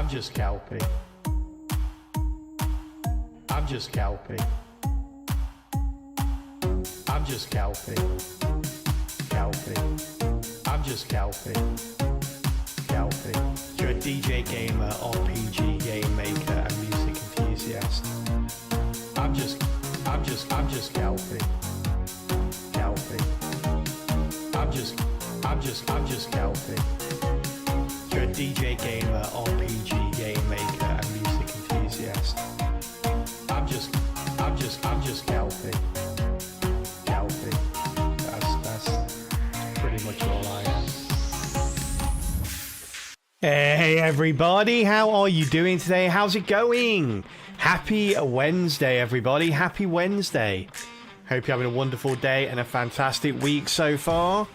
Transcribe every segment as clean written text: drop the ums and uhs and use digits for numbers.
just Kelpie. I'm just Kelpie. I'm just Kelpie. Kelpie. I'm just Kelpie. Kelpie. You're a DJ gamer, RPG game maker, and music enthusiast. I'm just Kelpie. Kelpie. I'm just Kelpie. You're a DJ gamer, RPG game maker, and music enthusiast. I'm just Kelpie. Kelpie. That's pretty much all I am. Hey everybody, how are you doing today? How's it going? Happy Wednesday, everybody. Happy Wednesday. Hope you're having a wonderful day and a fantastic week so far.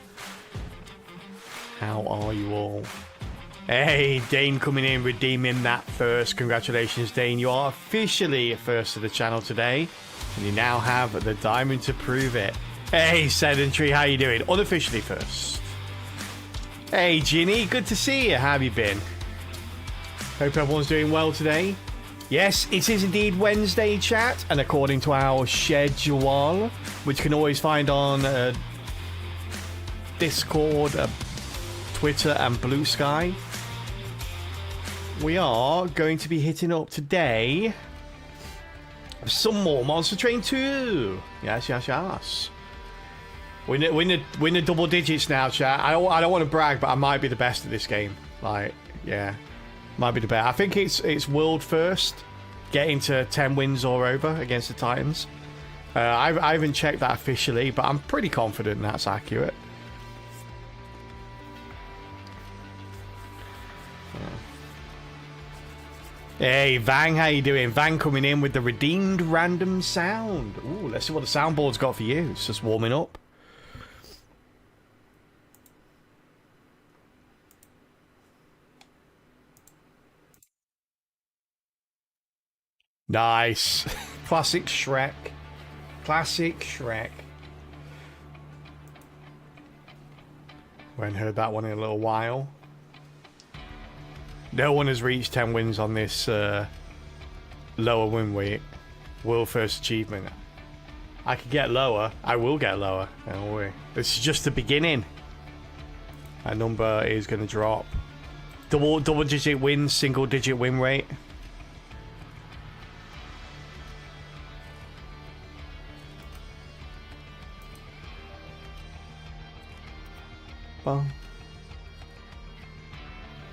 How are you all? Hey, Dane coming in, redeeming that first. Congratulations, Dane. You are officially first to the channel today. And you now have the diamond to prove it. Hey, Sedentary, how you doing? Unofficially first. Hey, Ginny, good to see you. How have you been? Hope everyone's doing well today. Yes, it is indeed Wednesday, chat. And according to our schedule, which you can always find on Discord, Twitter, and Blue Sky, we are going to be hitting up today some more Monster Train 2. Yes. We're in the double digits now, chat. I don't want to brag, but I might be the best at this game. Like, yeah, might be the best. I think it's world first, getting to 10 wins or over against the Titans. I haven't checked that officially, but I'm pretty confident that's accurate. Hey, Vang, how you doing? Vang coming in with the redeemed random sound. Ooh, let's see what the soundboard's got for you. It's just warming up. Nice. Classic Shrek. Classic Shrek. We haven't heard that one in a little while. No one has reached 10 wins on this lower win rate. World first achievement. I could get lower. I will get lower. Don't worry. This is just the beginning. That number is going to drop. Double digit wins, single digit win rate. Well.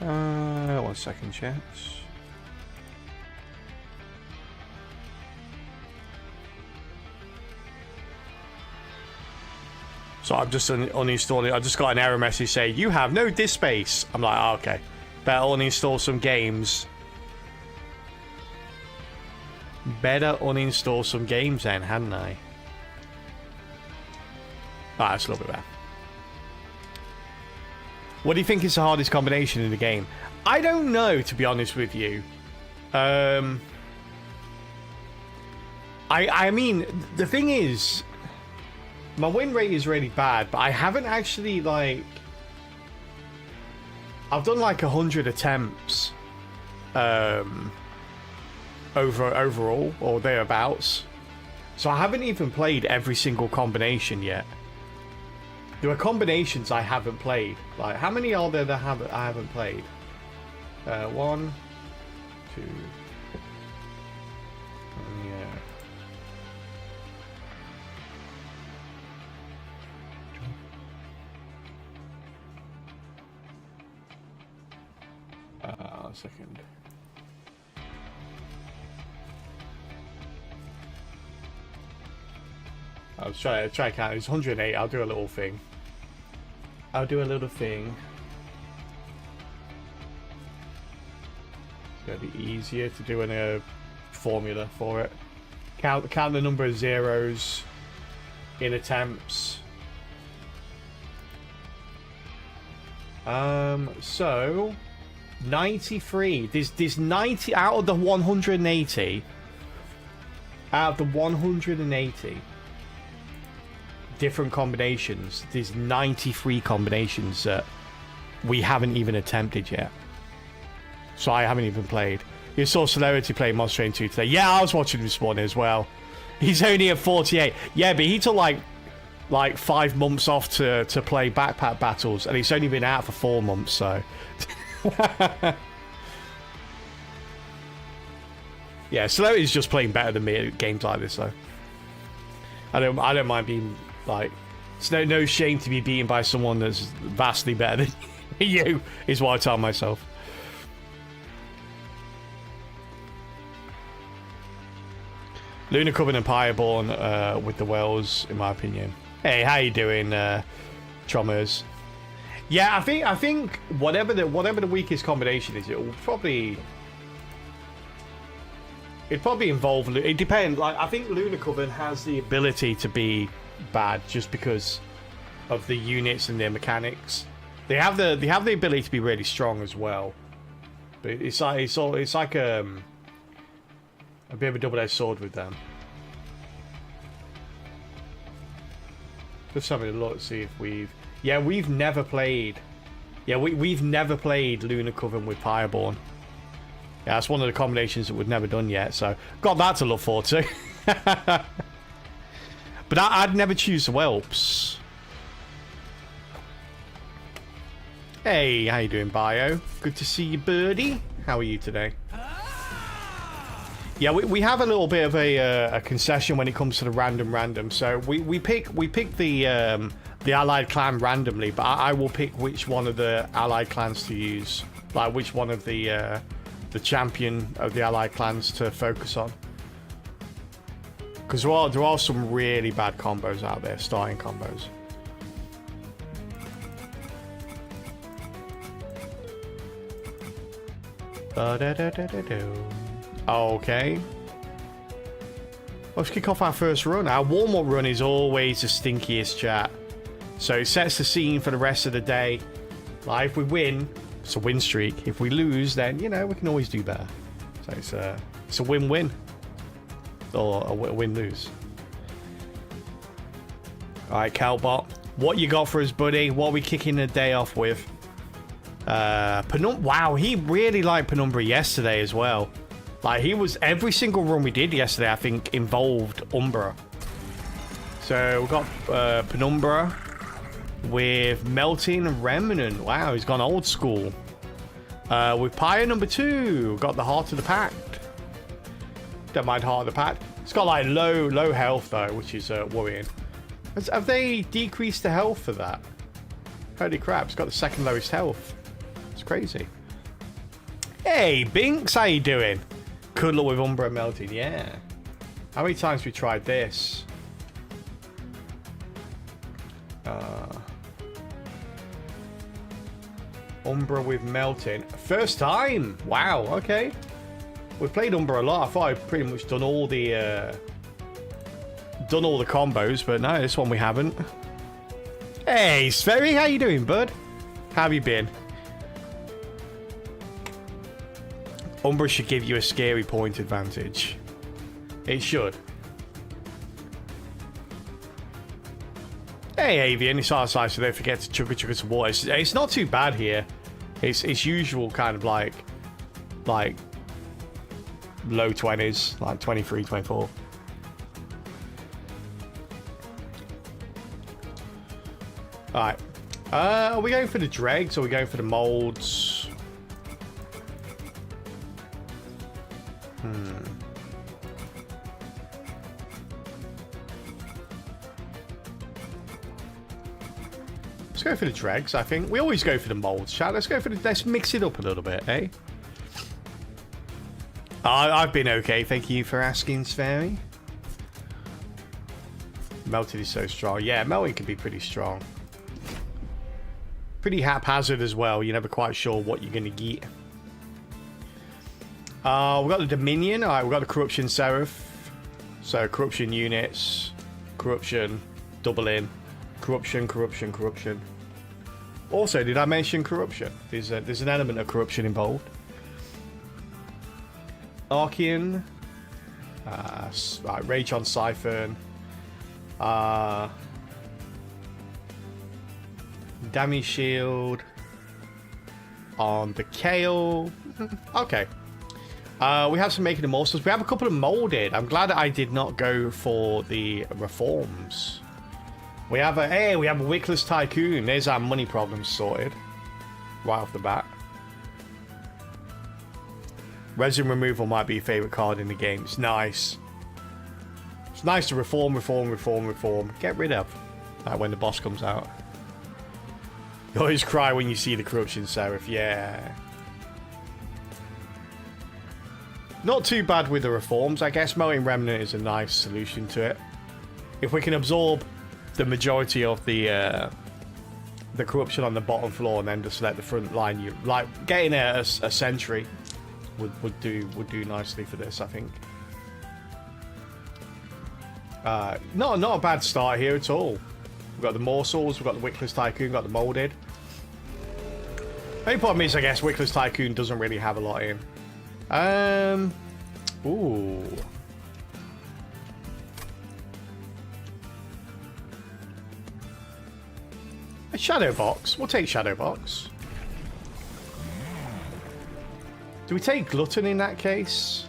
1 second, chats. So I'm just uninstalling. I just got an error message saying you have no disk space. I'm like, oh, okay, better uninstall some games. Better uninstall some games then, hadn't I? Ah, that's a little bit better. What do you think is the hardest combination in the game? I don't know, to be honest with you. I mean, the thing is, my win rate is really bad, but I haven't actually, like... I've done like 100 attempts overall, or thereabouts. So I haven't even played every single combination yet. There are combinations I haven't played. Like, how many are there that I haven't played? 1, 2. Yeah. A second. I was trying to count. It's 108. I'll do a little thing. It's gonna be easier to do in a formula for it. Count the number of zeros in attempts. So 93. There's 90 out of the 180. Out of the 180 different combinations, there's 93 combinations that we haven't even attempted yet. So I haven't even played. You saw Celerity play Monster Train 2 today. Yeah, I was watching him this morning as well. He's only at 48. Yeah, but he took like 5 months off to play backpack battles, and he's only been out for 4 months, so. Yeah, Celerity's just playing better than me at games like this, though. I don't mind being like, it's no shame to be beaten by someone that's vastly better than you, is what I tell myself. Lunar Coven and Pyreborn with the Wells, in my opinion. Hey, how you doing, Trommers? Yeah, I think whatever the weakest combination is, it'd probably involve. It depends. Like, I think Lunar Coven has the ability to be bad just because of the units and their mechanics. They have the ability to be really strong as well. But it's like a bit of a double-edged sword with them. Just having a look to see if we've never played. Yeah, we've never played Lunar Coven with Pyreborn. Yeah, that's one of the combinations that we've never done yet, so got that to look forward to. But I'd never choose the Whelps. Hey, how you doing, Bio? Good to see you, birdie. How are you today? Yeah, we have a little bit of a concession when it comes to the random. So we pick the allied clan randomly, but I will pick which one of the allied clans to use, like which one of the champion of the allied clans to focus on. Because there are some really bad combos out there, starting combos. Okay. Let's kick off our first run. Our warm-up run is always the stinkiest, chat. So it sets the scene for the rest of the day. Like, if we win, it's a win streak. If we lose, then, you know, we can always do better. So it's a win-win. Or a win-lose. Alright, Calbot. What you got for us, buddy? What are we kicking the day off with? Wow, he really liked Penumbra yesterday as well. Like, every single run we did yesterday, I think, involved Umbra. So we've got Penumbra with Melting and Remnant. Wow, he's gone old school. With Pyre number 2, we've got the Heart of the Pact. Don't mind Heart of the Pact. It's got like low health though, which is worrying. Have they decreased the health for that? Holy crap, it's got the second lowest health. It's crazy. Hey, Binks, how you doing? Cuddle with Umbra Melting, yeah. How many times have we tried this? Umbra with Melting. First time! Wow, okay. We've played Umbra a lot. I thought I'd pretty much done all the combos, but no, this one we haven't. Hey, Sperry, how you doing, bud? How have you been? Umbra should give you a scary point advantage. It should. Hey, Avian, it's outside, so don't forget to chugga some water. It's not too bad here. It's usual kind of like low 20s, like 23, 24. Alright. Are we going for the dregs or are we going for the molds? Let's go for the dregs, I think. We always go for the molds, chat. Let's mix it up a little bit, eh? I've been okay, thank you for asking, Sperry. Melted is so strong. Yeah, melting can be pretty strong. Pretty haphazard as well. You're never quite sure what you're going to get. We've got the Dominion. Alright, we've got the Corruption Seraph. So, corruption units. Corruption. Double in. Corruption. Also, did I mention corruption? There's an element of corruption involved. Archean. Right, Raychon Siphon. Damage Shield. on the kale. Okay. We have some making the morsels. We have a couple of molded. I'm glad that I did not go for the reforms. We have a Wickless Tycoon. There's our money problem sorted. Right off the bat. Resin removal might be your favourite card in the game. It's nice. It's nice to reform. Get rid of. Like when the boss comes out. You always cry when you see the corruption, Seraph. Yeah. Not too bad with the reforms. I guess Melting Remnant is a nice solution to it. If we can absorb the majority of the corruption on the bottom floor and then just let the front line, you like getting a sentry would do nicely for this, I think. Not a bad start here at all. We've got the morsels, we've got the Wickless Tycoon, we've got the molded. The only problem is, I guess, Wickless Tycoon doesn't really have a lot in. Ooh. A Shadow Box. We'll take Shadow Box. Do we take Glutton in that case?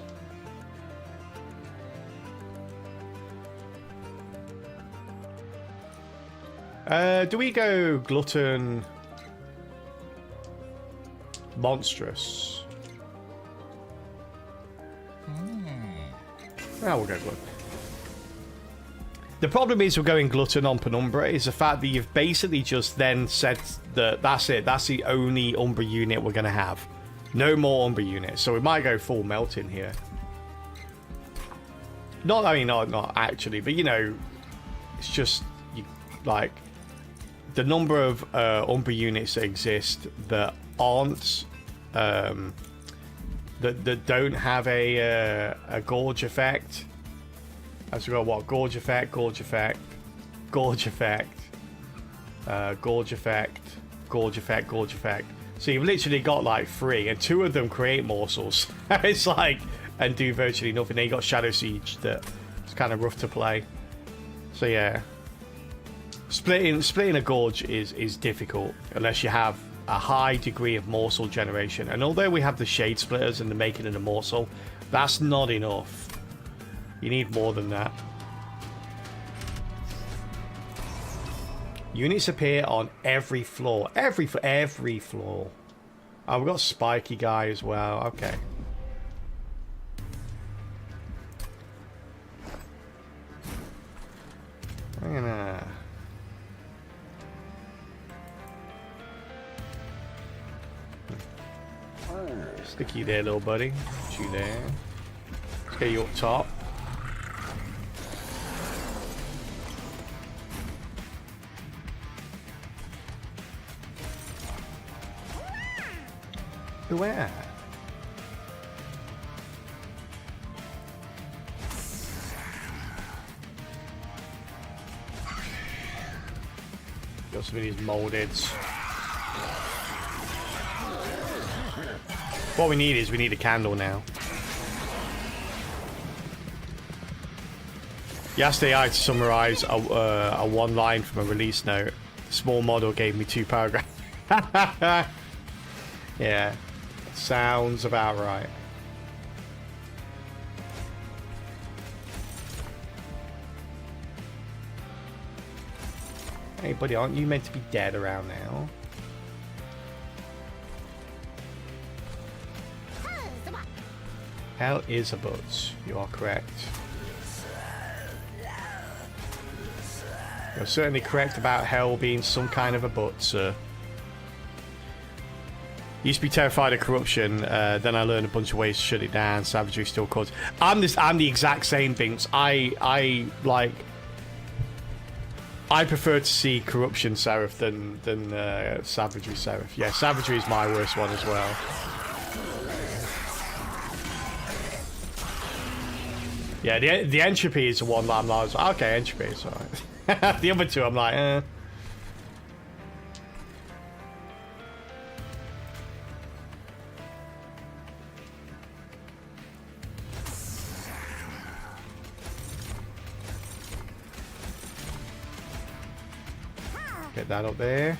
Do we go Glutton Monstrous? Now we'll go Glutton. The problem is we're going Glutton on Penumbra is the fact that you've basically just then said that that's it. That's the only Umbra unit we're going to have. No more Umbra units. So we might go full Melting here. Not actually, but you know, it's just like the number of Umbra units that exist that aren't that don't have a Gorge effect. As we got what? Gorge effect, Gorge effect, Gorge effect, Gorge effect, Gorge effect, Gorge effect. So you've literally got like 3, and 2 of them create morsels. It's like, and do virtually nothing. Then you got Shadow Siege that it's kind of rough to play. So yeah, splitting a Gorge is difficult unless you have a high degree of morsel generation. And although we have the Shade Splitters and the making of the morsel, that's not enough. You need more than that. Units appear on every floor. Every floor. Oh, we've got Spiky Guy as well. Okay. I'm gonna... stick you there, little buddy. Put you there. Let's get you up top. Where? Got some of these molded. What we need is we need a candle now. Yesterday I had to summarize a one line from a release note. The small model gave me 2 paragraphs. Yeah. Sounds about right. Hey buddy, aren't you meant to be dead around now? Hell is a butts. You are correct. You're certainly correct about hell being some kind of a butt, sir. Used to be terrified of corruption, then I learned a bunch of ways to shut it down. Savagery still causes. I'm the exact same things. I prefer to see corruption Seraph than savagery Seraph. Yeah, savagery is my worst one as well. Yeah, the entropy is the one that I'm like, okay, entropy is alright. The other 2 I'm like, eh. Get that up there.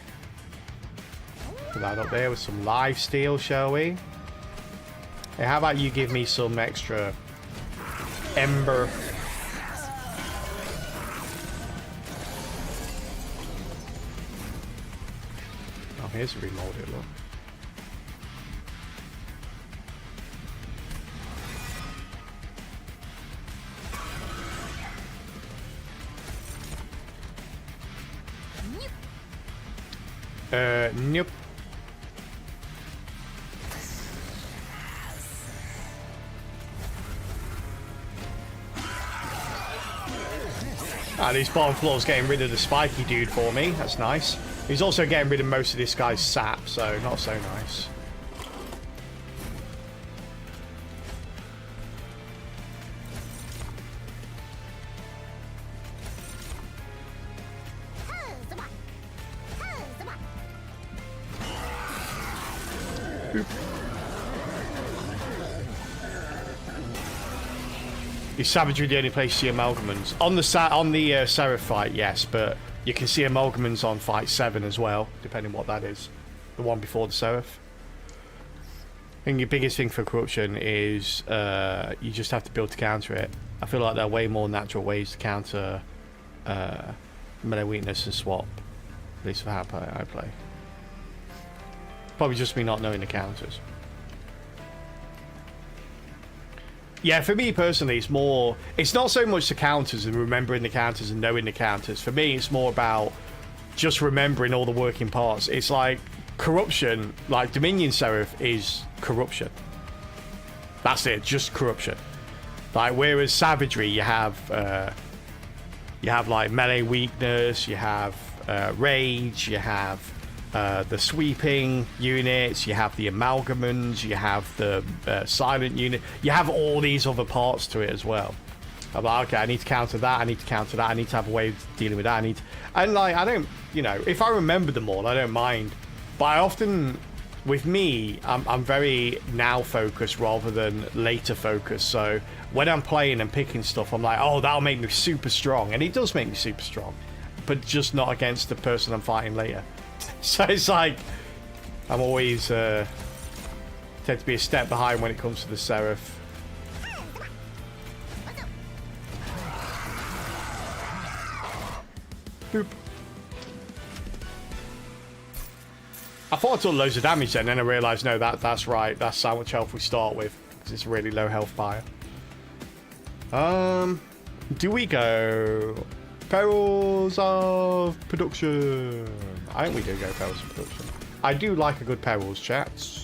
Put that up there with some life steal, shall we? Hey, how about you give me some extra ember? Oh, here's a remolded look. Nope. Ah, these bottom floors getting rid of the spiky dude for me. That's nice. He's also getting rid of most of this guy's sap, so not so nice. Is Savagery the only place you see Amalgamans? On the Seraph fight, yes, but you can see Amalgamans on fight 7 as well, depending what that is. The one before the Seraph. I think your biggest thing for corruption is you just have to build to counter it. I feel like there are way more natural ways to counter melee weakness and swap. At least for how I play. Probably just me not knowing the counters. Yeah, for me personally, it's not so much the counters and remembering the counters and knowing the counters. For me, it's more about just remembering all the working parts. It's like corruption, like Dominion Seraph is corruption. That's it, just corruption. Like, whereas Savagery, you have like melee weakness, you have rage, you have the sweeping units, you have the amalgamans, you have the silent unit, you have all these other parts to it as well. I'm like, okay, I need to counter that, I need to counter that, I need to have a way of dealing with that, and like, I don't, you know, if I remember them all, I don't mind, but I often, with me, I'm very now focused rather than later focused, so when I'm playing and picking stuff, I'm like, oh, that'll make me super strong, and it does make me super strong, but just not against the person I'm fighting later. So it's like I'm always tend to be a step behind when it comes to the Seraph. Boop. I thought I took loads of damage then, and I realised no, that's right. That's how much health we start with, because it's a really low health buyer. Do we go Perils of Production? I think we do go Perils of Production. I do like a good Perils, chats.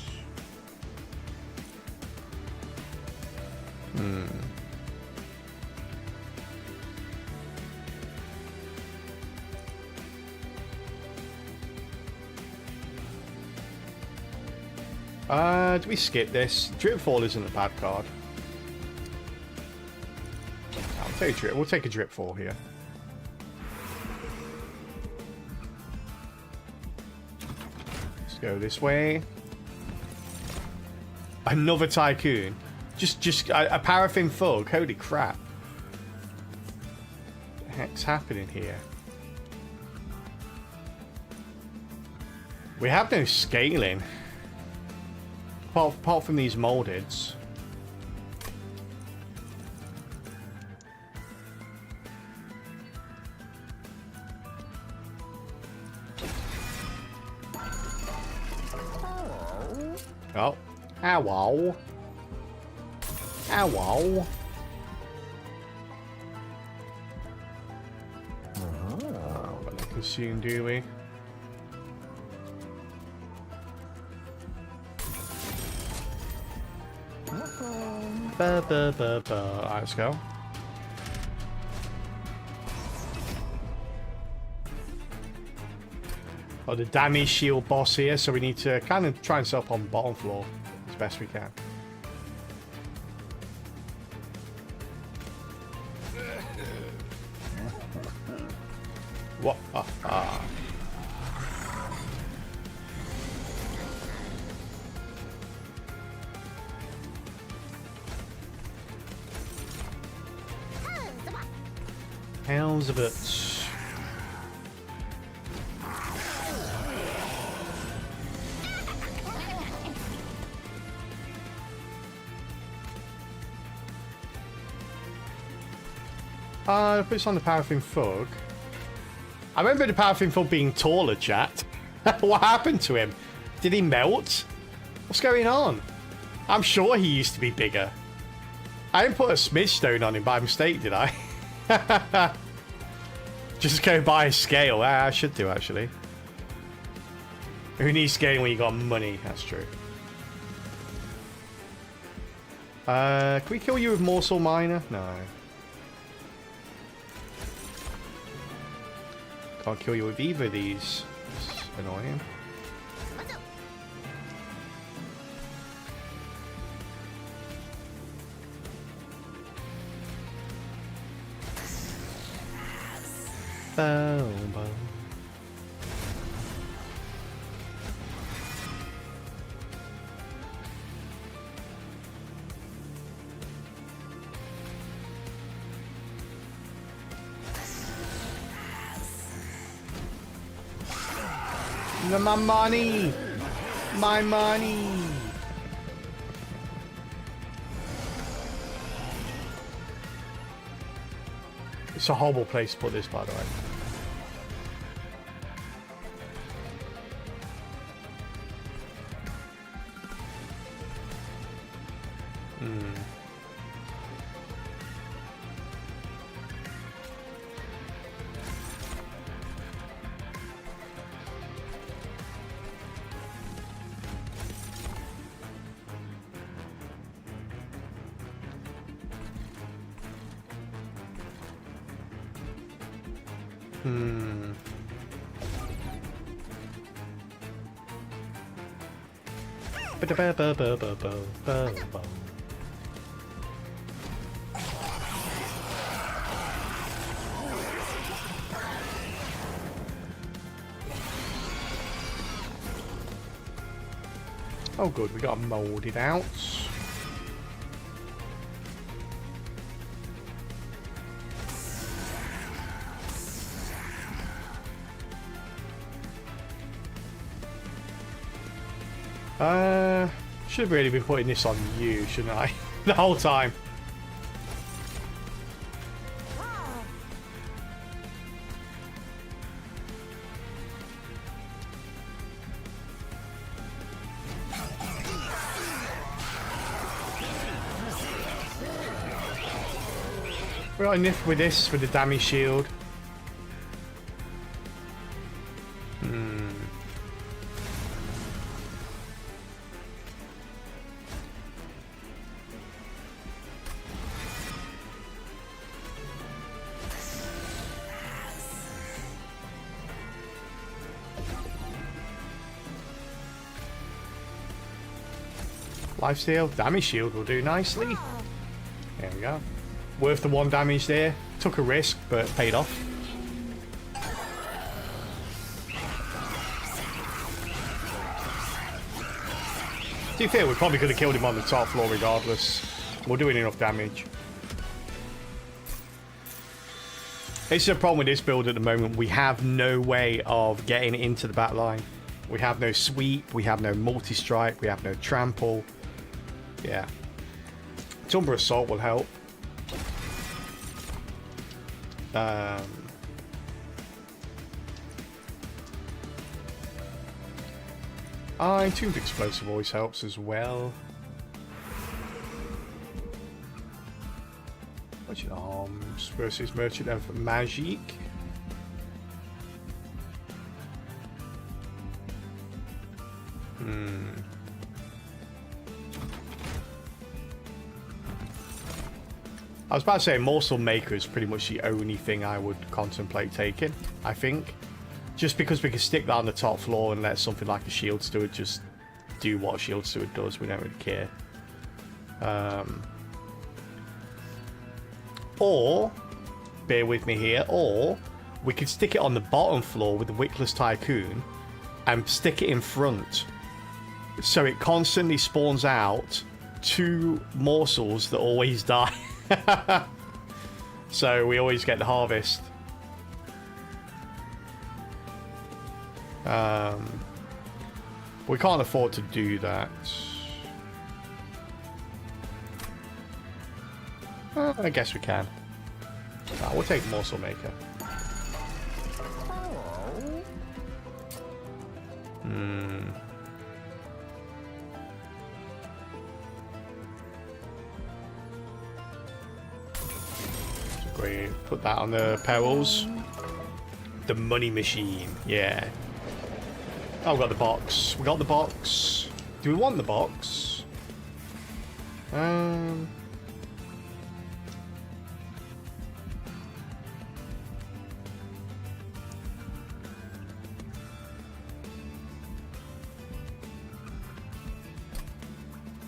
Do we skip this? Dripfall isn't a bad card. We'll take a Dripfall here. Let's go this way. Another Tycoon. Just a Paraffin Thug. Holy crap. What the heck's happening here? We have no scaling. Apart from these moldeds. Oh. Ow. Ow. Oh, but not consume, do we? Alright, let's go. Oh, the damage shield boss here, so we need to kind of try and set up on the bottom floor as best we can. What? How's a bit? Put this on the Paraffin Thug. I remember the Paraffin Thug being taller, chat. What happened to him? Did he melt? What's going on? I'm sure he used to be bigger. I didn't put a smidge stone on him by mistake, did I? Just go buy a scale. I should do, actually. Who needs scaling when you got money? That's true. Can we kill you with Morsel Miner? No. Can't kill you with either of these. It's annoying. Boom, boom. My money! My money! It's a horrible place to put this, by the way. Oh good, we got molded out. Should have really been putting this on you, shouldn't I? The whole time. We're on enough with this, with the damage shield. Lifesteal, damage shield will do nicely. There we go. Worth the 1 damage there. Took a risk, but paid off. To be fair, we probably could have killed him on the top floor regardless. We're doing enough damage. This is a problem with this build at the moment. We have no way of getting into the back line. We have no sweep, we have no multi-strike, we have no trample. Yeah. Tumber Assault will help. Entombed Explosive always helps as well. Merchant Arms versus Merchant of Magique. I was about to say Morsel Maker is pretty much the only thing I would contemplate taking, I think. Just because we can stick that on the top floor and let something like a Shield Steward just do what a Shield Steward does. We don't really care. Or, bear with me here, or we could stick it on the bottom floor with the Wickless Tycoon and stick it in front. So it constantly spawns out 2 morsels that always die. So we always get the harvest. We can't afford to do that. I guess we can. Ah, we'll take Morsel Maker. Great. Put that on the perils. The money machine. Yeah. Oh, we got the box. We got the box. Do we want the box?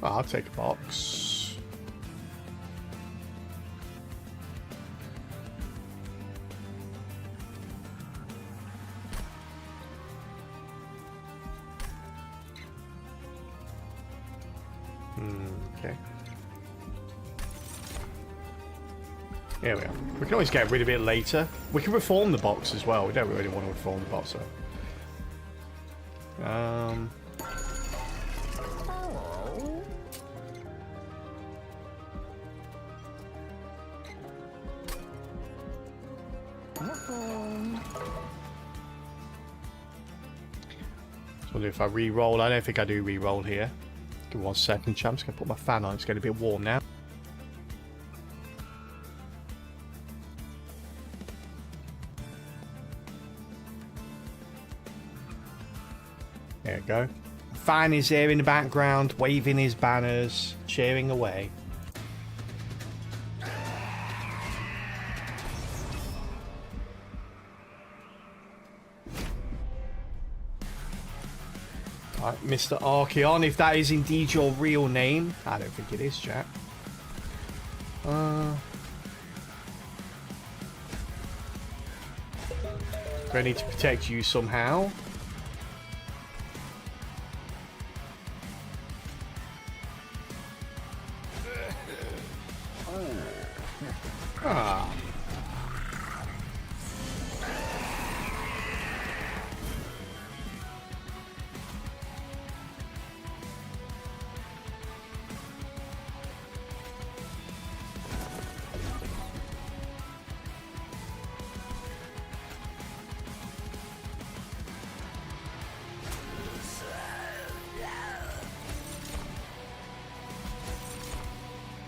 I'll take a box. Okay. Here we are. We can always get rid of it later. We can reform the box as well. We don't really want to reform the box, though. So if I re-roll, I don't think I do re-roll here. Give me 1 second, champ. I'm just going to put my fan on. It's getting a bit warm now. There we go. Fan is there in the background, waving his banners, cheering away. Right, Mr. Archeon, if that is indeed your real name. I don't think it is, chat. Do I need to protect you somehow? Ah.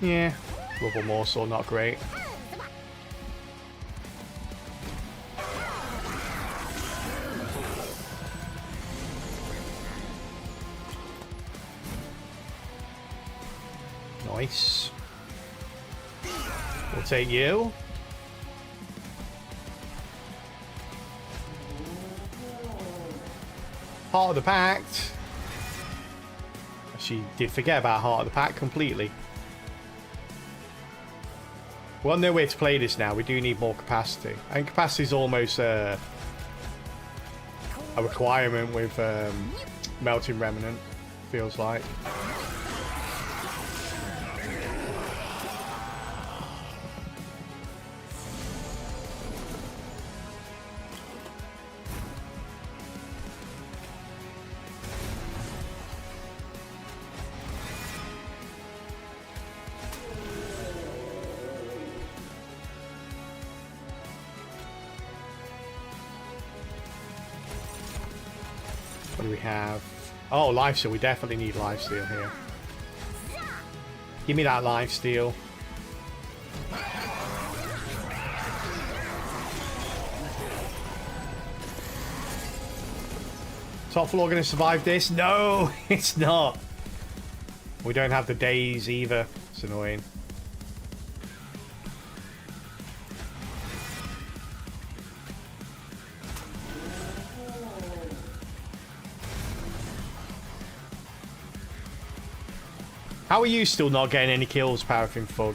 Yeah, rubble morsel, not great. Nice. We'll take you. Heart of the Pact. She did forget about Heart of the Pact completely. We'll know where to play this now. We do need more capacity. And capacity is almost a requirement with Melting Remnant, feels like. What do we have? Oh, lifesteal. We definitely need lifesteal here. Give me that lifesteal. Top floor going to survive this? No, it's not. We don't have the days either. It's annoying. How are you still not getting any kills, Paraffin Fug?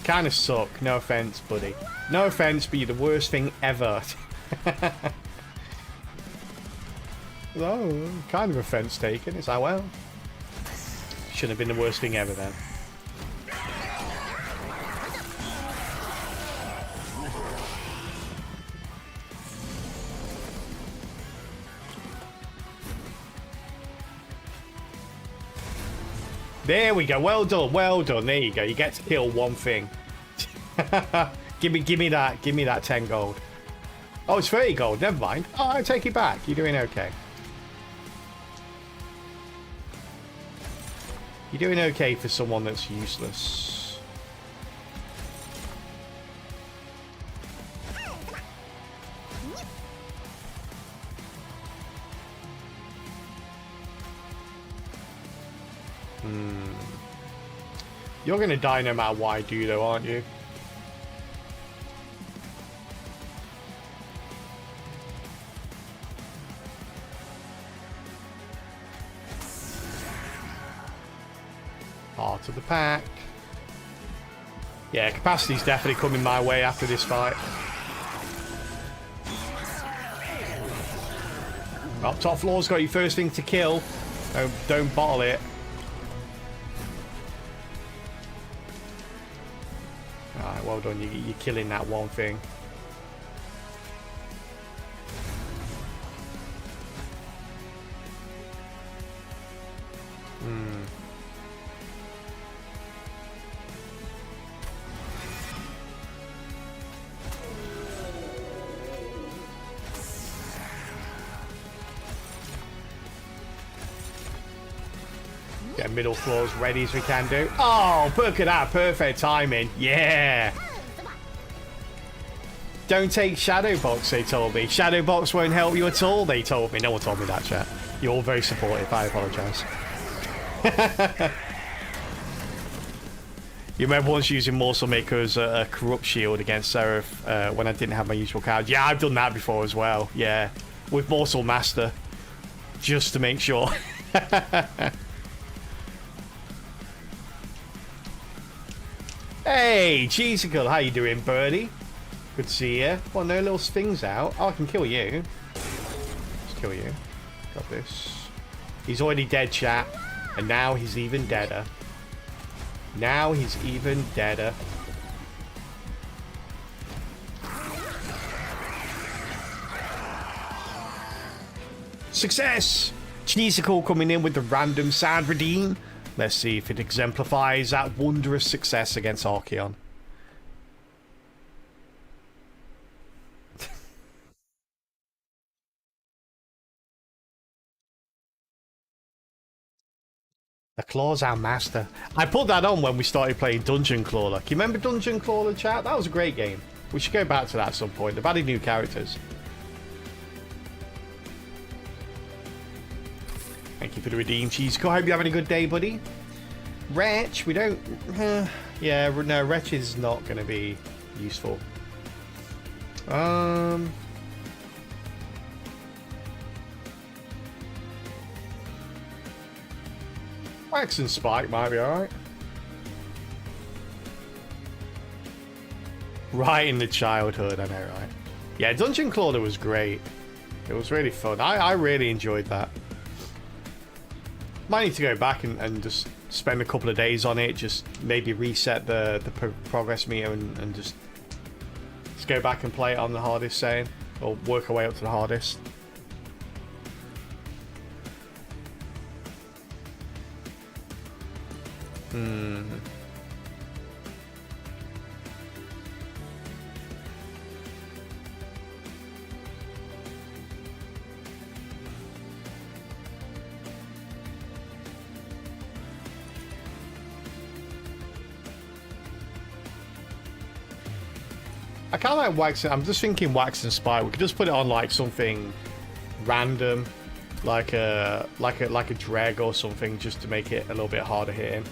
Kind of suck. No offense, buddy. No offense, but you're the worst thing ever. Oh, kind of offense taken. It's like, well, shouldn't have been the worst thing ever then. There we go. Well done. Well done. There you go. You get to kill one thing. Give me that 10 gold. Oh, it's 30 gold. Never mind. Oh, I take it back. You're doing okay. You're doing okay for someone that's useless. You're gonna die no matter what I do, though, aren't you? Part of the pack. Yeah, capacity's definitely coming my way after this fight. Well, top floor's got your first thing to kill. Don't bottle it. Alright, well done. You're killing that one thing. Get middle floors ready as we can do. Oh, look at that. Perfect timing. Yeah. Don't take Shadow Box, they told me. Shadow Box won't help you at all, they told me. No one told me that, chat. You're all very supportive. I apologise. You remember once using Morsel Maker as a corrupt shield against Seraph when I didn't have my usual card? Yeah, I've done that before as well. Yeah. With Morsel Master. Just to make sure. Hey, Cheesicle, how you doing, birdie? Good to see you. Well, no little stings out. Oh, I can kill you. Let's kill you. Got this. He's already dead, chat. And now he's even deader. Now he's even deader. Success! Cheesicle coming in with the random sound redeem. Let's see if it exemplifies that wondrous success against Archeon. The Claw's our master. I put that on when we started playing Dungeon Crawler. Can you remember Dungeon Crawler, chat? That was a great game. We should go back to that at some point. They've added new characters. Thank you for the redeem, Cheesicle. I hope you're having a good day, buddy. Wretch, we don't... yeah, no, Wretch is not going to be useful. Wax and Spike might be alright. Right in the childhood, I know, right? Yeah, Dungeon Crawler was great. It was really fun. I really enjoyed that. Might need to go back and just spend a couple of days on it. Just maybe reset the progress meter and just go back and play it on the hardest setting. Or work our way up to the hardest. I kind of like Wax. I'm just thinking Wax and Spike. We could just put it on like something random, like a drag or something, just to make it a little bit harder hitting.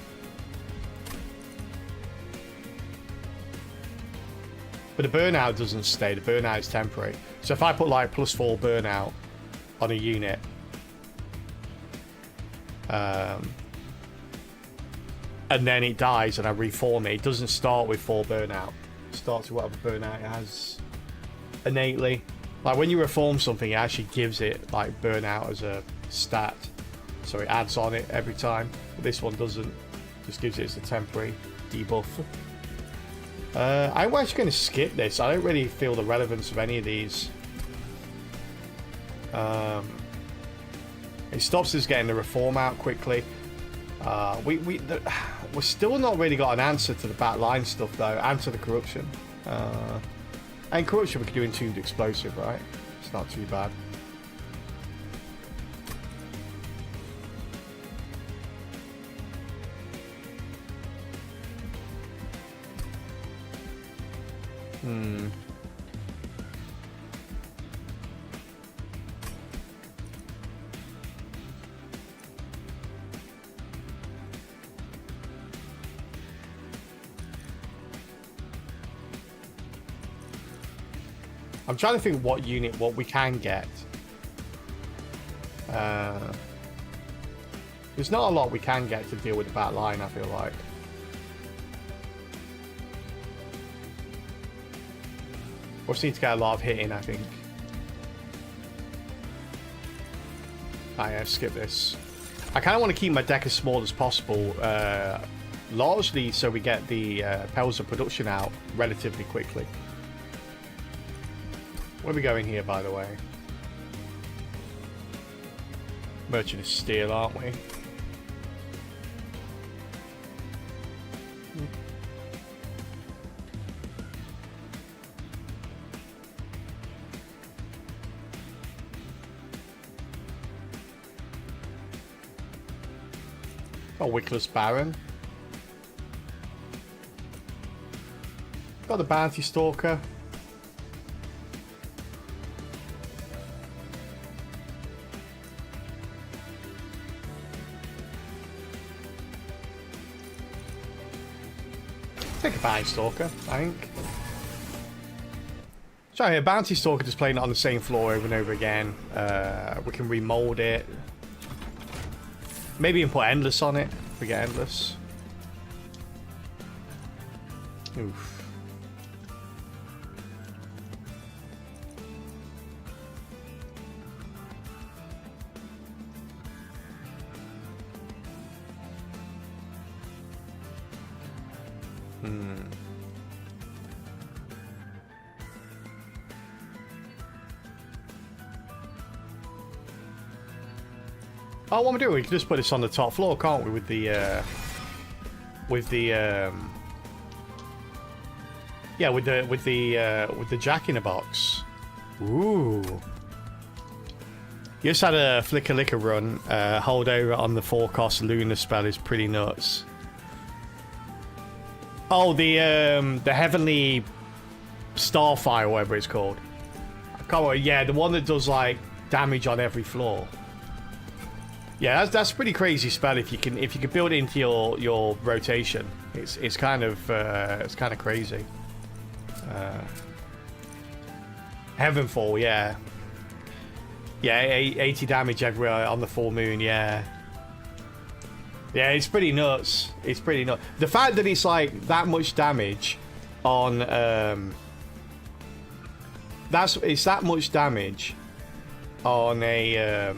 But the burnout doesn't stay. The burnout is temporary. So if I put like +4 burnout on a unit, and then it dies and I reform it, it doesn't start with 4 burnout. Starts with whatever burnout it has innately. Like when you reform something, it actually gives it like burnout as a stat, so it adds on it every time. But this one doesn't, just gives it as a temporary debuff. I'm actually going to skip this. I don't really feel the relevance of any of these. It stops us getting the reform out quickly. We're still not really got an answer to the back line stuff though, and to the corruption. And corruption we could do Entombed Explosive, right? It's not too bad. I'm trying to think what we can get. There's not a lot we can get to deal with the back line, I feel like. We just need to get a lot of hitting, I think. Yeah, skip this. I kind of want to keep my deck as small as possible, largely so we get the Pelzer production out relatively quickly. Where are we going here, by the way? Merchant of Steel, aren't we? Oh, Wickless Baron. Got the Bounty Stalker. Take a Bounty Stalker, I think. So here, Bounty Stalker just playing it on the same floor over and over again. We can remold it. Maybe even put Endless on it. If we get Endless. Oof. Oh, what am I doing? We can just put this on the top floor, can't we? With the yeah, with the Jack in a Box. Ooh. You just had a Flicker Licker run. Hold over on the 4-cost Luna spell is pretty nuts. Oh, the Heavenly Starfire, whatever it's called. Come on, yeah, the one that does like damage on every floor. Yeah, that's a pretty crazy spell if you can build it into your rotation. It's kind of crazy. Heavenfall, yeah. Yeah, 80 damage everywhere on the full moon, yeah. Yeah, it's pretty nuts. It's pretty nuts. The fact that it's like that much damage on it's that much damage on a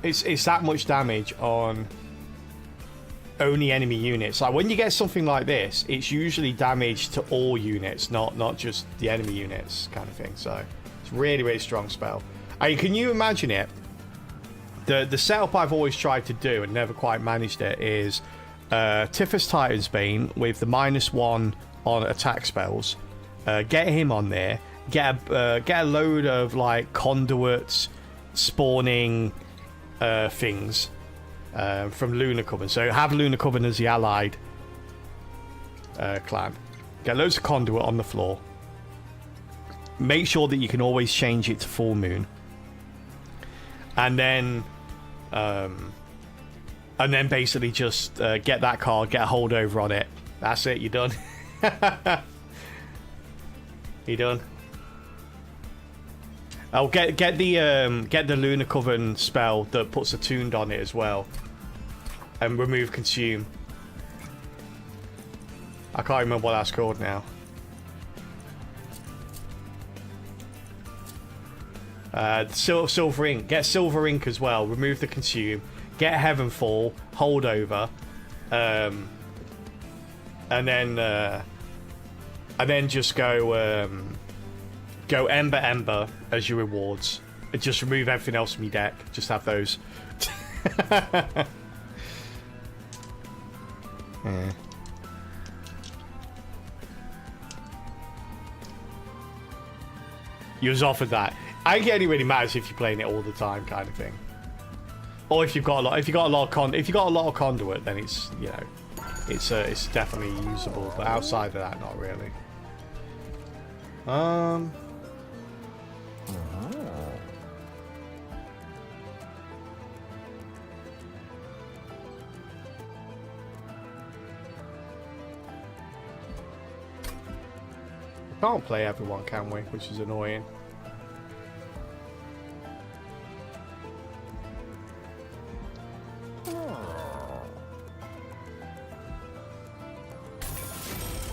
it's that much damage on only enemy units. Like when you get something like this, it's usually damage to all units, not just the enemy units kind of thing. So it's really, really strong spell. Can you imagine it? The setup I've always tried to do and never quite managed it is Tifus Titan's Bane with the -1 on attack spells. Get him on there. Get a load of like conduits spawning things from Lunar Coven. So have Lunar Coven as the allied clan. Get loads of conduit on the floor. Make sure that you can always change it to full moon. And then basically just get that card, get a holdover on it. That's it. You're done. You done. I'll get the Lunar Coven spell that puts Attuned on it as well, and remove Consume. I can't remember what that's called now. Silver Ink. Get Silver Ink as well. Remove the Consume. Get Heavenfall. Holdover. And then just go Ember as your rewards. And just remove everything else from your deck. Just have those. Eh. You was offered that. I think it only really matters if you're playing it all the time, kind of thing. Or if you've got a lot, if you got a lot of conduit, then it's, you know, it's definitely usable. But outside of that, not really. Can't play everyone, can we? Which is annoying.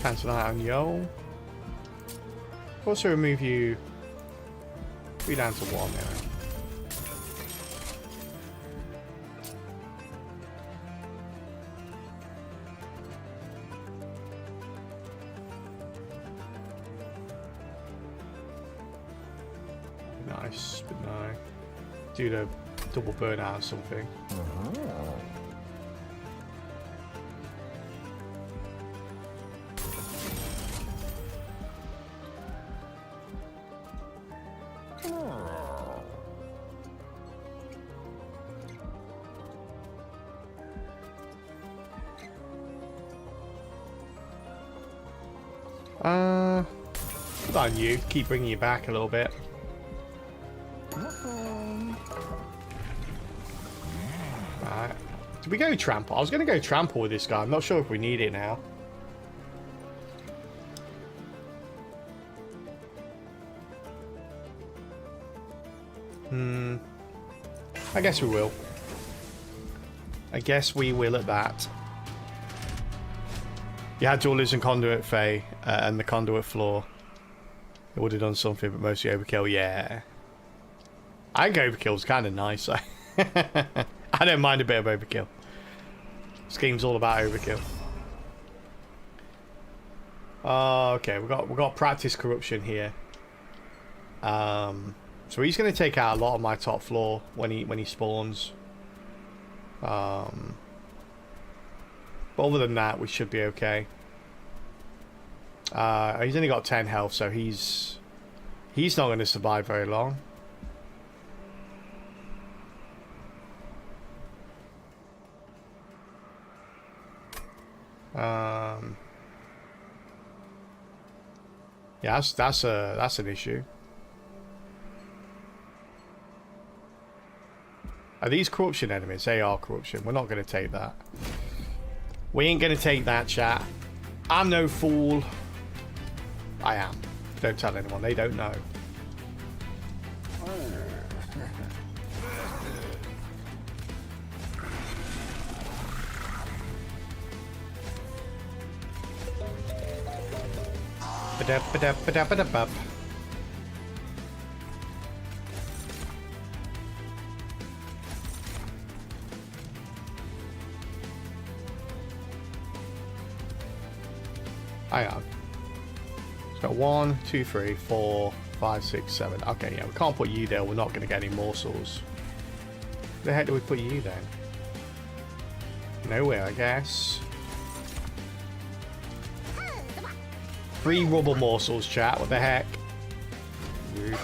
Cancel that on Yo. Also remove you. Be down to 1 now. Nice, but no. Do the double burnout or something. Put on you. Keep bringing you back a little bit. Alright. Did we go trample? I was going to go trample with this guy. I'm not sure if we need it now. I guess we will. I guess we will at that. You had Dualism Conduit Fae and the Conduit Floor. It would have done something, but mostly overkill. Yeah. I think overkill's kind of nice. I don't mind a bit of overkill. This game's all about overkill. Okay, we got practice corruption here. So he's going to take out a lot of my top floor when he spawns. But other than that, we should be okay. He's only got 10 health, so he's not going to survive very long. Yeah, that's an issue. Are these corruption enemies? They are corruption. We're not going to take that. We ain't going to take that, chat. I'm no fool. I am. Don't tell anyone. They don't know. Ba-da-ba-da-ba-da-ba-da-ba. Hang on. It's got 1, 2, 3, 4, 5, 6, 7. Okay, yeah, we can't put you there. We're not going to get any morsels. Where the heck do we put you then? Nowhere, I guess. 3 rubble morsels, chat. What the heck? Rude.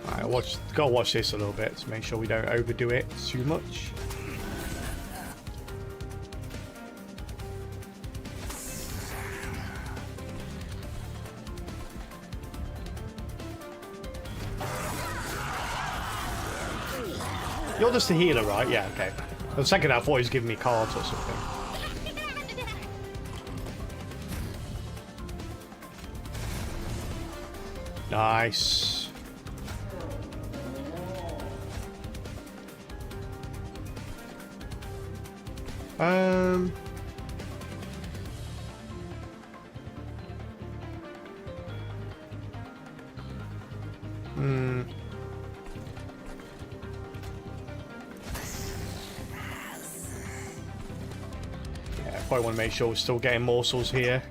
Alright, gotta watch this a little bit to make sure we don't overdo it too much. You're just a healer, right? Yeah, okay. For a second I thought he was giving me cards or something. Nice. Probably want to make sure we're still getting morsels here.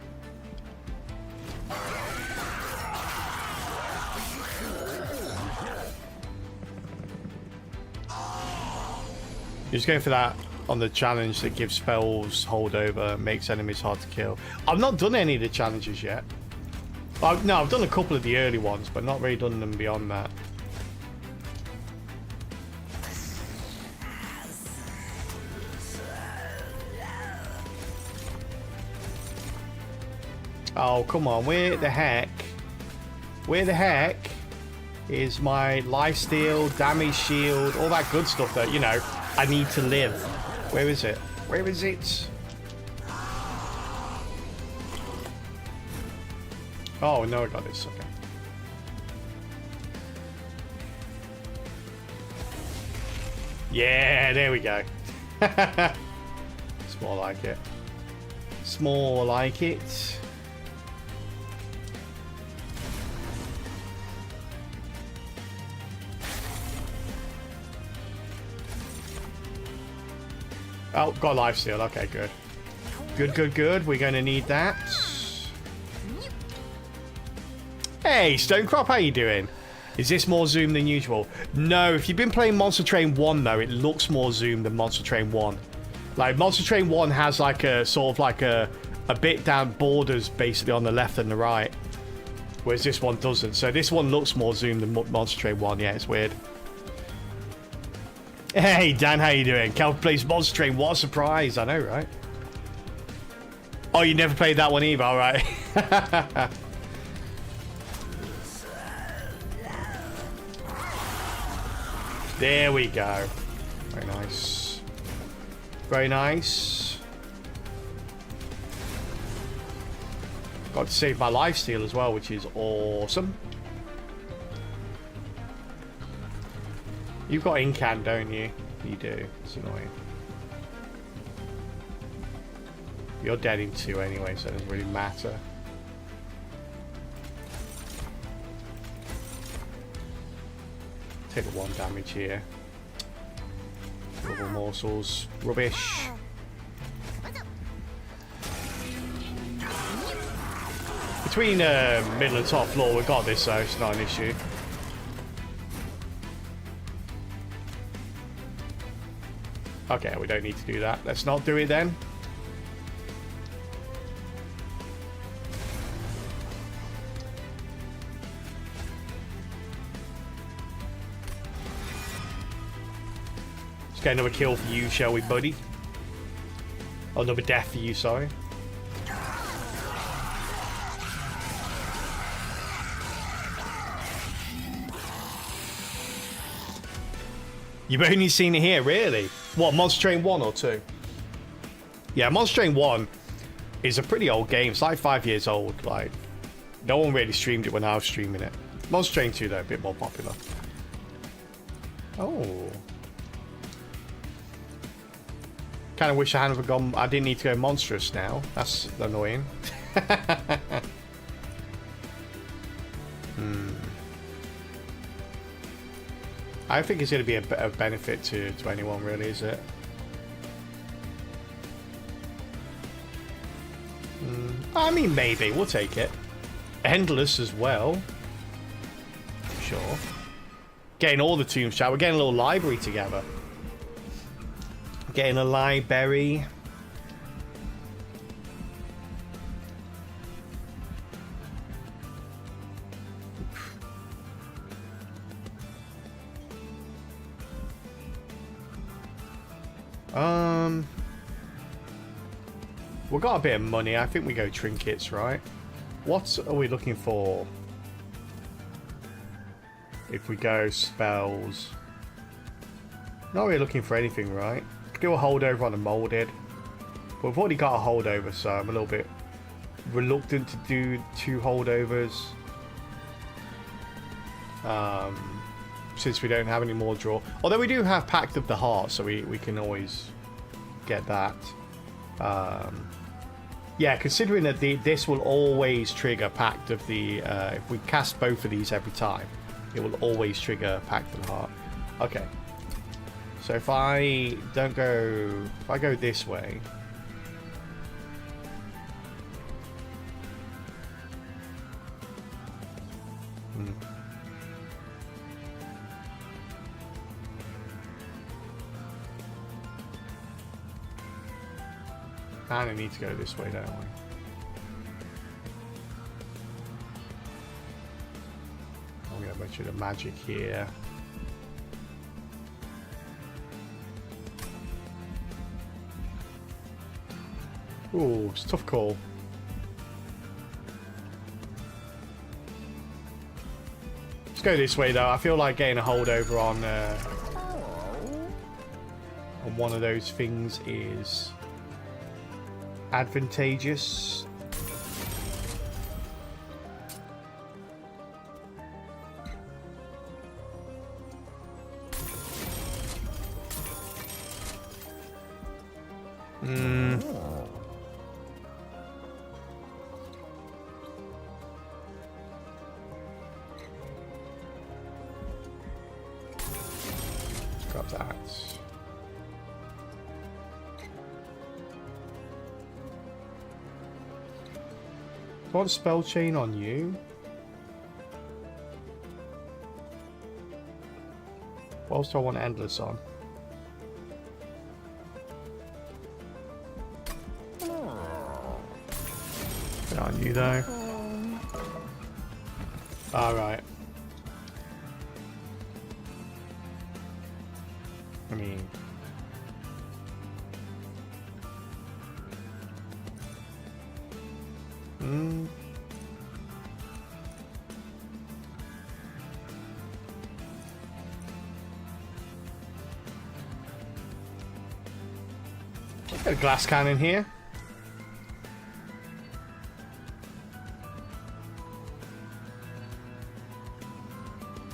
Just going for that on the challenge that gives spells holdover, makes enemies hard to kill. I've not done any of the challenges yet. No, I've done a couple of the early ones, but not really done them beyond that. Oh, come on. Where the heck is my lifesteal, damage shield, all that good stuff that, you know, I need to live? Where is it? Where is it? Oh, no, I got this. Okay. Yeah, there we go. It's more like it. It's more like it. Oh, got lifesteal. Okay, good. Good. We're going to need that. Hey, Stonecrop, how you doing? Is this more zoom than usual? No, if you've been playing Monster Train 1, though, it looks more zoom than Monster Train 1. Like, Monster Train 1 has, like, a sort of, like, a bit down borders, basically, on the left and the right. Whereas this one doesn't. So this one looks more zoom than Monster Train 1. Yeah, it's weird. Hey, Dan, how you doing? Cal plays Monster Train. What a surprise. I know, right? Oh, you never played that one either. All right. There we go. Very nice. Very nice. Got to save my lifesteal as well, which is awesome. You've got Incan, don't you? You do. It's annoying. You're dead in 2 anyway, so it doesn't really matter. Take the 1 damage here. Double morsels. Rubbish. Between middle and top floor, we've got this, so it's not an issue. Okay, we don't need to do that. Let's not do it then. Let's get another kill for you, shall we, buddy? Oh, another death for you, sorry. You've only seen it here, really? What, Monster Train 1 or 2? Yeah, Monster Train 1 is a pretty old game. It's like 5 years old. Like, no one really streamed it when I was streaming it. Monster Train 2, though, a bit more popular. Oh. Kind of wish I hadn't gone. I didn't need to go monstrous now. That's annoying. I don't think it's going to be a benefit to anyone, really, is it? I mean, maybe. We'll take it. Endless as well. Sure. Getting all the tombs chat. We're getting a little library together. Getting a library. We've got a bit of money. I think we go trinkets, right? What are we looking for? If we go spells. Not really looking for anything, right? Do a holdover on the molded. But we've already got a holdover, so I'm a little bit reluctant to do 2 holdovers. Since we don't have any more draw. Although we do have Pact of the Heart, so we can always get that. Yeah, considering that this will always trigger Pact of the... if we cast both of these every time, it will always trigger Pact of the Heart. Okay. So if I don't go... If I go this way... Kind of need to go this way, don't we? I'm going to butcher the magic here. Ooh, it's a tough call. Let's go this way though. I feel like getting a holdover on one of those things is advantageous. Grab that. What spell chain on you? What else do I want endless on? Put it on you though. Alright. I mean... Got a glass cannon here.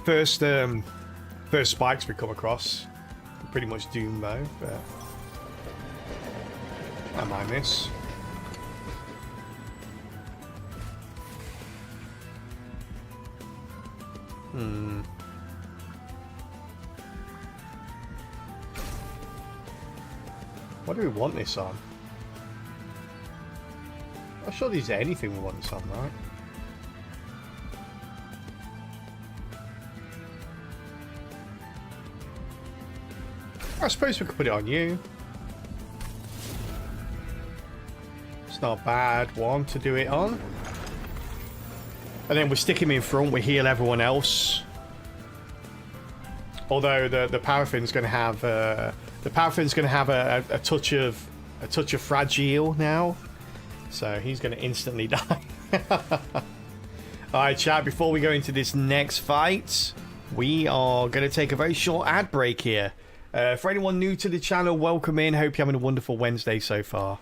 First spikes we come across. Pretty much doomed though, but I mind this. What do we want this on? I'm sure there's anything we want this on, right? I suppose we could put it on you. It's not a bad one to do it on. And then we stick him in front, we heal everyone else. Although the Paraffin's going to have a touch of fragile now, so he's going to instantly die. All right, chat. Before we go into this next fight, we are going to take a very short ad break here. For anyone new to the channel, welcome in. Hope you're having a wonderful Wednesday so far.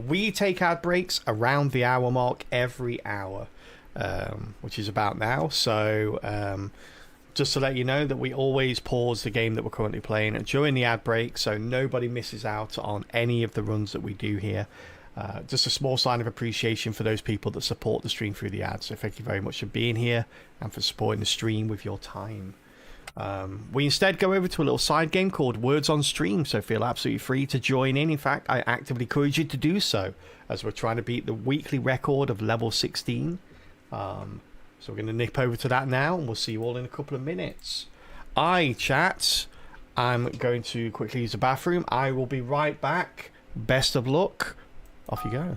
We take ad breaks around the hour mark every hour, which is about now. So just to let you know that we always pause the game that we're currently playing during the ad break, so nobody misses out on any of the runs that we do here. Just a small sign of appreciation for those people that support the stream through the ads. So thank you very much for being here and for supporting the stream with your time. We instead go over to a little side game called Words on Stream, so feel absolutely free to join in. In fact, I actively encourage you to do so, as we're trying to beat the weekly record of level 16. So we're going to nip over to that now, and we'll see you all in a couple of minutes. Chat, I'm going to quickly use the bathroom. I will be right back. Best of luck. Off you go.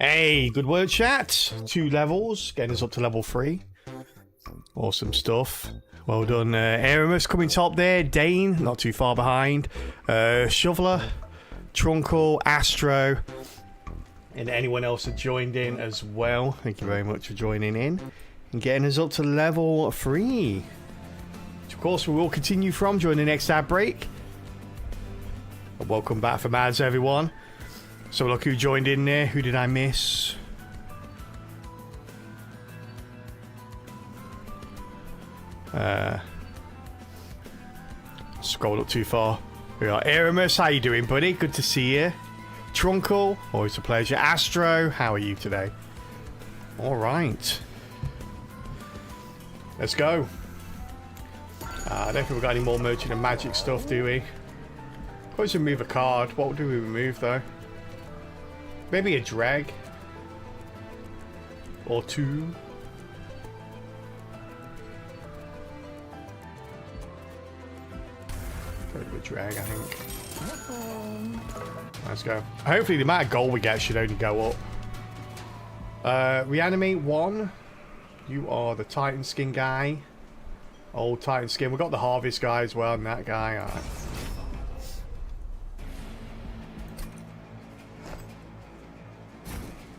Hey, good word, chat. 2 levels, getting us up to level 3. Awesome stuff. Well done, Aramis coming top there. Dane, not too far behind. Shoveler, Trunkle, Astro, and anyone else that joined in as well. Thank you very much for joining in and getting us up to level 3. Which, of course, we will continue from during the next ad break. And welcome back from ads, everyone. So look who joined in there. Who did I miss? Scroll up too far. We got Aramis. How you doing, buddy? Good to see you. Trunkle, always a pleasure. Astro, how are you today? All right. Let's go. I don't think we've got any more Merchant of Magic stuff, do we? Of course, we remove a card. What do we remove, though? Maybe a drag. Or 2. Probably a drag, I think. Let's go. Hopefully the amount of gold we get should only go up. Reanimate 1. You are the Titan skin guy. Old Titan skin. We've got the Harvest guy as well, and that guy. Alright.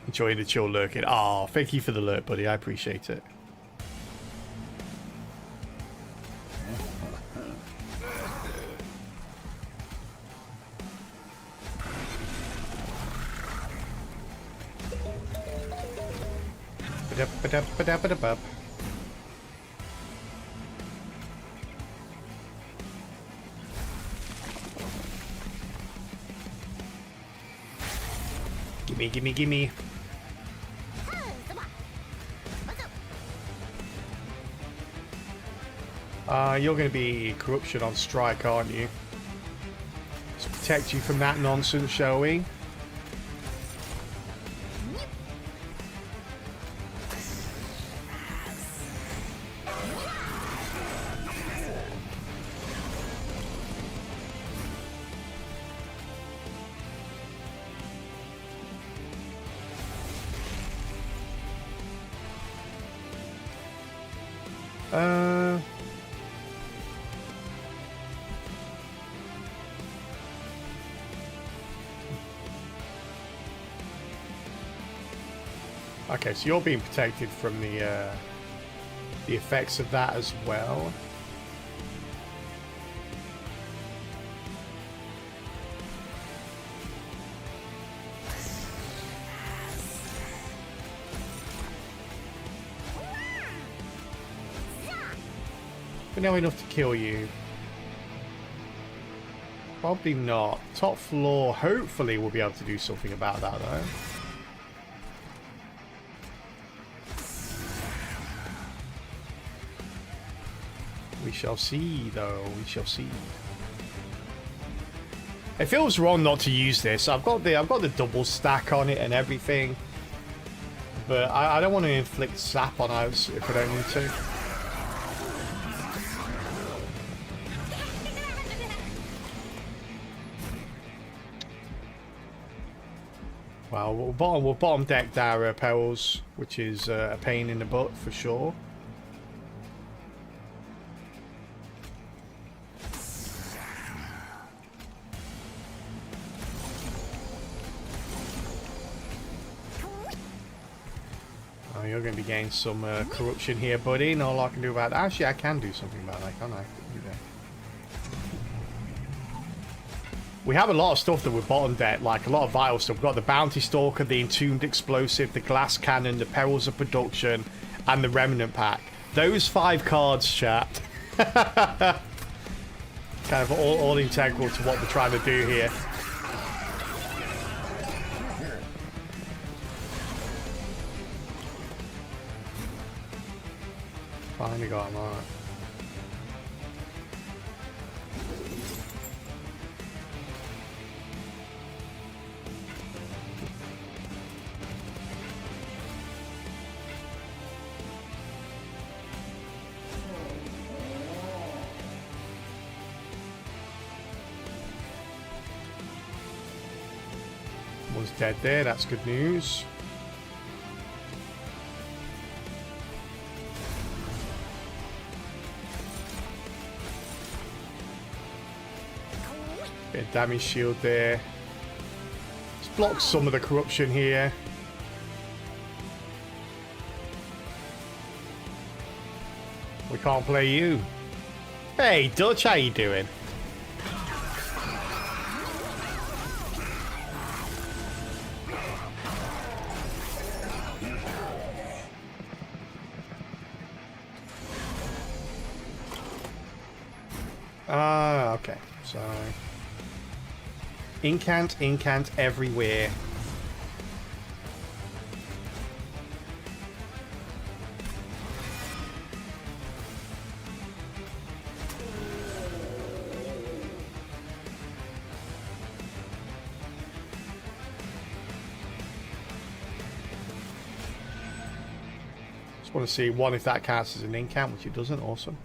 Enjoying the chill lurking. Oh, thank you for the lurk, buddy. I appreciate it. Ba-da-ba-da-ba-da-ba-da-ba. Gimme, gimme, gimme. You're going to be corruption on strike, aren't you? Let's protect you from that nonsense, shall we? Okay, so you're being protected from the effects of that as well. We know enough to kill you. Probably not. Top floor, hopefully we'll be able to do something about that though. We shall see, though. We shall see. It feels wrong not to use this. I've got the double stack on it and everything, but I don't want to inflict sap on us if I don't need to. Well, we'll bottom deck our perils, which is a pain in the butt for sure. You're going to be getting some corruption here, buddy. Not a lot I can do about that. Actually, I can do something about that, can't I? We have a lot of stuff that we're bottom deck, like a lot of vital stuff. We've got the Bounty Stalker, the Entombed Explosive, the Glass Cannon, the Perils of Production, and the Remnant Pack. Those 5 cards, chat. Kind of all integral to what we're trying to do here. Finally got him on. One's dead there, that's good news. Bit of damage shield there. Let's block some of the corruption here. We can't play you. Hey, Dutch, how you doing? Ah, okay. So, incant everywhere. Just want to see one if that counts as an incant, which it doesn't. Awesome.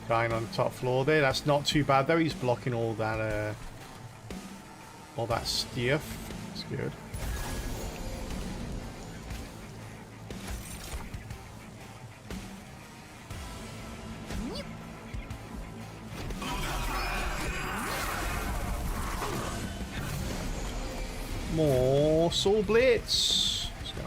Guy on the top floor there. That's not too bad though. He's blocking all that stuff. That's good. More Soul Blitz. Let's go.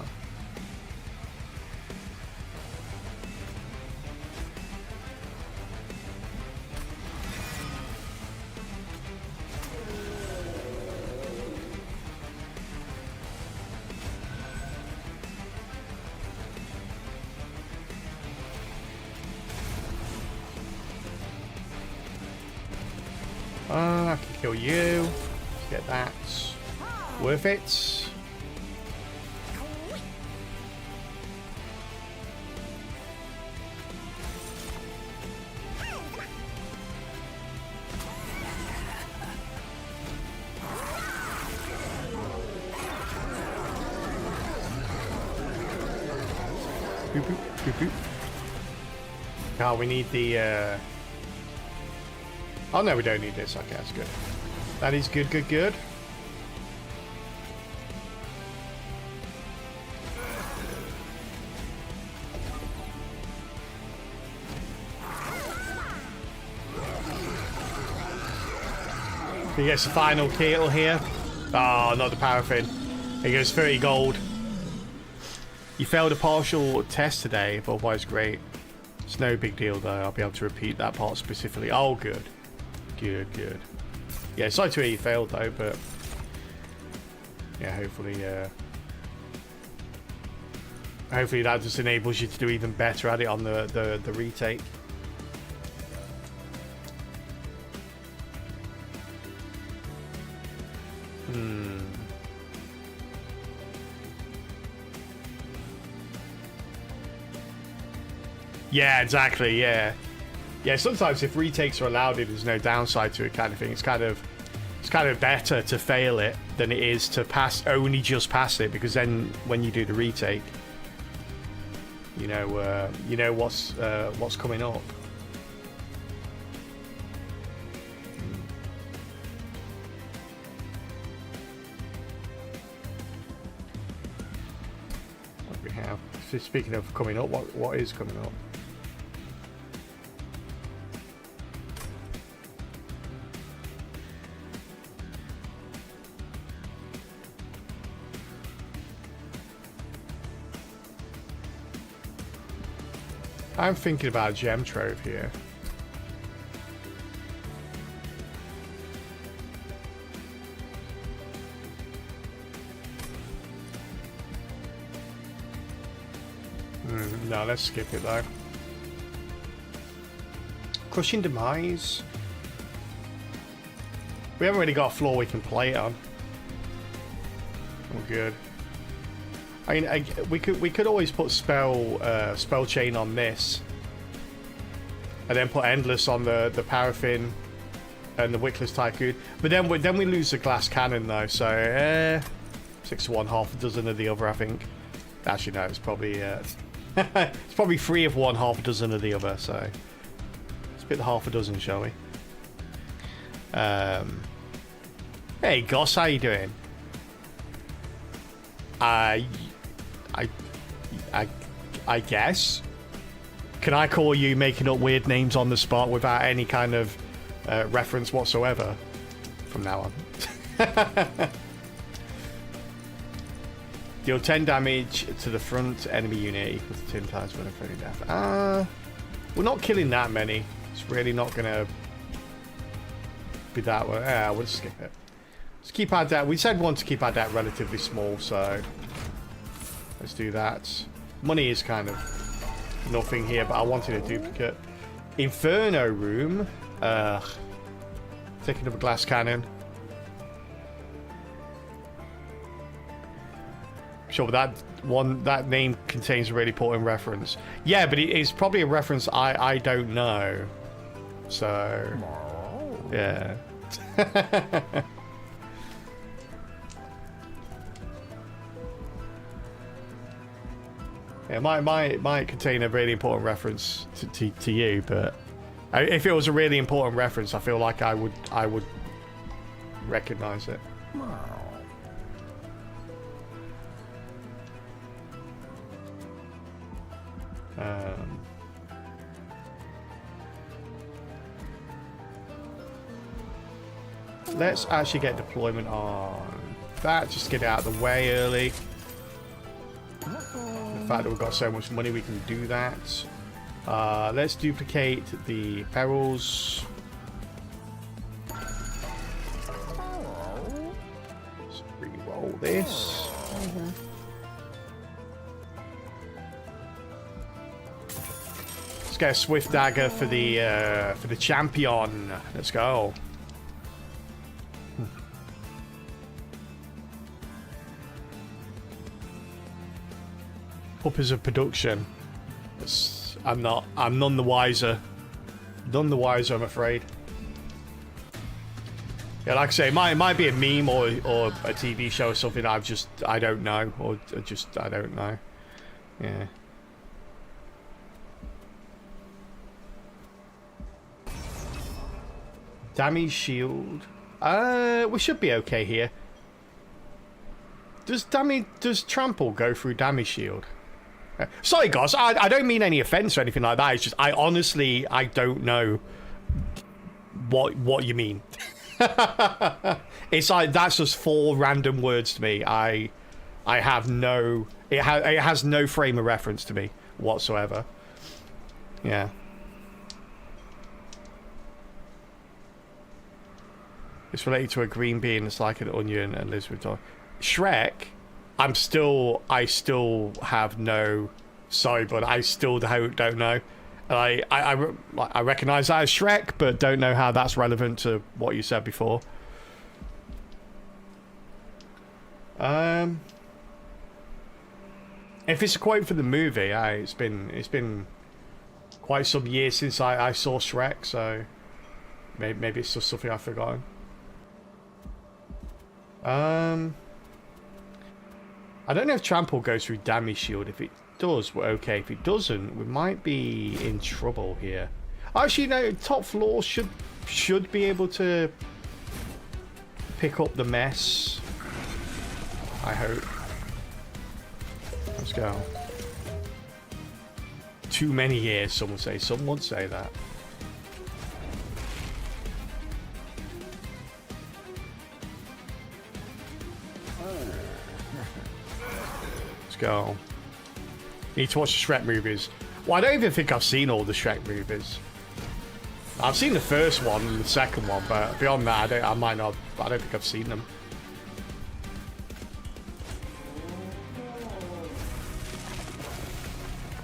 I can kill you. Let's get that. Worth it. Boop, boop, boop, boop. Oh, we need the oh no, we don't need this. Okay, that's good. That is good, good, good. He gets the final kill here. Oh, not the paraffin. He goes 30 gold. You failed a partial test today, but otherwise great. It's no big deal though. I'll be able to repeat that part specifically. Oh, good. Good, good. Yeah, sorry to hear you failed though, but yeah, hopefully that just enables you to do even better at it on the retake. Yeah, exactly. Yeah, yeah. Sometimes if retakes are allowed, there's no downside to it, kind of thing. It's kind of better to fail it than it is to only just pass it, because then when you do the retake, you know what's coming up. What do we have? So speaking of coming up, what is coming up? I'm thinking about a gem trove here. No, let's skip it though. Crushing Demise. We haven't really got a floor we can play it on. Oh, good. I mean, we could always put spell chain on this, and then put endless on the paraffin and the wickless tycoon. But then we lose the glass cannon though. So 6 to 1, half a dozen of the other. I think. Actually, no. It's probably it's probably 3 of one, half a dozen of the other. So let's pick the half a dozen, shall we? Hey, Goss, how you doing? I guess. Can I call you making up weird names on the spot without any kind of reference whatsoever from now on? Deal 10 damage to the front enemy unit equal to 10 times when friendly death. We're not killing that many. It's really not gonna be that way. Yeah, we'll just skip it. Let's keep our debt. We said we want to keep our debt relatively small, so let's do that. Money is kind of nothing here, but I wanted a duplicate. Inferno room. Take another glass cannon. Sure, but that name contains a really important reference. Yeah, but it's probably a reference I don't know. So yeah. Yeah, might contain a really important reference to you, but if it was a really important reference, I feel like I would recognize it. Let's actually get deployment on that, just get it out of the way early. The fact that we've got so much money, we can do that. Let's duplicate the perils. Let's re-roll this. Let's get a swift dagger for the champion. Let's go. Puppies of production. I'm none the wiser. None the wiser, I'm afraid. Yeah, like I say, it might be a meme or a TV show or something. I don't know, or just I don't know. Yeah. Damage shield. We should be okay here. Does trample go through damage shield? Sorry, guys. I don't mean any offense or anything like that. It's just I honestly don't know what you mean. It's like that's just 4 random words to me. I have no. It has no frame of reference to me whatsoever. Yeah. It's related to a green bean. It's like an onion and lives with dog. Shrek. I still have no. Sorry, but I still don't know. I recognize that as Shrek, but don't know how that's relevant to what you said before. If it's a quote for the movie, it's been quite some years since I saw Shrek, so maybe it's just something I've forgotten. I don't know if trample goes through damage shield. If it does, we're okay. If it doesn't, we might be in trouble here. Actually, no. Top floor should be able to pick up the mess. I hope. Let's go. Too many years, some would say. Some would say that. Let's go. Need to watch the Shrek movies. Well, I don't even think I've seen all the Shrek movies. I've seen the first one and the second one, but beyond that, I don't think I've seen them.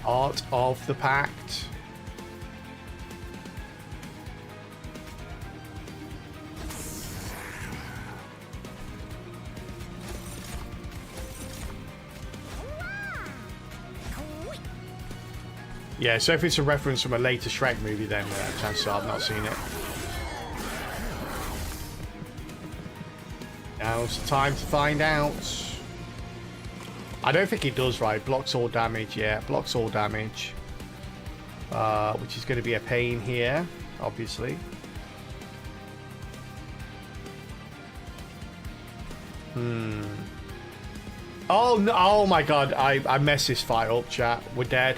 Art of the Pact. Yeah, so if it's a reference from a later Shrek movie, then chances are I've not seen it. Now's the time to find out. I don't think it does, right? Blocks all damage, yeah, blocks all damage. Which is going to be a pain here, obviously. Oh no! Oh my god! I messed this fight up, chat. We're dead.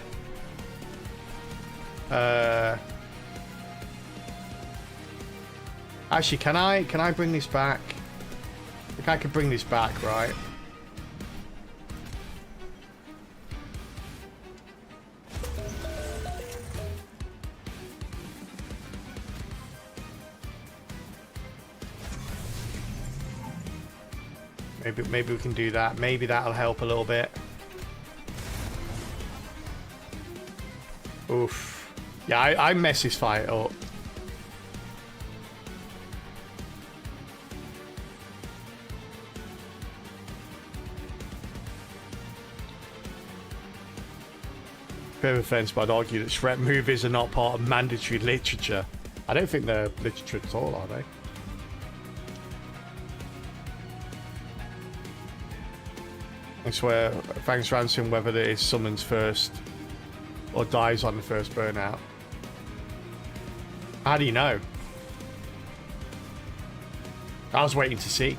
Actually, can I bring this back? I think I can bring this back, right? Maybe we can do that. Maybe that'll help a little bit. Oof. Yeah, I messed this fight up. Bit of offense, but I'd argue that Shrek movies are not part of mandatory literature. I don't think they're literature at all, are they? I swear, thanks for answering whether it is summons first or dies on the first burnout. How do you know? I was waiting to see.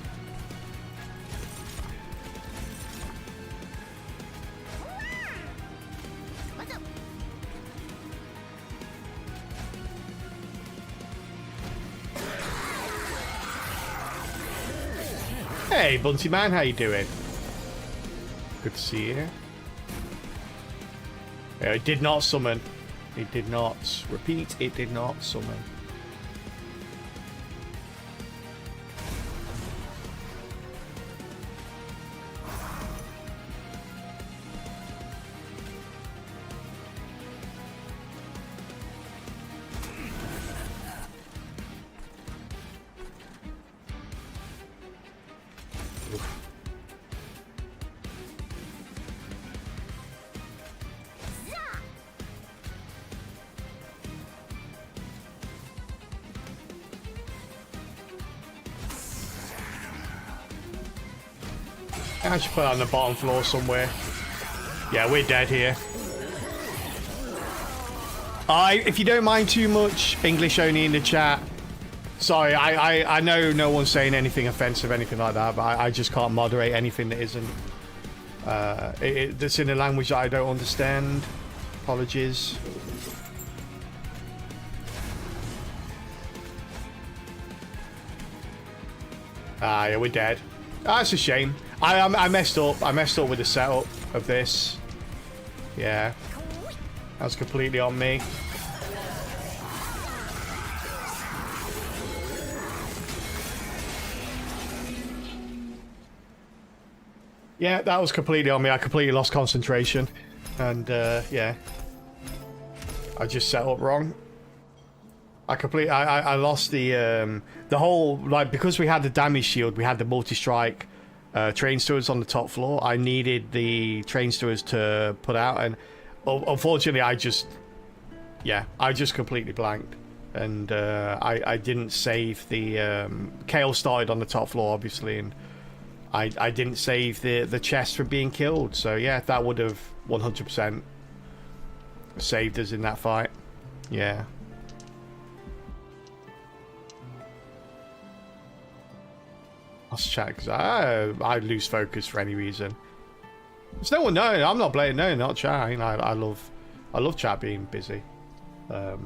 Hey, Bunty Man, how you doing? Good to see you. Yeah, it did not summon. It did not. Repeat, it did not summon. I should put it on the bottom floor somewhere. Yeah, we're dead here. If you don't mind too much English only in the chat. Sorry, I know no one's saying anything offensive, anything like that, but I just can't moderate anything that isn't that's in a language that I don't understand. Apologies. Yeah, we're dead. That's a shame. I messed up. I messed up with the setup of this. Yeah. That was completely on me. Yeah, that was completely on me. I completely lost concentration. And, yeah. I just set up wrong. I lost the whole, like, because we had the damage shield, we had the multi-strike train stewards on the top floor. I needed the train stewards to put out, and unfortunately I just completely blanked, and I didn't save the Kale started on the top floor obviously, and I didn't save the chest from being killed. So yeah, that would have 100% saved us in that fight. Yeah. Let's chat, because I lose focus for any reason. There's no one knowing. I'm not blaming. No, not chat. You know, I love chat being busy. I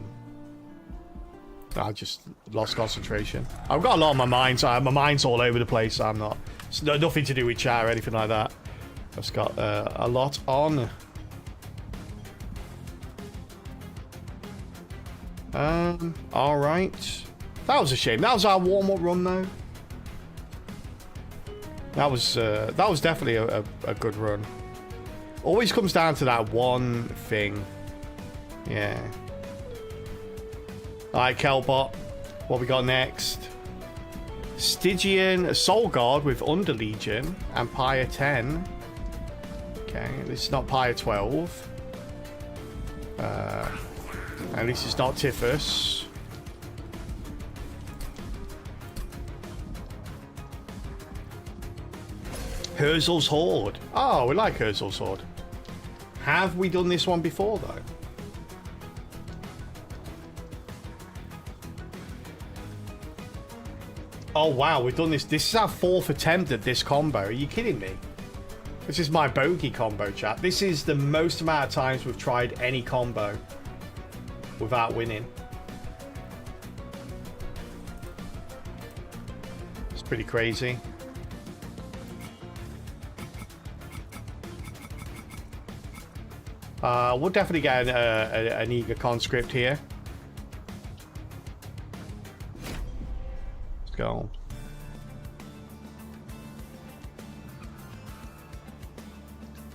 just lost concentration. I've got a lot on my mind, so my mind's all over the place. I'm not. It's nothing to do with chat or anything like that. I've just got a lot on. All right. That was a shame. That was our warm-up run, though. That was definitely a good run. Always comes down to that one thing. Yeah. Alright, Kelbot. What we got next? Stygian Soul Guard with Under Legion and Pyre 10. Okay, this is not Pyre 12. At least it's not Typhus. Herzl's Horde. Oh, we like Herzl's Horde. Have we done this one before, though? Oh, wow, we've done this. This is our 4th attempt at this combo. Are you kidding me? This is my bogey combo, chat. This is the most amount of times we've tried any combo without winning. It's pretty crazy. We'll definitely get an eager conscript here. Let's go.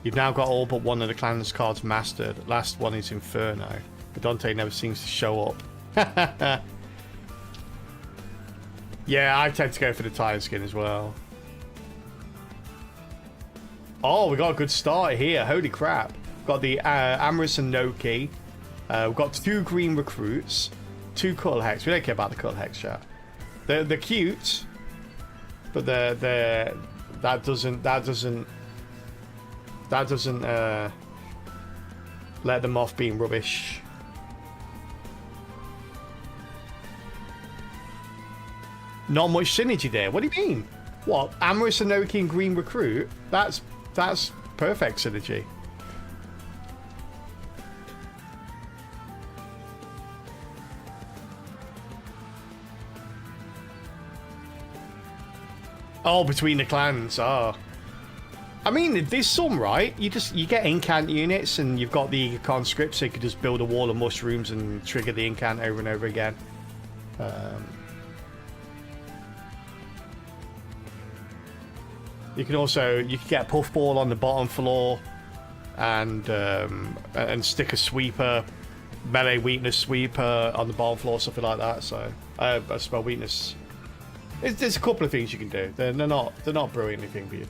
You've now got all but one of the clan's cards mastered. Last one is Inferno. But Dante never seems to show up. Yeah, I tend to go for the tire skin as well. Oh, we got a good start here. Holy crap. Got the Amorous and Noki. We've got 2 green recruits, 2 Cuddle Hex. We don't care about the Cuddle Hex, chat. They're cute, but that doesn't let them off being rubbish. Not much synergy there. What do you mean? What? Amorous and Noki and green recruit? That's perfect synergy. Oh, between the clans. Oh. I mean, there's some, right? You get incant units and you've got the conscript, so you could just build a wall of mushrooms and trigger the incant over and over again. You can get a puffball on the bottom floor and stick a sweeper, melee weakness sweeper on the bottom floor, something like that. So a spell weakness. There's a couple of things you can do. They're not brewing anything for you.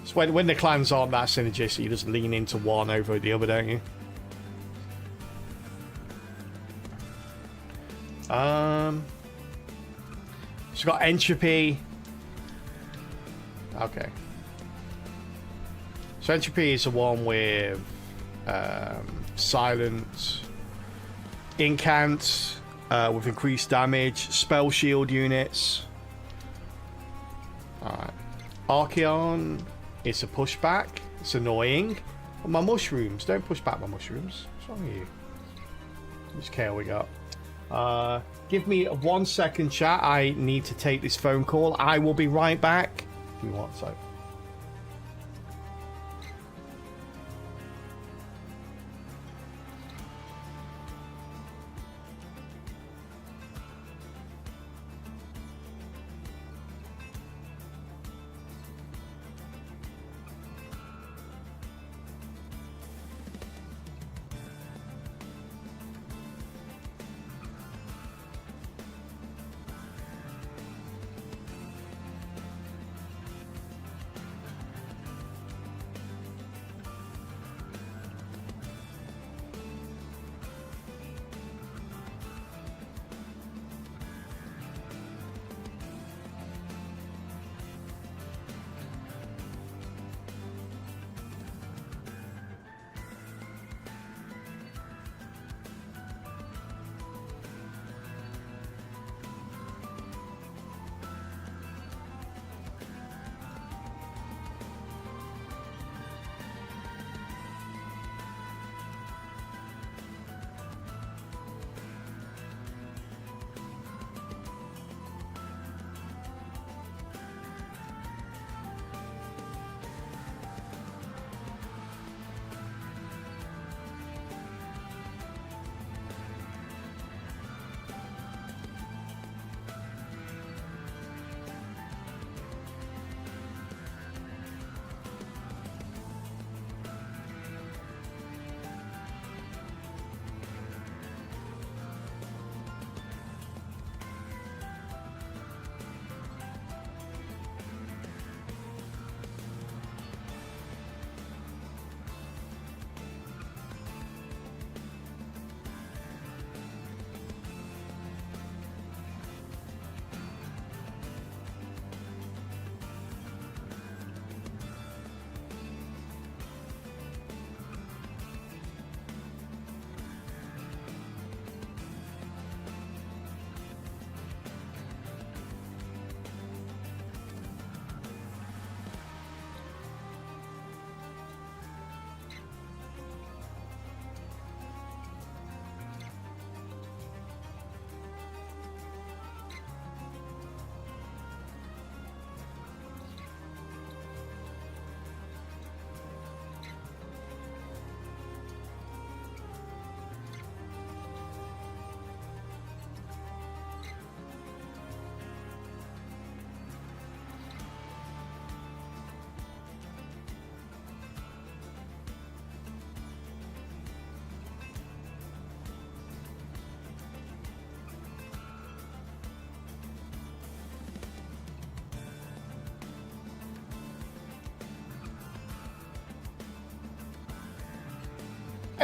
It's when the clans aren't that synergistic, you just lean into one over the other, don't you? She's got Entropy. Okay. So Entropy is the one with Silence, Incant with increased damage, Spell Shield units. Alright. Archeon is a pushback. It's annoying. But my mushrooms. Don't push back my mushrooms. What's wrong with you? How much KO we got? Give me 1 second, chat. I need to take this phone call. I will be right back. If you want so.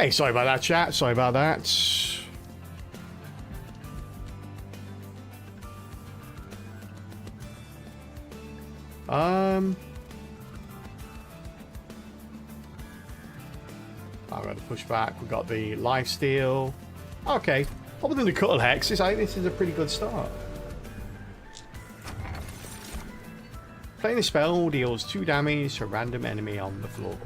Hey, sorry about that, chat. Sorry about that. I'm going to push back. We've got the lifesteal. Okay. Other than the Cuttle Hex, this is a pretty good start. Playing the spell deals 2 damage to a random enemy on the floor.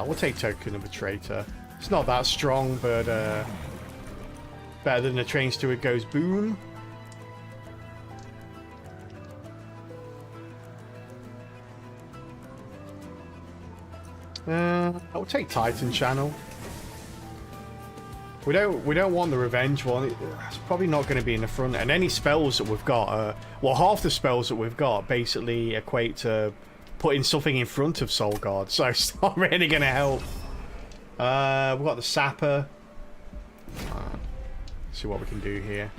We'll take Token of a Traitor. It's not that strong, but better than the Train Steward goes boom. I'll take Titan Channel. We don't want the revenge one. It's probably not going to be in the front. And any spells that we've got, well, half the spells that we've got basically equate to putting something in front of Soul Guard, so it's not really going to help. We've got the Sapper. See what we can do here.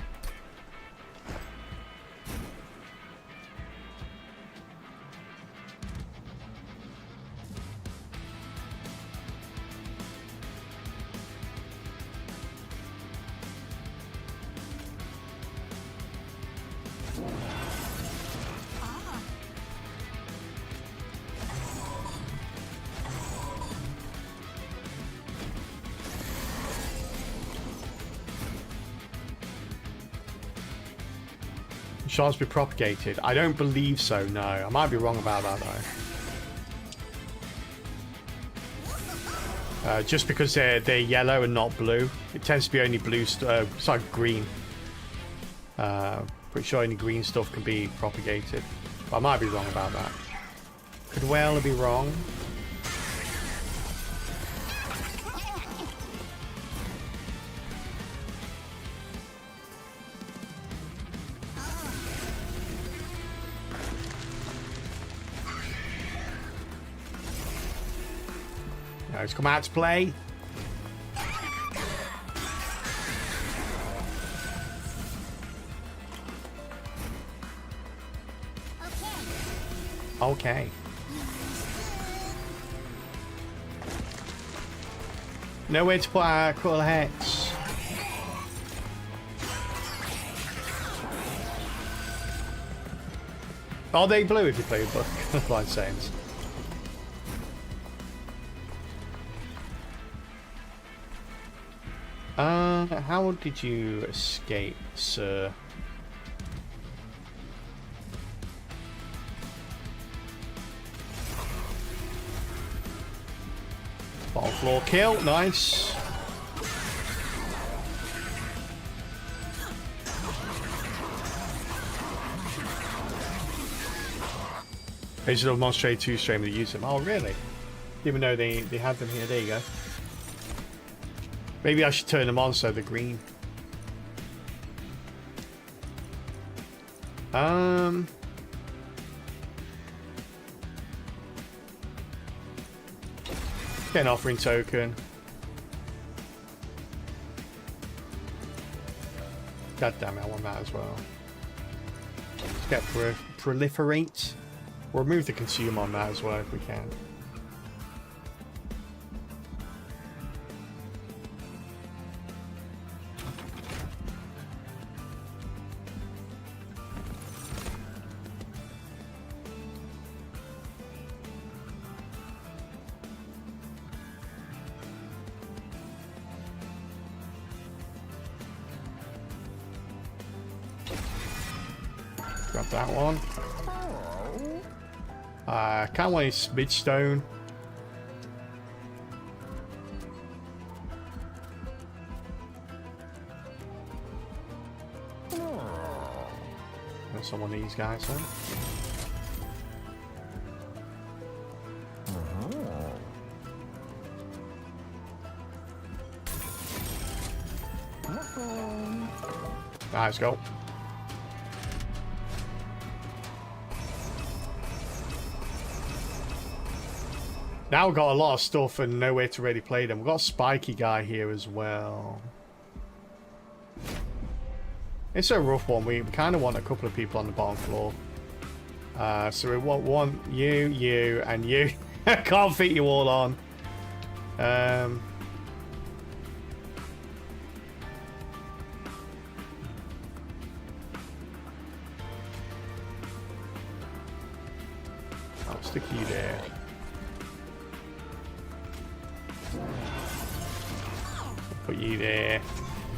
Chance to be propagated? I don't believe so, no. I might be wrong about that, though. Just because they're yellow and not blue. It tends to be only blue, sorry, green. Pretty sure only green stuff can be propagated. But I might be wrong about that. Could well be wrong. Let's come out to play. Okay. Nowhere to put our Cuttle Hex. Are they blue if you play with Blind Saints? How did you escape, sir? Bottom floor kill, nice. Digital Monster 2 stream that use them. Oh, really? Didn't even know they had them here. There you go. Maybe I should turn them on so they're green. Get an offering token. God damn it, I want that as well. Let's get proliferate. We'll remove the consume on that as well if we can. Grab that one. Can't want his midstone. There's some of these guys then. Let's go. Now we've got a lot of stuff and nowhere to really play them. We've got a spiky guy here as well. It's a rough one. We kind of want a couple of people on the bottom floor. So we want you, and you. I can't fit you all on. Um, I'll stick you there. Put you there.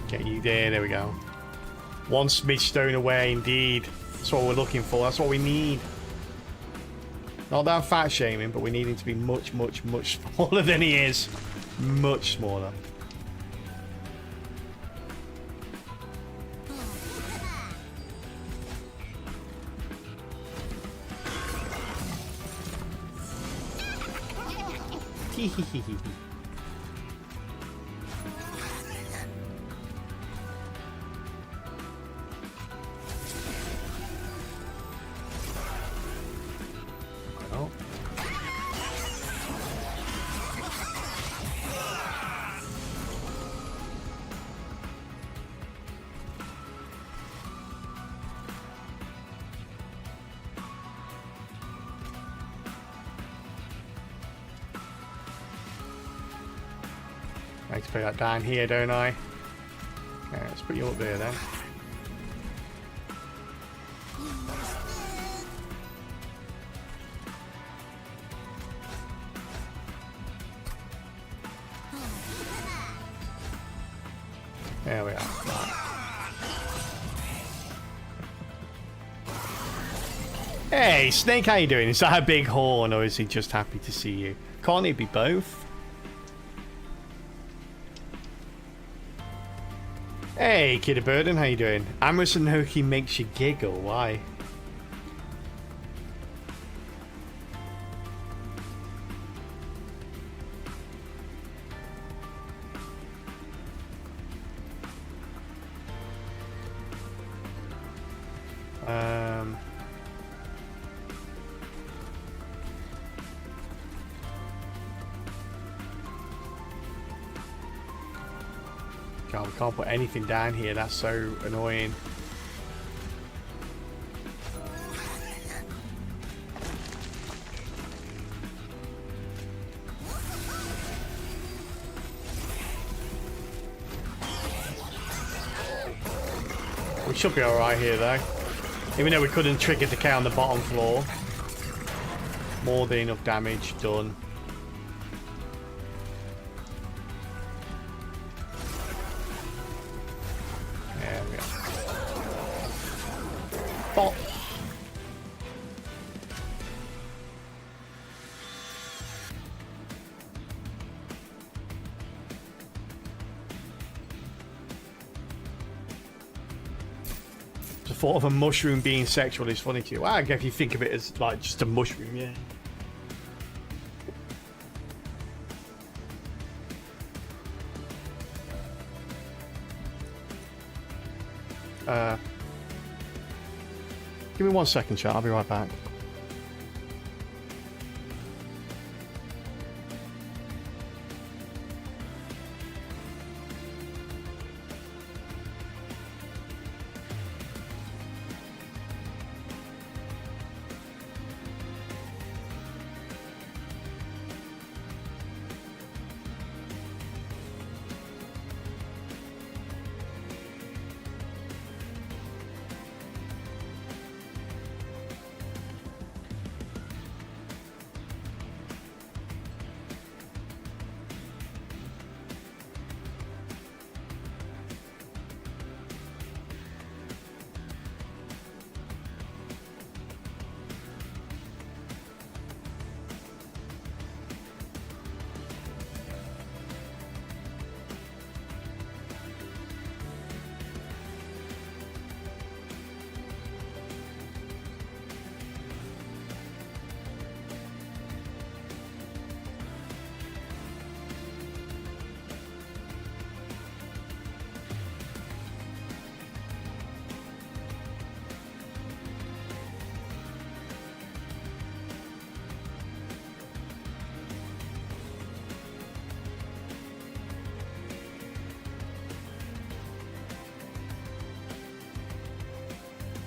Get you there. There we go. One smidge stone away, indeed. That's what we're looking for. That's what we need. Not that I'm fat shaming, but we need him to be much, much, much smaller than he is. Much smaller. Oh. I need to put that down here, don't I? Okay, let's put you up there then. There we are. Right. Hey, Snake, how you doing? Is that a big horn, or is he just happy to see you? Can't it be both? Hey, Kid Burden, how you doing? Amazon Hoki makes you giggle. Why? God, we can't put anything down here. That's so annoying. We should be alright here though. Even though we couldn't trigger decay on the bottom floor. More than enough damage done. There we go. Bop. The thought of a mushroom being sexual is funny to you. Well, I guess if you think of it as like just a mushroom, yeah. Give me 1 second, chat. I'll be right back.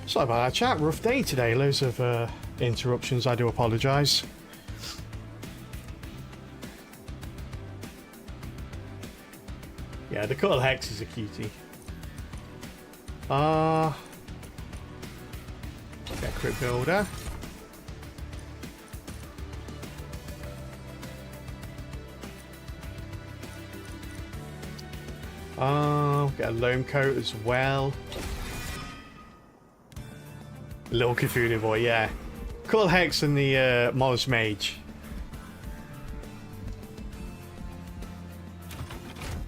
Sorry about that, chat. Rough day today. Loads of interruptions. I do apologise. Yeah, the Cuttle Hex is a cutie. Get Crypt Builder. Get a Loam Coat as well. Little Cthulhu boy, yeah. Cuttle Hex and the Moloch Mage.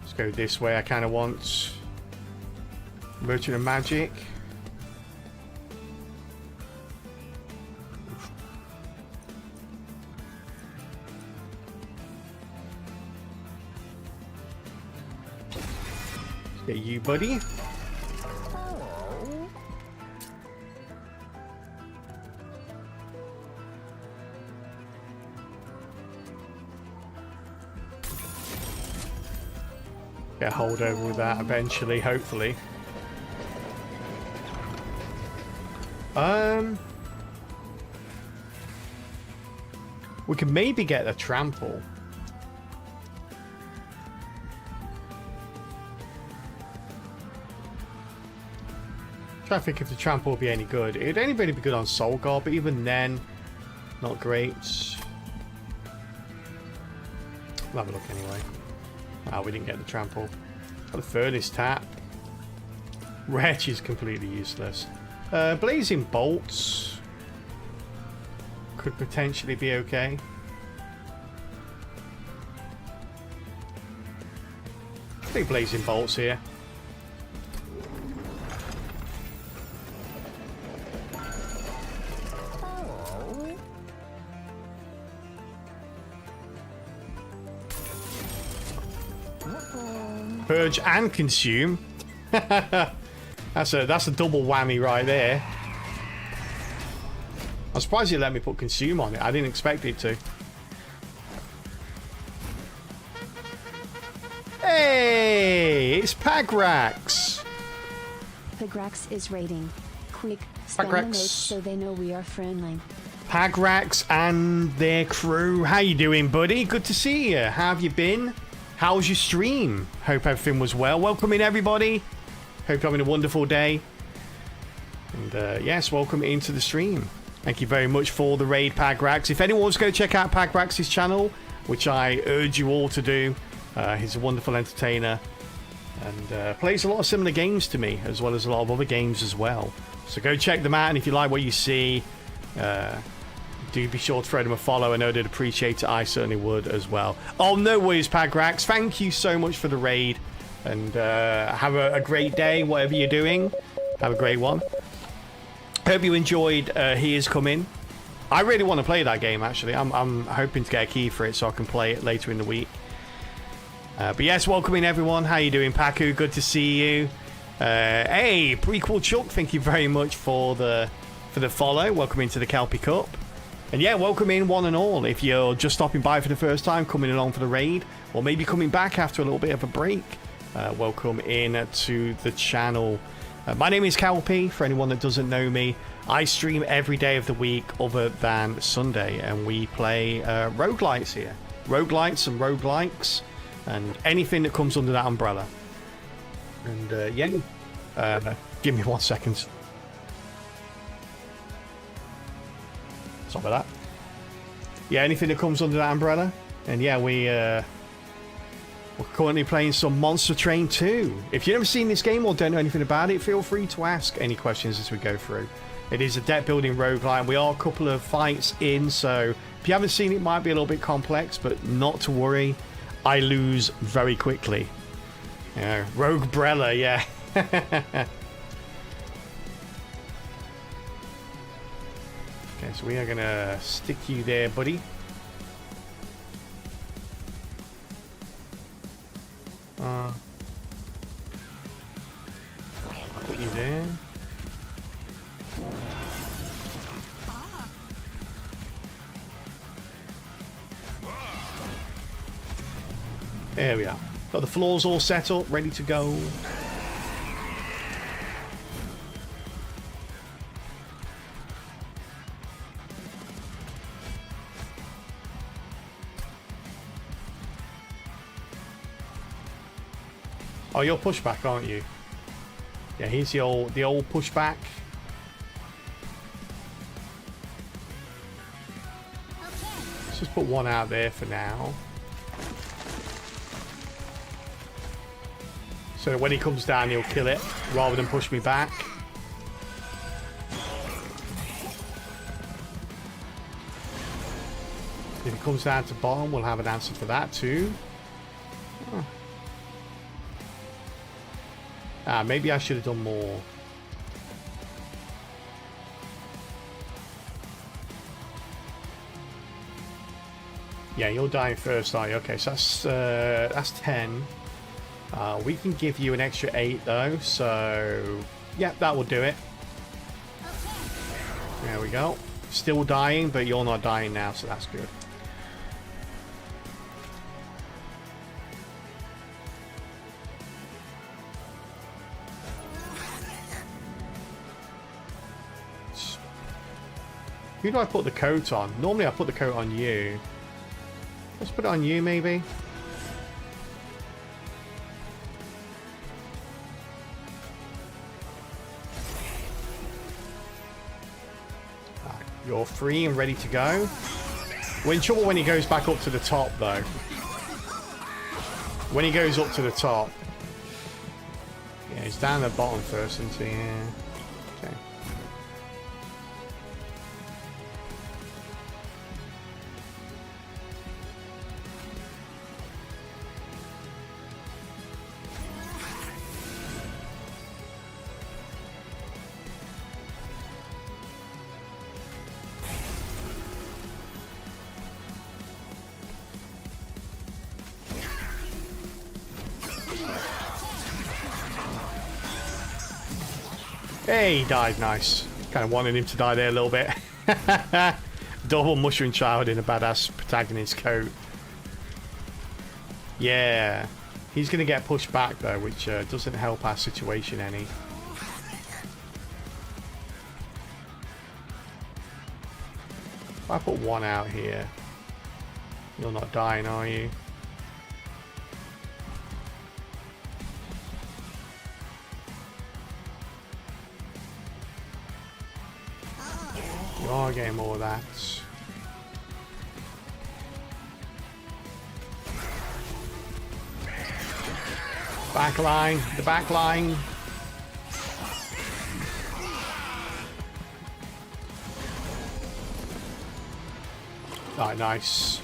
Let's go this way. I kind of want Merchant of Magic. Let's get you, buddy. Get a hold over with that eventually, hopefully. We can maybe get a trample. Trying to think if the trample will be any good. It'd only really be good on Solgar, but even then, not great. We'll have a look anyway. Ah, we didn't get the trample. Got the Furnace Tap. Wretch is completely useless. Blazing Bolts could potentially be okay. Big Blazing Bolts here. Purge and Consume. That's a double whammy right there. I'm surprised you let me put Consume on it. I didn't expect it to. Hey, it's Pagrax. Pagrax is raiding. Quick, spam the notes so they know we are friendly. Pagrax and their crew. How you doing, buddy? Good to see you. How have you been? How was your stream? Hope everything was well. Welcome in, everybody. Hope you're having a wonderful day. And yes, welcome into the stream. Thank you very much for the raid, Pagrax. If anyone wants to go check out Pagrax's channel, which I urge you all to do, he's a wonderful entertainer and plays a lot of similar games to me, as well as a lot of other games as well. So go check them out, and if you like what you see, do be sure to throw them a follow. I know they'd appreciate it. I certainly would as well. Oh, no worries, Pagrax. Thank you so much for the raid. And have a great day, whatever you're doing. Have a great one. Hope you enjoyed He Is Coming. I really want to play that game, actually. I'm hoping to get a key for it so I can play it later in the week. But yes, welcome in, everyone. How you doing, Paku? Good to see you. Hey, Prequel Chuck, thank you very much for the follow. Welcome into the Kelpie Cup. And yeah, welcome in one and all. If you're just stopping by for the first time, coming along for the raid, or maybe coming back after a little bit of a break, welcome in to the channel. My name is Kelpie, for anyone that doesn't know me. I stream every day of the week other than Sunday, and we play roguelites here. Roguelites and roguelikes, and anything that comes under that umbrella. And yeah, give me 1 second. Sorry about that. Yeah, anything that comes under that umbrella. And yeah, we're currently playing some Monster Train 2. If you've never seen this game or don't know anything about it, feel free to ask any questions as we go through. It is a deck building roguelite. We are a couple of fights in, so if you haven't seen it, it might be a little bit complex, but not to worry. I lose very quickly. Yeah, Rogue Brella, yeah. Okay, so we are gonna stick you there, buddy. Put you there. There we are. Got the floors all set up, ready to go. Oh, you're pushback, aren't you? Yeah, here's the old pushback. Let's just put one out there for now. So that when he comes down, he'll kill it rather than push me back. If he comes down to bottom, we'll have an answer for that too. Huh. Ah, maybe I should have done more. Yeah, you're dying first, are you? Okay, so that's 10. We can give you an extra 8 though, so yeah, that will do it. There we go. Still dying, but you're not dying now, so that's good. Who do I put the coat on? Normally I put the coat on you. Let's put it on you, maybe. You're free and ready to go. We're in trouble when he goes back up to the top, though. When he goes up to the top. Yeah, he's down at the bottom first, isn't he? Yeah. Okay. Hey, he died. Nice. Kind of wanted him to die there a little bit. Double mushroom child in a badass protagonist coat. Yeah. He's going to get pushed back, though, which doesn't help our situation any. If I put one out here, you're not dying, are you? You are getting more of that. Back line, the back line. Alright, nice.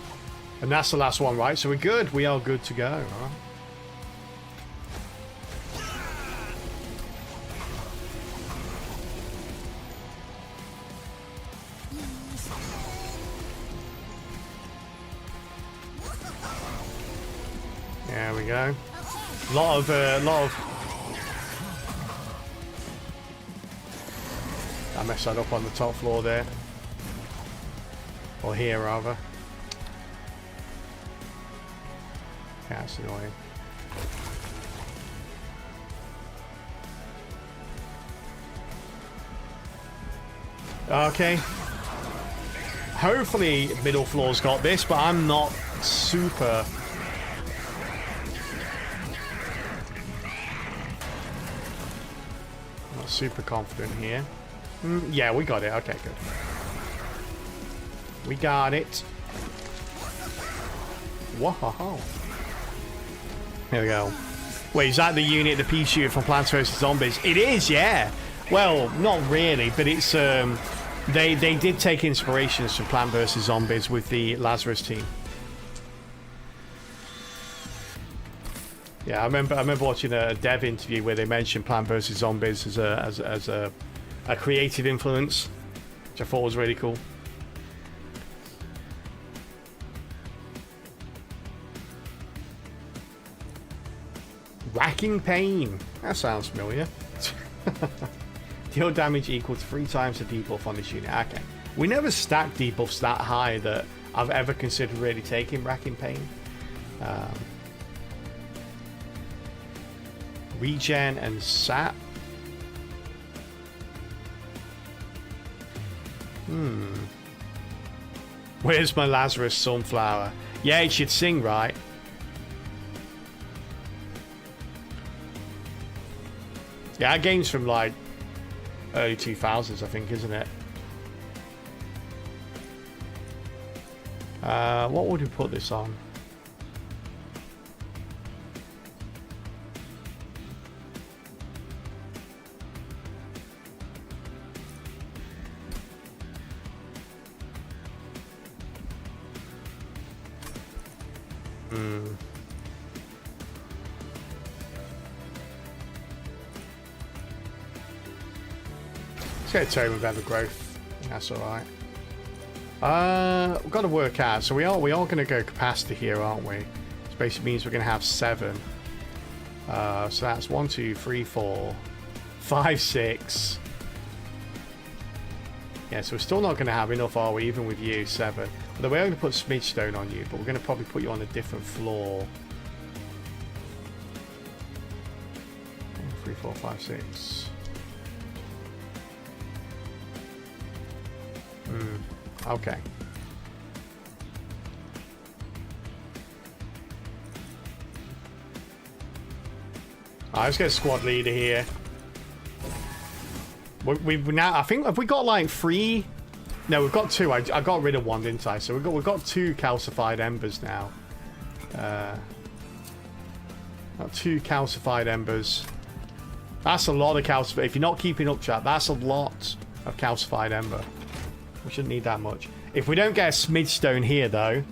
And that's the last one, right? So we're good. We are good to go. Right? There we go. Lot of. I messed that up on the top floor there, or here rather. Yeah, that's annoying. Okay. Hopefully, middle floor's got this, but I'm not super. Super confident here. Yeah, we got it. Okay, good. We got it. Whoa. Here we go. Wait, is that the unit, the pea shooter from Plants vs. Zombies? It is, yeah. Well, not really, but it's they did take inspirations from Plant vs. Zombies with the Lazarus team. Yeah, I remember watching a dev interview where they mentioned Plant vs. Zombies as a creative influence, which I thought was really cool. Racking pain. That sounds familiar. Deal damage equal to 3 times the debuff on this unit. Okay. We never stacked debuffs that high that I've ever considered really taking racking pain. Regen and sap. Where's my Lazarus Sunflower? Yeah, it should sing, right? Yeah, that game's from like early 2000s, I think, isn't it? What would we put this on? Let's get a Tome of Evergrowth. That's alright. We've got to work out. So we are going to go capacity here, aren't we? Which basically means we're going to have 7. So that's 1, 2, 3, 4, 5, 6. Yeah, so we're still not going to have enough, are we? Even with you, 7. Although we're going to put Smidgestone on you, but we're going to probably put you on a different floor. 3, 4, 5, 6. Okay. Alright, let's get a squad leader here. We've now, I think, have we got like 3? No, we've got 2. I got rid of 1, didn't I? So we've got 2 calcified embers now. Got 2 calcified embers. That's a lot of calcified. If you're not keeping up, chat, that's a lot of calcified ember. We shouldn't need that much. If we don't get a Smidgestone here, though...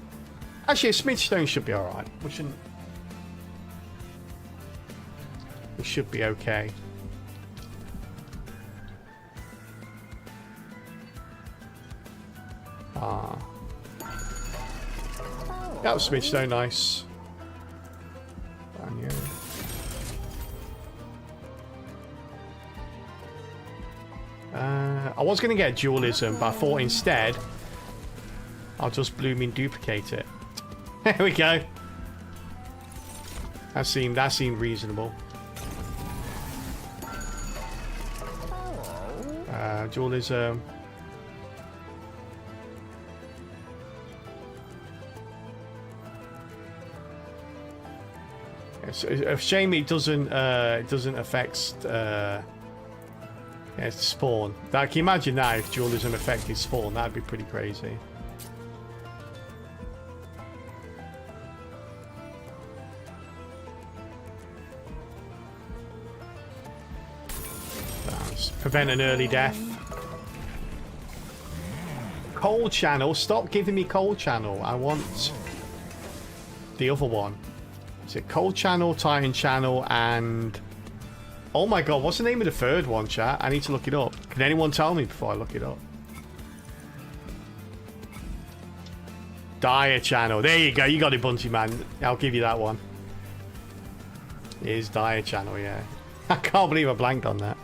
Actually, a Smidgestone should be alright. We shouldn't... We should be okay. Ah. That was Smidgestone, nice. I was going to get dualism, but I thought instead I'll just blooming duplicate it. There we go. That seemed reasonable. Dualism. It's a shame it doesn't affect spawn. Now, can you imagine that if dualism affected spawn? That'd be pretty crazy. Prevent an early death. Cold channel. Stop giving me cold channel. I want the other one. Is it cold channel, Titan channel, and... Oh my god, what's the name of the third one, chat? I need to look it up. Can anyone tell me before I look it up? Dire channel. There you go. You got it, Bunty man. I'll give you that one. It is Dire channel, yeah. I can't believe I blanked on that.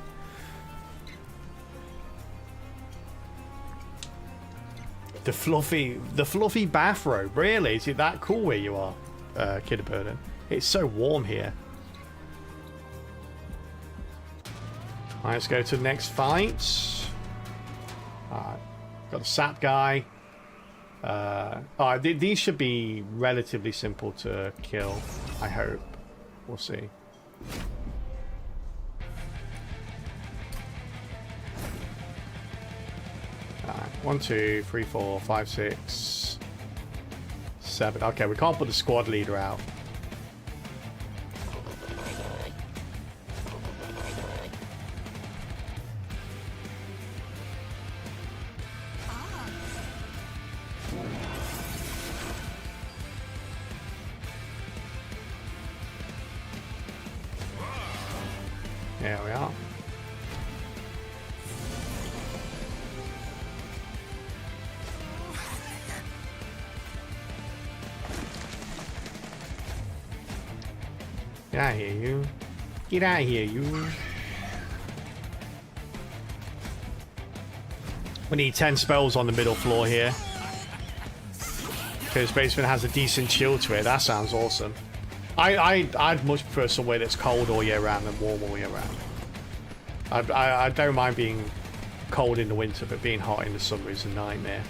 The fluffy bathrobe. Really? Is it that cool where you are, Kidderburden? It's so warm here. Alright, let's go to the next fight. Alright, got the sap guy. Alright, these should be relatively simple to kill, I hope. We'll see. Alright, 1, 2, 3, 4, 5, 6, 7. Okay, we can't put the squad leader out. There we are. Get out of here, you. Get out of here, you. We need 10 spells on the middle floor here. Because basement has a decent chill to it. That sounds awesome. I'd much prefer somewhere that's cold all year round than warm all year round. I don't mind being cold in the winter, but being hot in the summer is a nightmare.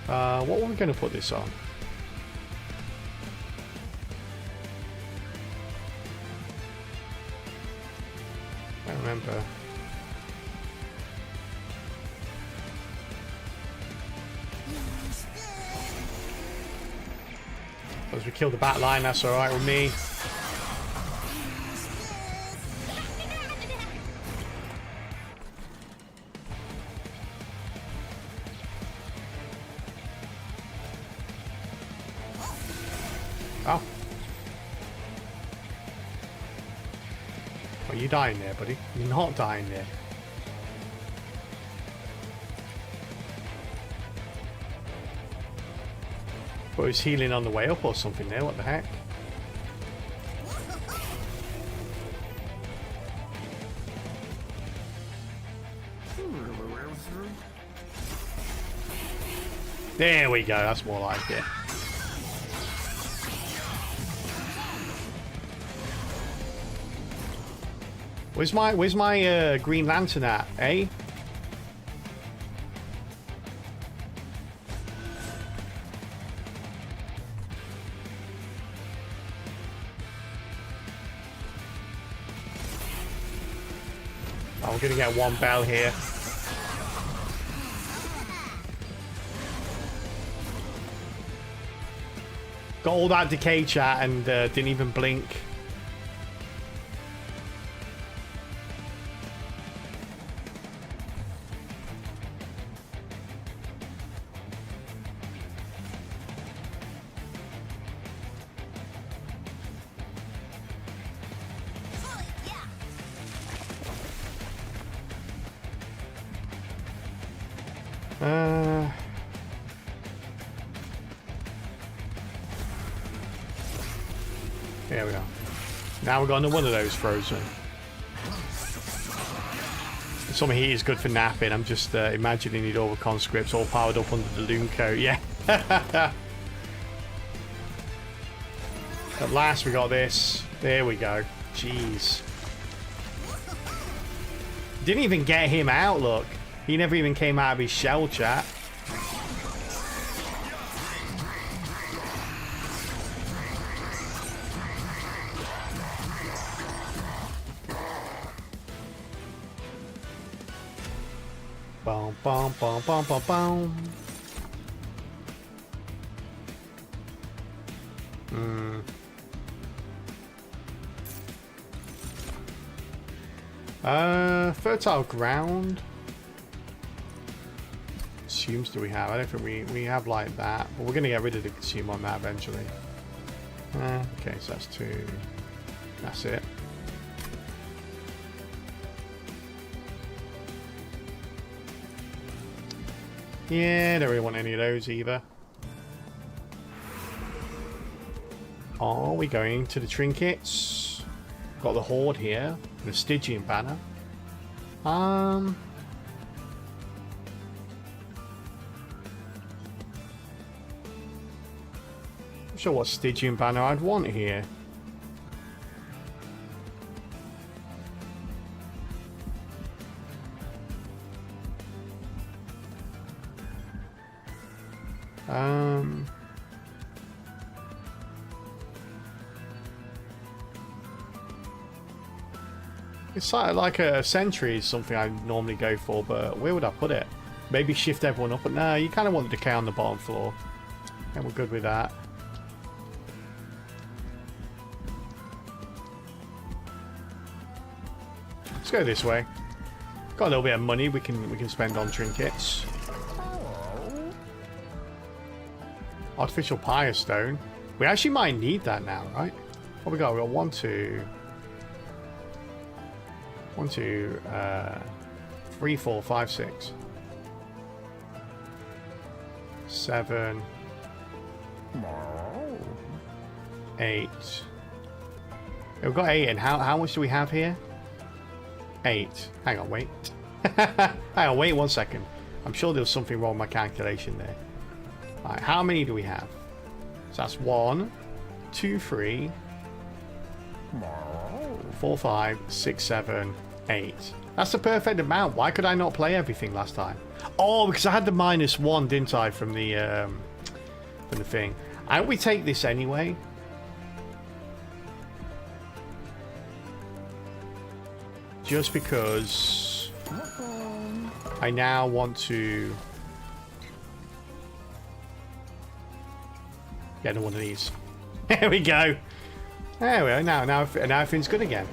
What were we going to put this on? remember. As we kill the back line, that's alright with me. Oh. Are you dying there, buddy? You're not dying there. But he's healing on the way up or something there, what the heck? There we go, that's more like it. Where's my Green Lantern at, eh? Oh, we're gonna get one bell here. Got all that decay chat and didn't even blink. There we are. Now we're going to one of those frozen. Some heat is good for napping. I'm just imagining it all with conscripts all powered up under the loom coat. Yeah. At last we got this. There we go. Jeez. Didn't even get him out, look. He never even came out of his shell, chat. Boom, boom, boom, boom, boom, boom. Fertile ground. Consumes do we have? I don't think we have like that, but we're gonna get rid of the consume on that eventually. Okay, so that's 2. That's it. Yeah, don't really want any of those either. Are we going to the trinkets? Got the Horde here, the Stygian banner. I'm not sure what Stygian banner I'd want here. It's like a sentry is something I normally go for, but where would I put it? Maybe shift everyone up, but no, you kind of want the decay on the bottom floor. And we're good with that. Let's go this way. Got a little bit of money we can spend on trinkets. Artificial Pyre Stone. We actually might need that now, right? What we got? We got 1, 2, 3, 4, 5, 6, 7, 8. We've got 8, and how much do we have here? 8. Hang on, wait. Hang on, wait 1 second. I'm sure there was something wrong with my calculation there. Alright, how many do we have? So that's 1, 2, 3, 4, 5, 6, 7, 8. That's the perfect amount. Why could I not play everything last time? Oh, because I had the -1, didn't I, from the thing. Why don't we take this anyway? just because I now want to get another one of these. There we go. There we go. Now everything's good again.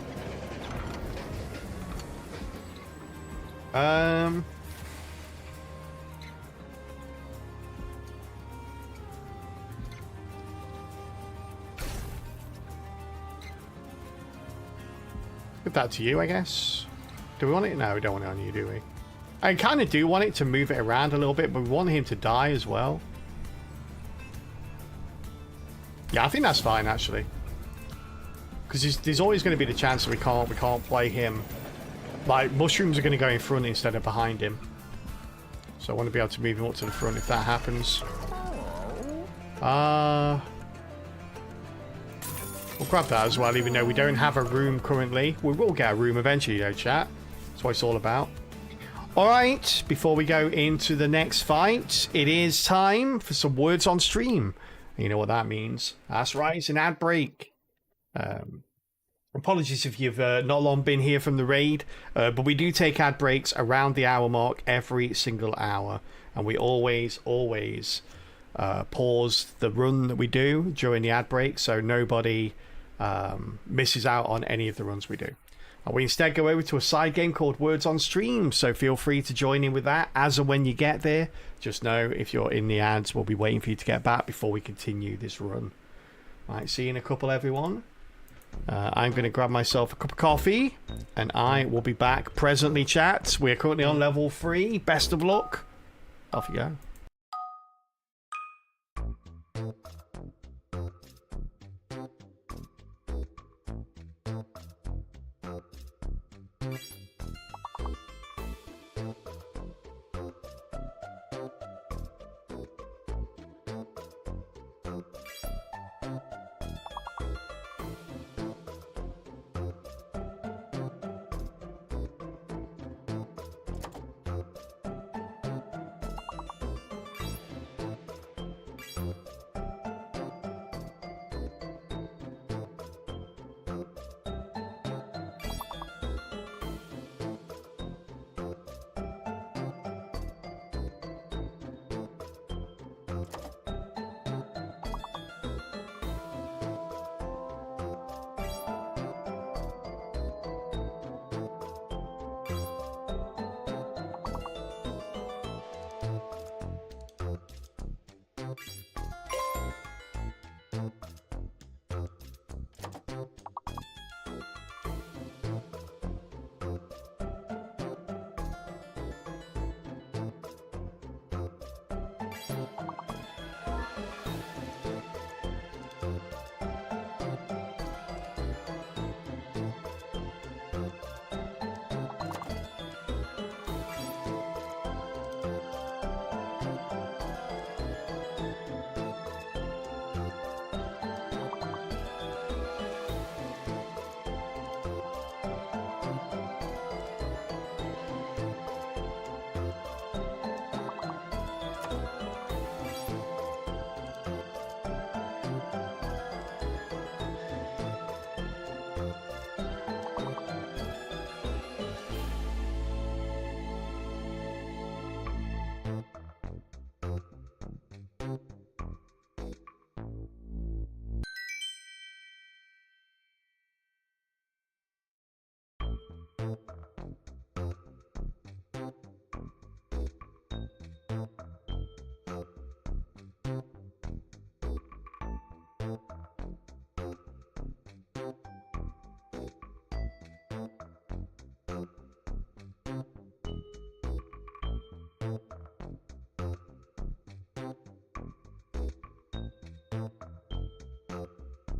Give that to you, I guess. Do we want it? No, we don't want it on you, do we? I kind of do want it to move it around a little bit, but we want him to die as well. Yeah, I think that's fine, actually. Because there's always going to be the chance that we can't play him. Like, mushrooms are going to go in front instead of behind him. So I want to be able to move him up to the front if that happens. We'll grab that as well, even though we don't have a room currently. We will get a room eventually, though, chat. That's what it's all about. Alright, before we go into the next fight, it is time for some words on stream. You know what that means. That's right, it's an ad break. Apologies if you've not long been here from the raid, but we do take ad breaks around the hour mark every single hour. And we always pause the run that we do during the ad break, so nobody misses out on any of the runs we do. We instead go over to a side game called Words on Stream, so feel free to join in with that as and when you get there. Just know if you're in the ads, we'll be waiting for you to get back before we continue this run. Alright, see you in a couple, everyone. I'm going to grab myself a cup of coffee, and I will be back presently, chat. We're currently on level 3. Best of luck. Off you go.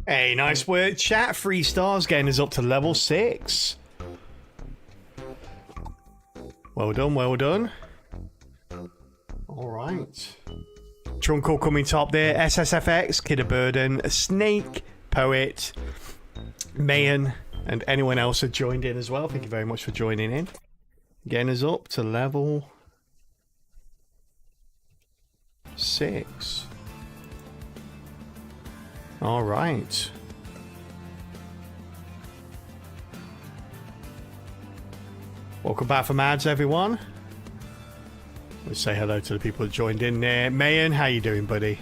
Hey, nice work, chat. 3 stars, getting us up to level 6. Well done, well done. Alright. Trunkle coming top there. SSFX, Kid of Burden, Snake, Poet, Mayan, and anyone else that joined in as well. Thank you very much for joining in. Getting us up to level 6. All right. Welcome back from ads, everyone. Let's say hello to the people who joined in there. Mayan, how you doing, buddy?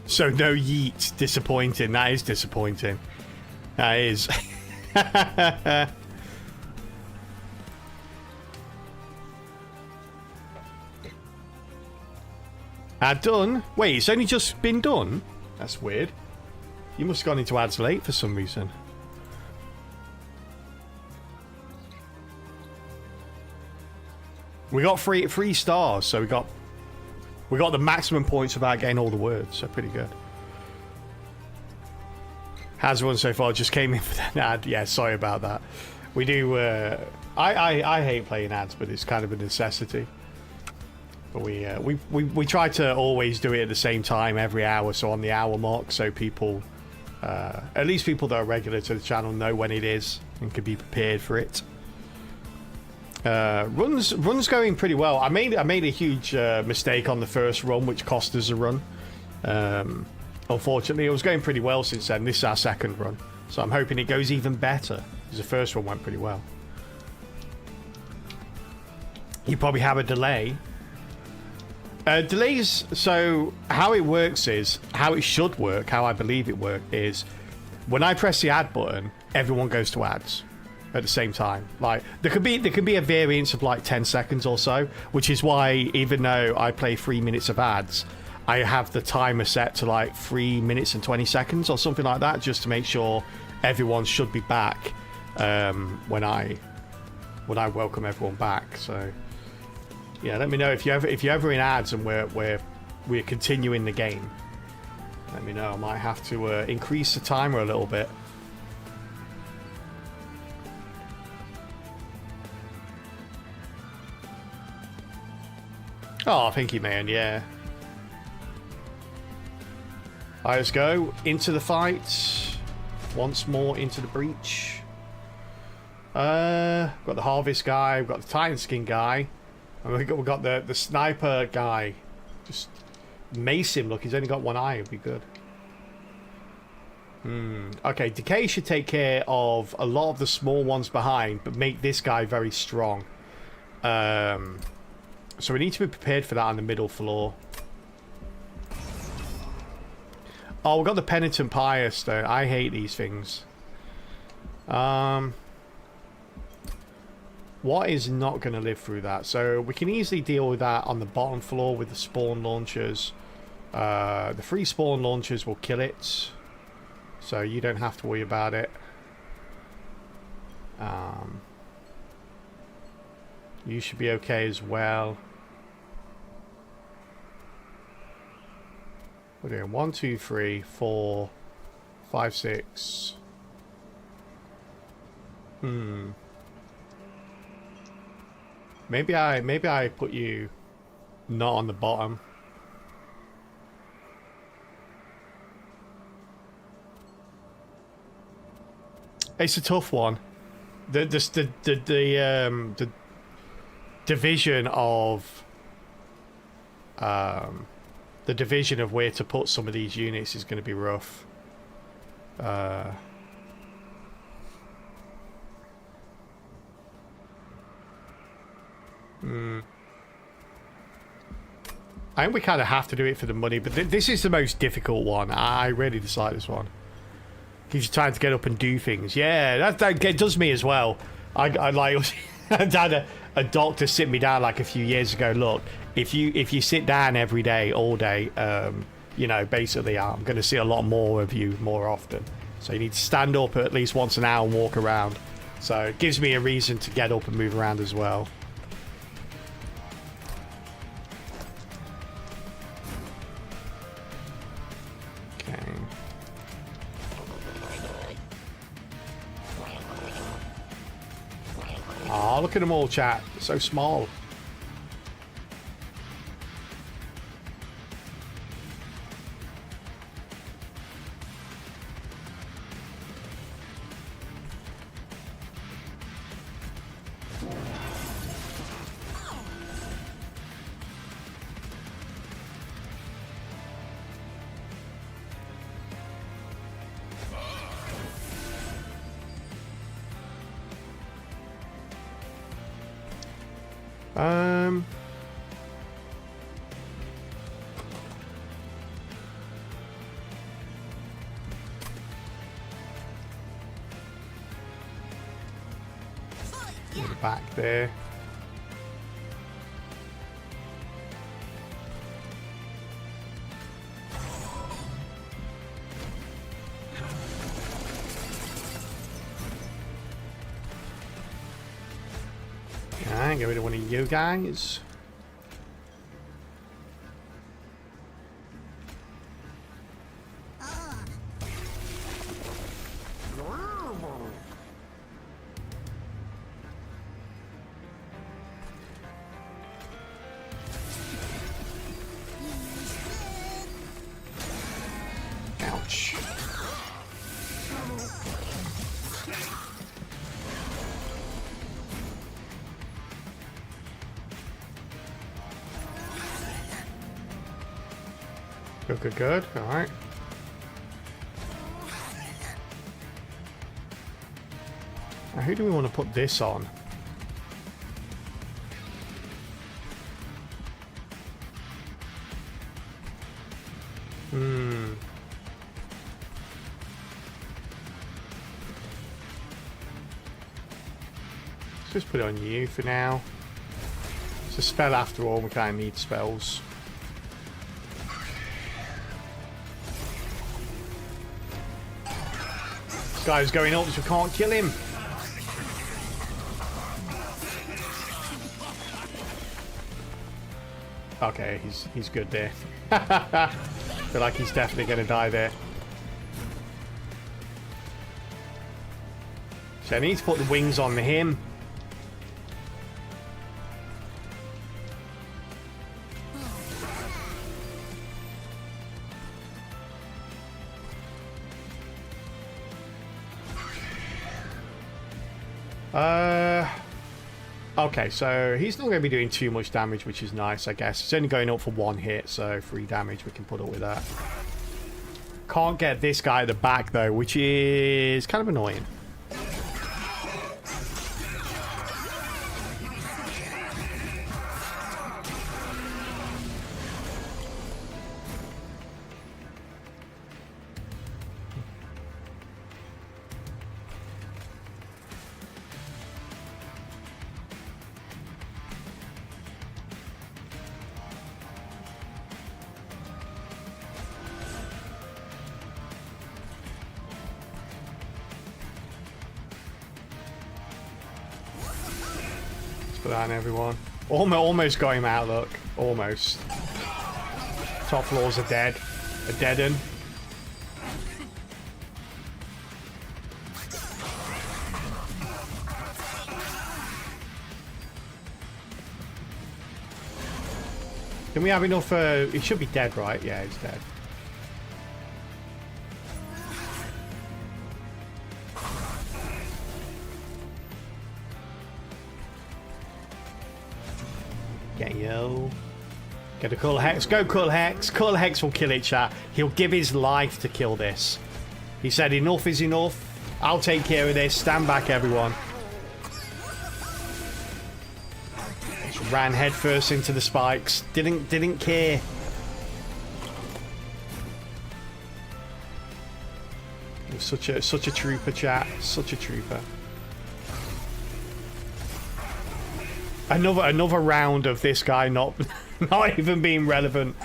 So no yeet. Disappointing. That is disappointing. That is. Done? Wait, it's only just been done? That's weird. You must have gone into ads late for some reason. We got three stars, so we got the maximum points without getting all the words, so pretty good. Has one so far, just came in for that ad. Yeah, sorry about that. We do I hate playing ads, but it's kind of a necessity. But we try to always do it at the same time every hour, so on the hour mark, so people at least people that are regular to the channel know when it is and can be prepared for it. Run's going pretty well. I made a huge mistake on the first run, which cost us a run. Unfortunately, it was going pretty well since then. This is our second run, so I'm hoping it goes even better, because the first one went pretty well. You probably have a delay. Delays, so how it works is, how it should work, how I believe it works is, when I press the add button, everyone goes to ads at the same time. Like, there could be a variance of like 10 seconds or so, which is why, even though I play 3 minutes of ads, I have the timer set to like 3 minutes and 20 seconds or something like that, just to make sure everyone should be back when I welcome everyone back. So yeah, let me know if you're ever in ads and we're continuing the game. Let me know. I might have to increase the timer a little bit. Oh, thank you, man. Yeah. Alright, let's go into the fight. Once more into the breach. Got the harvest guy. We've got the Titan skin guy. And we've got the sniper guy. Just mace him. Look, he's only got one eye. It'd be good. Okay, Decay should take care of a lot of the small ones behind, but make this guy very strong. So we need to be prepared for that on the middle floor. Oh, we've got the Penitent Pious, though. I hate these things. What is not going to live through that? So we can easily deal with that on the bottom floor with the spawn launchers. The free spawn launchers will kill it, so you don't have to worry about it. You should be okay as well. We're doing 1, 2, 3, 4, 5, 6. Maybe I put you not on the bottom. It's a tough one. The division of the division of where to put some of these units is going to be rough. I think we kind of have to do it for the money, but this is the most difficult one. I really dislike this one. Gives you time to get up and do things. Yeah, that does me as well. I like I had a doctor sit me down like a few years ago. Look, if you sit down every day, all day, you know, basically I'm going to see a lot more of you more often. So you need to stand up at least once an hour and walk around. So it gives me a reason to get up and move around as well. Oh, look at them all, chat. So small. Um... Get it back there. Alright, get rid of one of you guys. Ouch. Good, good, good. Alright. Now, who do we want to put this on? Let's just put it on you for now. It's a spell after all, we kind of need spells. This guy's going up, so we can't kill him. Okay, he's good there. Feel like he's definitely going to die there. So I need to put the wings on him. Okay, so he's not going to be doing too much damage, which is nice, I guess. It's only going up for 1 hit, so 3 damage, we can put up with that. Can't get this guy at the back, though, which is kind of annoying. Put that on everyone. Almost got him out, look. Almost. Top floors are dead. A deaden. Can we have enough? He should be dead, right? Yeah, he's dead. Get yo. Get a Cull Hex. Go Cull Hex. Cull Hex will kill it, chat. He'll give his life to kill this. He said enough is enough. I'll take care of this. Stand back, everyone. Just ran headfirst into the spikes. Didn't care. Such a trooper, chat. Such a trooper. Another round of this guy not even being relevant.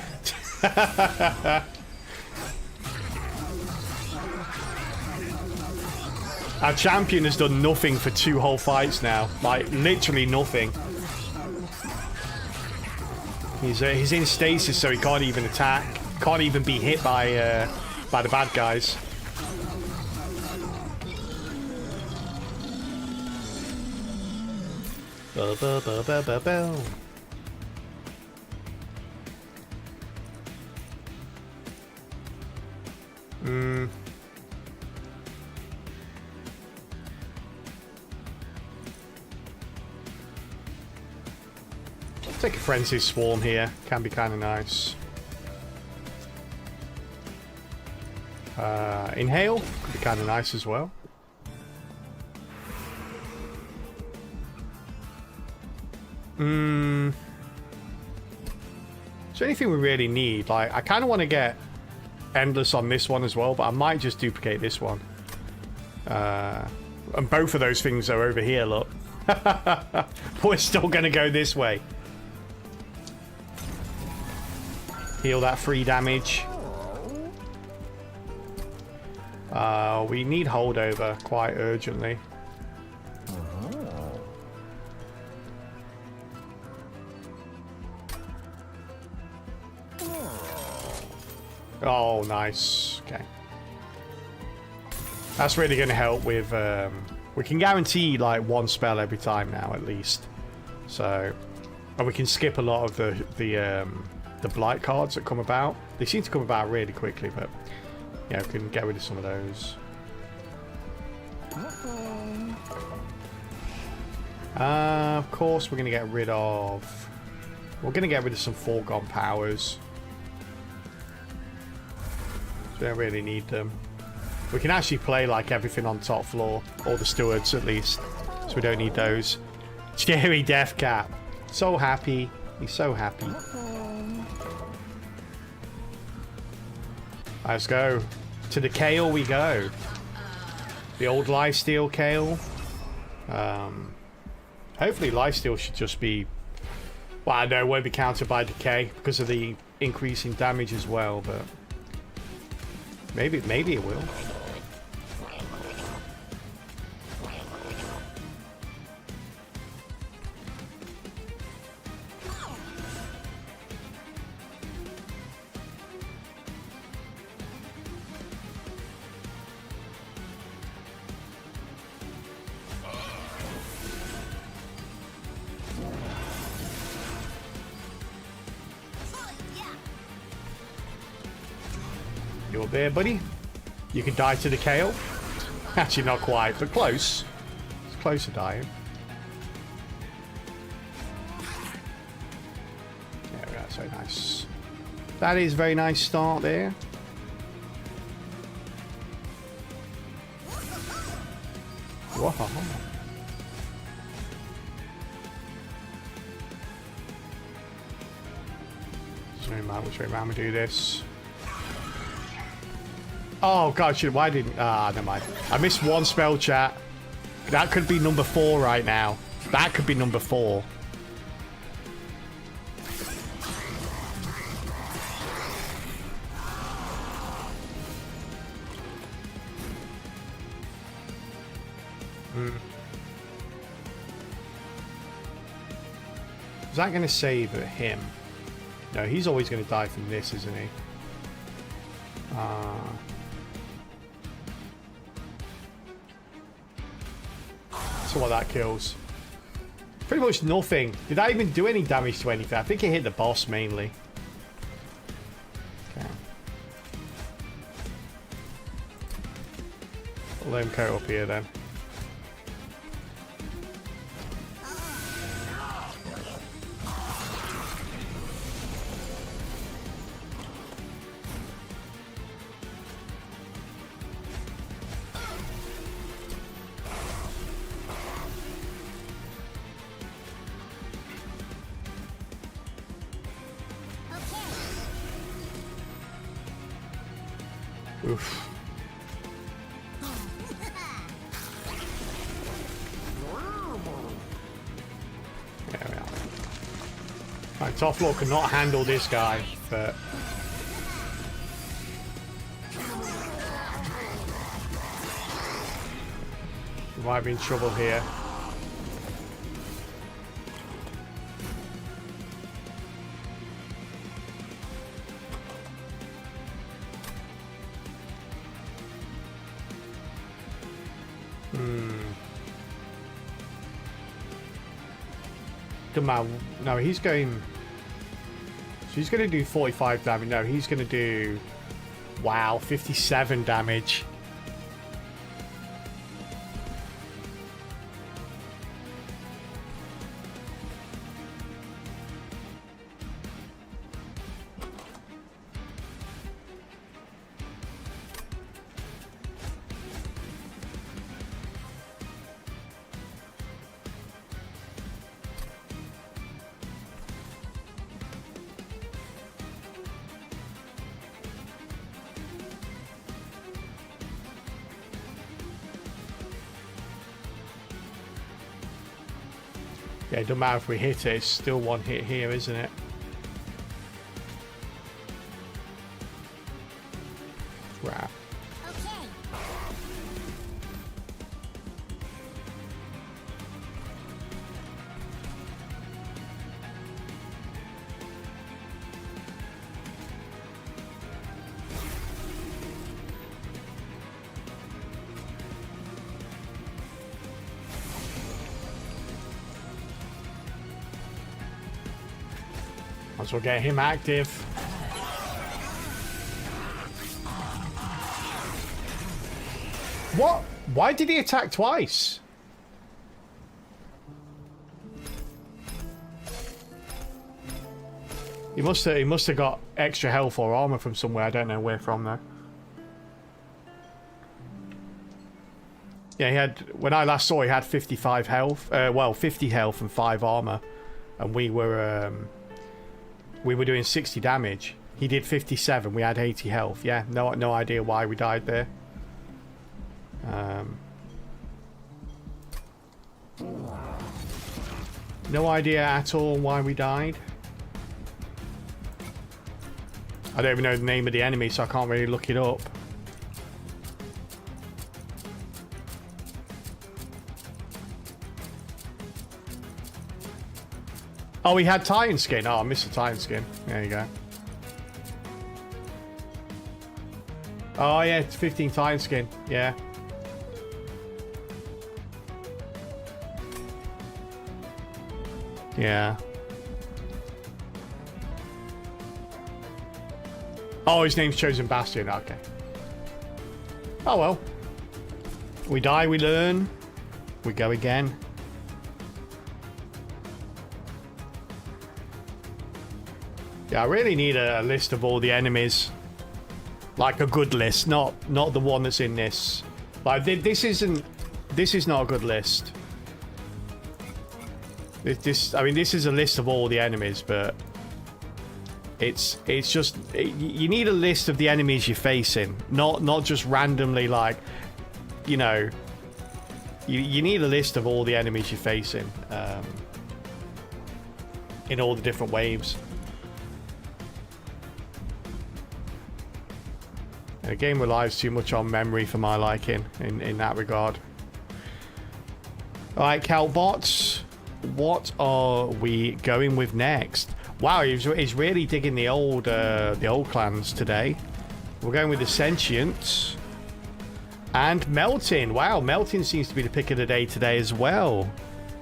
Our champion has done nothing for 2 whole fights now. Like, literally nothing. He's in stasis, so he can't even attack. Can't even be hit by the bad guys. Take a Frenzy Swarm here. Can be kind of nice. Inhale could be kind of nice as well. Is there anything we really need? Like, I kind of want to get Endless on this one as well, but I might just duplicate this one. And both of those things are over here, look. We're still going to go this way. Heal that free damage. We need holdover quite urgently. Oh, nice. Okay. That's really going to help with... we can guarantee, like, one spell every time now, at least. So... And we can skip a lot of the blight cards that come about. They seem to come about really quickly, but... Yeah, we can get rid of some of those. Of course, we're going to get rid of... We're going to get rid of some foregone powers. We don't really need them. We can actually play like everything on top floor, or the stewards at least, so we don't need those. Cherry Death Cap, so happy. He's so happy. Let's go. To the Kale we go. The old Lifesteal Kale. Hopefully Lifesteal should just be... Well, I know it won't be countered by Decay because of the increase in damage as well, but... Maybe it will. You're there, buddy. You can die to the Kale. Actually, not quite, but close. It's close to dying. There we go. So nice. That is a very nice start there. Whoa. Which way around we do this? Oh god, why didn't... never mind. I missed one spell, chat. That could be number 4 right now. That could be number 4. Is that going to save him? No, he's always going to die from this, isn't he? So what that kills? Pretty much nothing. Did I even do any damage to anything? I think it hit the boss mainly. Okay. I'll let him go up here then. Oof. There we are. Right, top floor cannot handle this guy, but... We might be in trouble here. No, he's going... So he's going to do 45 damage. No, he's going to do... Wow, 57 damage. Yeah, it doesn't matter if we hit it, it's still one hit here, isn't it? Crap. Might as well get him active. What? Why did he attack twice? He must have got extra health or armor from somewhere. I don't know where from though. Yeah, he had, when I last saw, he had 55 health. Well, 50 health and 5 armor, and we were doing 60 damage. He did 57. We had 80 health. Yeah, no idea why we died there. No idea at all why we died. I don't even know the name of the enemy, so I can't really look it up. Oh, he had Titan skin. Oh, I missed the Titan skin. There you go. Oh, yeah, it's 15 Titan skin. Yeah. Yeah. Oh, his name's Chosen Bastion. Okay. Oh, well. We die, we learn. We go again. Yeah, I really need a list of all the enemies. Like a good list, not the one that's in this. Like, this is not a good list. I mean, this is a list of all the enemies, but it's just, you need a list of the enemies you're facing, not just randomly, like, you know, you need a list of all the enemies you're facing in all the different waves. The game relies too much on memory for my liking in that regard. Alright, Calbots, what are we going with next? Wow, he's really digging the old clans today. We're going with the Sentients and Melting. Wow, Melting seems to be the pick of the day today as well.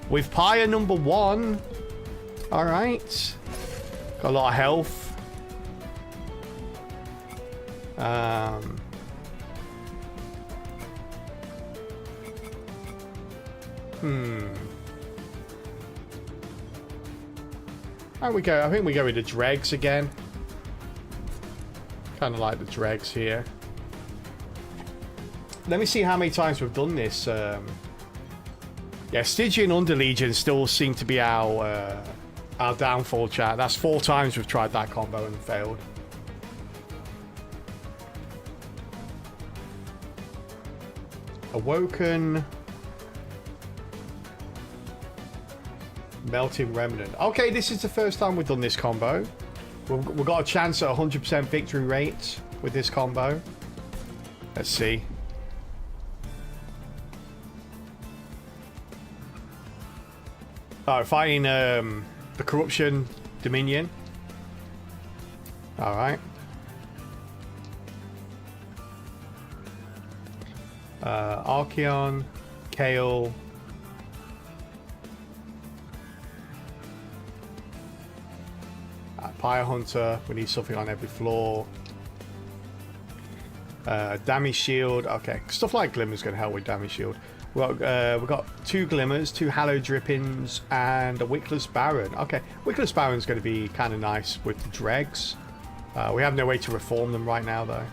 With Pyre number 1. Alright. Got a lot of health. I think we go with the dregs again. Kind of like the dregs here. Let me see how many times we've done this. Yeah, Stygian Underlegion still seem to be our downfall, chat. That's 4 times we've tried that combo and failed. Awoken. Melting Remnant. Okay, this is the first time we've done this combo. We've got a chance at 100% victory rate with this combo. Let's see. Oh, fighting the Corruption Dominion. Alright. Archeon, Kale. Pyre Hunter, we need something on every floor. Damage Shield, okay. Stuff like Glimmer's going to help with Damage Shield. We've got 2 Glimmers, 2 Hallow Drippings, and a Wickless Baron. Okay, Wickless Baron's going to be kind of nice with the dregs. We have no way to reform them right now, though.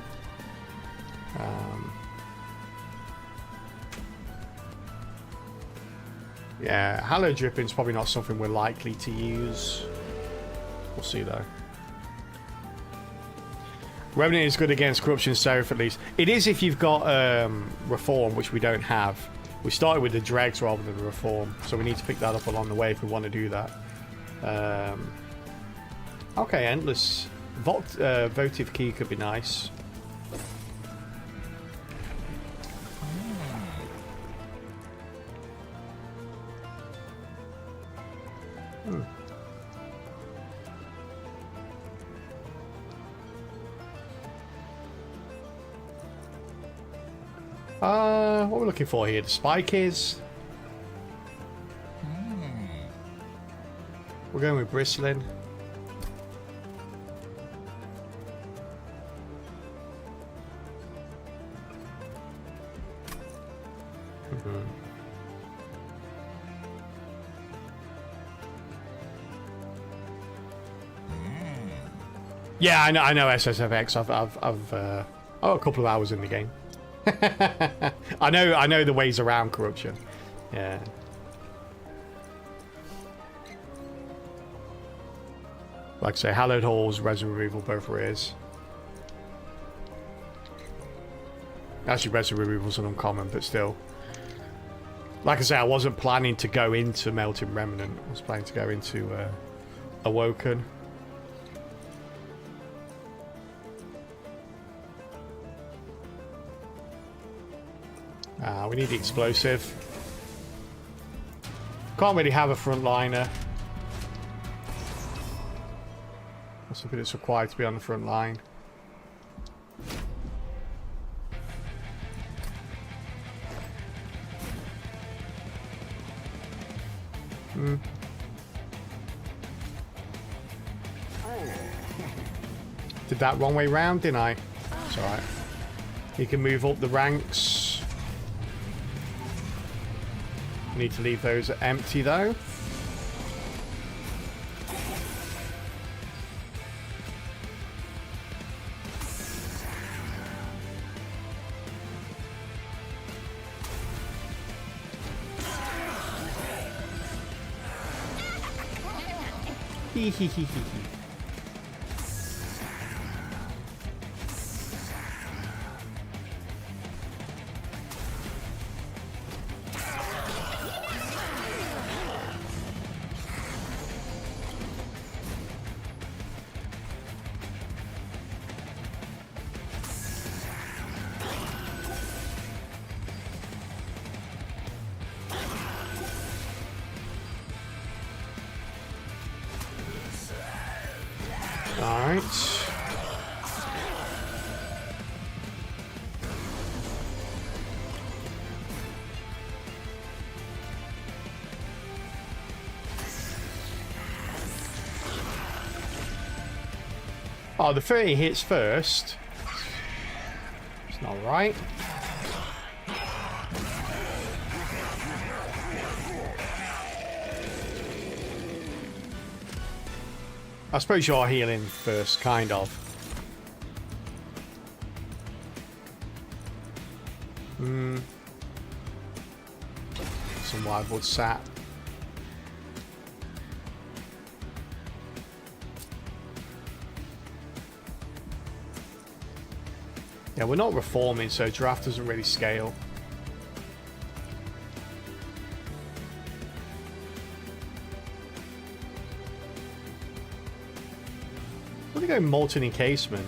Yeah, Hallow Dripping's probably not something we're likely to use. We'll see, though. Revenant is good against Corruption Seraph, at least. It is if you've got Reform, which we don't have. We started with the dregs rather than the reform, so we need to pick that up along the way if we want to do that. Okay, endless. Votive key could be nice. What we're looking for here, the spike is. We're going with bristling. Yeah, I know SSFX. I've a couple of hours in the game. I know the ways around corruption. Yeah. Like I say, Hallowed Halls, resin removal, both rares. Actually, resin removal's an uncommon, but still. Like I say, I wasn't planning to go into Melting Remnant. I was planning to go into Awoken. We need the explosive. Can't really have a frontliner. That's something that's required to be on the front line. Did that wrong way round, didn't I? It's alright. You can move up the ranks. Need to leave those empty though. Hee hee hee hee hee. Oh, the 30 hits first. It's not right. I suppose you're healing first, kind of. Some wildwood sap. Yeah, we're not reforming, so draft doesn't really scale. I'm gonna go molten encasement.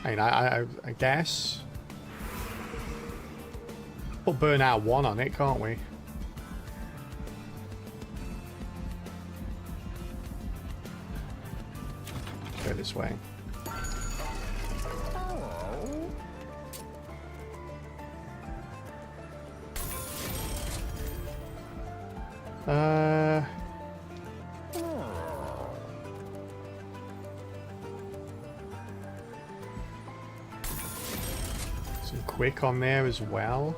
I mean, I guess. We'll burn out one on it, can't we? Go this way. Some quick on there as well.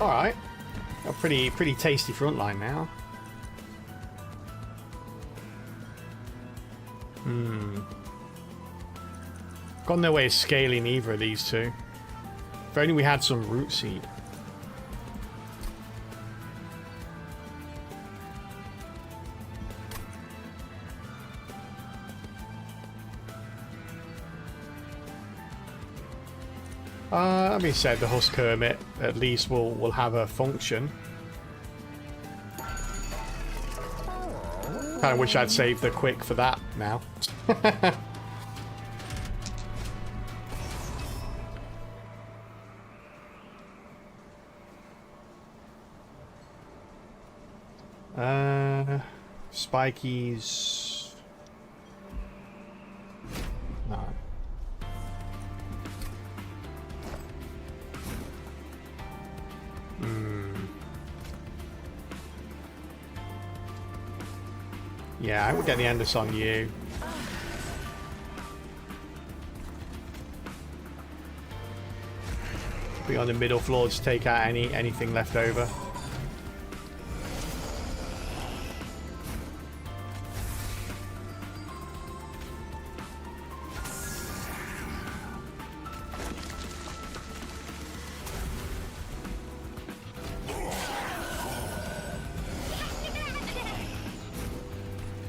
Alright. A pretty tasty front line now. Got no way of scaling either of these two. If only we had some root seed. Let me say the Husk Hermit at least will have a function. Kind of wish I'd saved the quick for that now. Spikies. No. Yeah, I would get the Endless on you. Be on the middle floor to take out anything left over.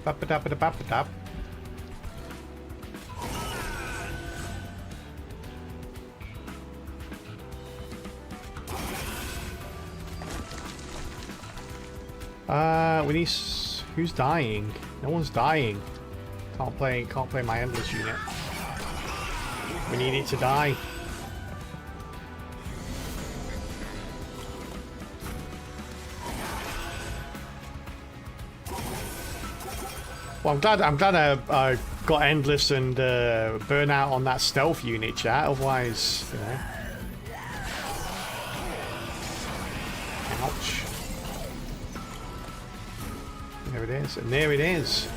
Ba-ba-da-ba-da-ba-ba-da. We need. Who's dying? No one's dying. Can't play my Endless unit. We need it to die. Well, I'm glad I got Endless and Burnout on that stealth unit, chat. Otherwise, you know. Ouch. There it is, and there it is.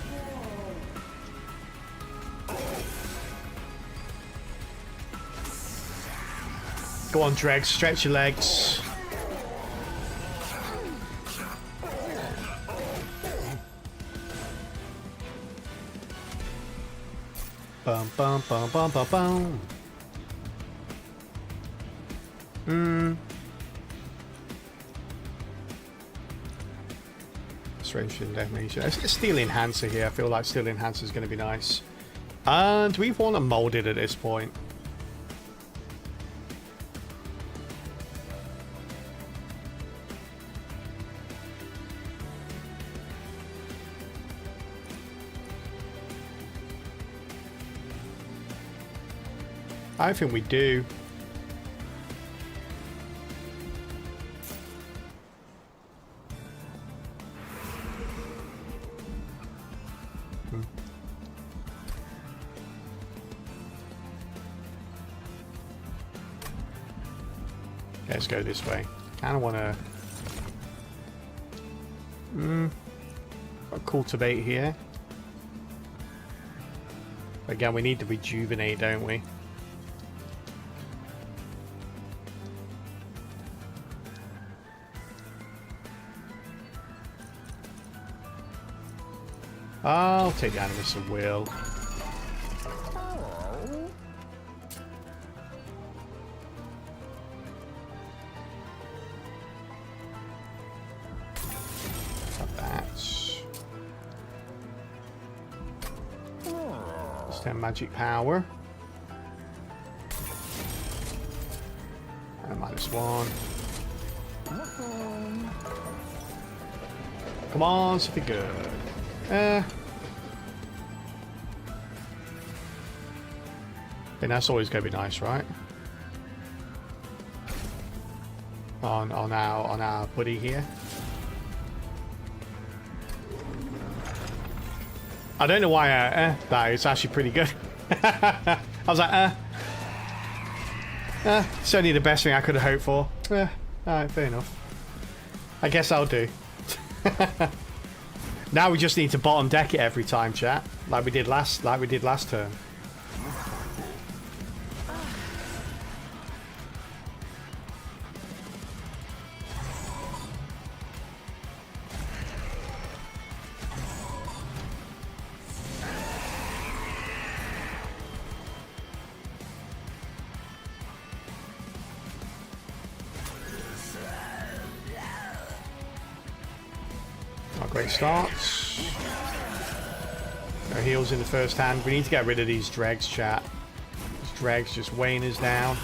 Go on, Dregs, stretch your legs. Bum bum bum bum bum bum. Strange damage. Let's get Steel Enhancer here. I feel like Steel Enhancer is going to be nice. And we want to mold it at this point. I think we do. Let's go this way. Kind of want to cultivate here. Again, we need to rejuvenate, don't we? I'll take the Animus of Will. Got that. Just 10 magic power. And -1. Come on, something good. And that's always going to be nice, right? On our buddy here. I don't know why that is actually pretty good. I was like, it's only the best thing I could have hoped for. Alright, fair enough. I guess I'll do. Now we just need to bottom deck it every time, chat, like we did last turn. Great starts. No heals in the first hand. We need to get rid of these dregs, chat. These dregs just weighing us down.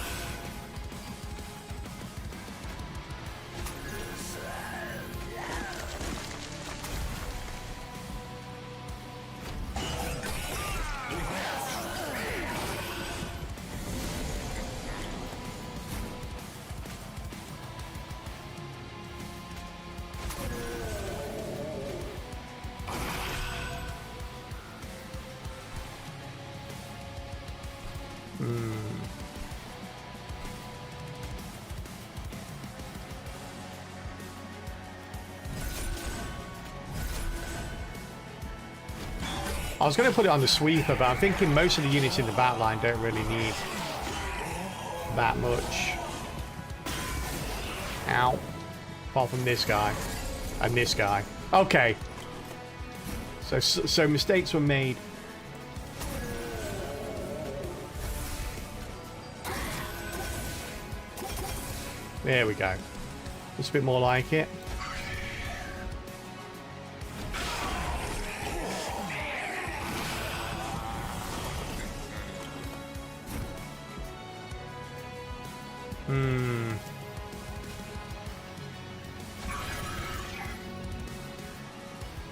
I was going to put it on the sweeper, but I'm thinking most of the units in the back line don't really need that much. Ow. Apart from this guy. And this guy. Okay. So mistakes were made. There we go. Just a bit more like it.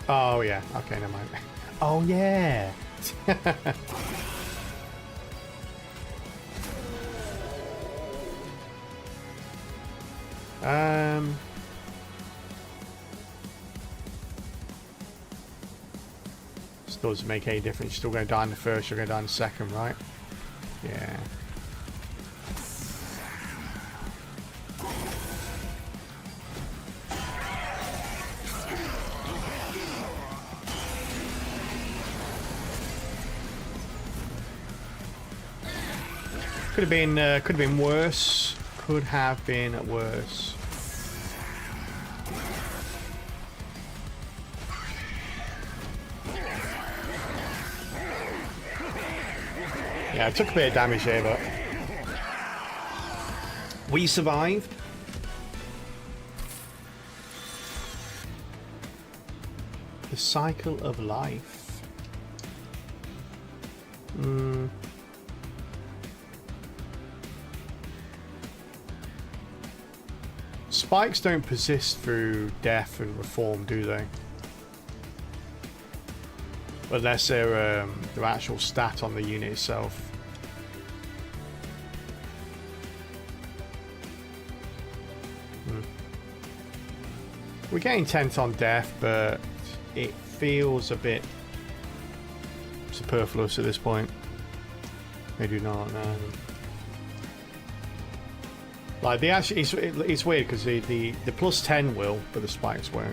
Oh, yeah. Okay, never mind. Oh, yeah. Still doesn't make any difference. You're still going to die in the first, you're going to die in the second, right? Yeah. Could have been worse. Could have been worse. Yeah, I took a bit of damage here, but we survived. The cycle of life. Spikes don't persist through death and reform, do they? Unless they're their actual stat on the unit itself. We're getting intent on death, but it feels a bit superfluous at this point. They do not know. Like the actually, it's weird because the plus 10 will, but the spikes won't.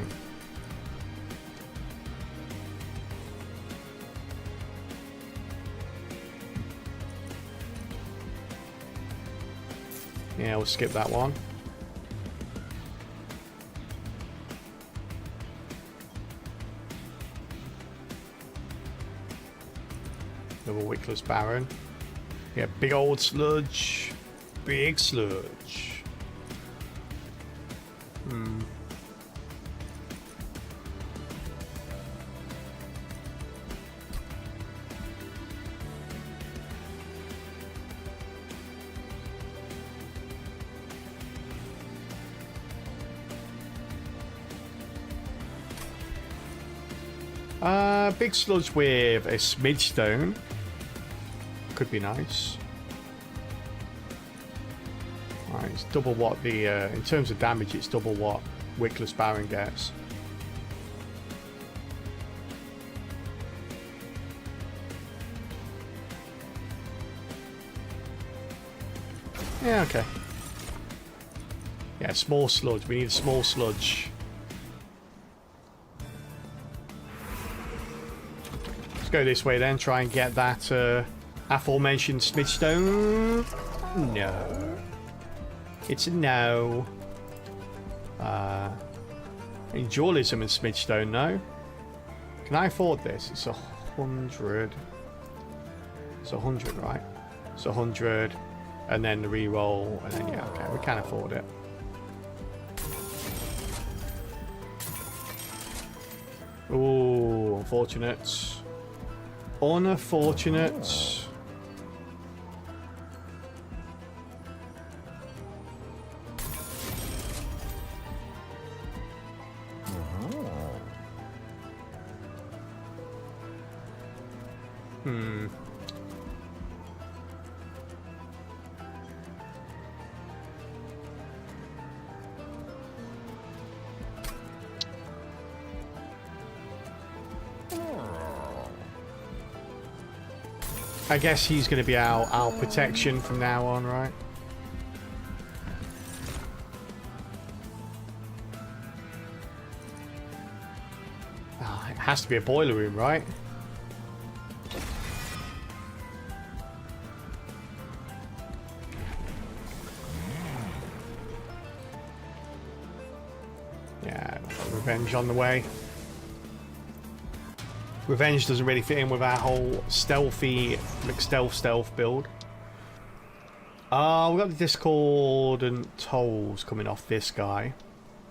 Yeah, we'll skip that one. Double Wickless Baron. Yeah, big old sludge. Big sludge. Big sludge with a smidge stone. Could be nice. Right, it's double what the in terms of damage, it's double what Wickless Baron gets. Yeah, okay. Yeah, small sludge. We need a small sludge. Let's go this way then. Try and get that aforementioned smidge stone. No. It's a no. Dualism and Smidgestone, no. Can I afford this? It's 100. It's 100, right? It's 100, and then the reroll, and then yeah, okay, we can afford it. Unfortunate. Unfortunate. I guess he's going to be our protection from now on, right? Oh, it has to be a boiler room, right? Yeah, revenge on the way. Revenge doesn't really fit in with our whole stealthy, stealth build. We've got the discordant tolls coming off this guy.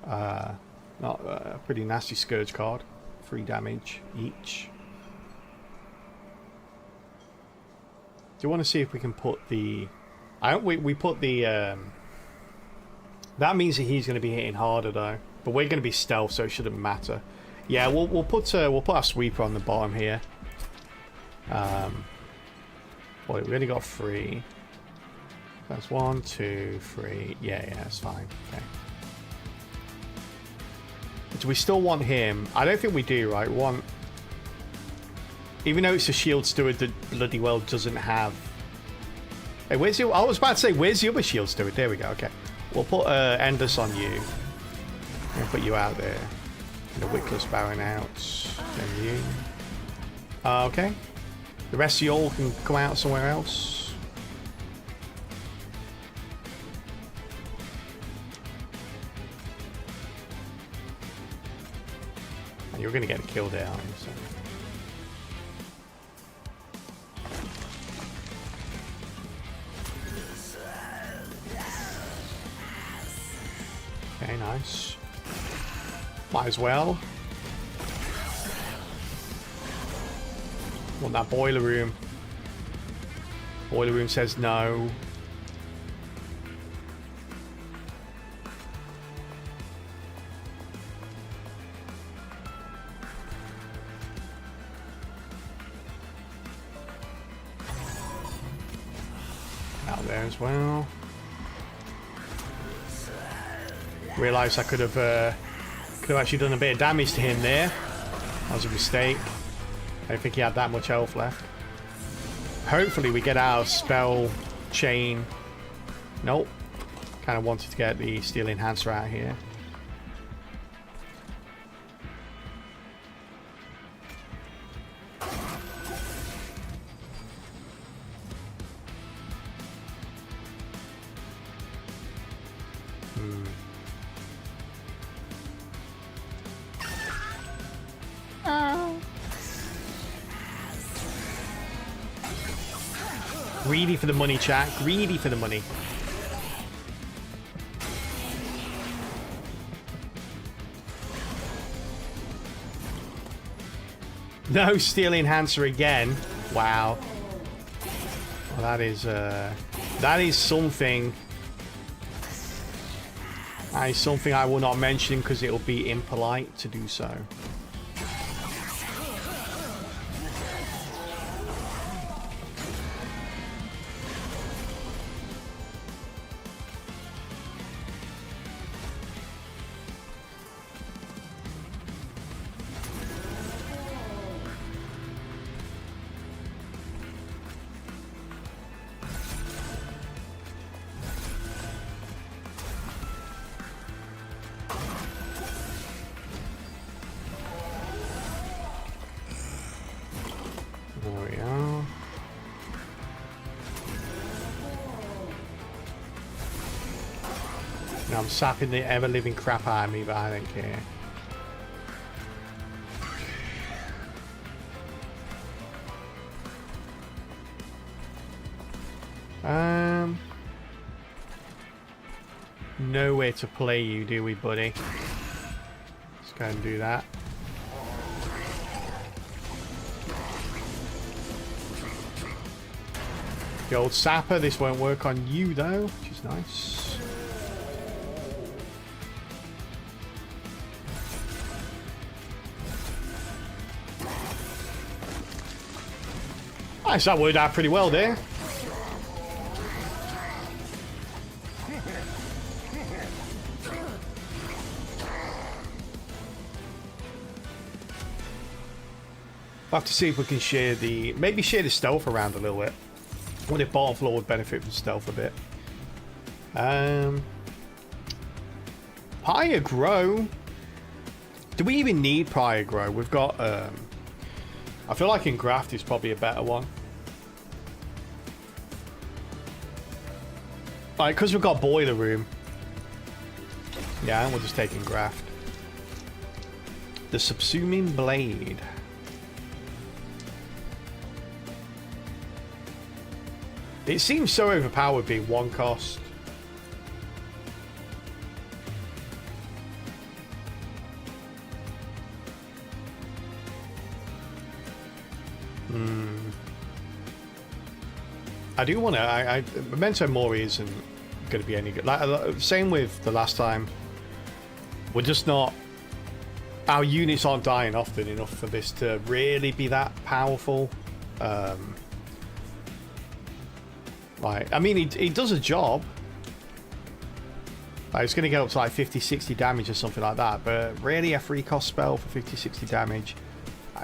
Not a pretty nasty Scourge card. 3 damage each. Do you want to see if we can put the... we put the... that means that he's going to be hitting harder though. But we're going to be stealth, so it shouldn't matter. Yeah, we'll put our sweeper on the bottom here. Well, we only got 3. That's 1, 2, 3. Yeah, that's fine. Okay. Do we still want him? I don't think we do, right? Even though it's a shield steward that bloody well doesn't have. Hey, where's your? I was about to say, where's the other shield steward? There we go. Okay, we'll put Endless on you. We'll put you out there. The Wickless Baron out. Then you. Okay. The rest of you all can come out somewhere else. And you're going to get a kill down. So. Okay, nice. Might as well. Want that boiler room. Boiler room says no. Out there as well. Realised I could have actually done a bit of damage to him there. That was a mistake. I don't think he had that much health left. Hopefully we get our spell chain. Nope. Kind of wanted to get the Steel Enhancer out here. Greedy for the money, chat. Greedy for the money. No Steel Enhancer again. Wow. Well, that is something. That is something I will not mention because it will be impolite to do so. There we are. Now I'm sapping the ever-living crap out of me, but I don't care. Nowhere to play you, do we, buddy? Let's go and do that. The old sapper. This won't work on you though, which is nice. Nice, that worked out pretty well there. We'll have to see if we can share the... maybe share the stealth around a little bit. I wonder if bottom floor would benefit from stealth a bit. Prior Grow. Do we even need Prior Grow? We've got... I feel like Engraft is probably a better one. Like, because we've got Boiler Room. Yeah, we'll just take Engraft. The Subsuming Blade. It seems so overpowered being one cost. I do want to... Memento Mori isn't going to be any good. Like, same with the last time. We're just not... Our units aren't dying often enough for this to really be that powerful. Like, I mean, he does a job. Like, it's going to get up to like 50-60 damage or something like that. But really, a free cost spell for 50-60 damage.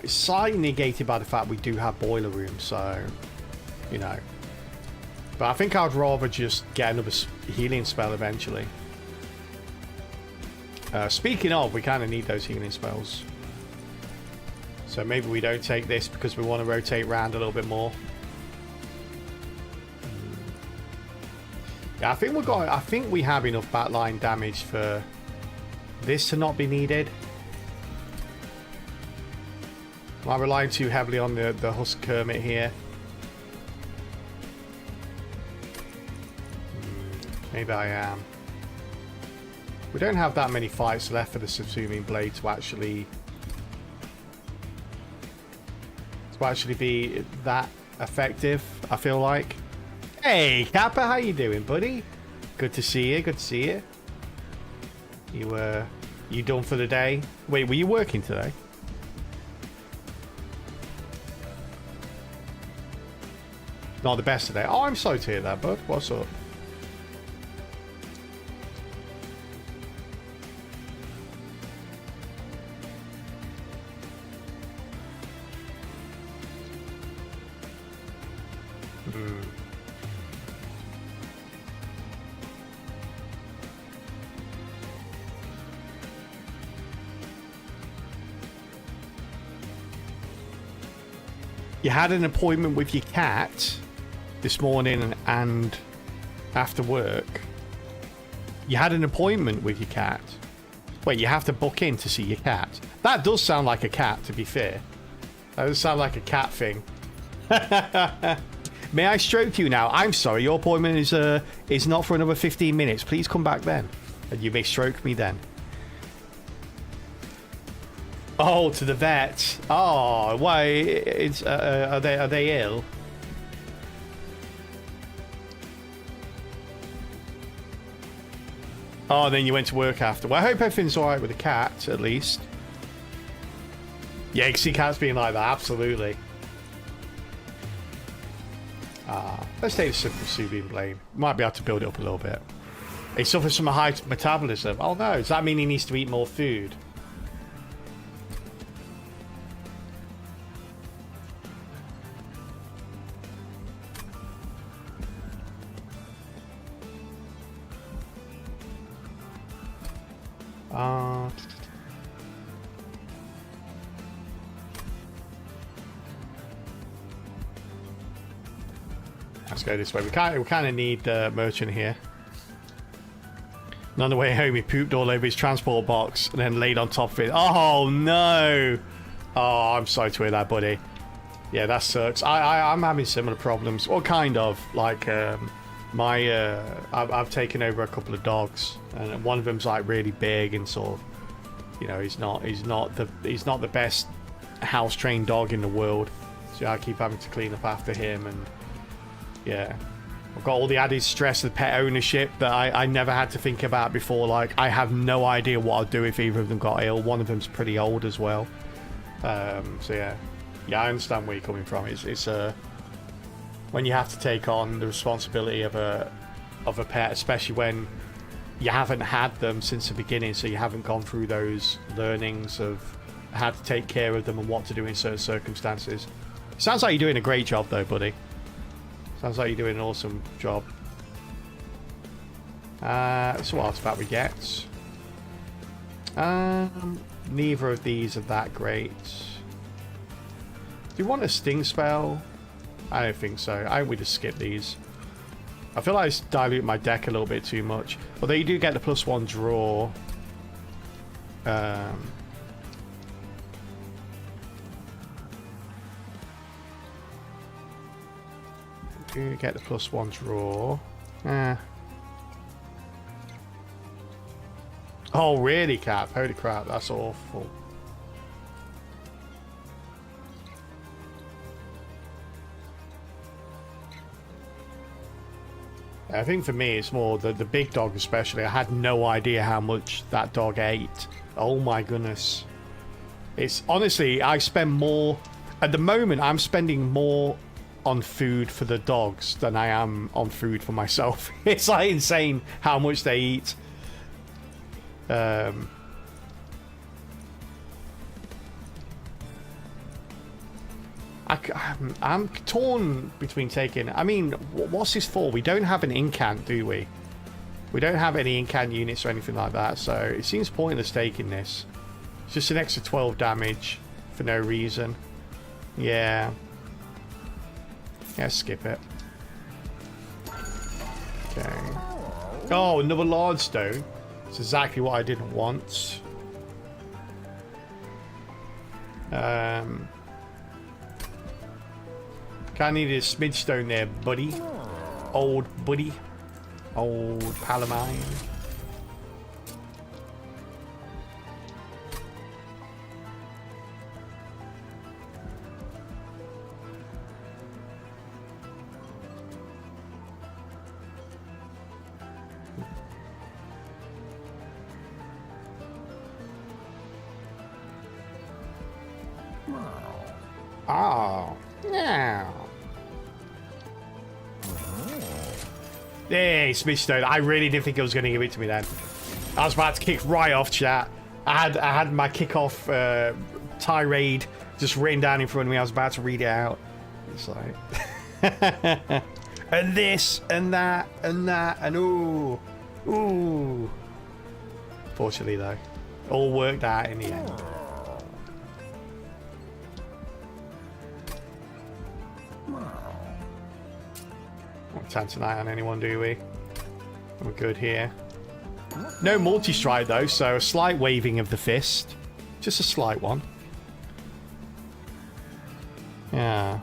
It's slightly negated by the fact we do have Boiler Room, so... You know. But I think I'd rather just get another healing spell eventually. Speaking of, we kind of need those healing spells. So maybe we don't take this because we want to rotate around a little bit more. Yeah, I think we have enough backline damage for this to not be needed. Am I relying too heavily on the Husk Hermit here? Maybe I am. We don't have that many fights left for the Subsuming Blade to actually be that effective, I feel like. Hey, Kappa, how you doing, buddy? Good to see you, good to see you. You done for the day? Wait, were you working today? Not the best today. Oh, I'm sorry to hear that, bud. What's up? You had an appointment with your cat this morning and after work. You had an appointment with your cat. Wait, you have to book in to see your cat. That does sound like a cat, to be fair. That does sound like a cat thing. May I stroke you now? I'm sorry, your appointment is not for another 15 minutes. Please come back then. And you may stroke me then. Oh, to the vet. Oh, why? It's are they ill? Oh, then you went to work after. Well, I hope everything's all right with the cat, at least. Yeah, you can see cats being like that. Absolutely. Let's take the Subsuming Blade. Might be able to build it up a little bit. He suffers from a high metabolism. Oh no, does that mean he needs to eat more food? Let's go this way. We kind of need the merchant here. And on the way home, he pooped all over his transport box and then laid on top of it. Oh no! Oh, I'm sorry to hear that, buddy. Yeah, that sucks. I'm having similar problems. Well, kind of. Like, I've taken over a couple of dogs, and one of them's like really big and sort of, you know, he's not the best house trained dog in the world. So I keep having to clean up after him, and Yeah. I've got all the added stress of pet ownership that I never had to think about before. Like, I have no idea what I'd do if either of them got ill. One of them's pretty old as well. So yeah. Yeah, I understand where you're coming from. It's when you have to take on the responsibility of a pet, especially when you haven't had them since the beginning, so you haven't gone through those learnings of how to take care of them and what to do in certain circumstances. Sounds like you're doing a great job though, buddy. Sounds like you're doing an awesome job. So what artifact we get? Neither of these are that great. Do you want a sting spell? I don't think so. I would just skip these. I feel like I dilute my deck a little bit too much. Although you do get the +1 draw. You get the +1 draw. Oh, really, Cap? Holy crap, that's awful. I think for me, it's more the big dog especially. I had no idea how much that dog ate. Oh my goodness. It's honestly, I spend more... At the moment, I'm spending more on food for the dogs than I am on food for myself. It's like insane how much they eat. I'm torn between taking... I mean, what's this for? We don't have an incant, do we? We don't have any incant units or anything like that, so it seems pointless taking this. It's just an extra 12 damage for no reason. Yeah. Yeah, skip it. Okay. Oh, another Lordstone. It's exactly what I didn't want. Kind of needed a Smidgestone there, buddy. Old buddy. Old pal of mine. Oh, yeah. Hey, Smidgestone. I really didn't think it was going to give it to me then. I was about to kick right off, chat. I had my kickoff tirade just written down in front of me. I was about to read it out. It's like... and this, and that, and that, and ooh. Ooh. Fortunately, though, all worked out in the end. Tonight on anyone, do we? We're good here. No multi-strike though, so a slight waving of the fist. Just a slight one. Yeah.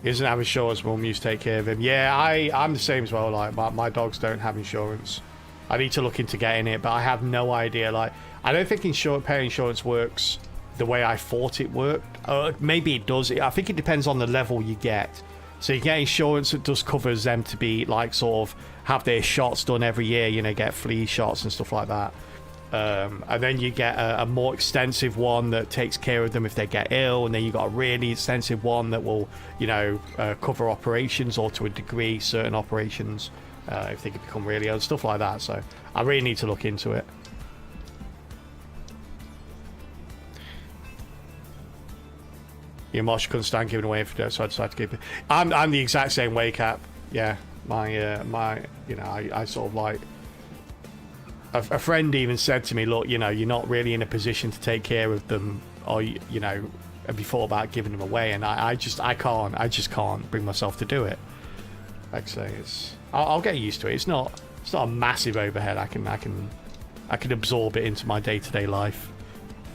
He doesn't have insurance, mum used to take care of him. Yeah, I'm the same as well. Like my dogs don't have insurance. I need to look into getting it, but I have no idea. Like, I don't think pet insurance works the way I thought it worked. Maybe it does. I think it depends on the level you get. So you get insurance that just covers them to be like sort of have their shots done every year, you know, get flea shots and stuff like that. And then you get a more extensive one that takes care of them if they get ill, and then you got a really extensive one that will, you know, cover operations or to a degree certain operations if they could become really ill, stuff like that. So I really need to look into it. Your Mosh couldn't stand giving away infidel, so I decided to keep it. I'm the exact same way, Cap. Yeah, my you know, I sort of like a friend even said to me, look, you know, you're not really in a position to take care of them, or you know, have you thought about giving them away? And I just can't bring myself to do it. Like I say, I'll get used to it. It's not a massive overhead. I can absorb it into my day-to-day life.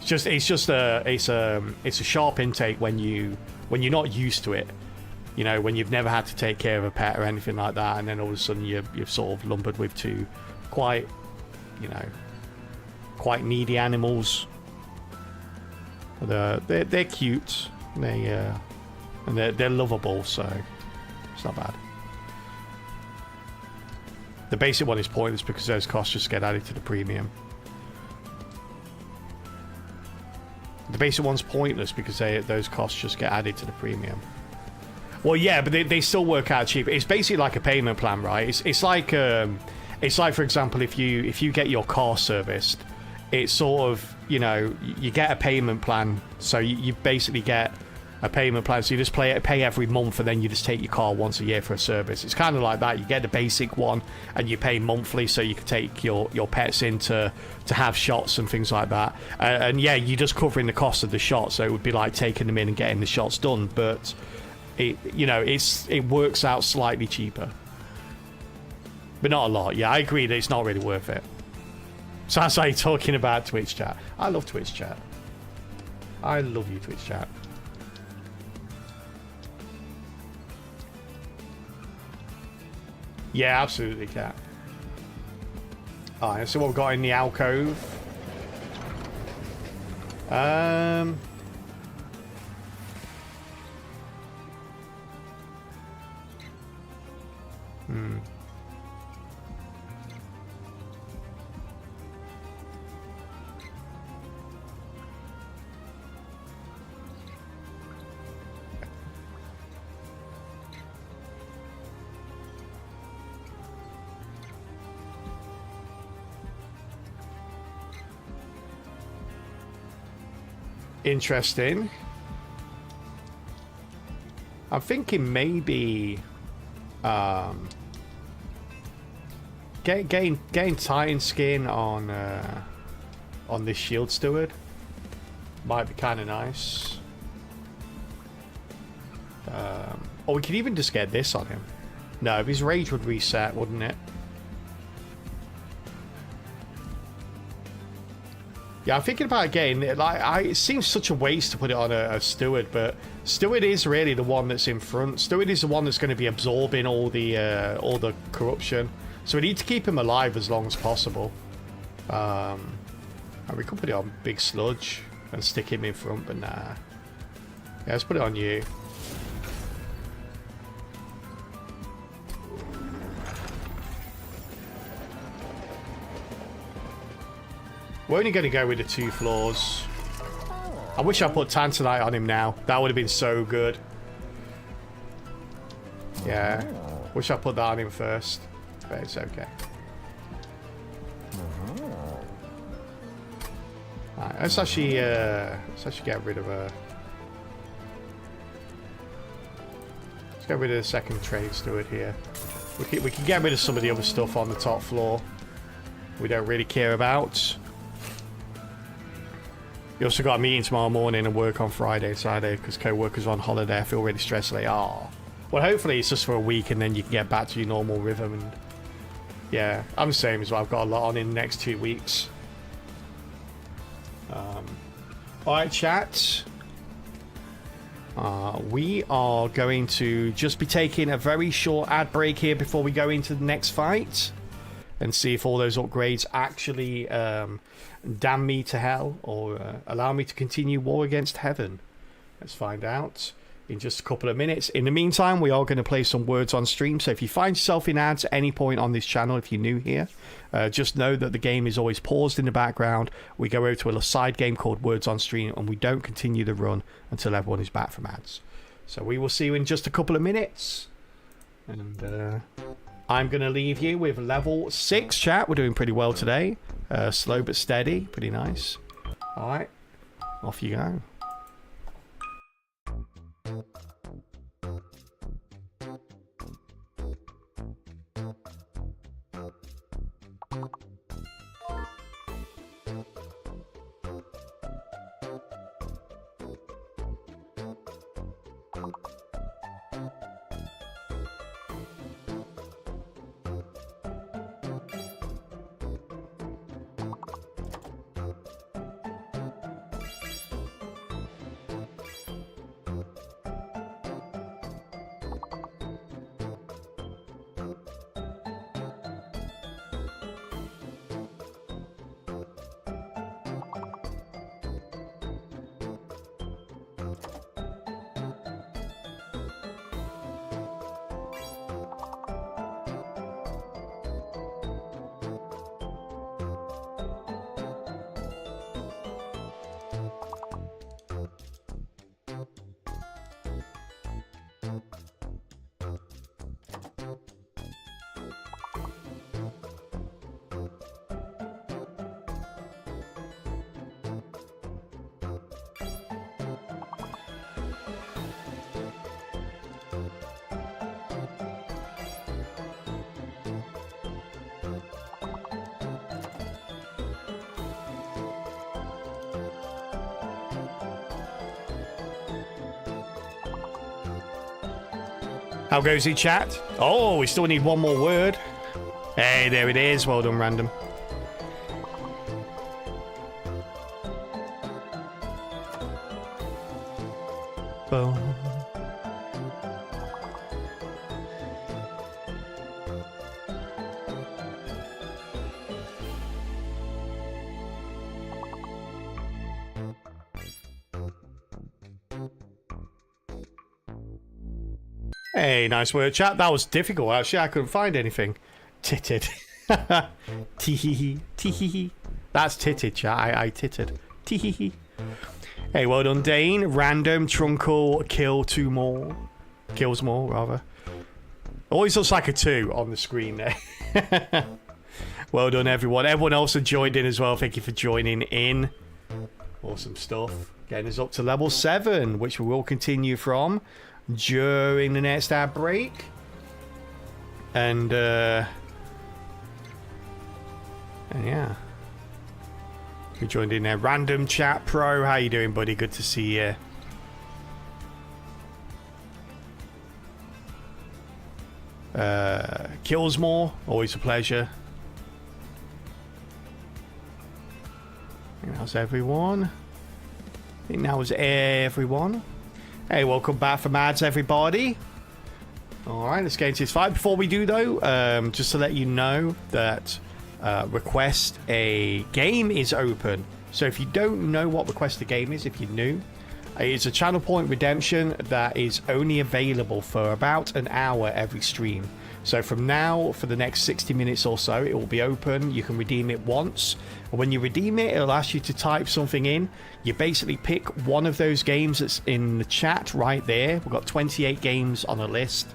It's a sharp intake when you're not used to it, you know, when you've never had to take care of a pet or anything like that, and then all of a sudden you're sort of lumbered with two quite needy animals. They're cute, and they're lovable, so It's not bad. The basic one is pointless because those costs just get added to the premium. The basic one's pointless because those costs just get added to the premium. Well, yeah, but they still work out cheap. It's basically like a payment plan, right? It's like for example, if you get your car serviced, it's sort of, you know, you get a payment plan. So you basically get a payment plan. So you just pay every month, and then you just take your car once a year for a service. It's kind of like that. You get the basic one, and you pay monthly, so you can take your pets in to have shots and things like that. And yeah, you're just covering the cost of the shot. So it would be like taking them in and getting the shots done, but it works out slightly cheaper, but not a lot. Yeah, I agree that it's not really worth it. So that's why you're talking about Twitch chat. I love Twitch chat. I love you, Twitch chat. Yeah, absolutely, cat. Alright, let's see what we've got in the alcove. Interesting. I'm thinking maybe getting Titan skin on this Shield Steward might be kind of nice. Or we could even just get this on him. No, his rage would reset, wouldn't it? Yeah, I'm thinking about getting it. Like, it seems such a waste to put it on a Steward, but Steward is really the one that's in front. Steward is the one that's going to be absorbing all the corruption. So we need to keep him alive as long as possible. And we could put it on Big Sludge and stick him in front, but nah. Yeah, let's put it on you. We're only going to go with the 2 floors. I wish I put Tantalite on him now. That would have been so good. Yeah. Wish I put that on him first. But it's okay. Alright, let's actually get rid of her. Let's get rid of the second trade steward here. We can get rid of some of the other stuff on the top floor we don't really care about. You also got a meeting tomorrow morning and work on Friday and Saturday because co-workers are on holiday. I feel really stressed. Like, well, hopefully it's just for a week and then you can get back to your normal rhythm. And yeah, I'm the same as well. I've got a lot on in the next 2 weeks. Alright, chat. We are going to just be taking a very short ad break here before we go into the next fight and see if all those upgrades actually damn me to hell or allow me to continue war against heaven. Let's find out in just a couple of minutes. In the meantime, we are going to play some Words on Stream. So if you find yourself in ads at any point on this channel, if you're new here, just know that the game is always paused in the background. We go over to a side game called Words on Stream and we don't continue the run until everyone is back from ads. So we will see you in just a couple of minutes. And I'm going to leave you with level 6, chat. We're doing pretty well today. Slow but steady. Pretty nice. Alright. Off you go. How goes the chat? Oh, we still need one more word. Hey, there it is. Well done, random. Boom. Hey, nice word, chat. That was difficult, actually. I couldn't find anything. Titted. Tee-hee-hee. Tee-hee-hee. That's titted, chat. I titted. Tee-hee-hee. Hey, well done, Dane. Random, Trunkle, kill 2 more. Kills more, rather. Always looks like a 2 on the screen there. Well done, everyone. Everyone else who joined in as well. Thank you for joining in. Awesome stuff. Getting us up to level 7, which we will continue from during the next ad break. And yeah, we joined in there. Random Chat Pro, how you doing, buddy? Good to see you. Kills more, always a pleasure. I think that was everyone. I think that was everyone. Hey, welcome back from ads, everybody. Alright, let's get into this fight. Before we do, though, just to let you know that Request a Game is open. So if you don't know what Request a Game is, if you're new, it's a channel point redemption that is only available for about an hour every stream. So from now, for the next 60 minutes or so, it will be open. You can redeem it once. And when you redeem it, it'll ask you to type something in. You basically pick one of those games that's in the chat right there. We've got 28 games on a list.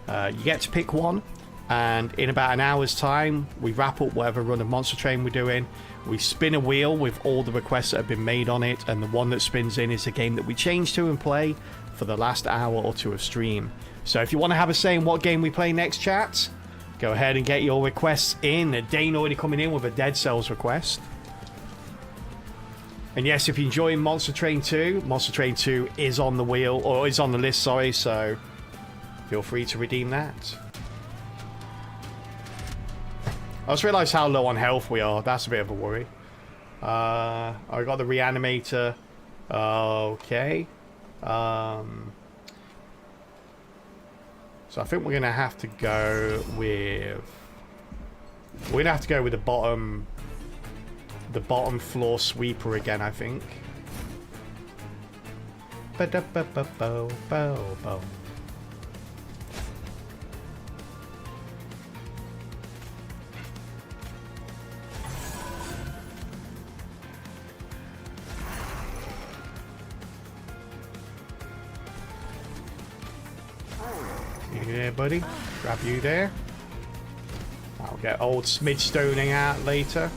You get to pick one. And in about an hour's time, we wrap up whatever run of Monster Train we're doing. We spin a wheel with all the requests that have been made on it. And the one that spins in is the game that we change to and play for the last hour or two of stream. So if you want to have a say in what game we play next, chat, go ahead and get your requests in. Dane already coming in with a Dead Cells request. And yes, if you're enjoying Monster Train 2, Monster Train 2 is on the wheel, or is on the list, sorry, so feel free to redeem that. I just realised how low on health we are. That's a bit of a worry. I got the Reanimator. Okay. So I think we're gonna have to go with. We're gonna have to go with the bottom floor sweeper again, I think. Ba-da-ba-ba-bo-bo-bo. Yeah, buddy. Grab you there. I'll get old Smidstoning out later.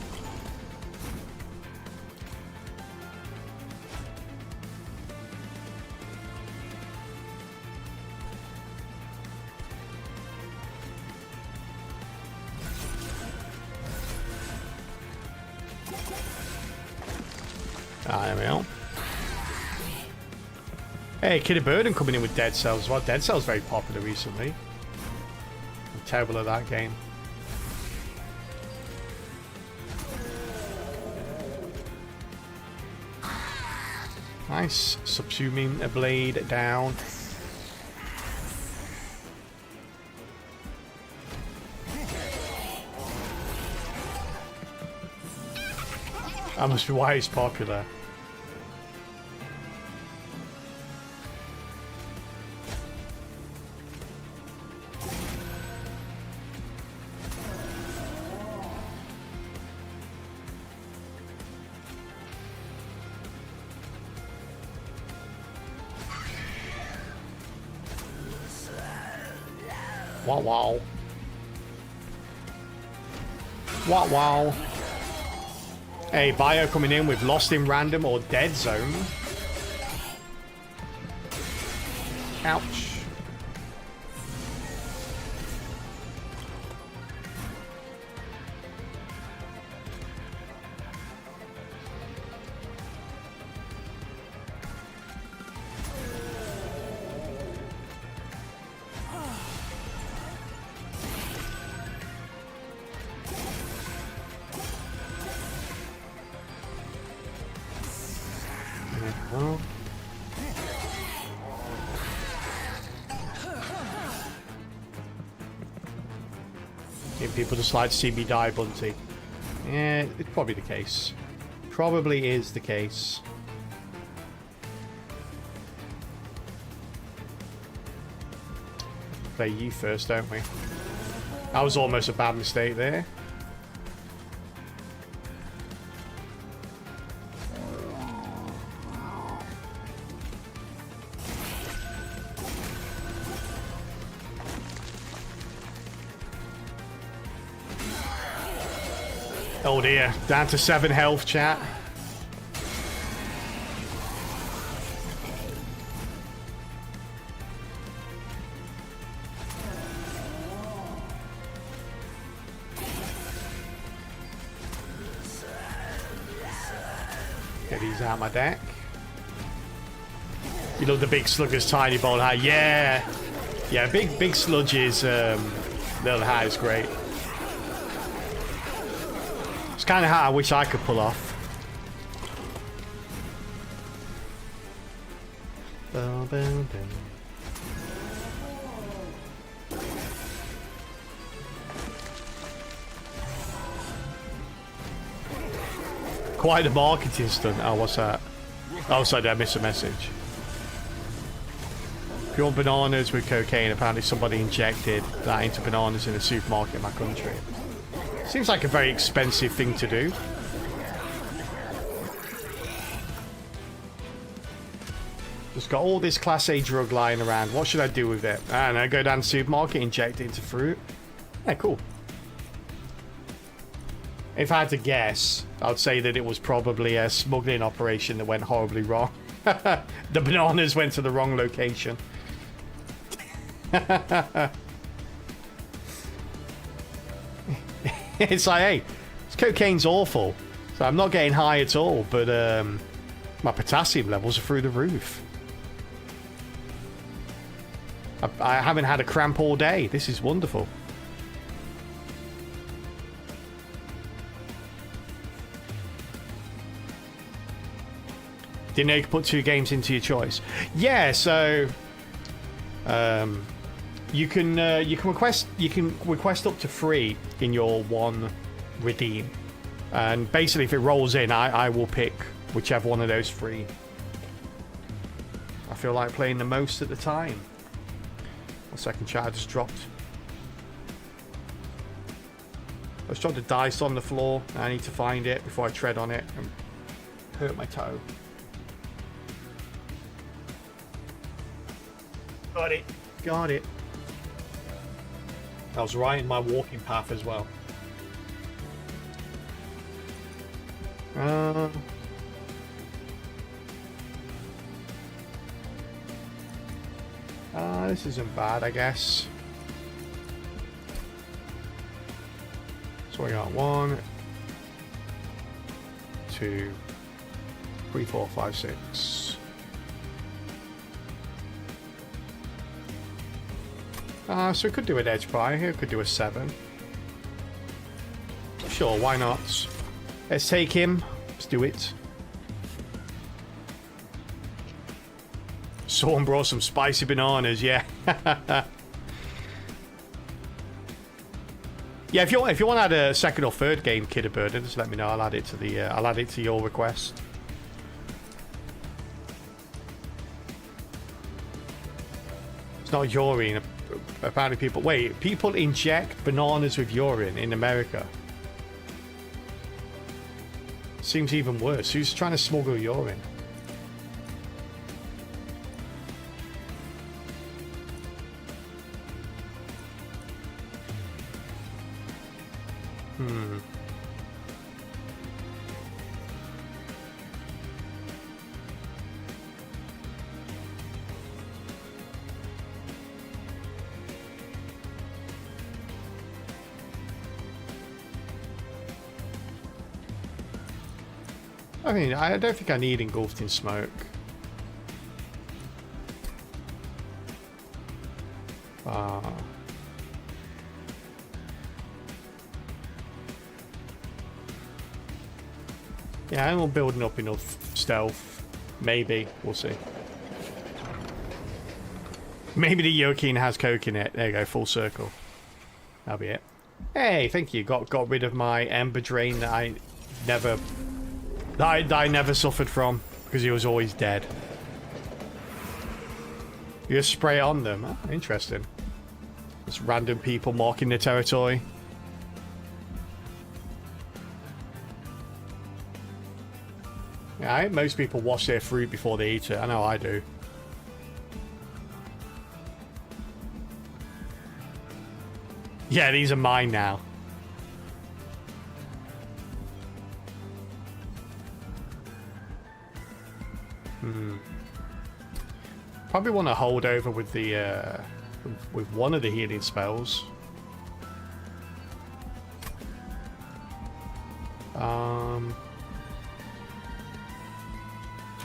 There we are. Hey, Kid of Burden coming in with Dead Cells as well. Dead Cells very popular recently. I'm terrible at that game. Nice. Subsuming a blade down. That must be why it's popular. Wow, wow. Wow, wow. Hey, Bio coming in with Lost in Random or Dead Zone. Ouch. People just like to see me die, Bunty. Yeah, it's probably the case. Probably is the case. Play you first, don't we? That was almost a bad mistake there. Oh dear, down to 7 health, chat. Get these out of my deck. You love the big slugger's tiny ball hat. Yeah! Yeah, big sludge's little hat is great. It's kind of how I wish I could pull off. Quite a marketing stunt. Oh, what's that? Oh, sorry, did I miss a message? Pure bananas with cocaine. Apparently somebody injected that into bananas in a supermarket in my country. Seems like a very expensive thing to do. Just got all this Class A drug lying around. What should I do with it? I don't know, go down to the supermarket, inject it into fruit. Yeah, cool. If I had to guess, I'd say that it was probably a smuggling operation that went horribly wrong. The bananas went to the wrong location. It's like, hey, this cocaine's awful. So I'm not getting high at all, but my potassium levels are through the roof. I haven't had a cramp all day. This is wonderful. Didn't know you could put 2 games into your choice. Yeah, so you can request up to 3 in your one redeem, and basically if it rolls in, I will pick whichever one of those 3 I feel like playing the most at the time. 1 second, chat. I just dropped the dice on the floor. I need to find it before I tread on it and hurt my toe. Got it. Got it. I was right in my walking path as well. This isn't bad, I guess. So we got 1, 2, 3, 4, 5, 6. So we could do an edge pie here, could do a 7. Sure, why not? Let's take him. Let's do it. Someone brought some spicy bananas, yeah. Yeah, if you want to add a second or third game, Kidderburger, just let me know. I'll add it to your request. It's not urine. Apparently people inject bananas with urine in America. Seems even worse. Who's trying to smuggle urine? I mean, I don't think I need engulfed in smoke. Yeah, I'm not building up enough stealth. Maybe. We'll see. Maybe the Yokin has coke in it. There you go, full circle. That'll be it. Hey, thank you. Got rid of my ember drain that I never... that I never suffered from. Because he was always dead. You just spray it on them. Oh, interesting. Just random people marking the territory. Yeah, I think most people wash their fruit before they eat it. I know I do. Yeah, these are mine now. Probably want to hold over with the with one of the healing spells.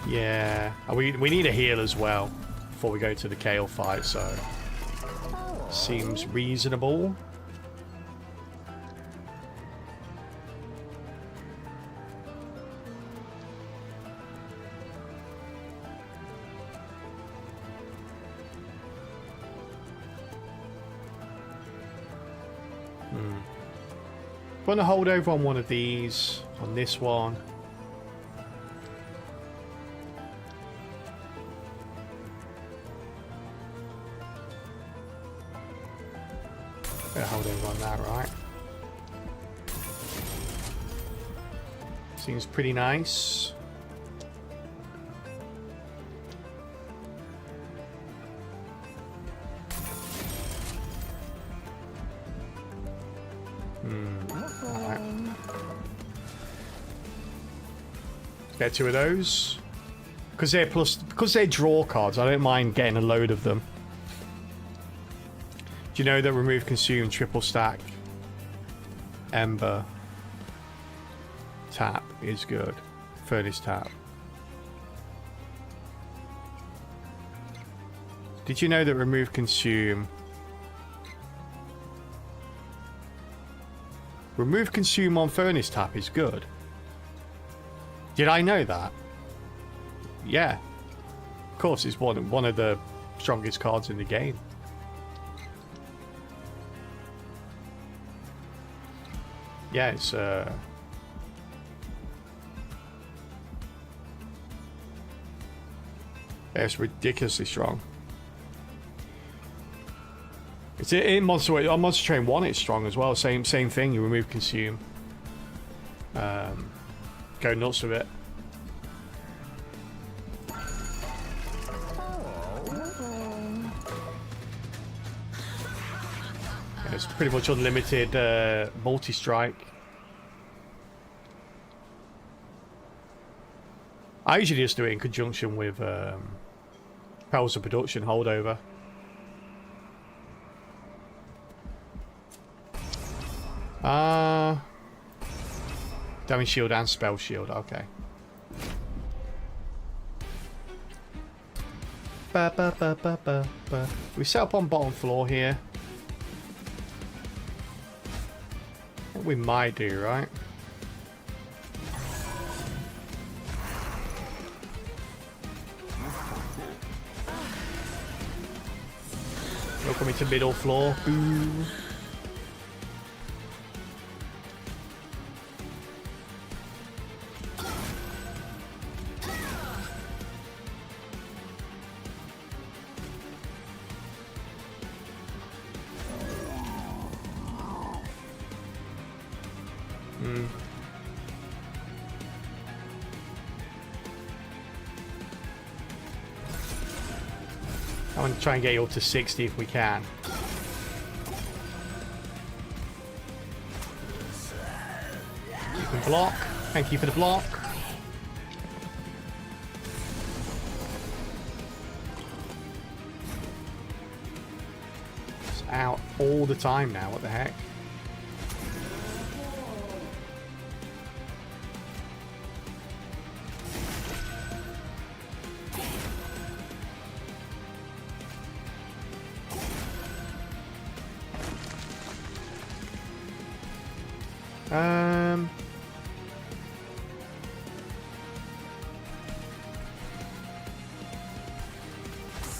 Yeah, we need a heal as well before we go to the Kale fight, so seems reasonable. Want to hold over on one of these, on this one. Gonna hold over on that, right? Seems pretty nice. Get two of those. Because they're draw cards, I don't mind getting a load of them. Do you know that remove consume triple stack ember tap is good? Furnace tap. Did you know that remove consume on furnace tap is good? Did I know that? Yeah. Of course, it's one of the strongest cards in the game. Yeah, it's ridiculously strong. It's in Monster on Monster Train 1 it's strong as well. Same thing, you remove consume. Go nuts with it. Yeah, it's pretty much unlimited multi-strike. I usually just do it in conjunction with Powers of Production holdover. Damage shield and spell shield, okay. We set up on bottom floor here. What we might do, right? Welcome into middle floor. Ooh. I want to try and get you up to 60 if we can. You can block. Thank you for the block. It's out all the time now. What the heck?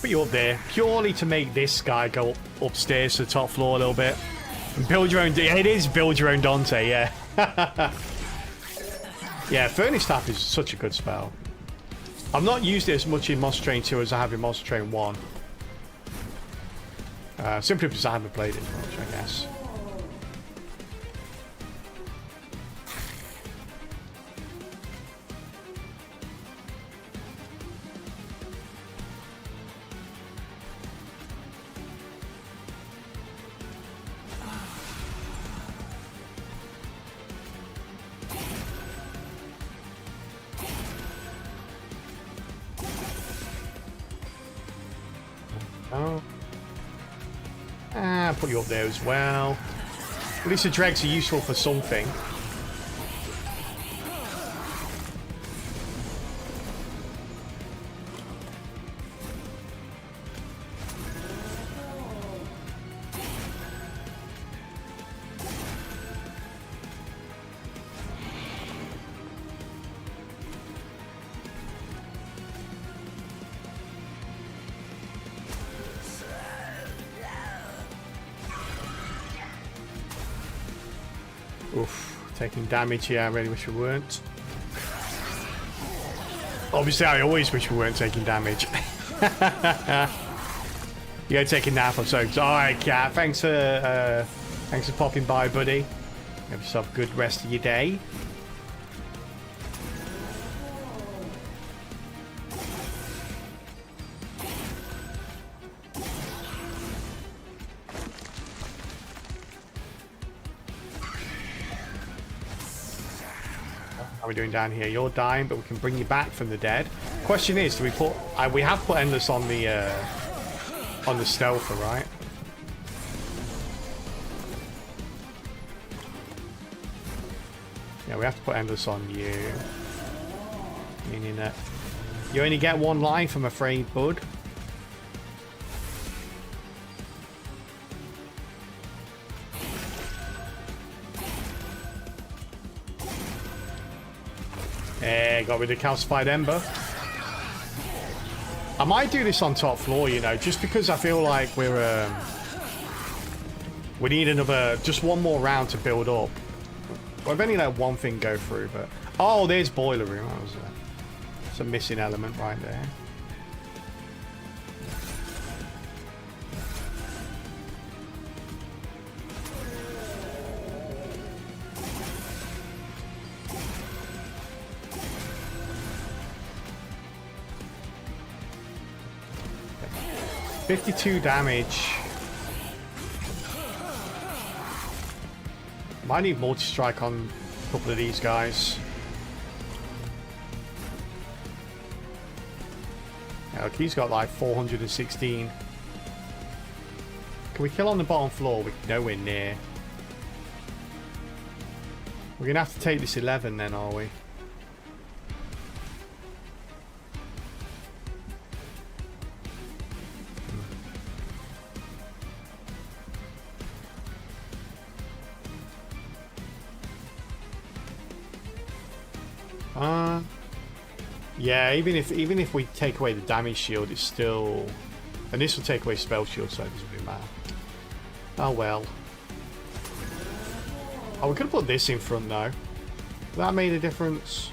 Put you up there purely to make this guy go upstairs to the top floor a little bit and build your own. It is build your own Dante, yeah. Yeah, Furnace Tap is such a good spell. I've not used it as much in Monster Train 2 as I have in Monster Train 1. Simply because I haven't played it much, I guess. Oh. Put you up there as well. At least the dregs are useful for something. Oof, taking damage here. I really wish we weren't. Obviously, I always wish we weren't taking damage. You're taking nap or so. Alright, Cat. Thanks for popping by, buddy. Have yourself a good rest of your day. How are we doing down here? You're dying, but we can bring you back from the dead. Question is, do we put? We have put Endless on the stealther, right? Yeah, we have to put Endless on you. Meaning that you only get one life, I'm afraid, bud. Got rid of Calcified Ember. I might do this on top floor, you know, just because I feel like we need another, just one more round to build up. I've only let one thing go through, but oh, there's Boiler Room. That was it's a missing element right there. $52 damage. Might need multi-strike on a couple of these guys. Yeah, he's got like 416. Can we kill on the bottom floor? We're nowhere near. We're gonna have to take this 11 then, are we? Yeah, even if we take away the damage shield, it's still, and this will take away spell shield, so it doesn't really matter. Oh well. Oh, we could have put this in front though. That made a difference.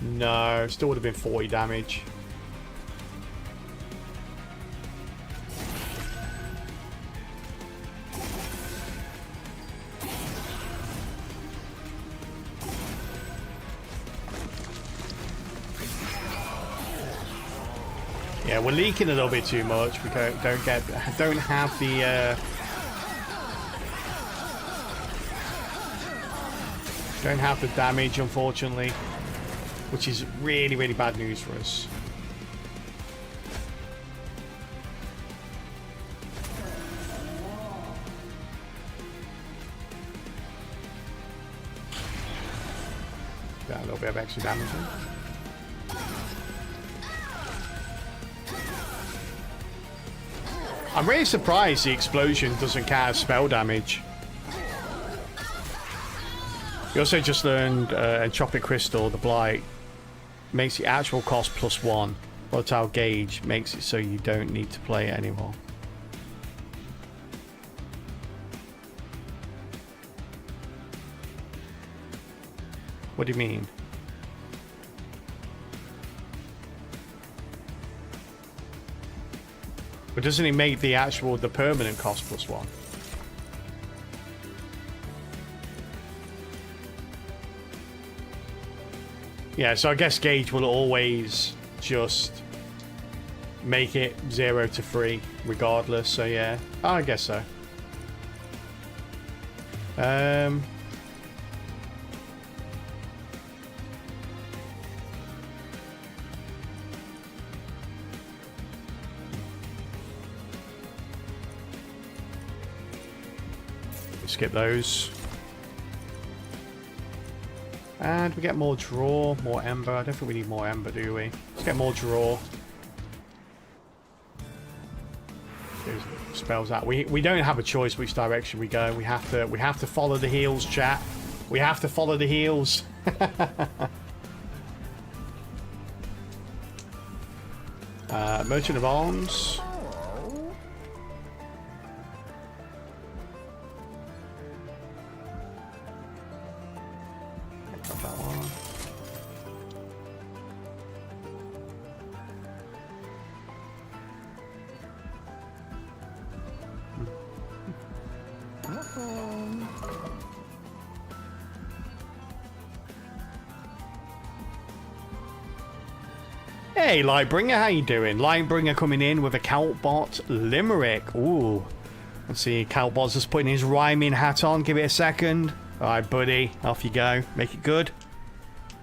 No, still would have been 40 damage. Yeah, we're leaking a little bit too much. We don't have Don't have the damage, unfortunately, which is really, really bad news for us. Got a little bit of extra damage in. I'm really surprised the explosion doesn't count as spell damage. You also just learned Entropic Crystal, the Blight, makes the actual cost +1. Volatile Gauge makes it so you don't need to play it anymore. What do you mean? But doesn't it make the permanent cost +1? Yeah, so I guess Gauge will always just make it 0 to 3 regardless, so yeah. Oh, I guess so. Skip those. And we get more draw, more ember. I don't think we need more ember, do we? Let's get more draw. There's spells out. We don't have a choice which direction we go. We have to follow the heals, chat. We have to follow the heals. Merchant of Arms. Hey, Lightbringer, how you doing? Lightbringer coming in with a Calbot Limerick. Ooh. Let's see, Calbot's just putting his rhyming hat on. Give it a second. Alright, buddy. Off you go. Make it good.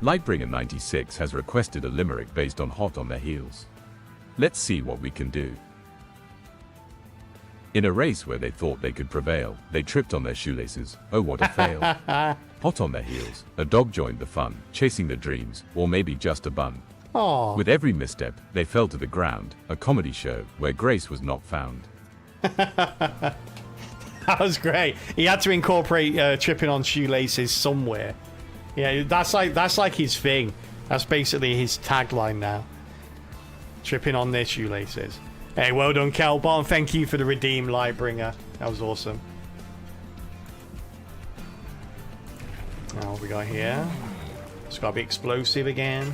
Lightbringer 96 has requested a limerick based on Hot on Their Heels. Let's see what we can do. In a race where they thought they could prevail, they tripped on their shoelaces. Oh, what a fail. Hot on their heels, a dog joined the fun, chasing their dreams, or maybe just a bun. Aww. With every misstep, they fell to the ground, a comedy show where grace was not found. That was great. He had to incorporate tripping on shoelaces somewhere. Yeah, that's like his thing. That's basically his tagline now. Tripping on their shoelaces. Hey, well done, Calbon. Thank you for the redeem, Lightbringer. That was awesome. Now what we got here? It's got to be explosive again.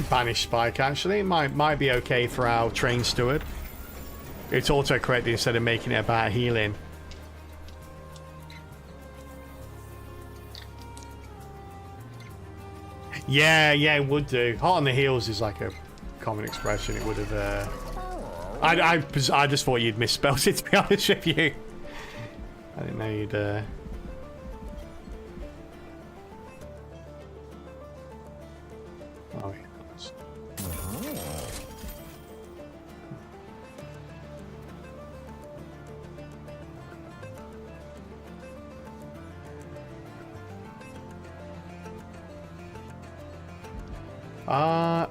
Banish Spike, actually. It might be okay for our Train Steward. It's auto-corrected instead of making it about healing. Yeah, it would do. Hot on the heels is like a common expression. It would have... I just thought you'd misspelled it, to be honest with you. I didn't know you'd... Oh, yeah.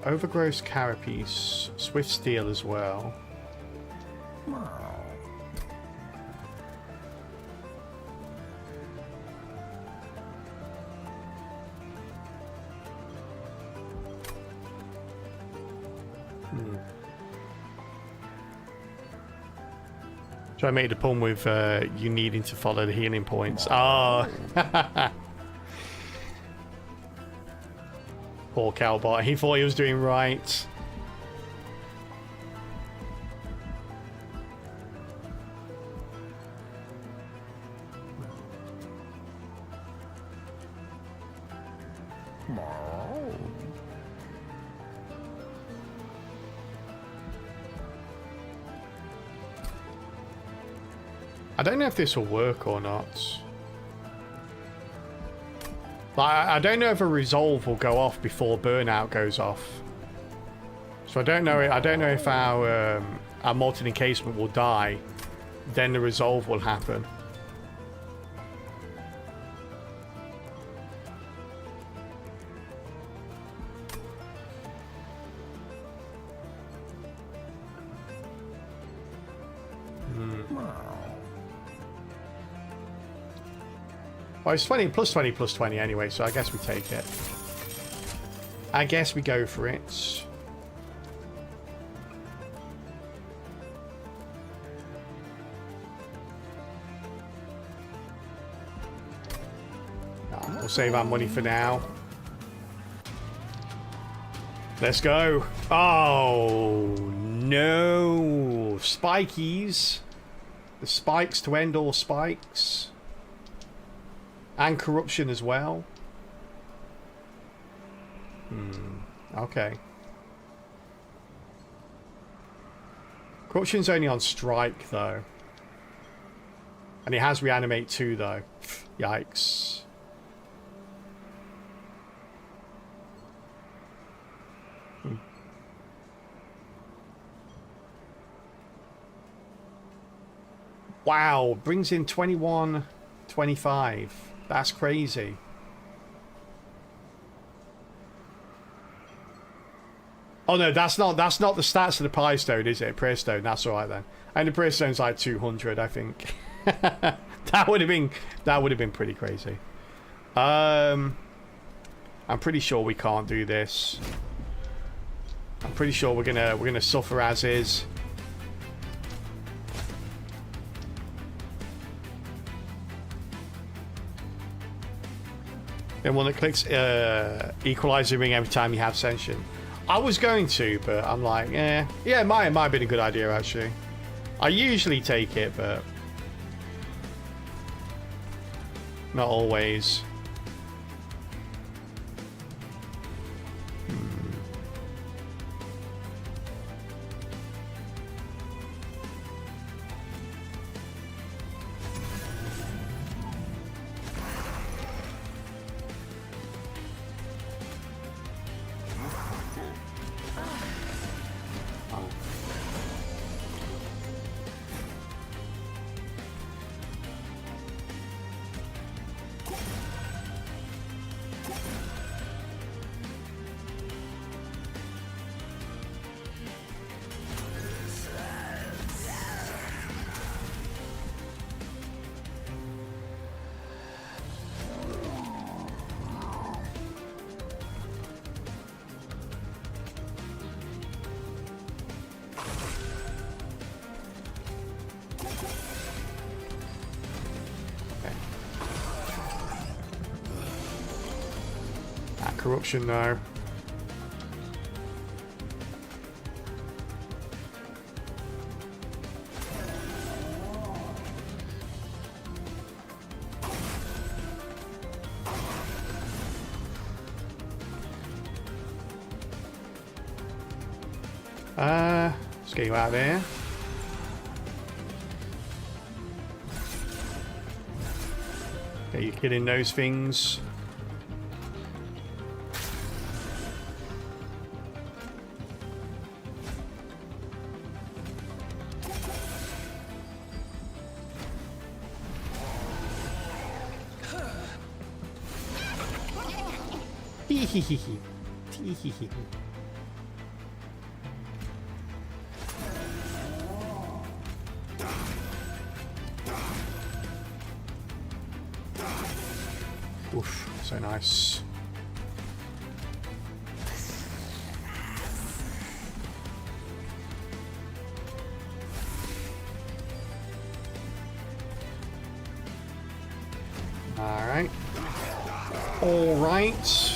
Overgrowth Carapace. Swift Steel as well. So I made a pun with you needing to follow the healing points. Oh. Poor Calbot. He thought he was doing right. I don't know if this will work or not. Like, I don't know if a resolve will go off before burnout goes off. So I don't know. I don't know if our molten encasement will die. Then the resolve will happen. Well, it's 20 plus 20 plus 20 anyway, so I guess we take it. I guess we go for it. We'll save our money for now. Let's go. Oh, no. Spikies. The spikes to end all spikes. And corruption as well. Okay. Corruption's only on strike, though. And it has reanimate too, though. Yikes. Wow, brings in 21.25. That's crazy. Oh no, that's not the stats of the Pie Stone, is it? Prayer Stone, that's alright then. And the Prayer Stone's like 200, I think. that would have been pretty crazy. I'm pretty sure we can't do this. I'm pretty sure we're gonna suffer as is. And one that clicks equalize the ring every time you have Ascension. I was going to, but I'm like, yeah, it might have been a good idea actually. I usually take it, but not always. Corruption now. Let's get you out of there. Okay, you're killing those things. Oof, so nice. Alright. Alright.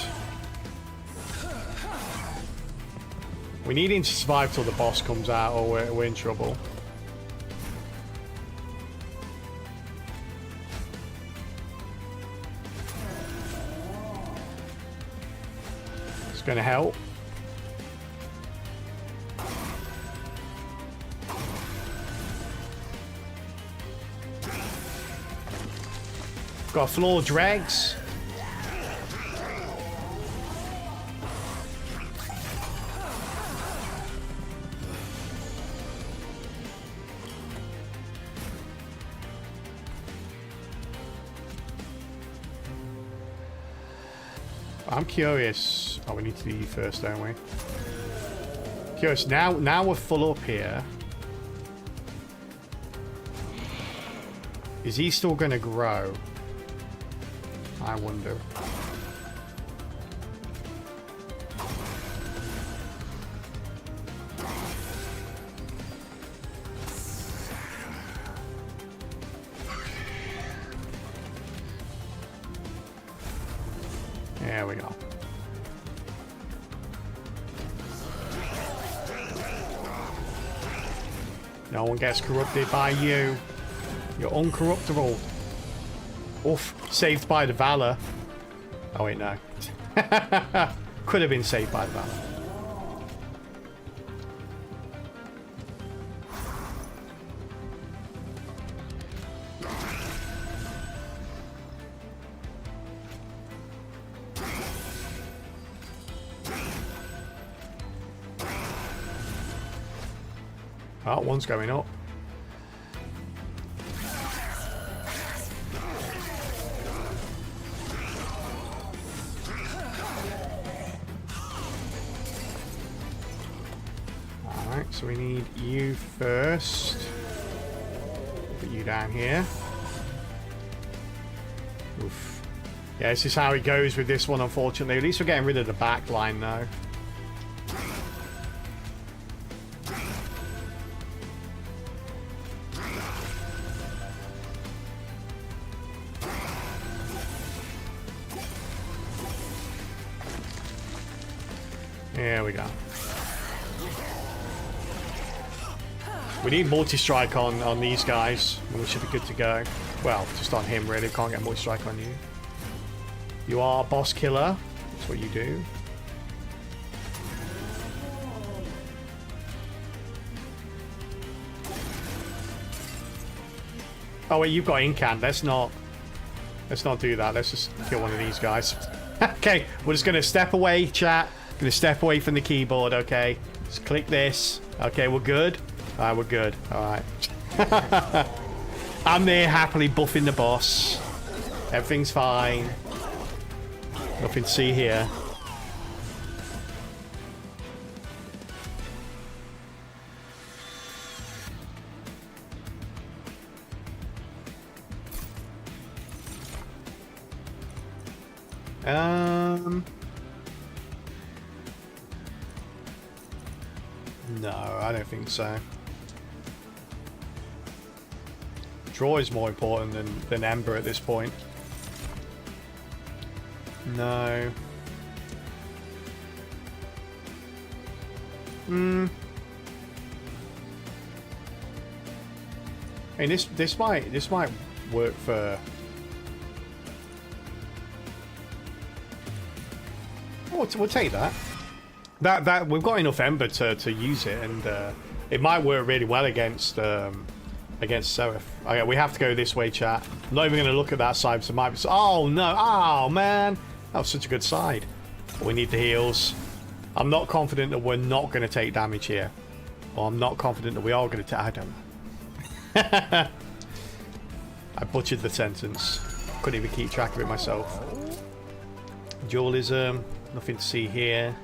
We need him to survive till the boss comes out or we're in trouble. going to help. Got floor dregs. I'm curious. Oh, we need to do you first, don't we? Curious. Now we're full up here. Is he still going to grow? I wonder. There we go. No one gets corrupted by you. You're uncorruptible. Oof. Saved by the Valor. Oh, wait, no. Could have been saved by the Valor. Oh, one's going up. Alright, so we need you first. Put you down here. Oof. Yeah, this is how it goes with this one, unfortunately. At least we're getting rid of the back line, though. There we go. We need multi-strike on these guys, and we should be good to go. Well, just on him, really. Can't get multi-strike on you. You are a boss killer. That's what you do. Oh, wait, you've got incant. Let's not do that. Let's just kill one of these guys. Okay, we're just going to step away, chat. Going to step away from the keyboard, okay? Just click this. Okay, we're good? Alright, we're good. Alright. I'm there happily buffing the boss. Everything's fine. Nothing to see here. No, I don't think so. Draw is more important than Ember at this point. No. I mean, this might work for. Oh, we'll take that. That we've got enough Ember to use it, and it might work really well against Seraph. Okay, we have to go this way, chat. I'm not even going to look at that side, so it might be. Oh no! Oh man, that was such a good side. But we need the heals. I'm not confident that we're not going to take damage here, or I'm not confident that we are going to take. I don't know. I butchered the sentence. Couldn't even keep track of it myself. Dualism. Nothing to see here.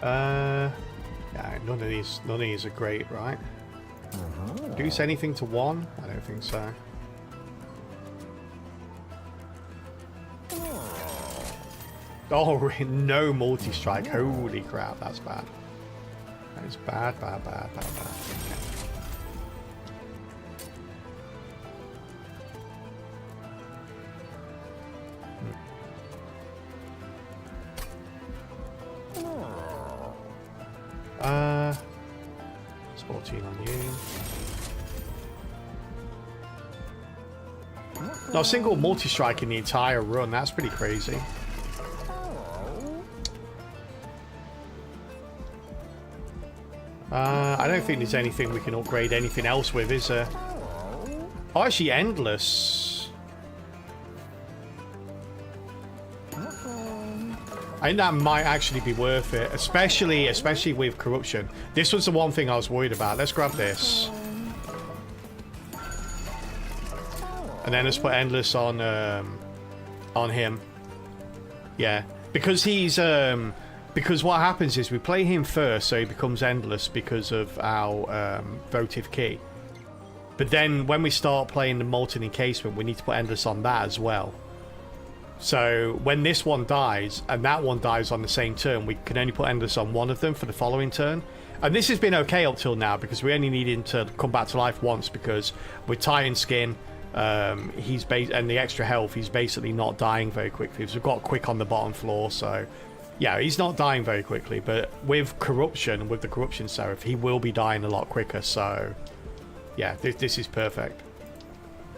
Yeah, none of these are great, right? Reduce anything to 1? I don't think so. Oh, no multi-strike. Holy crap, that's bad. That is bad. 14 on you. No, single multi-strike in the entire run. That's pretty crazy. I don't think there's anything we can upgrade anything else with, is there? Oh, actually, Endless. I think that might actually be worth it, especially with Corruption. This was the one thing I was worried about. Let's grab this. And then let's put Endless on him. Yeah, because he's because what happens is we play him first, so he becomes Endless because of our votive key. But then when we start playing the Molten Encasement, we need to put Endless on that as well. So when this one dies and that one dies on the same turn, we can only put Endless on one of them for the following turn. And this has been okay up till now because we only need him to come back to life once, because with Titan Skin, and the extra health, he's basically not dying very quickly because we've got Quick on the bottom floor. So yeah, he's not dying very quickly, but with Corruption, with the Corruption Seraph, he will be dying a lot quicker. So yeah, this is perfect.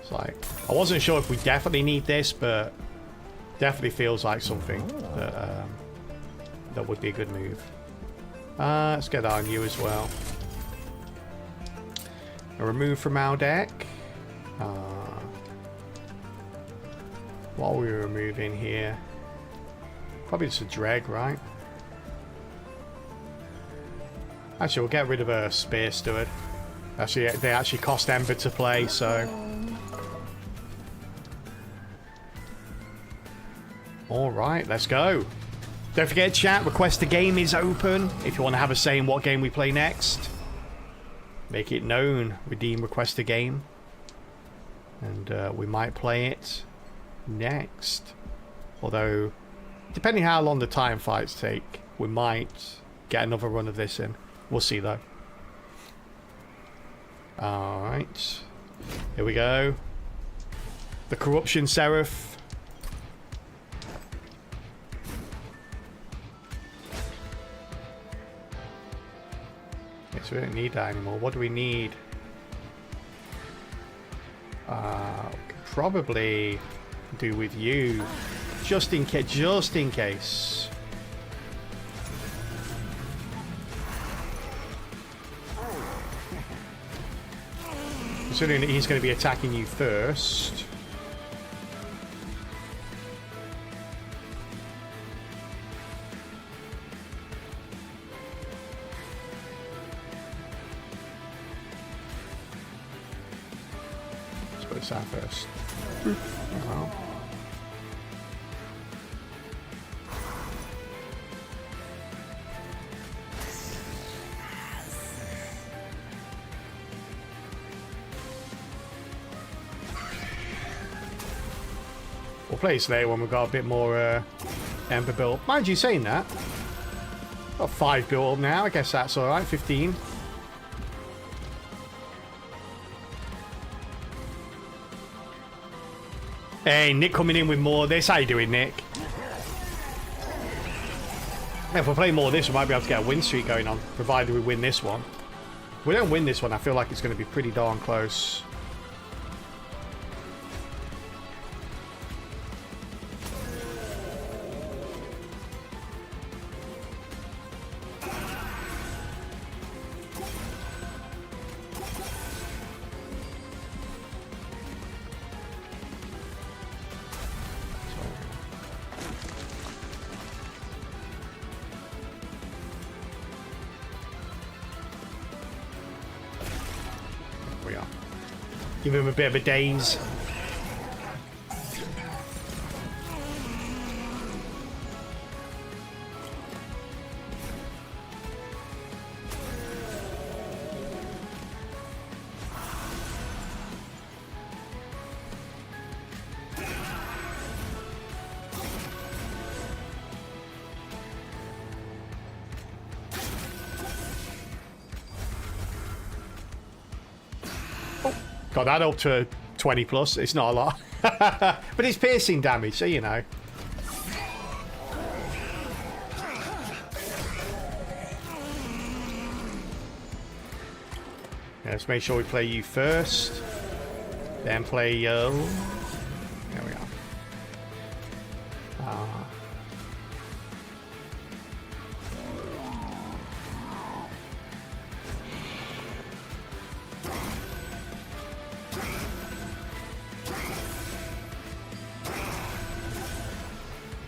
It's like, I wasn't sure if we definitely need this, but definitely feels like something that that would be a good move. Let's get that on you as well. A remove from our deck. What are we removing here? Probably just a Dreg, right? Actually, we'll get rid of a Spear Steward. Actually, they actually cost Ember to play, so... Alright, let's go. Don't forget, chat, request a game is open. If you want to have a say in what game we play next, make it known. Redeem request a game. And we might play it next. Although, depending how long the time fights take, we might get another run of this in. We'll see though. Alright. Here we go. The Corruption Seraph. Okay, so we don't need that anymore. What do we need? We could probably do with you, just in case. Considering that he's going to be attacking you first. Let's put this out first. Oh. We'll play this later when we've got a bit more Ember built. Mind you saying that. Got 5 built up now. I guess that's alright. 15. Hey, Nick coming in with more of this. How you doing, Nick? If we play more of this, we might be able to get a win streak going on, provided we win this one. If we don't win this one, I feel like it's going to be pretty darn close. Give him a bit of a daze. Got that up to 20 plus. It's not a lot. But it's piercing damage, so you know. Yeah, let's make sure we play you first. Then play yo. There we go.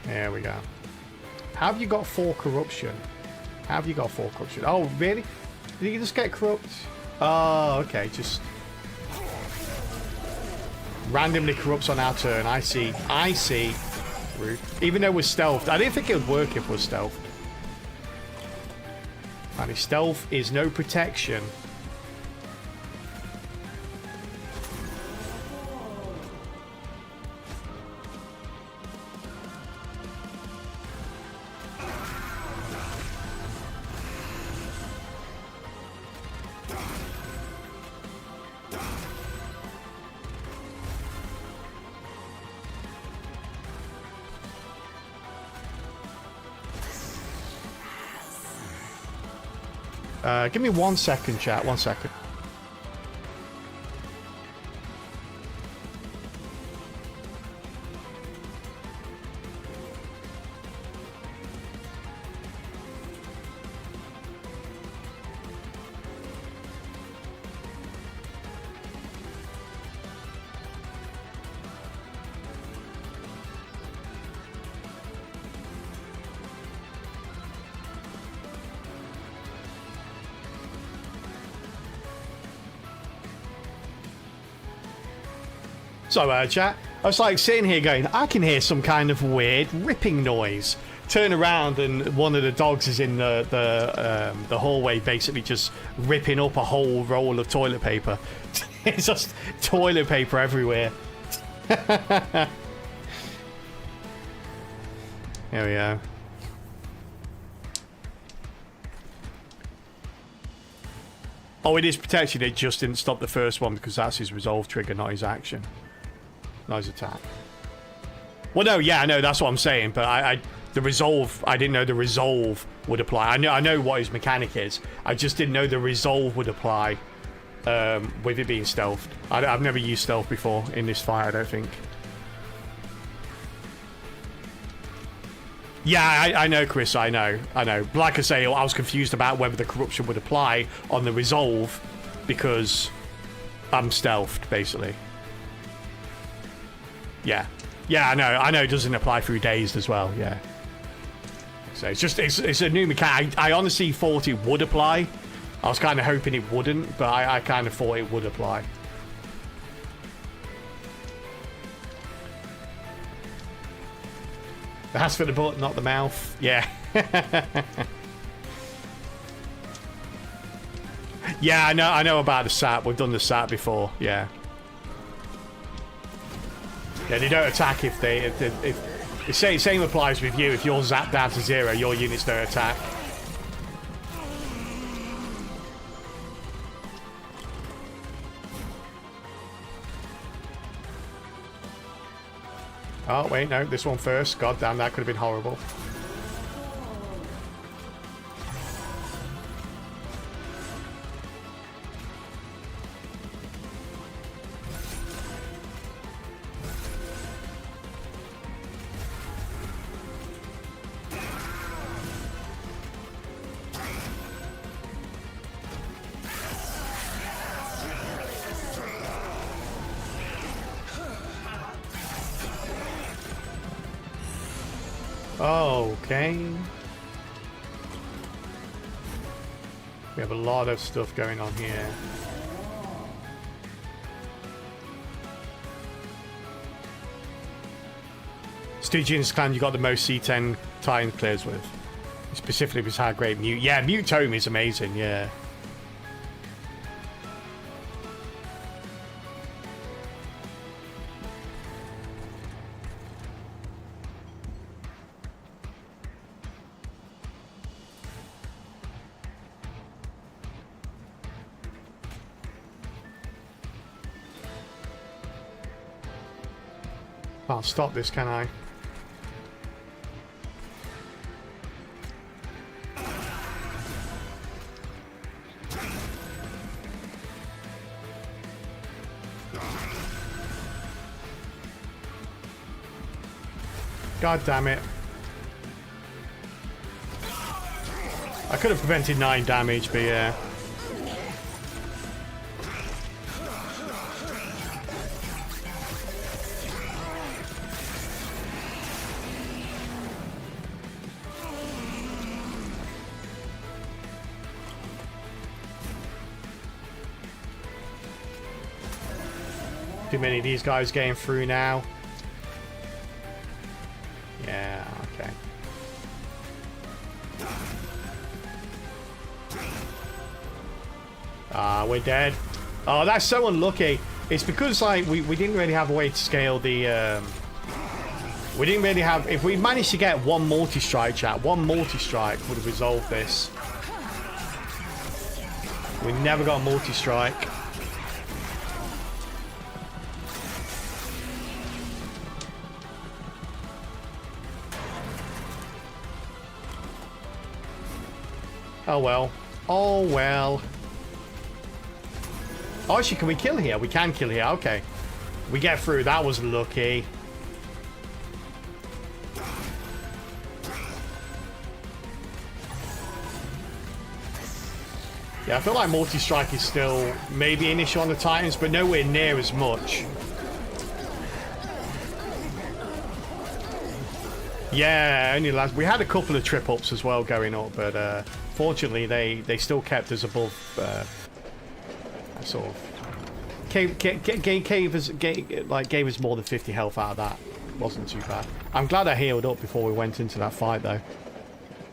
There we go. How have you got 4 corruption? How have you got 4 corruption? Oh, really? Did you just get corrupt? Oh, okay. Just randomly corrupts on our turn. I see. I see. Rude. Even though we're stealthed. I didn't think it would work if we're stealthed. And if stealth is no protection. Give me 1 second, chat. 1 second. So, chat, I was like sitting here going, I can hear some kind of weird ripping noise. Turn around and one of the dogs is in the hallway, basically just ripping up a whole roll of toilet paper. It's just toilet paper everywhere. There we go. Oh, it is protection. It just didn't stop the first one because that's his resolve trigger, not his action. Not his attack. Well, no, yeah, I know, that's what I'm saying, but the resolve, I didn't know the resolve would apply. I know what his mechanic is. I just didn't know the resolve would apply with it being stealthed. I've never used stealth before in this fight, I don't think. Yeah, I know, Chris, I know. But like I say, I was confused about whether the corruption would apply on the resolve because I'm stealthed, basically. Yeah. Yeah, I know it doesn't apply through dazed as well, yeah. So it's just, it's a new mechanic. I honestly thought it would apply. I was kind of hoping it wouldn't, but I kind of thought it would apply. That's for the butt, not the mouth. Yeah. Yeah, I know about the SAT. We've done the SAT before, yeah. Yeah, they don't attack if the same applies with you. If you're zapped down to 0, your units don't attack. Oh, wait, no, this one first. God damn, that could have been horrible. Okay. We have a lot of stuff going on here. Stygian's clan you got the most C10 Titan clears with. Specifically because how great Mute. Yeah, Mute Tome is amazing, yeah. Can't stop this, can I? God damn it. I could have prevented 9 damage, but yeah. Too many of these guys getting through now. Yeah, okay. We're dead. Oh, that's so unlucky. It's because like we didn't really have a way to scale the we didn't really have. If we managed to get one multi-strike, chat, one multi-strike would have resolved this. We never got a multi-strike. Oh well. Oh well. Oh, actually, can we kill here? We can kill here. Okay. We get through. That was lucky. Yeah, I feel like multi-strike is still maybe an issue on the Titans, but nowhere near as much. Yeah, only last. We had a couple of trip-ups as well going up, but fortunately they still kept us above. Sort of gave us more than 50 health out of that. Wasn't too bad. I'm glad I healed up before we went into that fight though.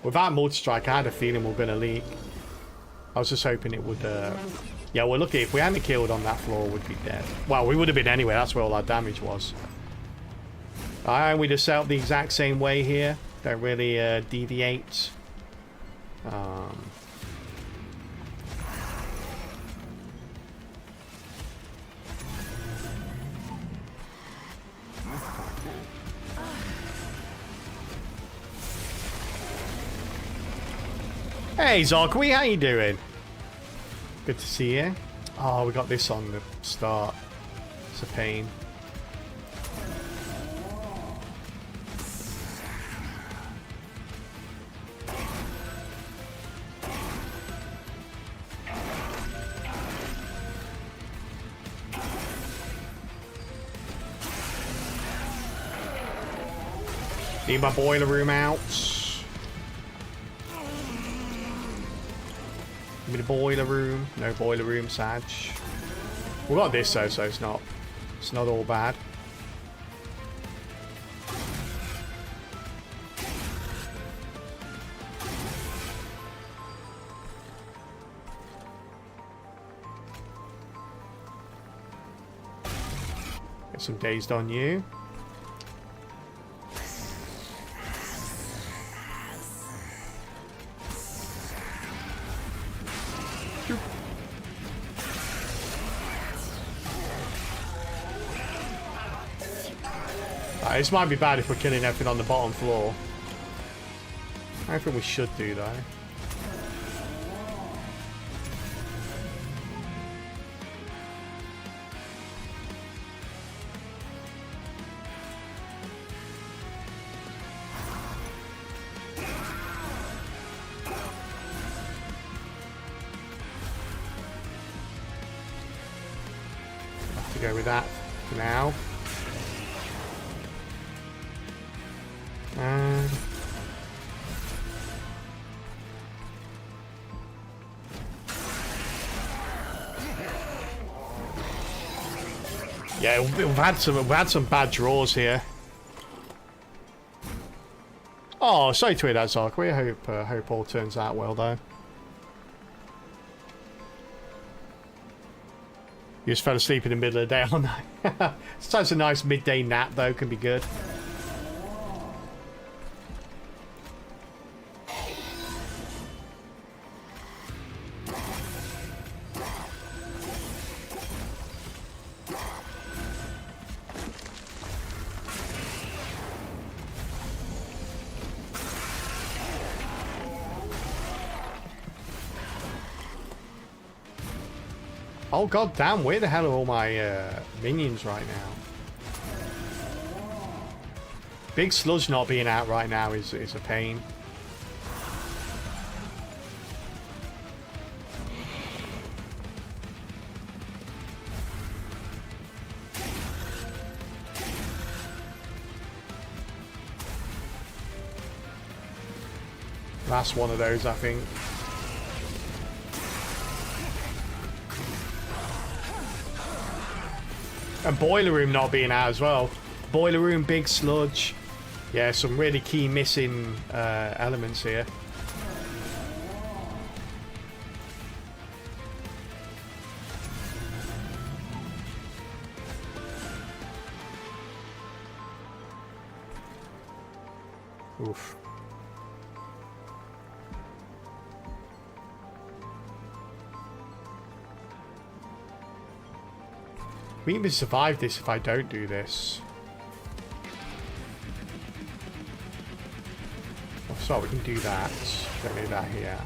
Without multi-strike, I had a feeling we were going to leak. I was just hoping it would. Yeah, we're lucky. If we hadn't killed on that floor, we'd be dead. Well, we would have been anyway. That's where all our damage was. Alright, we just set up the exact same way here. Don't really deviate. Hey Zogwe, how you doing? Good to see you. Oh, we got this on the start. It's a pain. Need my boiler room out. Give me the boiler room. No boiler room, Sag. We got this though, so it's not all bad. Get some dazed on you. This might be bad if we're killing everything on the bottom floor. I think we should do though. Have to go with that for now. Yeah, we've had some bad draws here. Oh, sorry to hear that, Zark. I hope all turns out well though. You just fell asleep in the middle of the day all night. Sometimes a nice midday nap though can be good. Oh god damn, where the hell are all my minions right now? Big Sludge not being out right now is a pain. Last one of those, I think. And Boiler Room not being out as well. Boiler Room, Big Sludge. Yeah, some really key missing elements here. Oof. We can survive this if I don't do this. Oh, so we can do that. Don't do that here.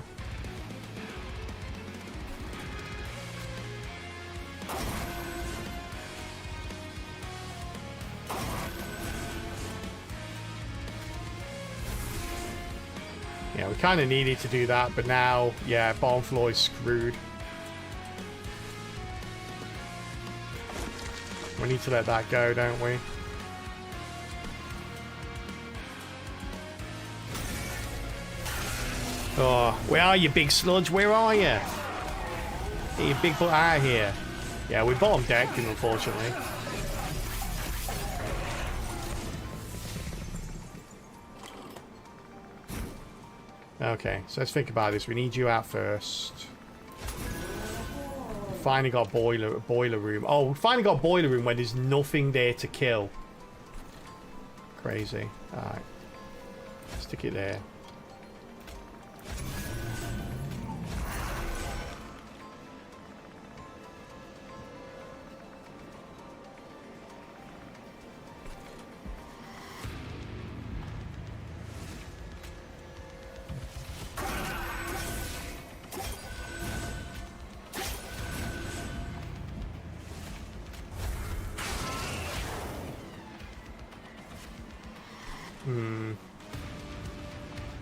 Yeah, we kind of needed to do that, but now, yeah, bottom floor is screwed. We need to let that go, don't we? Oh, where are you, Big Sludge? Where are you? Get your big butt out of here. Yeah, we bottom decked him, unfortunately. Okay, so let's think about this. We need you out first. Finally got boiler room. Oh, we finally got boiler room when there's nothing there to kill. Crazy. Alright. Stick it there.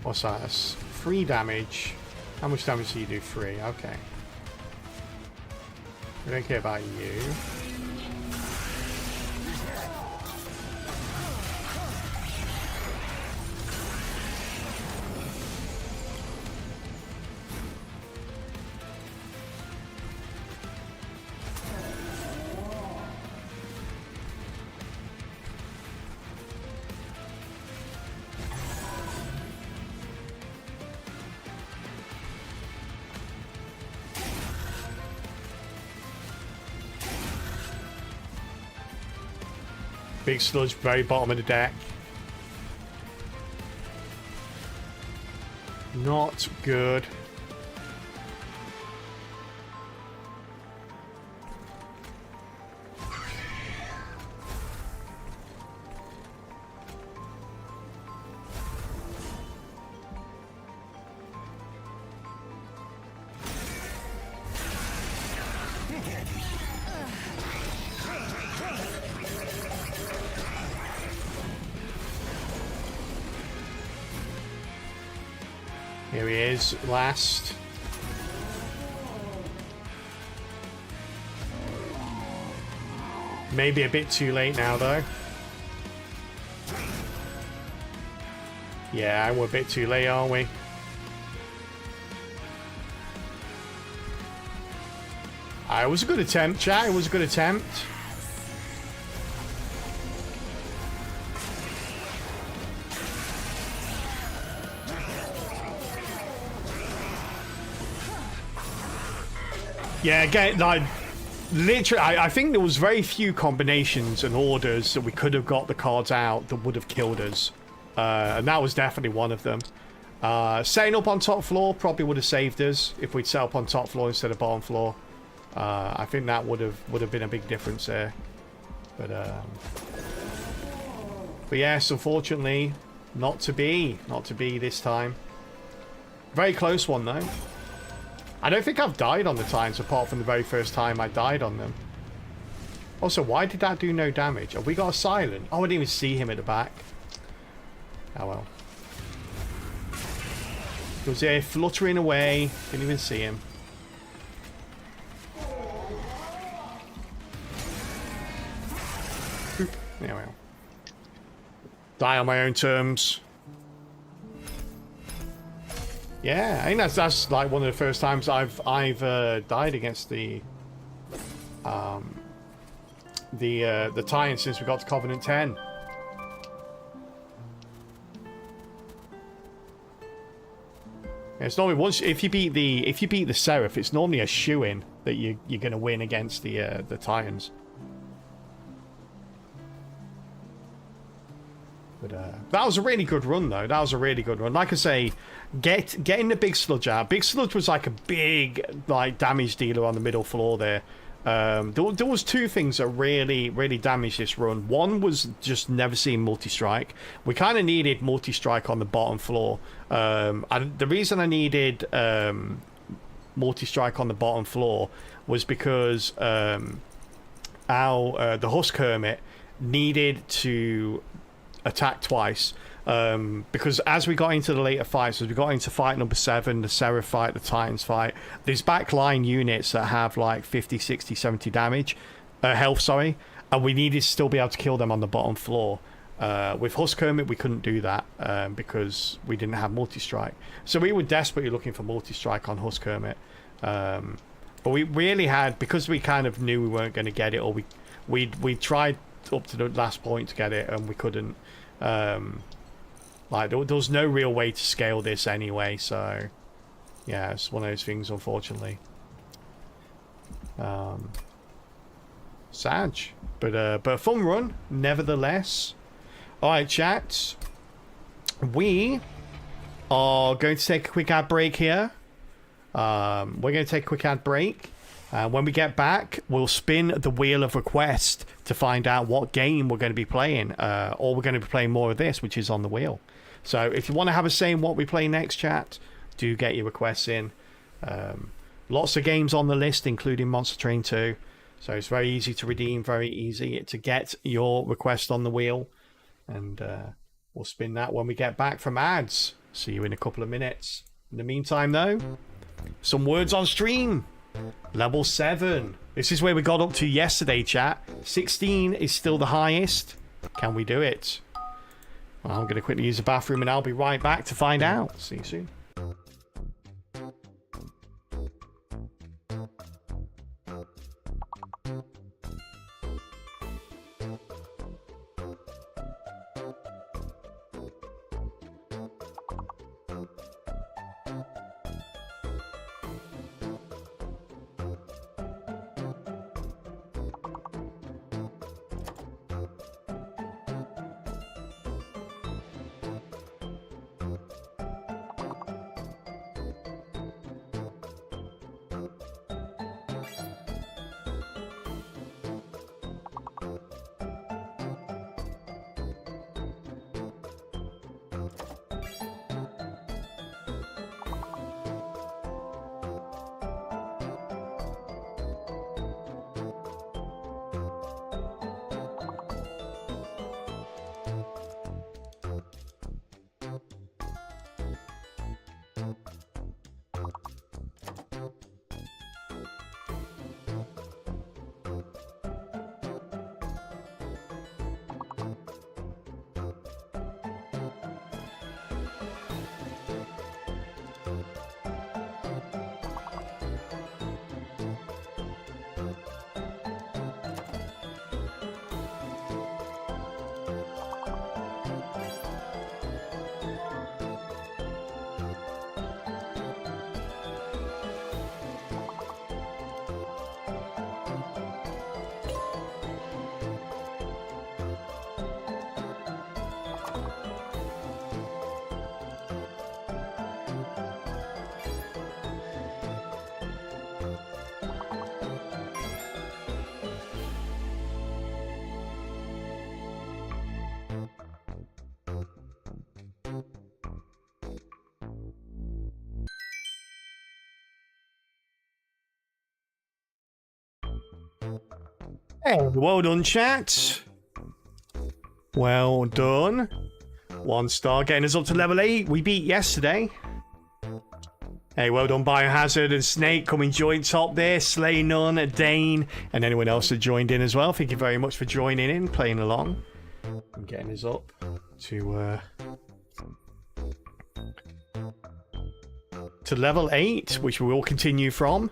What's that? That's 3 damage. How much damage do you do? 3. Okay. We don't care about you. Big Sludge, very bottom of the deck. Not good. Here he is, last. Maybe a bit too late now, though. Yeah, we're a bit too late, aren't we? It was a good attempt, chat. It was a good attempt. Yeah, again, like, literally, I think there was very few combinations and orders that we could have got the cards out that would have killed us. And that was definitely one of them. Setting up on top floor probably would have saved us if we'd set up on top floor instead of bottom floor. I think that would have been a big difference there. But yes, unfortunately, not to be this time. Very close one though. I don't think I've died on the Titans apart from the very first time I died on them. Also, why did that do no damage? Have we got a silent? Oh, I didn't even see him at the back. Oh well. He was there fluttering away. Didn't even see him. Boop. There we go. Die on my own terms. Yeah, I think that's like one of the first times I've died against the Titan since we got to Covenant 10. It's normally once if you beat the Seraph, it's normally a shoo-in that you're gonna win against the Titans. But that was a really good run, though. That was a really good run. Like I say, getting the Big Sludge out. Big Sludge was like a big damage dealer on the middle floor there. There was two things that really damaged this run. One was just never seeing multi-strike. We kind of needed multi-strike on the bottom floor. And the reason I needed multi-strike on the bottom floor was because the Husk Hermit needed to attack twice. Because as we got into the later fights, as we got into fight number 7, the Seraph fight, the Titans fight, there's backline units that have like 50, 60, 70 damage, health, sorry, and we needed to still be able to kill them on the bottom floor. With Husk Hermit, we couldn't do that because we didn't have multi-strike. So we were desperately looking for multi-strike on Husk Hermit. But we really had, because we kind of knew we weren't going to get it, or we tried up to the last point to get it, and we couldn't. Like, there was no real way to scale this anyway, so yeah, it's one of those things, unfortunately. Sad, but a fun run, nevertheless. Alright, chat. We are going to take a quick ad break here. We're going to take a quick ad break. When we get back, we'll spin the Wheel of Request to find out what game we're going to be playing. Or we're going to be playing more of this, which is on the wheel. So if you want to have a say in what we play next, chat, do get your requests in. Lots of games on the list, including Monster Train 2. So it's very easy to redeem, very easy to get your request on the wheel. And we'll spin that when we get back from ads. See you in a couple of minutes. In the meantime, though, some words on stream. Level 7. This is where we got up to yesterday, chat. 16 is still the highest. Can we do it? Well, I'm going to quickly use the bathroom and I'll be right back to find out. See you soon. Hey, well done, chat. Well done. 1 star, getting us up to level 8. We beat yesterday. Hey, well done, Biohazard and Snake coming joint top there. Slay None, Dane, and anyone else that joined in as well. Thank you very much for joining in, playing along, and getting us up to level 8, which we will continue from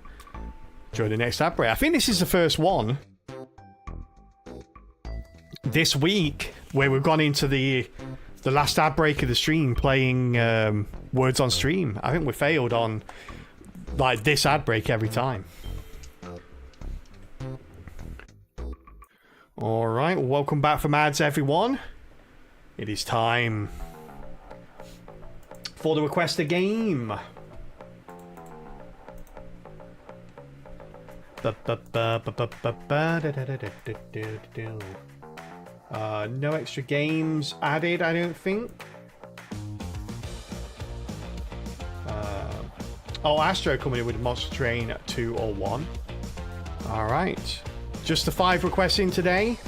during the next ad break. I think this is the first one this week where we've gone into the last ad break of the stream playing Words on Stream. I think we failed on like this ad break every time. Alright, welcome back from ads, everyone. It is time for the request a game. No extra games added, I don't think. Astro coming in with Monster Train 2 or 1. Alright. Just the 5 requests in today.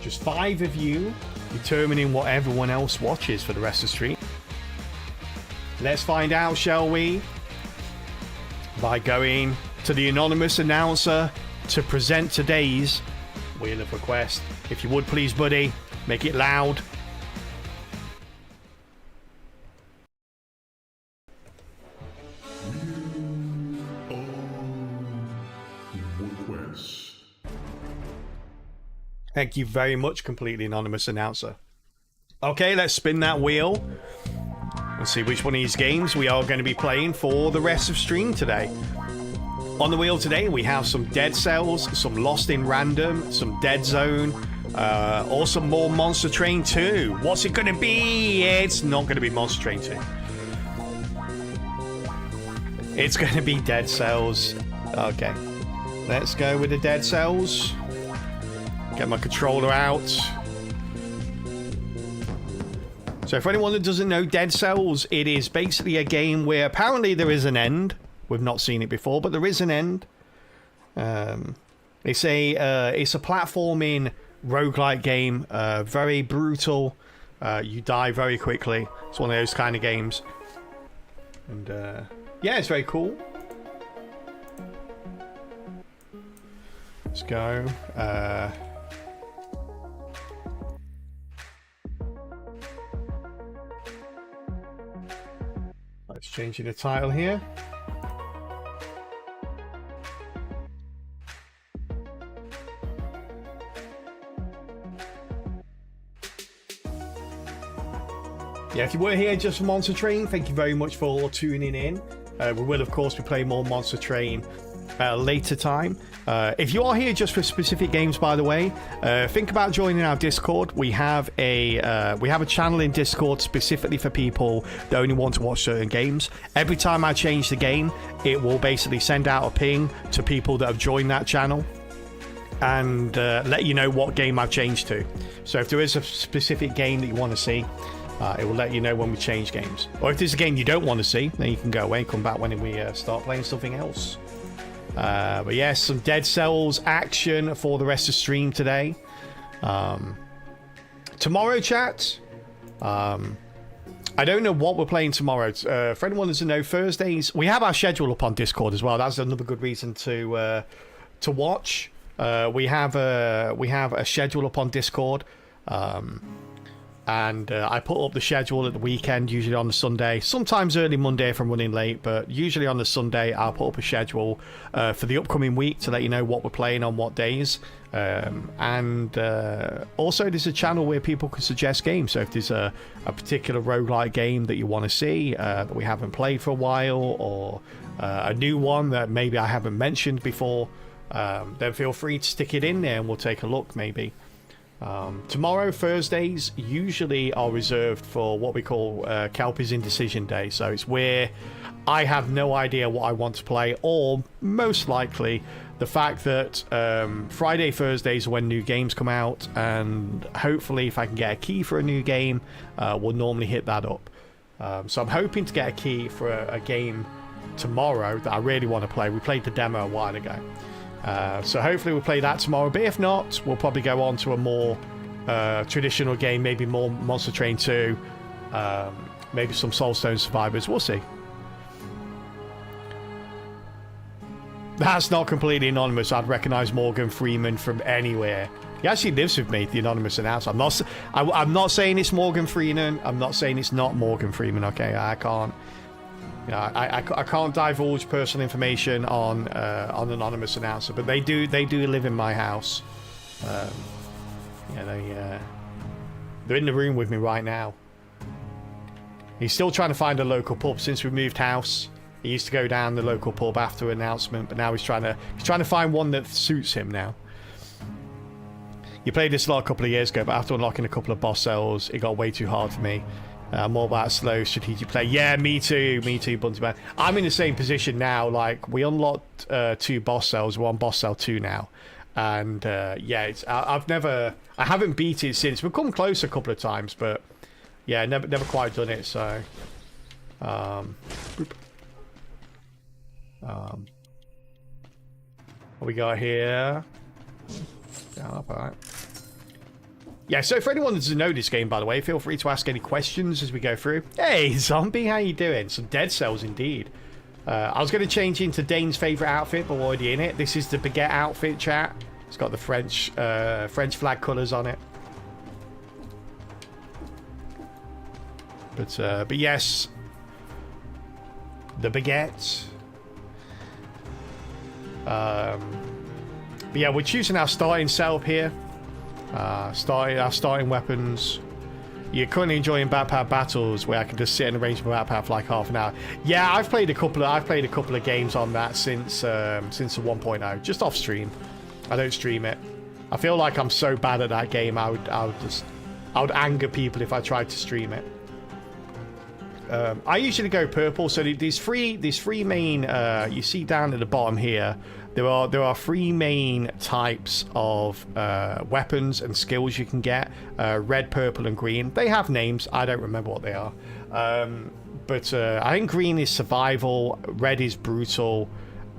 Just 5 of you determining what everyone else watches for the rest of the stream. Let's find out, shall we? By going to the anonymous announcer to present today's Wheel of Request. If you would please, buddy, make it loud. Thank you very much, completely anonymous announcer. Okay, let's spin that wheel and see which one of these games we are going to be playing for the rest of stream today. On the wheel today, we have some Dead Cells, some Lost in Random, some Dead Zone, or some more Monster Train 2. What's it going to be? It's not going to be Monster Train 2. It's going to be Dead Cells. Okay, let's go with the Dead Cells. Get my controller out. So for anyone that doesn't know Dead Cells, it is basically a game where apparently there is an end. We've not seen it before, but there is an end. It's a platforming roguelike game. Very brutal. You die very quickly. It's one of those kind of games. And yeah, it's very cool. Let's go. Let's change the title here. Yeah, if you were here just for Monster Train, thank you very much for tuning in. We will, of course, be playing more Monster Train at a later time. If you are here just for specific games, by the way, think about joining our Discord. We have a channel in Discord specifically for people that only want to watch certain games. Every time I change the game, it will basically send out a ping to people that have joined that channel and let you know what game I've changed to. So if there is a specific game that you want to see, it will let you know when we change games. Or if there's a game you don't want to see, then you can go away and come back when we start playing something else. But yes, some Dead Cells action for the rest of the stream today. Tomorrow, chat. I don't know what we're playing tomorrow. For anyone that doesn't know, Thursdays we have our schedule up on Discord as well. That's another good reason to watch. We have a schedule up on Discord. And I put up the schedule at the weekend, usually on the Sunday, sometimes early Monday if I'm running late, but usually on the Sunday I'll put up a schedule for the upcoming week to let you know what we're playing on what days. And also there's a channel where people can suggest games, so if there's a particular roguelike game that you want to see that we haven't played for a while, or a new one that maybe I haven't mentioned before, then feel free to stick it in there and we'll take a look maybe. Tomorrow, Thursdays, usually are reserved for what we call Kelpie's Indecision Day. So it's where I have no idea what I want to play, or most likely the fact that Friday, Thursdays are when new games come out, and hopefully if I can get a key for a new game, we'll normally hit that up. So I'm hoping to get a key for a game tomorrow that I really want to play. We played the demo a while ago. So hopefully we'll play that tomorrow. But if not, we'll probably go on to a more traditional game, maybe more Monster Train 2, maybe some Soulstone Survivors. We'll see. That's not completely anonymous. I'd recognize Morgan Freeman from anywhere. He actually lives with me, the anonymous announcer. I'm not saying it's Morgan Freeman. I'm not saying it's not Morgan Freeman. Okay, I can't. I can't divulge personal information on anonymous announcer, but they do live in my house. They're in the room with me right now. He's still trying to find a local pub since we moved house. He used to go down the local pub after announcement, but now he's trying to find one that suits him now. You played this a lot a couple of years ago, but after unlocking a couple of boss cells, it got way too hard for me. More about slow strategic play. Yeah, me too, Bunty Man. I'm in the same position now. Like, we unlocked 2 boss cells. We're on boss cell 2 now. And yeah, I haven't beat it since. We've come close a couple of times, but yeah, never quite done it. So, what we got here? Yeah, all right. Yeah, so for anyone that doesn't know this game, by the way, feel free to ask any questions as we go through. Hey, Zombie, how you doing? Some Dead Cells indeed. I was going to change into Dane's favourite outfit, but we're already in it. This is the Baguette outfit, chat. It's got the French flag colours on it. But yes, the Baguette. But yeah, we're choosing our starting setup here. Our starting weapons. You're currently enjoying Batpath battles where I can just sit and arrange my Batpath for like half an hour. Yeah, I've played a couple of games on that since the 1.0, just off stream. I don't stream it. I feel like I'm so bad at that game. I would anger people if I tried to stream it. I usually go purple. So these three main. You see down at the bottom here. There are 3 main types of weapons and skills you can get. Red, purple, and green. They have names. I don't remember what they are. But I think green is survival, red is brutal,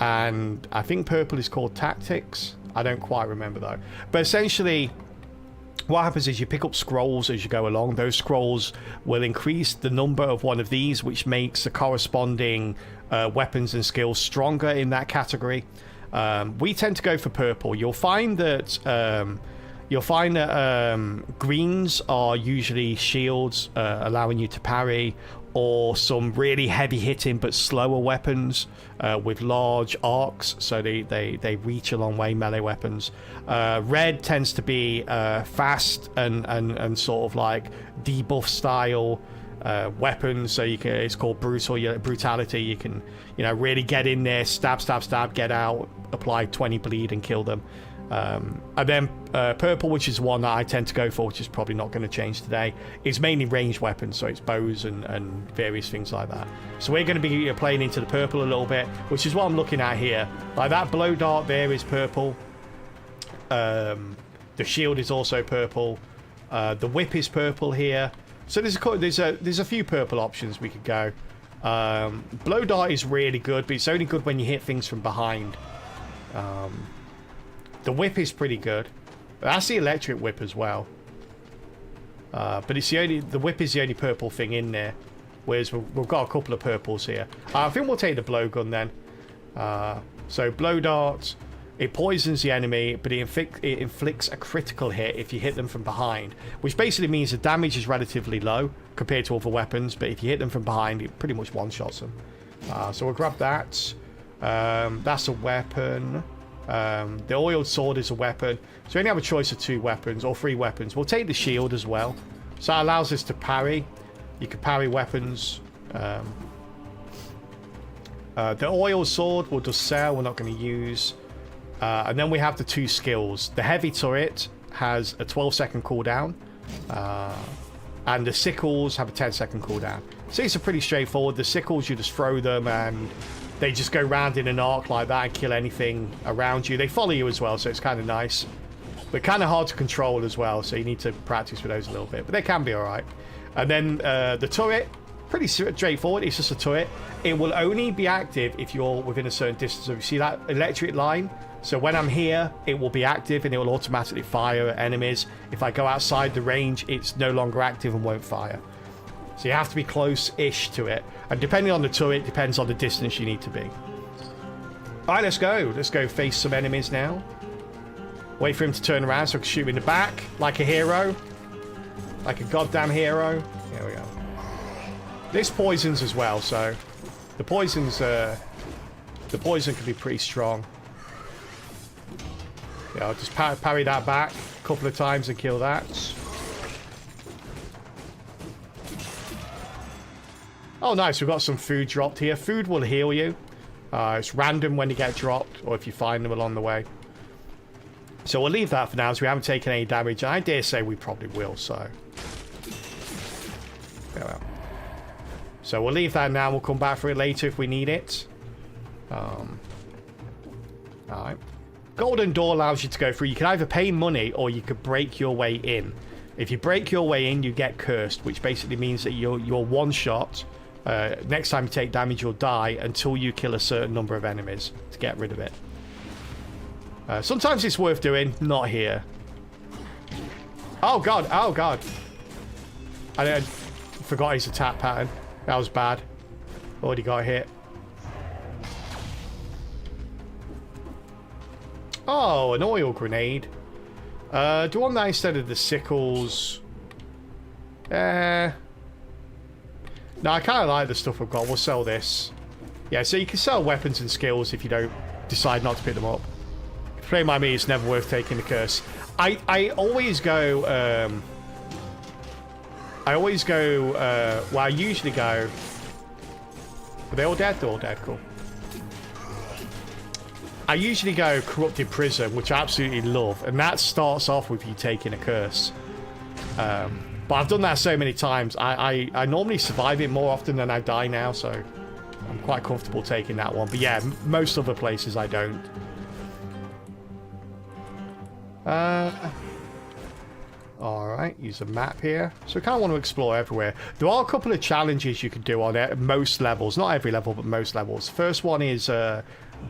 and I think purple is called tactics. I don't quite remember though. But essentially, what happens is you pick up scrolls as you go along. Those scrolls will increase the number of one of these, which makes the corresponding weapons and skills stronger in that category. We tend to go for purple. You'll find that greens are usually shields, allowing you to parry, or some really heavy hitting but slower weapons with large arcs, so they reach a long way, melee weapons. Red tends to be fast and sort of like debuff style weapons, so you can, it's called brutality. You can, really get in there, stab, get out, apply 20 bleed and kill them. And then purple, which is one that I tend to go for, which is probably not going to change today, is mainly ranged weapons, so it's bows and various things like that. So we're going to be playing into the purple a little bit, which is what I'm looking at here. Like that blow dart there is purple. The shield is also purple. The whip is purple here. So there's a few purple options we could go. Blow dart is really good, but it's only good when you hit things from behind. The whip is pretty good. That's the electric whip as well. But it's the whip is the only purple thing in there. Whereas we've got a couple of purples here. I think we'll take the blowgun then. So blow dart, it poisons the enemy, but it inflicts a critical hit if you hit them from behind, which basically means the damage is relatively low compared to other weapons, but if you hit them from behind, it pretty much one-shots them. So we'll grab that. That's a weapon. The oiled sword is a weapon. So we only have a choice of 2 weapons or 3 weapons. We'll take the shield as well. So that allows us to parry. You can parry weapons. The oiled sword we'll just sell. We're not going to use. And then we have the 2 skills. The heavy turret has a 12-second cooldown. And the sickles have a 10-second cooldown. So it's pretty straightforward. The sickles, you just throw them and they just go round in an arc like that and kill anything around you. They follow you as well, so it's kind of nice. But kind of hard to control as well, so you need to practice with those a little bit. But they can be alright. And then the turret, pretty straightforward. It's just a turret. It will only be active if you're within a certain distance. So you see that electric line? So when I'm here, it will be active and it will automatically fire at enemies. If I go outside the range, it's no longer active and won't fire. So you have to be close-ish to it. And depending on the turret, depends on the distance you need to be. All right, let's go. Let's go face some enemies now. Wait for him to turn around so I can shoot him in the back like a hero. Like a goddamn hero. There we go. This poisons as well, so the poison can be pretty strong. Yeah, I'll just parry that back a couple of times and kill that. Oh, nice. We've got some food dropped here. Food will heal you. It's random when you get dropped or if you find them along the way. So we'll leave that for now as we haven't taken any damage. I dare say we probably will, so. There we are. So we'll leave that now. We'll come back for it later if we need it. Alright. Golden door allows you to go through. You can either pay money or you could break your way in. If you break your way in, you get cursed, which basically means that you're one shot. Next time you take damage, you'll die until you kill a certain number of enemies to get rid of it. Sometimes it's worth doing, not here. Oh god, oh god. I forgot his attack pattern. That was bad. Already got hit. Oh, an oil grenade. Do I want that instead of the sickles? No, I kind of like the stuff we've got. We'll sell this. Yeah, so you can sell weapons and skills if you don't decide not to pick them up. Play by me, it's never worth taking the curse. I always go... well, I usually go... Are they all dead? They're all dead, cool. I usually go Corrupted Prison, which I absolutely love, and that starts off with you taking a curse. But I've done that so many times. I normally survive it more often than I die now, so I'm quite comfortable taking that one. But yeah, most other places I don't. Alright, use a map here. So we kind of want to explore everywhere. There are a couple of challenges you can do on it, most levels. Not every level, but most levels. First one is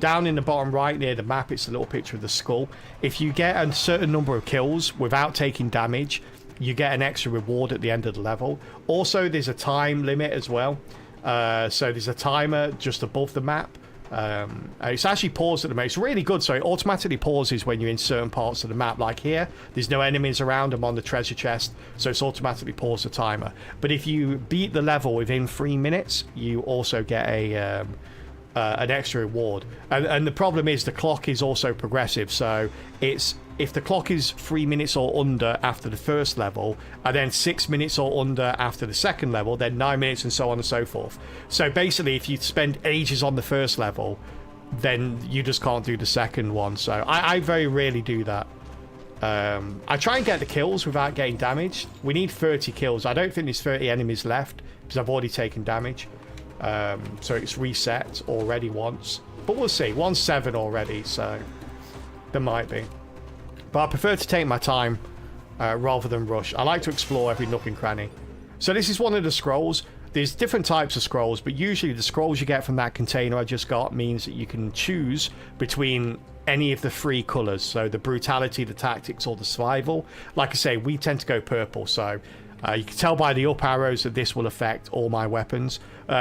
down in the bottom right near the map. It's a little picture of the skull. If you get a certain number of kills without taking damage, you get an extra reward at the end of the level. Also, there's a time limit as well. So there's a timer just above the map. It's actually paused at the moment. It's really good, so it automatically pauses when you're in certain parts of the map. Like here, there's no enemies around. I'm on the treasure chest, so it's automatically paused the timer. But if you beat the level within 3 minutes, you also get an extra reward. And the problem is the clock is also progressive, so it's if the clock is 3 minutes or under after the first level, and then 6 minutes or under after the second level, then 9 minutes and so on and so forth. So basically, if you spend ages on the first level, then you just can't do the second one. So I very rarely do that. I try and get the kills without getting damaged. We need 30 kills. I don't think there's 30 enemies left because I've already taken damage. So it's reset already once. But we'll see. 1-7 already, so there might be. But I prefer to take my time rather than rush. I like to explore every nook and cranny. So this is one of the scrolls. There's different types of scrolls, but usually the scrolls you get from that container I just got means that you can choose between any of the 3 colours. So the brutality, the tactics, or the survival. Like I say, we tend to go purple, so you can tell by the up arrows that this will affect all my weapons.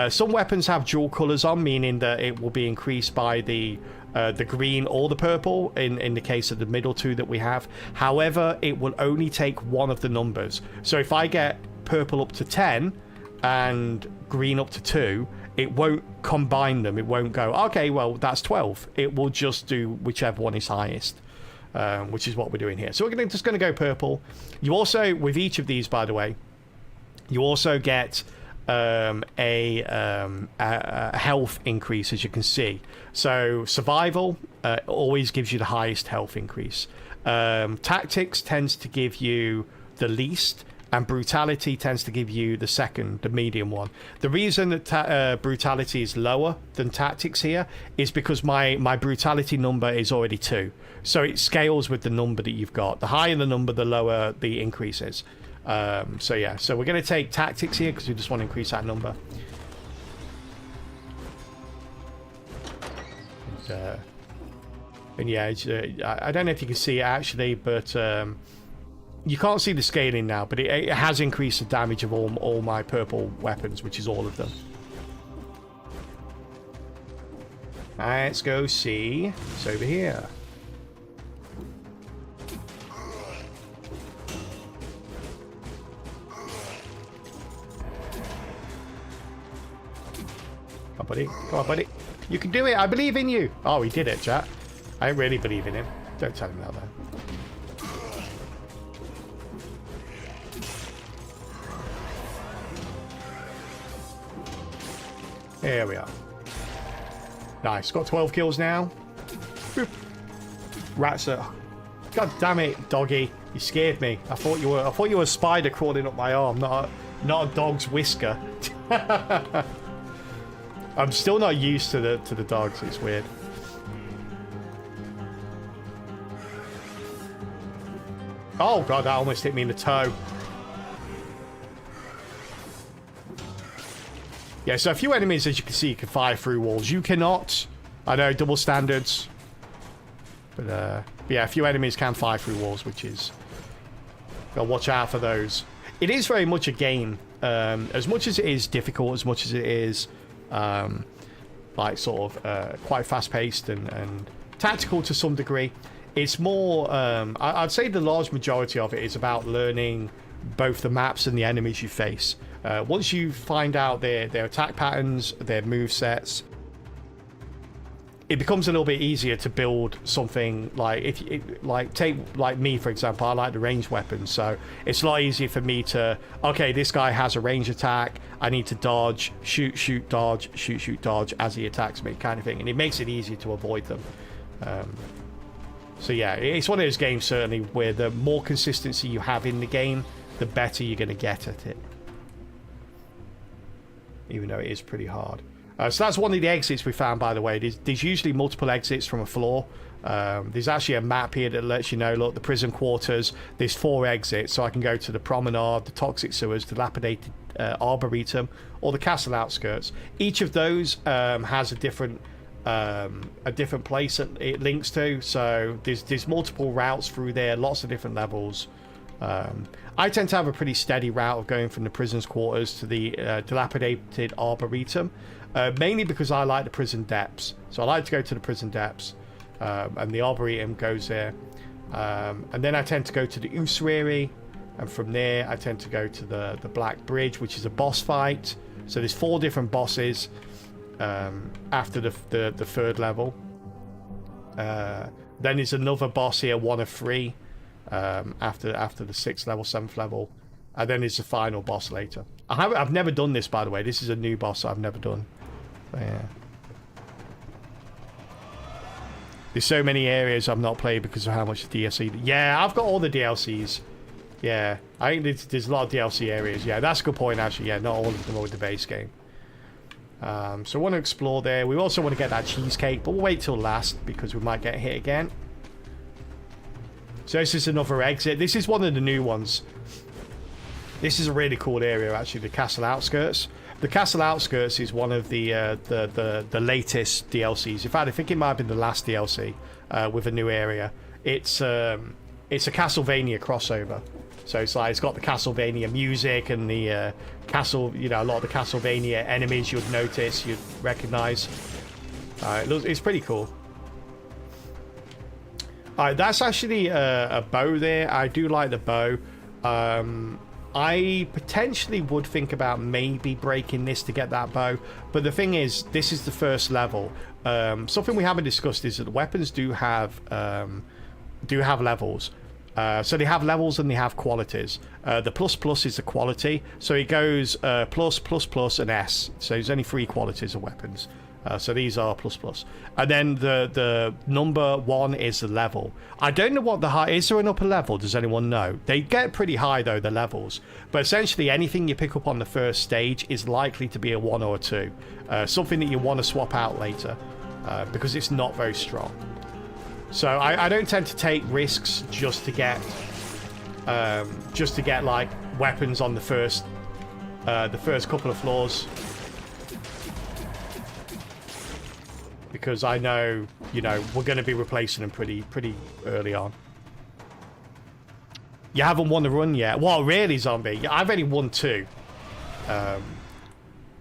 Some weapons have dual colours on, meaning that it will be increased by the green or the purple in the case of the middle 2 that we have. However, it will only take one of the numbers. So if I get purple up to 10 and green up to 2, it won't combine them. It won't go, okay, well, that's 12. It will just do whichever one is highest, which is what we're doing here. So we're just going to go purple. You also, with each of these, by the way, you also get a health increase, as you can see. So survival always gives you the highest health increase. Tactics tends to give you the least, and brutality tends to give you the second, the medium one. The reason that brutality is lower than tactics here is because my brutality number is already 2, so it scales with the number that you've got. The higher the number, the lower the increase is. So yeah, so we're going to take tactics here because we just want to increase that number. And, And yeah, it's, I don't know if you can see it actually, but you can't see the scaling now, but it has increased the damage of all my purple weapons, which is all of them. Alright, let's go see. It's over here. Come on, buddy. Come on, buddy. You can do it. I believe in you. Oh, he did it, chat. I don't really believe in him. Don't tell him that, though. There we are. Nice. Got 12 kills now. Boop. Rats are... God damn it, doggy. You scared me. I thought you were a spider crawling up my arm, not a dog's whisker. I'm still not used to the dogs. It's weird. Oh god, that almost hit me in the toe. Yeah, so a few enemies, as you can see, you can fire through walls. You cannot. I know, double standards. But yeah, a few enemies can fire through walls, which is... Gotta watch out for those. It is very much a game. As much as it is difficult, as much as it is... like, sort of, quite fast-paced and tactical to some degree. It's more... I'd say the large majority of it is about learning both the maps and the enemies you face. Once you find out their attack patterns, their move sets, it becomes a little bit easier to build something like take me for example. I like the ranged weapons, so it's a lot easier for me to this guy has a range attack. I need to dodge, shoot, dodge, shoot, dodge as he attacks me, kind of thing, and it makes it easier to avoid them. So yeah, it's one of those games certainly where the more consistency you have in the game, the better you're going to get at it. Even though it is pretty hard. So that's one of the exits we found, by the way. There's usually multiple exits from a floor. There's actually a map here that lets you know, look, the prison quarters, there's 4 exits, so I can go to the promenade, the toxic sewers, the dilapidated arboretum, or the castle outskirts. Each of those has a different place that it links to, so there's multiple routes through there, lots of different levels. I tend to have a pretty steady route of going from the prison's quarters to the dilapidated arboretum, mainly because I like the prison depths. So I like to go to the prison depths, and the arboretum goes there. And then I tend to go to the Usuri, and from there I tend to go to the Black Bridge, which is a boss fight. So there's 4 different bosses after the 3rd level. Then there's another boss here, 1 of 3. After the 6th level, 7th level, and then it's the final boss later. I've never done this, by the way. This is a new boss I've never done. But yeah, there's so many areas I've not played because of how much DLC. Yeah, I've got all the DLCs. Yeah, I think there's a lot of DLC areas. Yeah, that's a good point actually. Yeah, not all of them are with the base game. So I want to explore there. We also want to get that cheesecake, but we'll wait till last because we might get hit again. So this is another exit. This is one of the new ones. This is a really cool area, actually, the castle outskirts. The castle outskirts is one of the latest DLCs. In fact, I think it might have been the last DLC with a new area. It's a Castlevania crossover. So it's got the Castlevania music and the castle. You know, a lot of the Castlevania enemies you'd notice, you'd recognize. It's pretty cool. Alright, that's actually a bow there. I do like the bow. I potentially would think about maybe breaking this to get that bow. But the thing is, this is the first level. Something we haven't discussed is that the weapons do have levels. So they have levels and they have qualities. The plus is the quality. So it goes plus, and S. So there's only 3 qualities of weapons. So these are plus. And then the number 1 is the level. I don't know what the high... Is there an upper level? Does anyone know? They get pretty high, though, the levels. But essentially, anything you pick up on the first stage is likely to be a 1 or a 2. Something that you want to swap out later. Because it's not very strong. So I don't tend to take risks just to get... like, weapons on the first couple of floors. Because I know you know, we're going to be replacing them pretty early on. You haven't won the run yet? Well, really, Zombie? I've only won 2.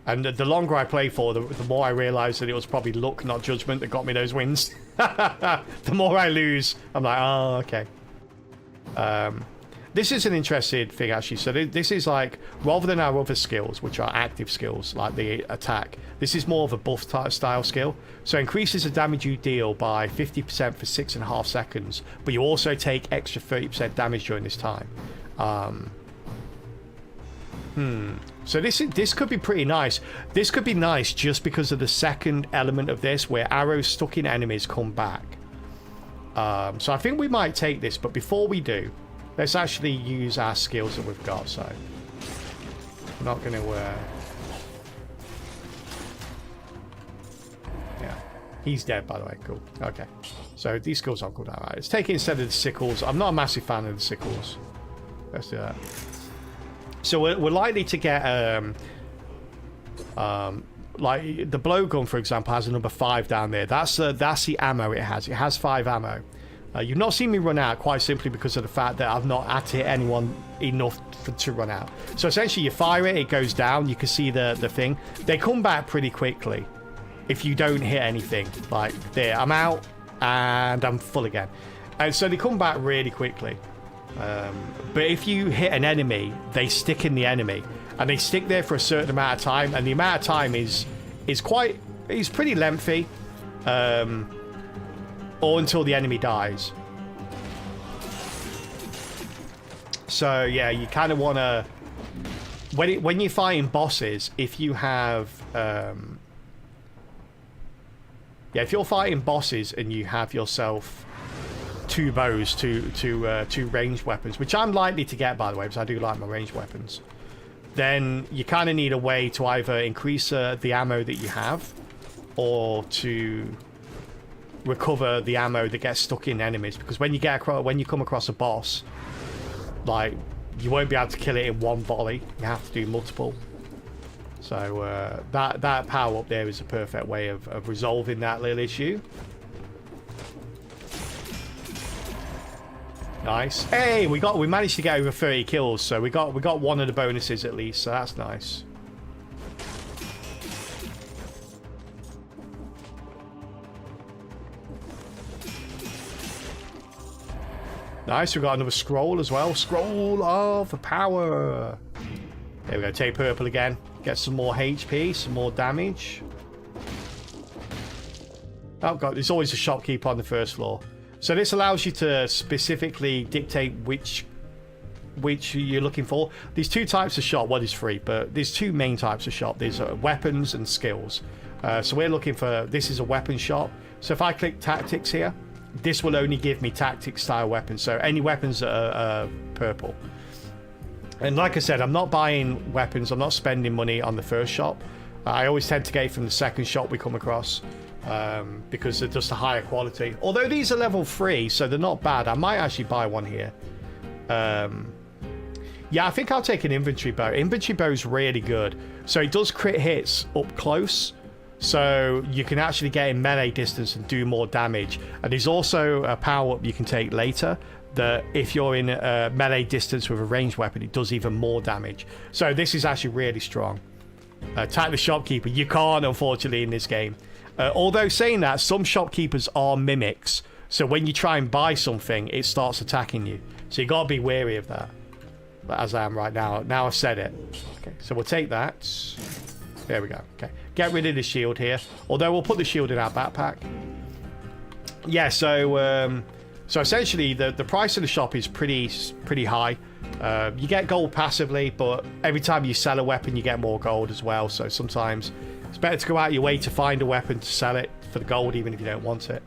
And the longer I play for, the more I realise that it was probably luck, not judgment, that got me those wins. The more I lose, I'm like, oh, okay. This is an interesting thing, actually. So this is like, rather than our other skills, which are active skills, like the attack, this is more of a buff type style skill. So increases the damage you deal by 50% for 6.5 seconds, but you also take extra 30% damage during this time. So this could be pretty nice. This could be nice just because of the second element of this, where arrows stuck in enemies come back. So I think we might take this, but before we do, let's actually use our skills that we've got. So I'm not going to... yeah, he's dead, by the way. Cool. Okay. So these skills aren't good. All right. Let's take it instead of the sickles. I'm not a massive fan of the sickles. Let's do that. So we're likely to get, like the blowgun, for example, has a number 5 down there. That's the ammo it has. It has 5 ammo. You've not seen me run out, quite simply because of the fact that I've not had to hit anyone enough to run out. So essentially, you fire it, it goes down. You can see the thing. They come back pretty quickly if you don't hit anything. Like there, I'm out and I'm full again. And so they come back really quickly. But if you hit an enemy, they stick in the enemy, and they stick there for a certain amount of time, and the amount of time is pretty lengthy, or until the enemy dies. So yeah, you kind of want to, when you're fighting bosses, if you have if you're fighting bosses and you have yourself 2 bows, two ranged weapons, which I'm likely to get, by the way, because I do like my ranged weapons, then you kind of need a way to either increase the ammo that you have, or to recover the ammo that gets stuck in enemies. Because when you come across a boss, like, you won't be able to kill it in one volley. You have to do multiple. So that power up there is a perfect way of resolving that little issue. Nice. Hey, we managed to get over 30 kills, so we got one of the bonuses at least, so that's nice. Nice, we got another scroll as well. Scroll of the power. There we go, take purple again. Get some more HP, some more damage. Oh god, there's always a shopkeeper on the first floor. So this allows you to specifically dictate which you're looking for. There's 2 types of shop. One is free, but there's 2 main types of shop. There's weapons and skills. So we're looking for, this is a weapon shop. So if I click tactics here, this will only give me tactics style weapons. So any weapons that are purple. And like I said, I'm not buying weapons. I'm not spending money on the first shop. I always tend to get it from the second shop we come across. Because they're just a higher quality. Although these are level 3, so they're not bad. I might actually buy one here. Yeah, I think I'll take an inventory bow. Inventory bow is really good. So it does crit hits up close. So you can actually get in melee distance and do more damage. And there's also a power up you can take later that if you're in a melee distance with a ranged weapon, it does even more damage. So this is actually really strong. Attack the shopkeeper. You can't, unfortunately, in this game. Although saying that, some shopkeepers are mimics. So when you try and buy something, it starts attacking you. So you got to be wary of that. But as I am right now. Now I've said it. Okay, so we'll take that. There we go. Okay, get rid of the shield here. Although we'll put the shield in our backpack. Yeah, so essentially the price of the shop is pretty high. You get gold passively, but every time you sell a weapon, you get more gold as well. So sometimes it's better to go out your way to find a weapon to sell it for the gold, even if you don't want it.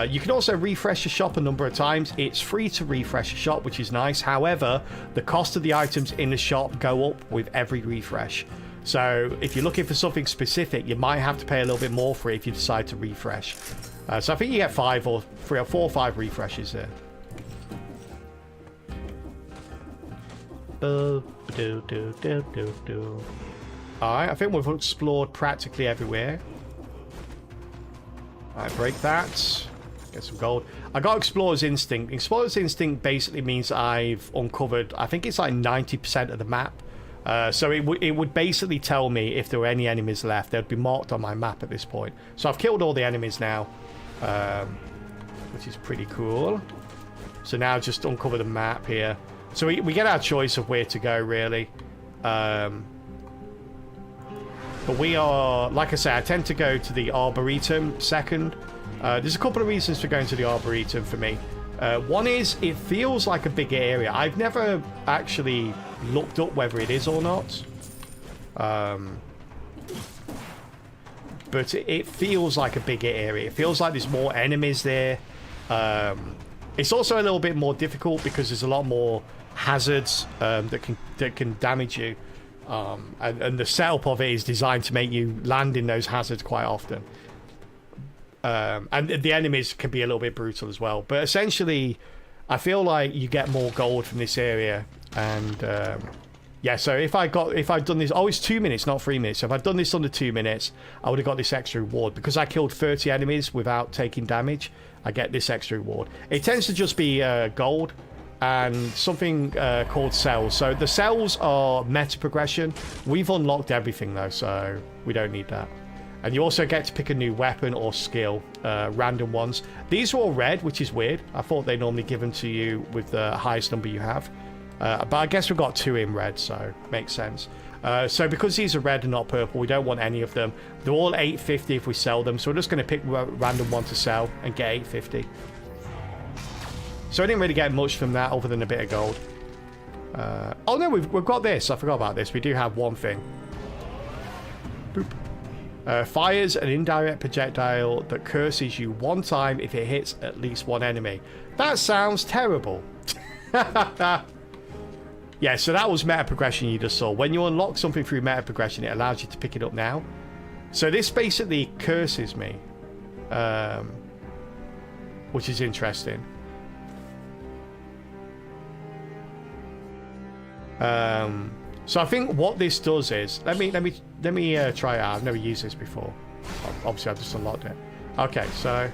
You can also refresh the shop a number of times. It's free to refresh the shop, which is nice. However, the cost of the items in the shop go up with every refresh. So if you're looking for something specific, you might have to pay a little bit more for it if you decide to refresh. So I think you get 4 or 5 refreshes there. Alright, I think we've explored practically everywhere. Alright, break that. Get some gold. I got Explorer's Instinct. Explorer's Instinct basically means I've uncovered, I think it's like 90% of the map. So it would basically tell me if there were any enemies left. They'd be marked on my map at this point. So I've killed all the enemies now, which is pretty cool. So now just uncover the map here. So we get our choice of where to go, really. But we are, like I say, I tend to go to the Arboretum second. There's a couple of reasons for going to the Arboretum for me. One is it feels like a big area. I've never actually looked up whether it is or not. But it feels like a bigger area. It feels like there's more enemies there. It's also a little bit more difficult because there's a lot more hazards that can damage you. And the setup of it is designed to make you land in those hazards quite often. And the enemies can be a little bit brutal as well. But essentially, I feel like you get more gold from this area. And yeah, so if I'd done this, oh, it's 2 minutes, not 3 minutes. So if I'd done this under 2 minutes, I would have got this extra reward. Because I killed 30 enemies without taking damage, I get this extra reward. It tends to just be gold and something called cells. So the cells are meta progression. We've unlocked everything though, so we don't need that. And you also get to pick a new weapon or skill, random ones. These are all red, which is weird. I thought they normally give them to you with the highest number you have. But I guess we've got 2 in red, so makes sense. So because these are red and not purple, we don't want any of them. They're all 850 if we sell them, so we're just going to pick a random one to sell and get 850. So I didn't really get much from that other than a bit of gold. Oh no, we've got this. I forgot about this. We do have one thing. Boop. Fires an indirect projectile that curses you 1 time if it hits at least 1 enemy. That sounds terrible. Yeah, so that was meta progression you just saw. When you unlock something through meta progression, it allows you to pick it up now. So this basically curses me, which is interesting. So I think what this does is, let me try it out. I've never used this before. Obviously, I've just unlocked it. Okay, so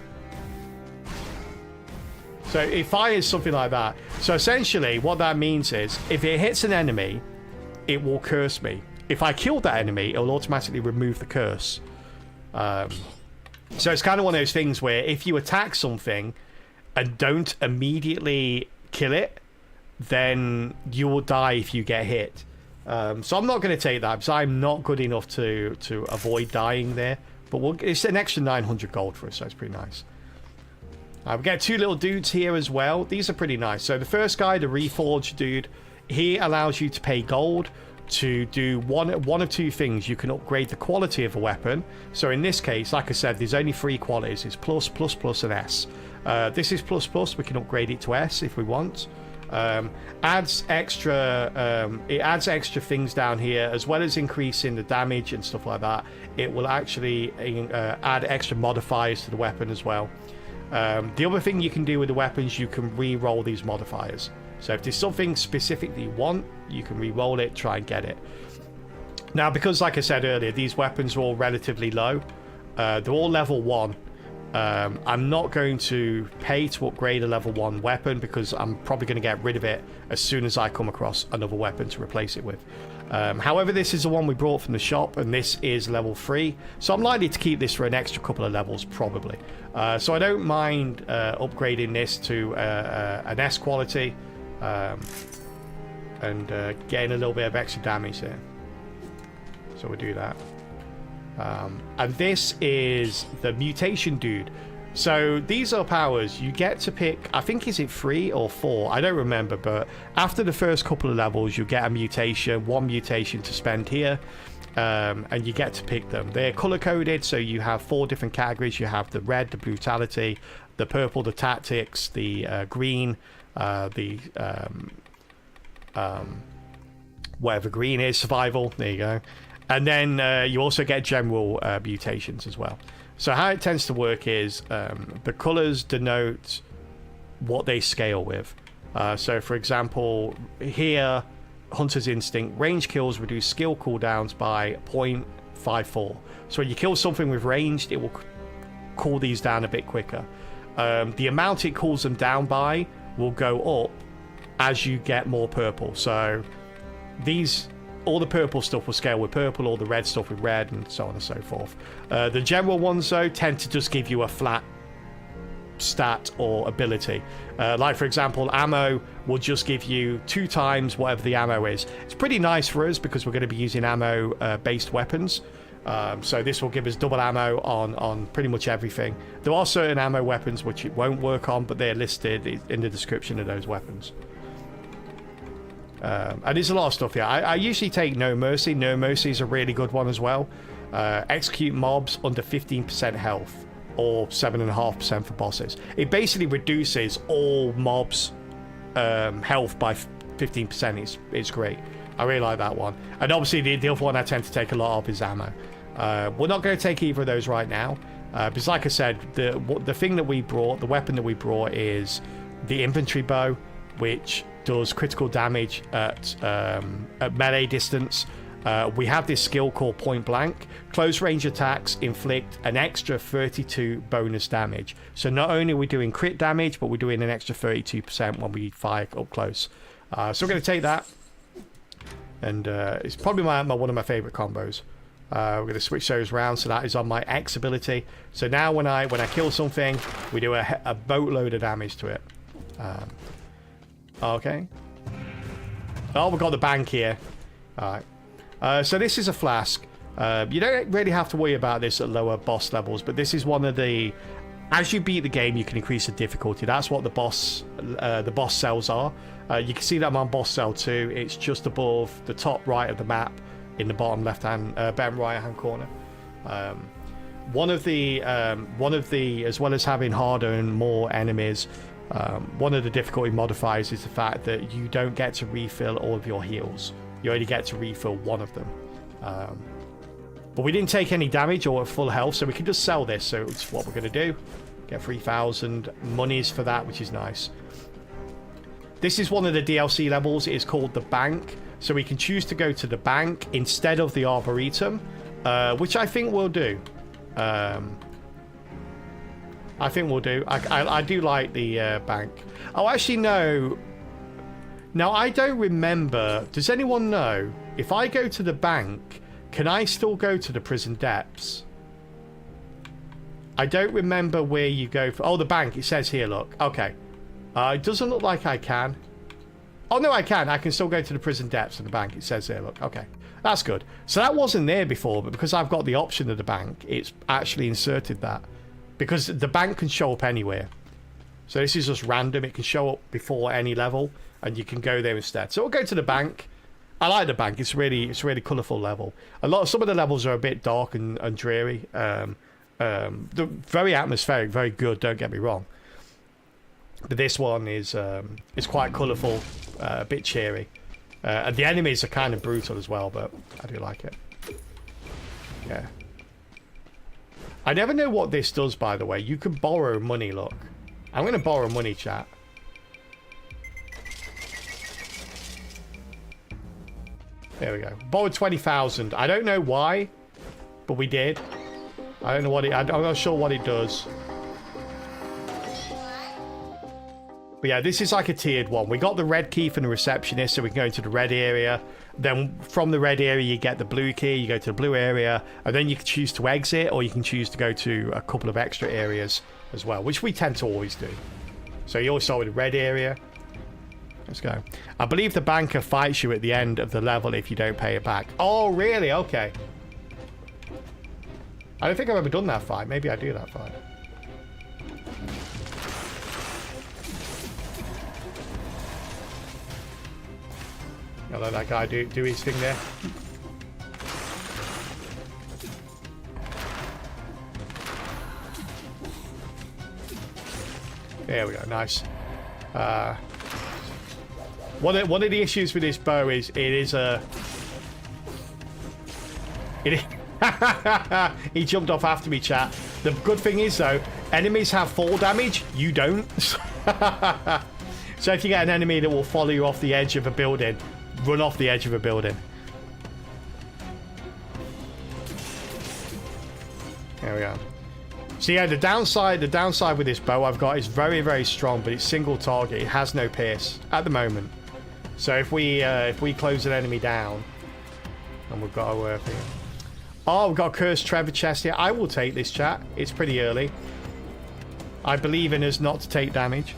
it fires something like that. So essentially, what that means is, if it hits an enemy, it will curse me. If I kill that enemy, it will automatically remove the curse. So it's kind of one of those things where if you attack something and don't immediately kill it, then you will die if you get hit. So I'm not going to take that because I'm not good enough to avoid dying there. But it's an extra 900 gold for us, so it's pretty nice. We get 2 little dudes here as well. These are pretty nice. So the first guy, the Reforged dude, he allows you to pay gold to do one of 2 things. You can upgrade the quality of a weapon. So in this case, like I said, there's only 3 qualities. It's plus, plus, plus, and S. This is plus, plus. We can upgrade it to S if we want. It adds extra things down here, as well as increasing the damage and stuff like that. It will actually add extra modifiers to the weapon as well. The other thing you can do with the weapons, you can re-roll these modifiers. So if there's something specific that you want, you can re-roll it, try and get it. Now, because like I said earlier, these weapons are all relatively low. They're all level 1. I'm not going to pay to upgrade a level 1 weapon because I'm probably going to get rid of it as soon as I come across another weapon to replace it with. However, this is the one we brought from the shop, and this is level 3, so I'm likely to keep this for an extra couple of levels probably. So I don't mind upgrading this to an S quality and getting a little bit of extra damage there. So we'll do that. And this is the mutation dude. So these are powers. You get to pick, I think, is it 3 or 4? I don't remember, but after the first couple of levels, you get a mutation, 1 mutation to spend here, and you get to pick them. They're color-coded, so you have 4 different categories. You have the red, the brutality, the purple, the tactics, the green, whatever green is, survival. There you go. And then you also get general mutations as well. So how it tends to work is the colors denote what they scale with. So for example, here, Hunter's Instinct, range kills reduce skill cooldowns by 0.54. So when you kill something with ranged, it will cool these down a bit quicker. the amount it cools them down by will go up as you get more purple. So all the purple stuff will scale with purple, all the red stuff with red, and so on and so forth. The general ones, though, tend to just give you a flat stat or ability. Like, for example, ammo will just give you 2 times whatever the ammo is. It's pretty nice for us because we're going to be using ammo-based weapons. So this will give us double ammo on pretty much everything. There are certain ammo weapons which it won't work on, but they're listed in the description of those weapons. And there's a lot of stuff here. I usually take No Mercy. No Mercy is a really good one as well. Execute mobs under 15% health, or 7.5% for bosses. It basically reduces all mobs' health by 15%. It's great. I really like that one. And obviously the other one I tend to take a lot of is ammo. We're not going to take either of those right now. Because like I said, the thing that we brought, the weapon that we brought is the infantry bow, which does critical damage at melee distance. We have this skill called Point Blank. Close range attacks inflict an extra 32 bonus damage. So not only are we doing crit damage, but we're doing an extra 32% when we fire up close. So we're going to take that. And it's probably one of my favorite combos. We're going to switch those around. So that is on my X ability. So now when I kill something, we do a boatload of damage to it. Okay. Oh, we've got the bank here. Alright. So this is a flask. You don't really have to worry about this at lower boss levels, but this is one of the... As you beat the game, you can increase the difficulty. That's what the boss cells are. You can see that I'm on boss cell 2. It's just above the top right of the map in the bottom bottom right hand corner. One of the, as well as having harder and more enemies, one of the difficulty modifiers is the fact that you don't get to refill all of your heals. You only get to refill one of them. But we didn't take any damage or full health, so we can just sell this. So it's what we're going to do. Get 3,000 monies for that, which is nice. This is one of the DLC levels. It is called the Bank. So we can choose to go to the bank instead of the Arboretum, which I think we'll do. I think we'll do. I do like the bank. Oh, actually, no. Now, I don't remember. Does anyone know? If I go to the bank, can I still go to the prison depths? I don't remember where you go for... Oh, the bank. It says here, look. Okay. It doesn't look like I can. Oh, no, I can. I can still go to the prison depths of the bank. It says there, look. Okay. That's good. So that wasn't there before, but because I've got the option of the bank, it's actually inserted that. Because the bank can show up anywhere. So this is just random. It can show up before any level, and you can go there instead. So we'll go to the bank. I like the bank. It's really colourful level. Some of the levels are a bit dark and dreary. They're very atmospheric, very good. Don't get me wrong. But this one is quite colourful, a bit cheery. And the enemies are kind of brutal as well, but I do like it. Yeah. I never know what this does, by the way. You can borrow money, look. I'm going to borrow money, chat. There we go. Borrowed 20,000. I don't know why, but we did. I don't know what I'm not sure what it does. But yeah, this is like a tiered one. We got the red key from the receptionist, so we can go into the red area. Then from the red area, you get the blue key. You go to the blue area, and then you can choose to exit, or you can choose to go to a couple of extra areas as well, which we tend to always do. So you always start with the red area. Let's go. I believe the banker fights you at the end of the level if you don't pay it back. Oh, really? Okay. I don't think I've ever done that fight. Maybe I do that fight. I'll let that guy do his thing there. There we go. Nice. One of the issues with this bow is it is a... He jumped off after me, chat. The good thing is, though, enemies have fall damage. You don't. So if you get an enemy that will follow you off the edge of a building, run off the edge of a building. There we go. So yeah, the downside with this bow I've got is very, very strong, but it's single target. It has no pierce at the moment. So if we close an enemy down, and we've got a thing. Oh, we've got a cursed Trevor chest here. I will take this, chat. It's pretty early. I believe in us not to take damage.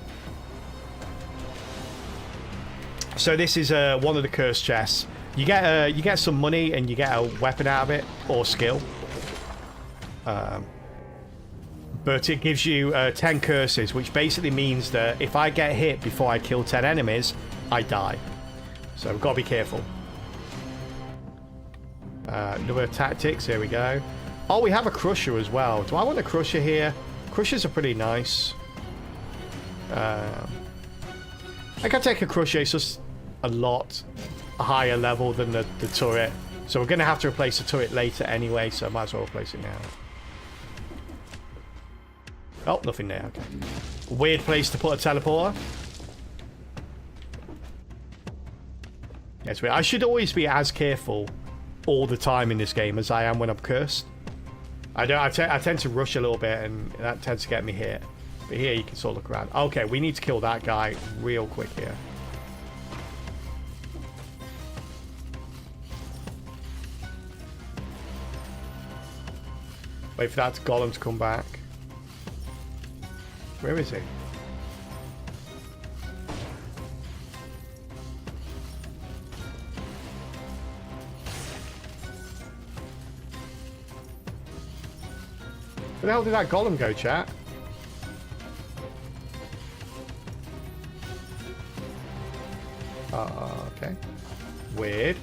So this is one of the cursed chests. You get some money and you get a weapon out of it or skill. But it gives you 10 curses, which basically means that if I get hit before I kill 10 enemies, I die. So we've got to be careful. Another tactics, here we go. Oh, we have a crusher as well. Do I want a crusher here? Crushers are pretty nice. I can take a crusher, it's just a lot higher level than the turret. So we're going to have to replace the turret later anyway, so I might as well replace it now. Oh, nothing there, okay. Weird place to put a teleporter. Yes, I should always be as careful all the time in this game as I am when I'm cursed. I tend to rush a little bit and that tends to get me hit. But here you can sort of look around. Okay, we need to kill that guy real quick here. Wait for that golem to come back. Where is he? Where the hell did that golem go, chat? Okay. Weird.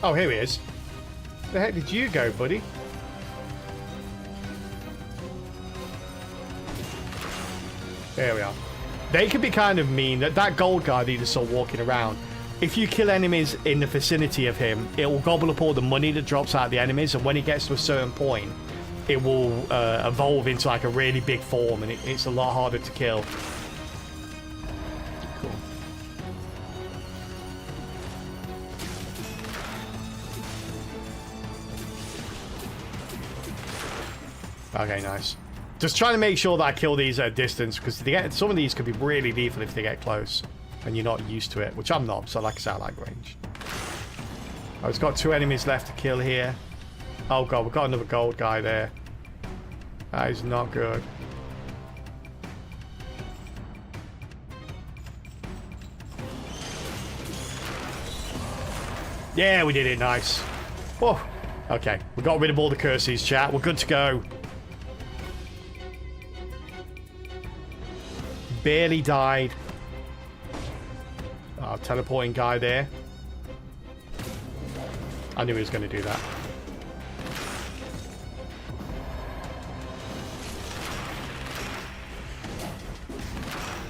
Oh, here he is. Where the heck did you go, buddy? There we are. They can be kind of mean. That gold guy that you just saw walking around, if you kill enemies in the vicinity of him, it will gobble up all the money that drops out of the enemies, and when he gets to a certain point, it will evolve into like a really big form, and it's a lot harder to kill. Cool. Okay, nice. Just trying to make sure that I kill these at a distance, because some of these could be really lethal if they get close, and you're not used to it, which I'm not, so like I said, I like range. Oh, it's got 2 enemies left to kill here. Oh god, we've got another gold guy there. That is not good. Yeah, we did it, nice. Whoa. Okay, we got rid of all the curses, chat. We're good to go. Barely died. Oh, teleporting guy there. I knew he was going to do that.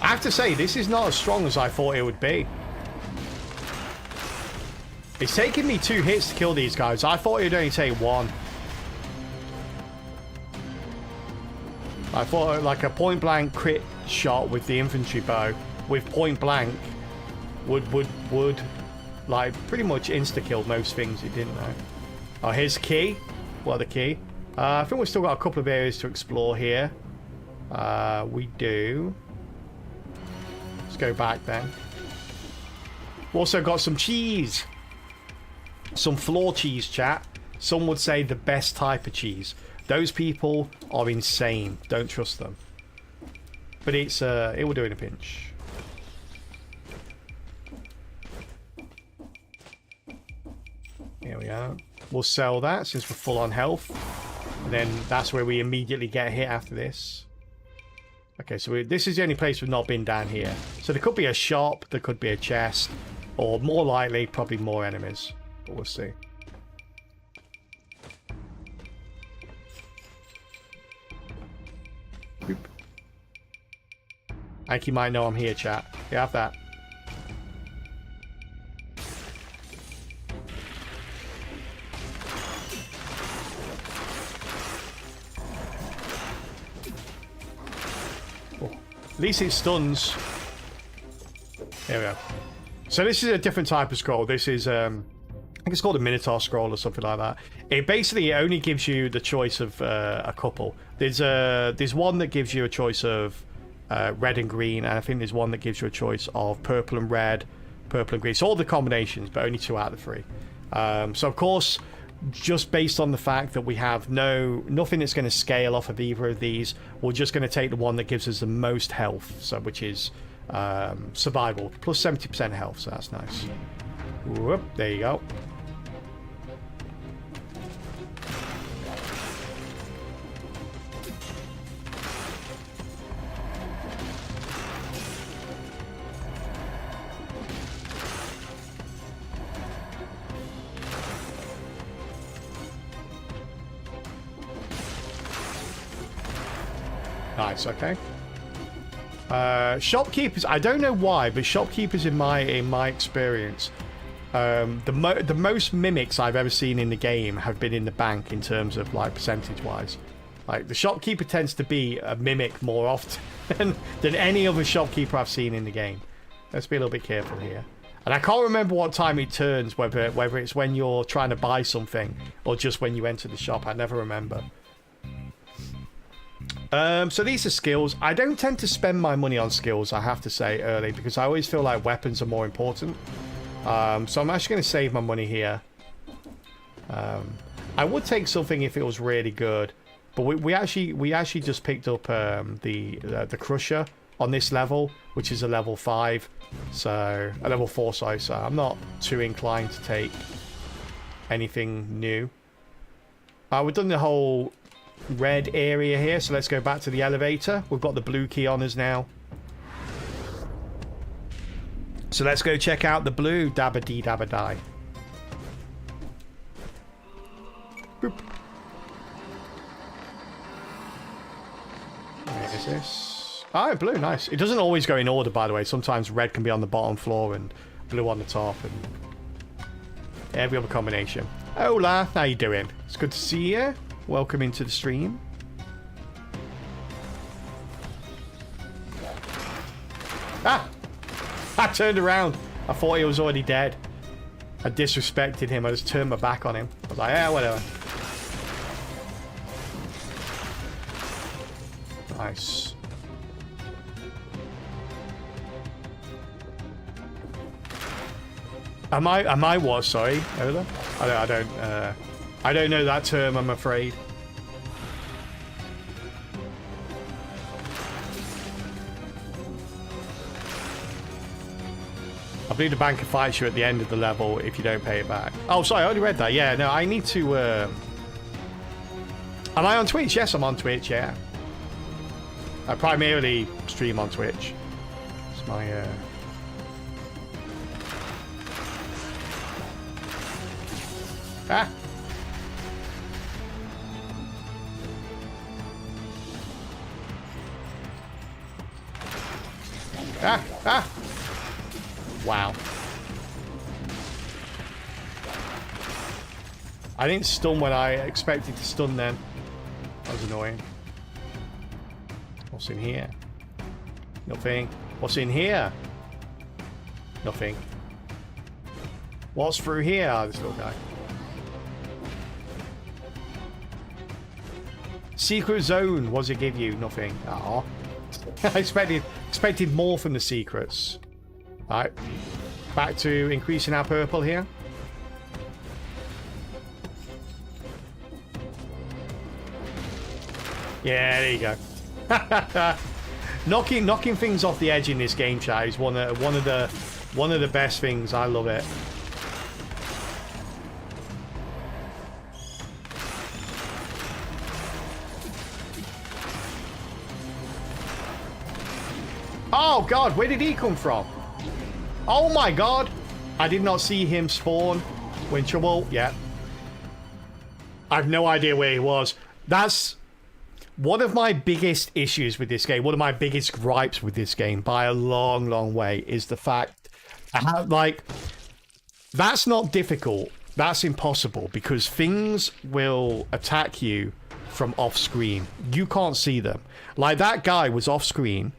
I have to say, this is not as strong as I thought it would be. It's taken me 2 hits to kill these guys. I thought it would only take 1. I thought like a point blank crit shot with the infantry bow with point blank would like pretty much insta kill most things. It didn't though. Oh, here's key. What the key? I think we've still got a couple of areas to explore here. We do. Let's go back then. We've also got some cheese. Some floor cheese, chat. Some would say the best type of cheese. Those people are insane. Don't trust them. But it's it will do in a pinch. Here we are. We'll sell that since we're full on health. And then that's where we immediately get hit after this. Okay, so this is the only place we've not been down here. So there could be a shop, there could be a chest, or more likely, probably more enemies. But we'll see. Boop. I think you might know I'm here, chat. You have that. Oh. At least it stuns. There we go. So this is a different type of scroll. This is think it's called a Minotaur Scroll or something like that. It basically only gives you the choice of a couple. There's one that gives you a choice of red and green, and I think there's one that gives you a choice of purple and red, purple and green. So all the combinations, but only 2 out of the 3. So of course, just based on the fact that we have nothing that's going to scale off of either of these, we're just going to take the one that gives us the most health, so which is survival plus 70% health. So that's nice. Whoop, there you go. Nice, okay. Shopkeepers, I don't know why, but shopkeepers in my experience, the most mimics I've ever seen in the game have been in the bank in terms of like percentage wise. Like the shopkeeper tends to be a mimic more often than any other shopkeeper I've seen in the game. Let's be a little bit careful here. And I can't remember what time it turns, whether it's when you're trying to buy something or just when you enter the shop. I never remember. So these are skills. I don't tend to spend my money on skills, I have to say, early, because I always feel like weapons are more important. So I'm actually going to save my money here. I would take something if it was really good, but we actually just picked up the Crusher on this level, which is a level 5, so a level 4, sorry. So I'm not too inclined to take anything new. We've done the whole red area here, so let's go back to the elevator. We've got the blue key on us now, so let's go check out the blue. Dabba dee dabba die. Boop. Where is this? Oh, blue, nice. It doesn't always go in order, by the way. Sometimes red can be on the bottom floor and blue on the top, and every other combination. Hola, how you doing? It's good to see you. Welcome into the stream. Ah! I turned around. I thought he was already dead. I disrespected him. I just turned my back on him. I was like, yeah, whatever. Nice. Am I what? Sorry, Ola? I don't know that term, I'm afraid. I believe the banker fights you at the end of the level if you don't pay it back. Oh, sorry, I already read that. Yeah, no, I need to... Am I on Twitch? Yes, I'm on Twitch, yeah. I primarily stream on Twitch. It's my... Ah! Ah! Ah! Wow. I didn't stun when I expected to stun then. That was annoying. What's in here? Nothing. What's in here? Nothing. What's through here? Oh, this little guy. Secret zone. What does it give you? Nothing. Oh. I expected more from the secrets. Alright. Back to increasing our purple here. Yeah, there you go. knocking things off the edge in this game, chat, is one of the best things. I love it. Oh god, where did he come from? Oh my god! I did not see him spawn. When trouble, yeah. I have no idea where he was. That's one of my biggest issues with this game. One of my biggest gripes with this game, by a long, long way, is the fact like, that's not difficult. That's impossible, because things will attack you from off screen. You can't see them. Like, that guy was off screen.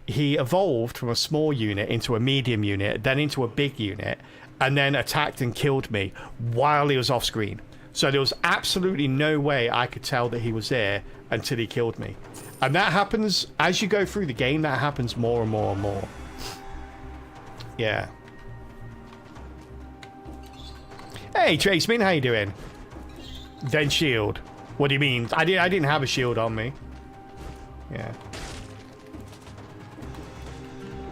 He evolved from a small unit into a medium unit, then into a big unit, and then attacked and killed me while he was off screen. So there was absolutely no way I could tell that he was there until he killed me. And that happens as you go through the game. That happens more and more and more. Yeah. Hey, Traceman, how you doing? Then shield. What do you mean? I didn't have a shield on me. Yeah.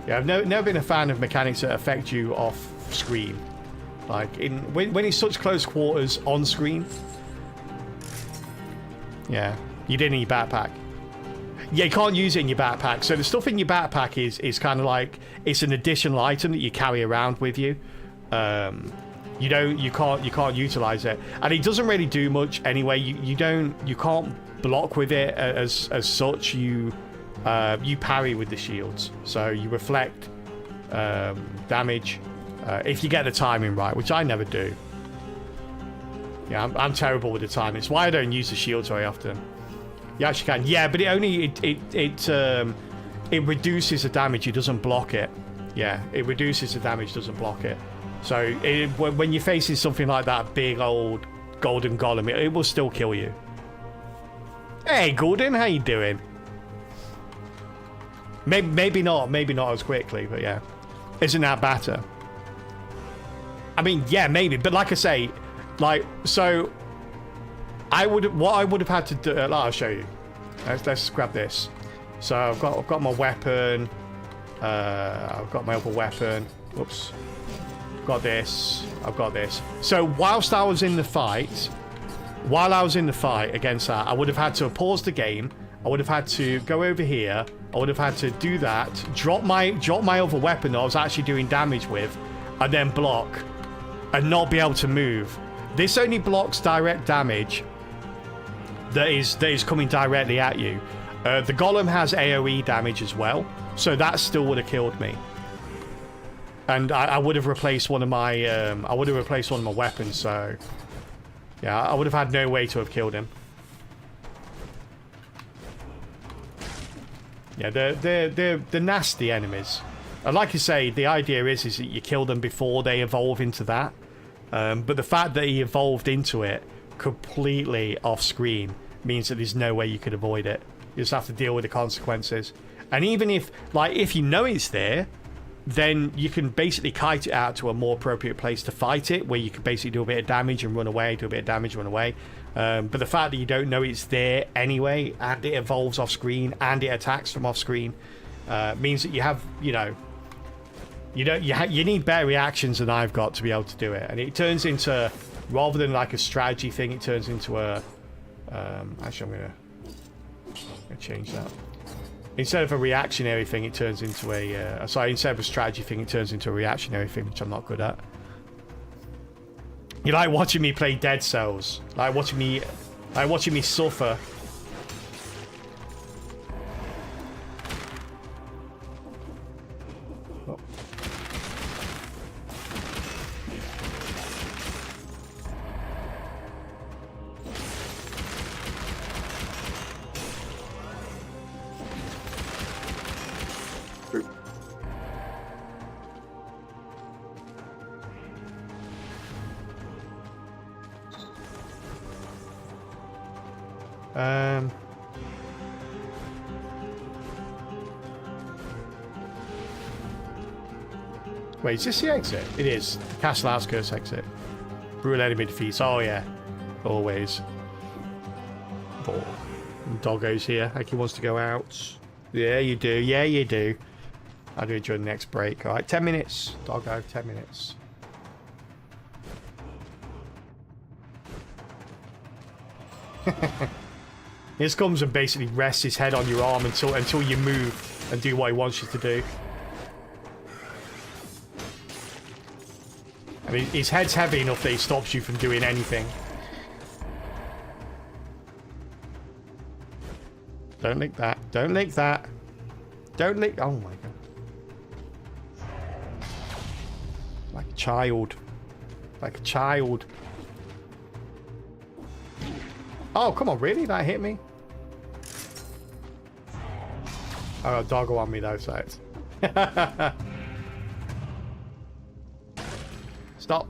Yeah, I've never been a fan of mechanics that affect you off screen. Like, when it's such close quarters on screen. Yeah. You didn't need your backpack. Yeah, you can't use it in your backpack. So the stuff in your backpack is kind of like, it's an additional item that you carry around with you. You can't utilize it, and it doesn't really do much anyway. You can't block with it as such. You parry with the shields, so you reflect damage if you get the timing right, which I never do. Yeah, I'm terrible with the timing. It's why I don't use the shields very often. You actually can, yeah, but it reduces the damage. It doesn't block it. Yeah, it reduces the damage, doesn't block it. So when you're facing something like that big old golden golem, it will still kill you. Hey, Gordon, how you doing? Maybe not as quickly, but yeah. Isn't that better? I mean, yeah, maybe, but like I say, like, so what I would have had to do. I'll show you. Let's grab this. So I've got my weapon. I've got my other weapon. Whoops. Got this. I've got this. So whilst I was in the fight, against that, I would have had to pause the game. I would have had to go over here. I would have had to do that, drop my other weapon that I was actually doing damage with, and then block, and not be able to move. This only blocks direct damage that is coming directly at you. The golem has AoE damage as well, so that still would have killed me. And I would have replaced one of my weapons, so yeah, I would have had no way to have killed him. Yeah, they're nasty enemies. And like you say, the idea is that you kill them before they evolve into that. But the fact that he evolved into it completely off screen means that there's no way you could avoid it. You just have to deal with the consequences. And even if you know it's there, then you can basically kite it out to a more appropriate place to fight it, where you can basically do a bit of damage and run away, do a bit of damage, run away. But the fact that you don't know it's there anyway, and it evolves off screen, and it attacks from off screen, means that you have, you need better reactions than I've got to be able to do it. And it turns into, rather than like a strategy thing, it turns into a, actually I'm gonna change that. Instead of a reactionary thing, it turns into instead of a strategy thing, it turns into a reactionary thing, which I'm not good at. You like watching me play Dead Cells, like watching me suffer. Oh. Wait, is this the exit? It is. Castle Outskirts exit. Brutal enemy defeats. Oh, yeah. Always. Oh. Doggo's here. Like he wants to go out. Yeah, you do. Yeah, you do. I'll do it during the next break. All right, 10 minutes. Doggo, 10 minutes. He just comes and basically rests his head on your arm until you move and do what he wants you to do. I mean, his head's heavy enough that he stops you from doing anything. Don't lick that. Don't lick that. Don't lick... Oh my god. Like a child. Like a child. Oh, come on, really? That hit me? I got a doggo on me though, so it's... Stop.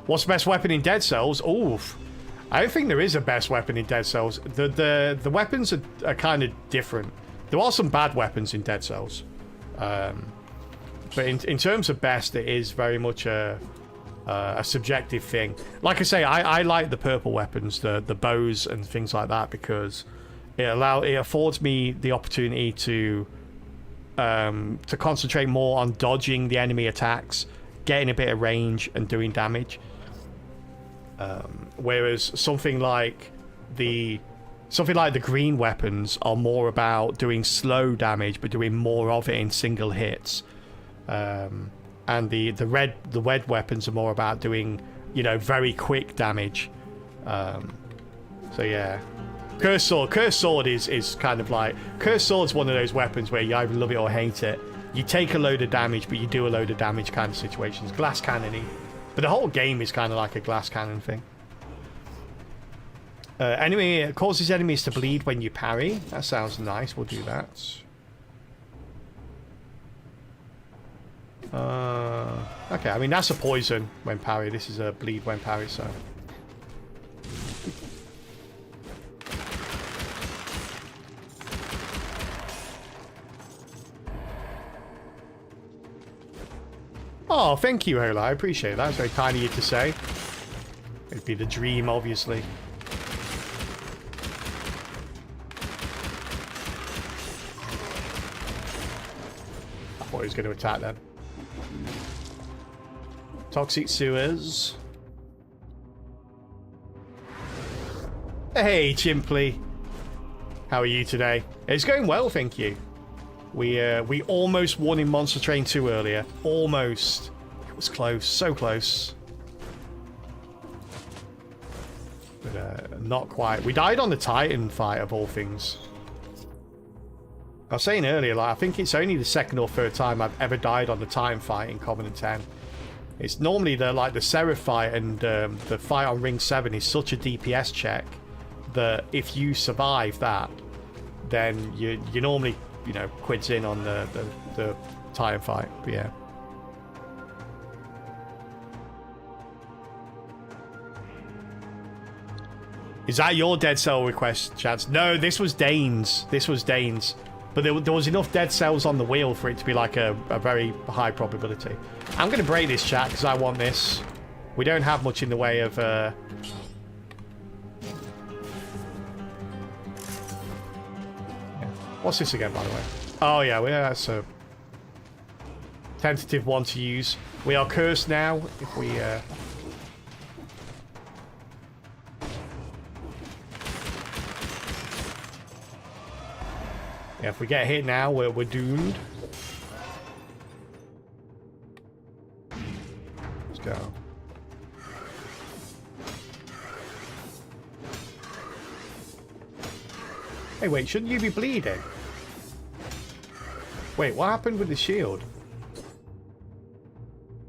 What's the best weapon in Dead Cells? Oof. I don't think there is a best weapon in Dead Cells. The weapons are kind of different. There are some bad weapons in Dead Cells. But in terms of best, it is very much a subjective thing. Like I say, I like the purple weapons, the bows and things like that, because it affords me the opportunity to concentrate more on dodging the enemy attacks, getting a bit of range, and doing damage. Whereas something like the green weapons are more about doing slow damage, but doing more of it in single hits. And the red weapons are more about doing, you know, very quick damage. So yeah, Cursed Sword is kind of like, Cursed Sword's one of those weapons where you either love it or hate it. You take a load of damage, but you do a load of damage kind of situations. Glass cannon-y. But the whole game is kind of like a glass cannon thing. Enemy causes enemies to bleed when you parry. That sounds nice. We'll do that. Okay, I mean, that's a poison when parry. This is a bleed when parry, so... Oh, thank you, Hola. I appreciate that. That's very kind of you to say. It'd be the dream, obviously. I thought he was going to attack them. Toxic sewers. Hey, Chimply. How are you today? It's going well, thank you. We almost won in Monster Train 2 earlier. Almost. It was close. So close. But not quite. We died on the Titan fight, of all things. I was saying earlier, like, I think it's only the second or third time I've ever died on the Titan fight in Covenant 10. It's normally the Seraph fight and the fight on Ring 7 is such a DPS check that if you survive that, then you normally, you know, quids in on the Titan fight. But yeah. Is that your Dead Cell request, Chance? No, this was Dane's. This was Dane's. But there was enough Dead Cells on the wheel for it to be like a very high probability. I'm going to break this, chat, because I want this. We don't have much in the way of... Yeah. What's this again, by the way? Oh, yeah, that's a tentative one to use. We are cursed now. If we... Yeah, if we get hit now, we're doomed. Let's go. Hey, wait, shouldn't you be bleeding? Wait, what happened with the shield?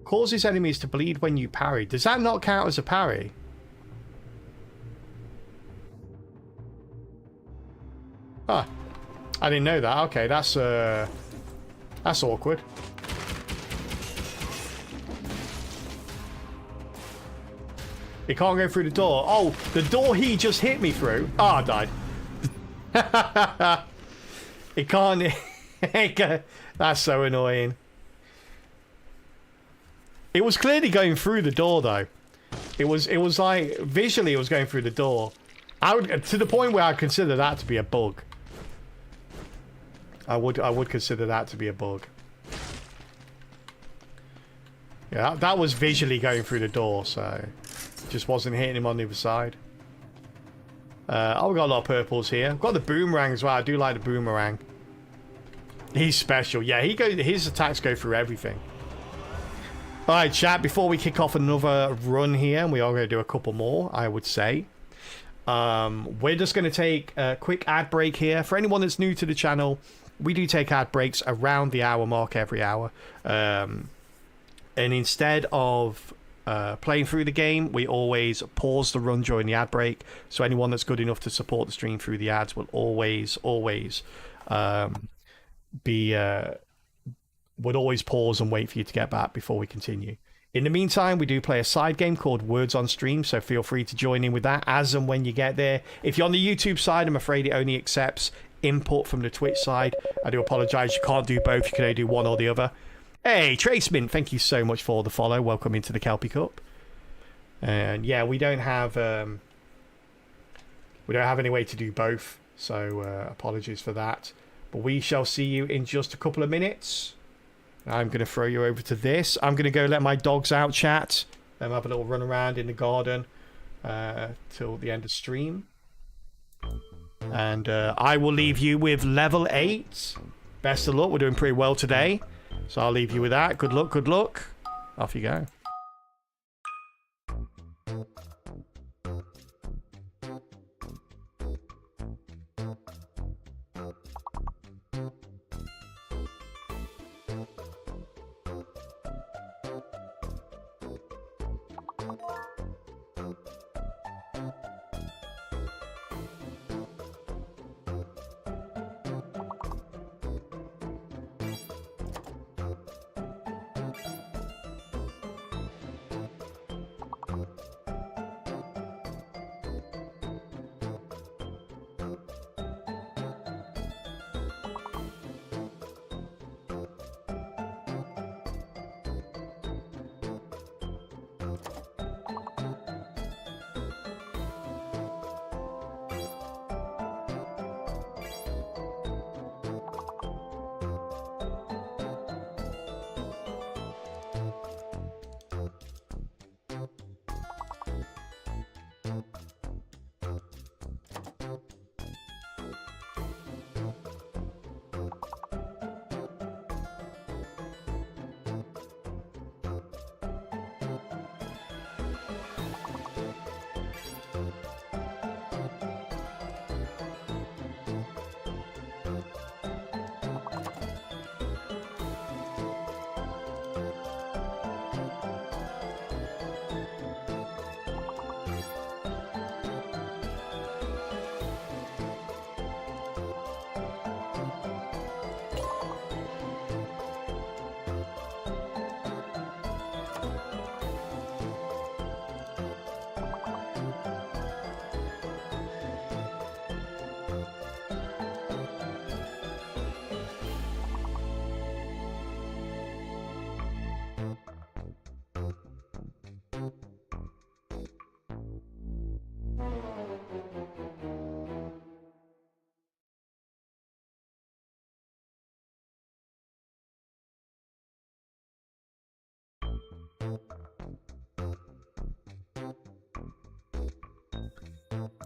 Causes enemies to bleed when you parry. Does that not count as a parry? Ah. I didn't know that. Okay, that's awkward. He can't go through the door. Oh, the door he just hit me through. Oh, I died. It can't... That's so annoying. It was clearly going through the door, though. It was like... Visually, it was going through the door. To the point where I'd consider that to be a bug. I would consider that to be a bug. Yeah, that was visually going through the door, so just wasn't hitting him on the other side. Oh, we've got a lot of purples here. I've got the boomerang as well. I do like the boomerang. He's special. Yeah, his attacks go through everything. Alright, chat, before we kick off another run here, and we are going to do a couple more, I would say. We're just going to take a quick ad break here. For anyone that's new to the channel, we do take ad breaks around the hour mark every hour. And instead of playing through the game, we always pause the run during the ad break. So anyone that's good enough to support the stream through the ads will always would always pause and wait for you to get back before we continue. In the meantime, we do play a side game called Words on Stream, so feel free to join in with that as and when you get there. If you're on the YouTube side, I'm afraid it only accepts input from the Twitch side. I do apologise, you can't do both, you can only do one or the other. Hey, Tracemint, thank you so much for the follow. Welcome into the Kelpie Cup. And yeah, we don't have any way to do both, so apologies for that. But we shall see you in just a couple of minutes. I'm going to throw you over to this. I'm going to go let my dogs out chat. Have a little run around in the garden till the end of stream. And I will leave you with level 8. Best of luck. We're doing pretty well today. So I'll leave you with that. Good luck, good luck. Off you go.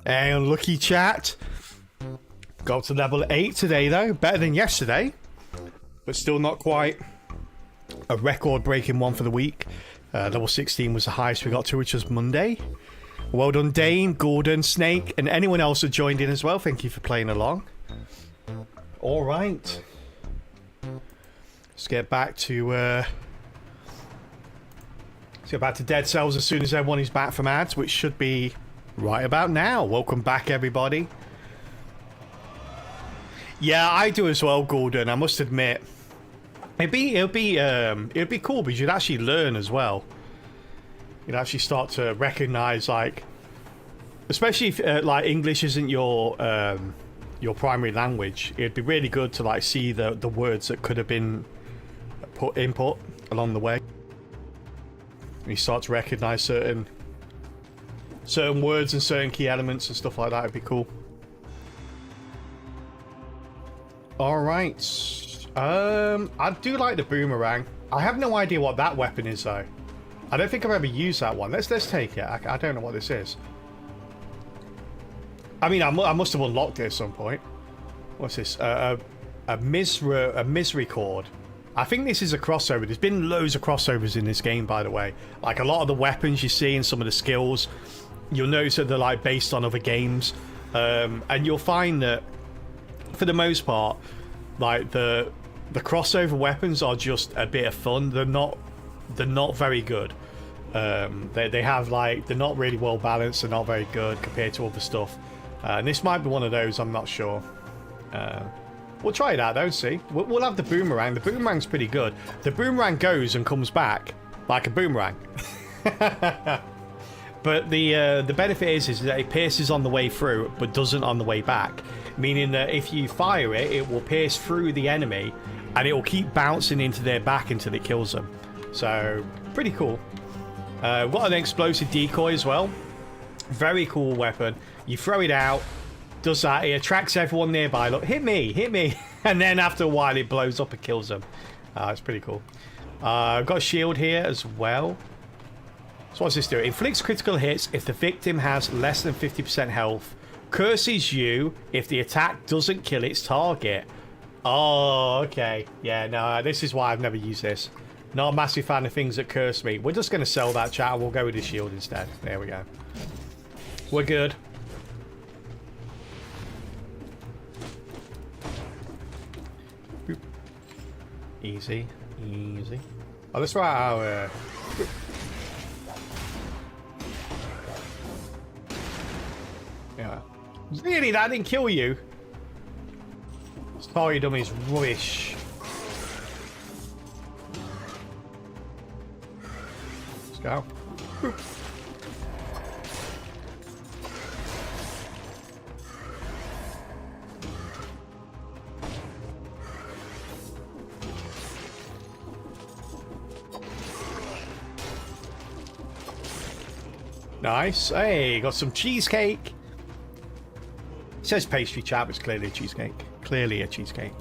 Hey, unlucky chat. Got to level 8 today, though. Better than yesterday. But still not quite a record-breaking one for the week. Level 16 was the highest we got to, which was Monday. Well done, Dane, Gordon, Snake, and anyone else that joined in as well. Thank you for playing along. All right. Let's get back to... Dead Cells as soon as everyone is back from ads, which should be right about now. Welcome back, everybody. Yeah, I do as well, Gordon. I must admit, it'd be cool because you'd actually learn as well. You'd actually start to recognize, like, especially if like English isn't your primary language. It'd be really good to like see the words that could have been input along the way. And you start to recognize certain words and certain key elements and stuff like that. It'd be cool. All right. I do like the boomerang. I have no idea what that weapon is though. I don't think I've ever used that one. Let's take it. I don't know what this is. I mean, I must have unlocked it at some point. What's this? A misrecord. I think this is a crossover. There's been loads of crossovers in this game, by the way. Like a lot of the weapons you see and some of the skills, you'll notice that they're like based on other games, and you'll find that for the most part, like the crossover weapons are just a bit of fun. They're not very good. They have like they're not really well balanced. They're not very good compared to other stuff. And this might be one of those. I'm not sure. We'll try it out though, see. We'll have the boomerang. The boomerang's pretty good. The boomerang goes and comes back like a boomerang. But the benefit is that it pierces on the way through, but doesn't on the way back. Meaning that if you fire it, it will pierce through the enemy, and it will keep bouncing into their back until it kills them. So, pretty cool. We've got an explosive decoy as well. Very cool weapon. You throw it out, does that, it attracts everyone nearby. Look, hit me, hit me. And then after a while, it blows up and kills them. It's pretty cool. I've got a shield here as well. So what's this do? It inflicts critical hits if the victim has less than 50% health. Curses you if the attack doesn't kill its target. Oh, okay. Yeah, no, this is why I've never used this. Not a massive fan of things that curse me. We're just going to sell that, chat, and we'll go with the shield instead. There we go. We're good. Boop. Easy, easy. Oh, that's right. Our yeah. Really, that didn't kill you? Sorry, dummies. Rubbish. Let's go. Boop. Nice. Hey, got some cheesecake. It says pastry, chat, but it's clearly a cheesecake. Clearly a cheesecake.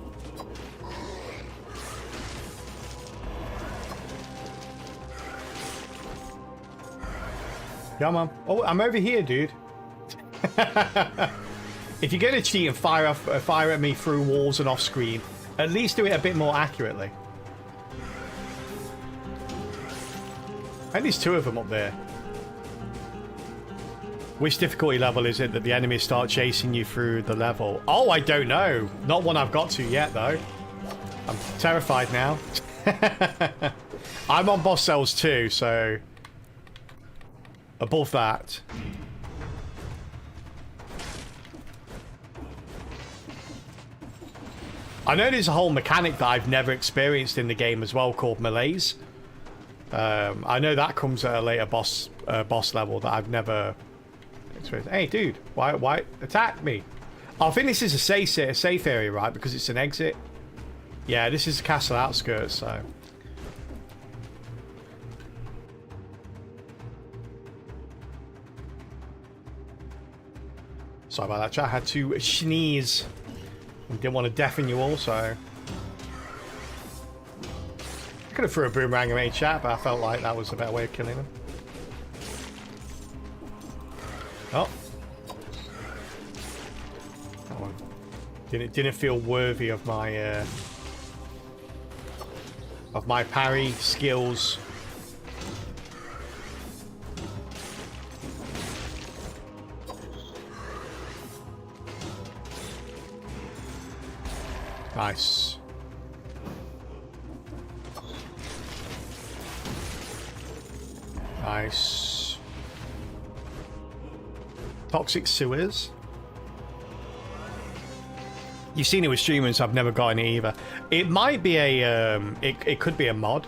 Come on. Oh, I'm over here, dude. If you're going to cheat and fire at me through walls and off screen, at least do it a bit more accurately. At least two of them up there. Which difficulty level is it that the enemies start chasing you through the level? Oh, I don't know. Not one I've got to yet, though. I'm terrified now. I'm on boss cells too, so... above that. I know there's a whole mechanic that I've never experienced in the game as well called melees. I know that comes at a later boss level that I've never... Hey, dude, why attack me? I think this is a safe area, right? Because it's an exit. Yeah, this is the castle outskirts, so... Sorry about that, chat. I had to sneeze. I didn't want to deafen you all, so... I could have threw a boomerang at me, chat, but I felt like that was a better way of killing them. Oh. That one didn't feel worthy of my parry skills. Nice. Nice. Toxic sewers. You've seen it with streamers. I've never gotten it either. It might be a it could be a mod.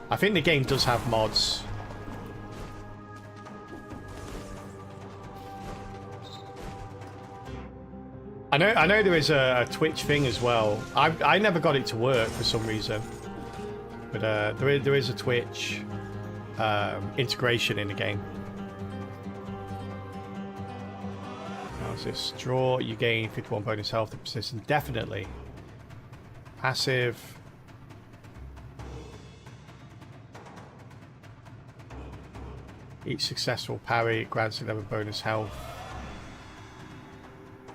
I think the game does have mods. I know there is a Twitch thing as well. I never got it to work for some reason, but there is a Twitch integration in the game. How's this? Draw, you gain 51 bonus health to persist indefinitely. Passive. Each successful parry grants 11 bonus health.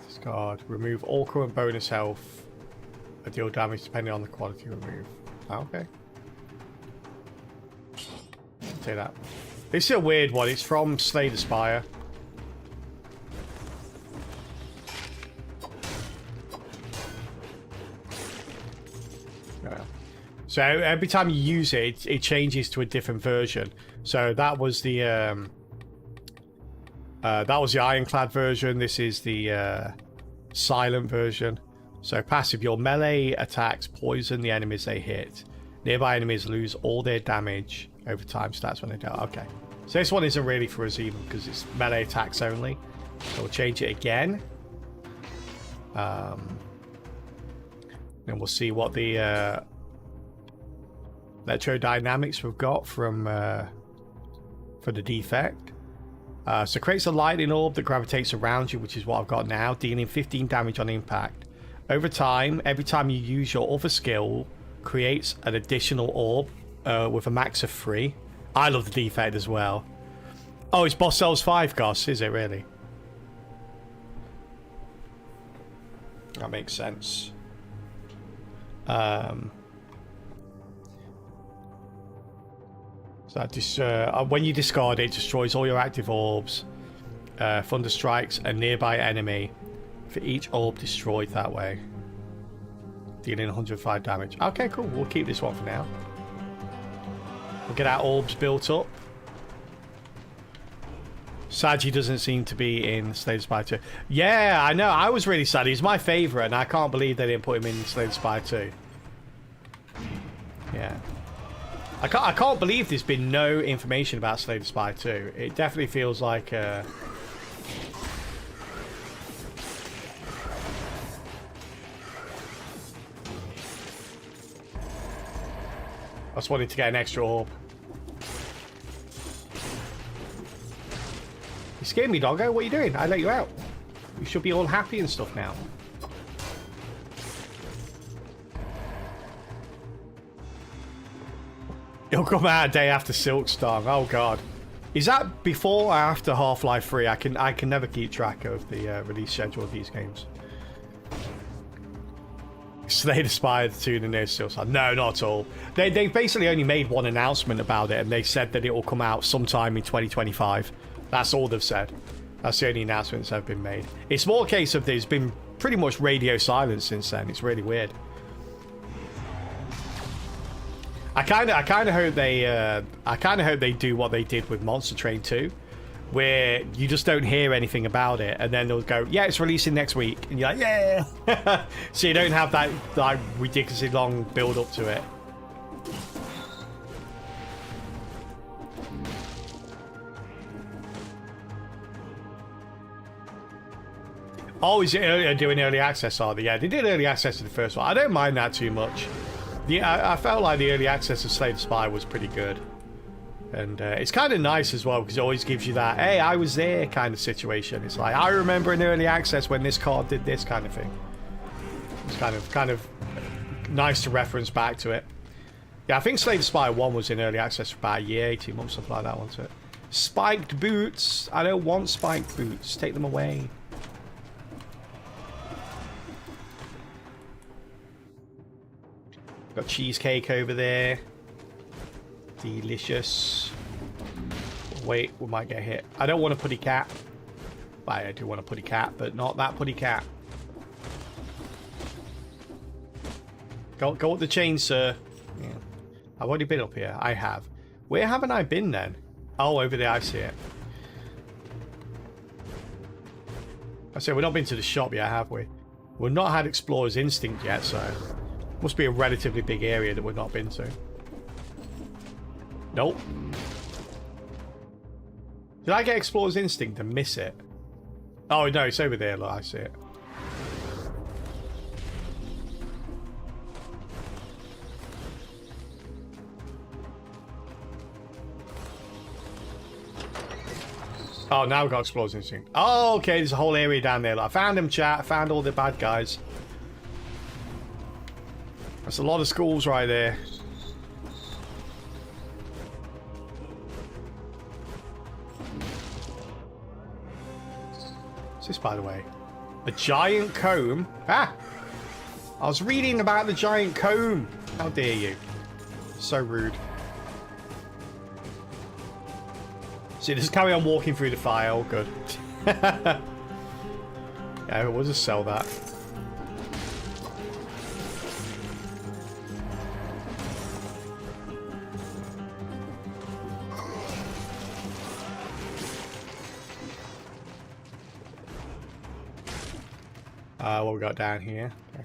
Discard. Remove all current bonus health. Or deal damage depending on the quality removed. Oh, okay. I'll take that. This is a weird one. It's from Slay the Spire. So every time you use it, it changes to a different version. So that was the Ironclad version. This is the silent version. So passive, your melee attacks poison the enemies they hit. Nearby enemies lose all their damage Over time stats when they don't. Okay. So this one isn't really for us even because it's melee attacks only. So we'll change it again. Then we'll see what the electrodynamics we've got from for the defect. So creates a lightning orb that gravitates around you, which is what I've got now, dealing 15 damage on impact. Over time, every time you use your other skill, creates an additional orb with a max of 3. I love the defect as well. Oh, it's Boss Cells 5, Goss, is it really? That makes sense. So that when you discard it, it destroys all your active orbs, thunder strikes a nearby enemy for each orb destroyed that way, dealing 105 damage. Okay, cool. We'll keep this one for now. We'll get our orbs built up. Saji doesn't seem to be in Slay the Spire 2. Yeah, I know. I was really sad. He's my favourite, and I can't believe they didn't put him in Slay the Spire 2. Yeah. I can't believe there's been no information about Slay the Spire 2. It definitely feels like... I just wanted to get an extra orb. You scared me, doggo. What are you doing? I let you out. You should be all happy and stuff now. It'll come out a day after Silksong. Oh god. Is that before or after Half-Life 3? I can never keep track of the release schedule of these games. Slay the Spire 2 the nearest Silksong. No, not at all. They basically only made one announcement about it, and they said that it will come out sometime in 2025. That's all they've said. That's the only announcements that have been made. It's more a case of there's been pretty much radio silence since then. It's really weird. I kind of hope they do what they did with Monster Train 2, where you just don't hear anything about it, and then they'll go, yeah, it's releasing next week, and you're like, yeah. So you don't have that like ridiculously long build up to it. Oh, is it doing early access? Are they? Yeah, they did early access to the first one. I don't mind that too much. Yeah, I felt like the early access of Slay the Spire was pretty good. And it's kind of nice as well, because it always gives you that, hey, I was there kind of situation. It's like, I remember in early access when this card did this kind of thing. It's kind of nice to reference back to it. Yeah, I think Slay the Spire 1 was in early access for about a year, 18 months, something like that, wasn't it? Spiked boots. I don't want spiked boots. Take them away. Got cheesecake over there. Delicious. Wait, we might get hit. I don't want a putty cat. Well, I do want a putty cat, but not that putty cat. Go up the chain, sir. Yeah. I've already been up here. I have. Where haven't I been then? Oh, over there. I see it. I say we've not been to the shop yet, have we? We've not had Explorer's Instinct yet, so must be a relatively big area that we've not been to. Nope. Did I get Explorer's Instinct and miss it? Oh no, it's over there. Look, I see it. Oh, now we've got Explorer's Instinct. Oh, okay, there's a whole area down there. Look, I found them, chat. I found all the bad guys. That's a lot of schools right there. What's this, by the way? A giant comb? Ah! I was reading about the giant comb. How dare you? So rude. See, just carry on walking through the file. Good. Yeah, we'll just sell that. What we got down here? Okay.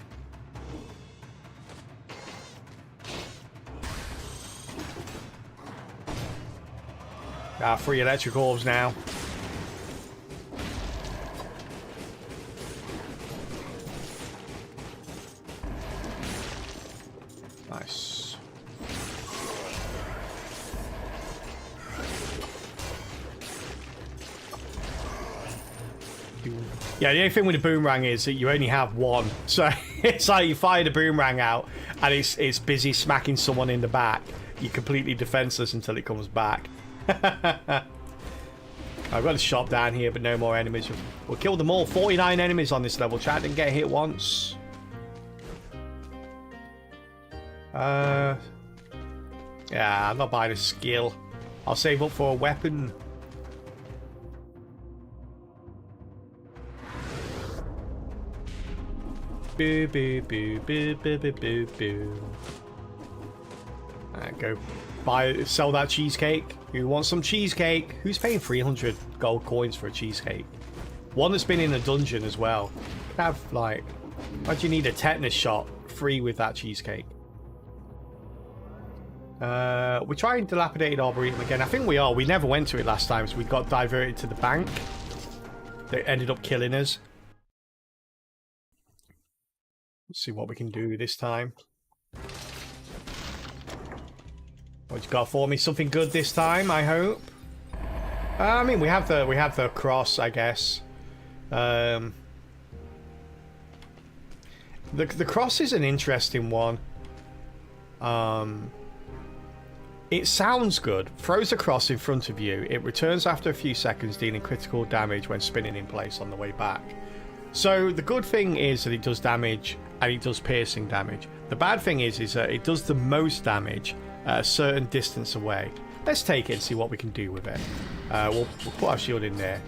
Got 3 electric orbs now. Nice. Yeah, the only thing with the boomerang is that you only have one. So it's like you fire the boomerang out and it's busy smacking someone in the back. You're completely defenseless until it comes back. I've got a shop down here, but no more enemies. We'll kill them all. 49 enemies on this level. Chat didn't get hit once. Yeah, I'm not buying a skill. I'll save up for a weapon. Boo, boo, boo, boo, boo, boo, boo, boo. Go sell that cheesecake. Who wants some cheesecake? Who's paying 300 gold coins for a cheesecake? One that's been in a dungeon as well. Could have, like, why do you need a tetanus shot free with that cheesecake? We're trying Dilapidated Arboretum again. I think we are. We never went to it last time, so we got diverted to the bank. They ended up killing us. Let's see what we can do this time. What you got for me? Something good this time, I hope. I mean, we have the cross, I guess. The cross is an interesting one. It sounds good. Throws a cross in front of you. It returns after a few seconds, dealing critical damage when spinning in place on the way back. So the good thing is that it does damage and it does piercing damage. The bad thing is that it does the most damage at a certain distance away. Let's take it and see what we can do with it. We'll put our shield in there.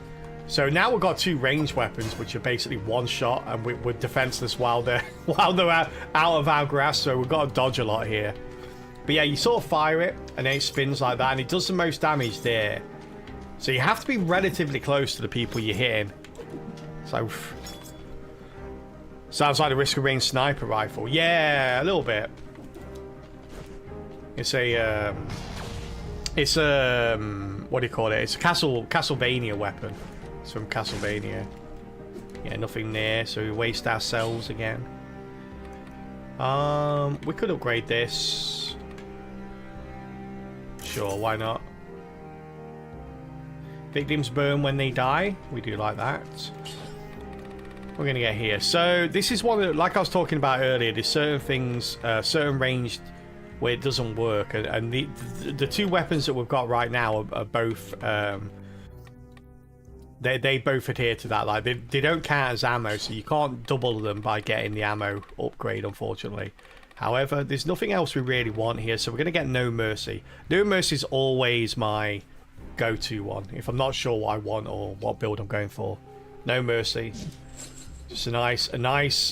So now we've got 2 ranged weapons, which are basically one shot, and we're defenseless while they're out of our grasp. So we've got to dodge a lot here. But yeah, you sort of fire it, and then it spins like that, and it does the most damage there. So you have to be relatively close to the people you're hitting. So sounds like the Risk of Rain sniper rifle. Yeah, a little bit. It's a what do you call it? It's a Castlevania weapon. It's from Castlevania. Yeah, nothing there, so we waste ourselves again. We could upgrade this. Sure, why not? Victims burn when they die. We do like that. We're gonna get here. So this is one that, like I was talking about earlier, there's certain things, certain ranged where it doesn't work, and the 2 weapons that we've got right now are both they both adhere to that. Like they don't count as ammo, so you can't double them by getting the ammo upgrade, unfortunately. However, there's nothing else we really want here, so we're gonna get No Mercy. No Mercy is always my go-to one if I'm not sure what I want or what build I'm going for. No Mercy, just a nice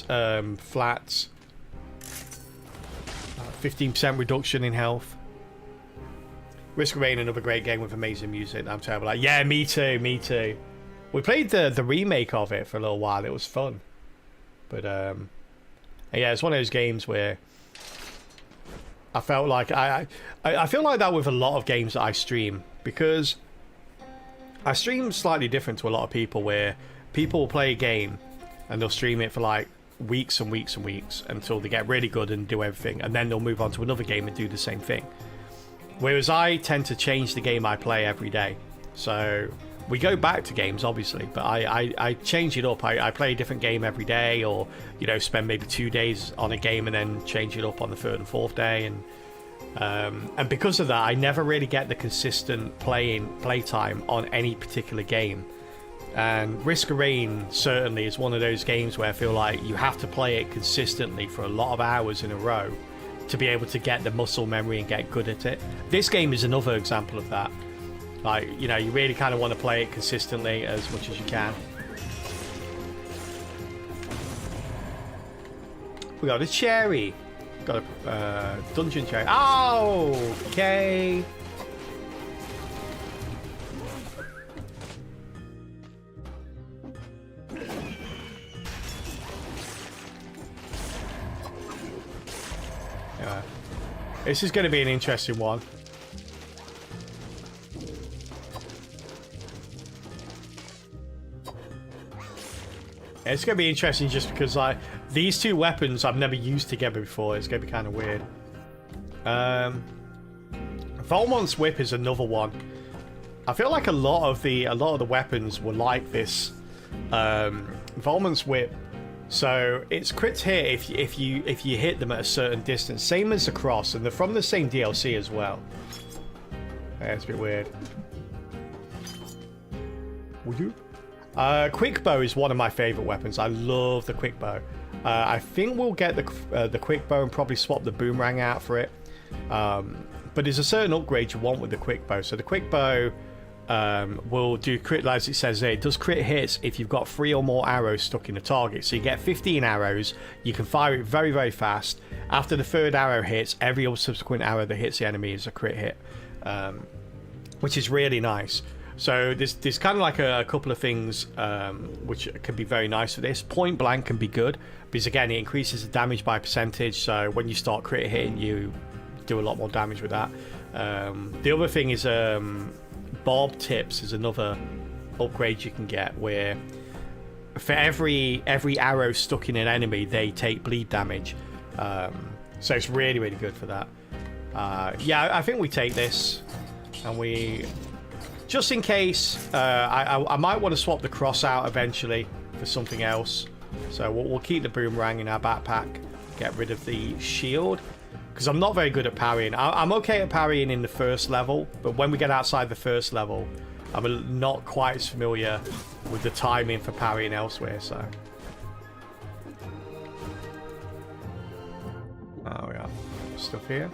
flat 15% reduction in health. Risk of Rain, another great game with amazing music. I'm terrible. Like, yeah, me too. We played the remake of it for a little while. It was fun, but yeah, it's one of those games where I felt like I feel like that with a lot of games that I stream, because I stream slightly different to a lot of people, where people will play a game and they'll stream it for like weeks and weeks and weeks until they get really good and do everything, and then they'll move on to another game and do the same thing. Whereas I tend to change the game I play every day. So we go back to games, obviously, but I change it up. I play a different game every day, or, you know, spend maybe 2 days on a game and then change it up on the 3rd and 4th day. And because of that, I never really get the consistent playtime on any particular game. And Risk of Rain certainly is one of those games where I feel like you have to play it consistently for a lot of hours in a row to be able to get the muscle memory and get good at it. This game is another example of that. Like, you know, you really kind of want to play it consistently as much as you can. We got a cherry. Got a dungeon cherry. Oh, okay. This is going to be an interesting one. It's going to be interesting just because like these two weapons I've never used together before. It's going to be kind of weird. Volmont's whip is another one. I feel like a lot of the weapons were like this. Volmont's whip. So it's crits hit if you hit them at a certain distance, same as the cross, and they're from the same DLC as well. Yeah, it's a bit weird. Would you? Quick bow is one of my favorite weapons. I love the quick bow. I think we'll get the quick bow and probably swap the boomerang out for it. But there's a certain upgrade you want with the quick bow. So the quick bow will do crit, as it says there. It does crit hits if you've got 3 or more arrows stuck in the target. So you get 15 arrows. You can fire it very, very fast. After the 3rd arrow hits, every other subsequent arrow that hits the enemy is a crit hit, which is really nice. So there's kind of like a couple of things which can be very nice for this. Point blank can be good because again it increases the damage by percentage. So when you start crit hitting, you do a lot more damage with that. The other thing is Bob tips is another upgrade you can get where for every arrow stuck in an enemy they take bleed damage. So it's really, really good for that. Yeah, I think we take this and we. Just in case, I might want to swap the cross out eventually for something else. So we'll keep the boomerang in our backpack. Get rid of the shield. Because I'm not very good at parrying. I'm okay at parrying in the first level. But when we get outside the first level, I'm not quite as familiar with the timing for parrying elsewhere. So. Oh, yeah. Stuff here.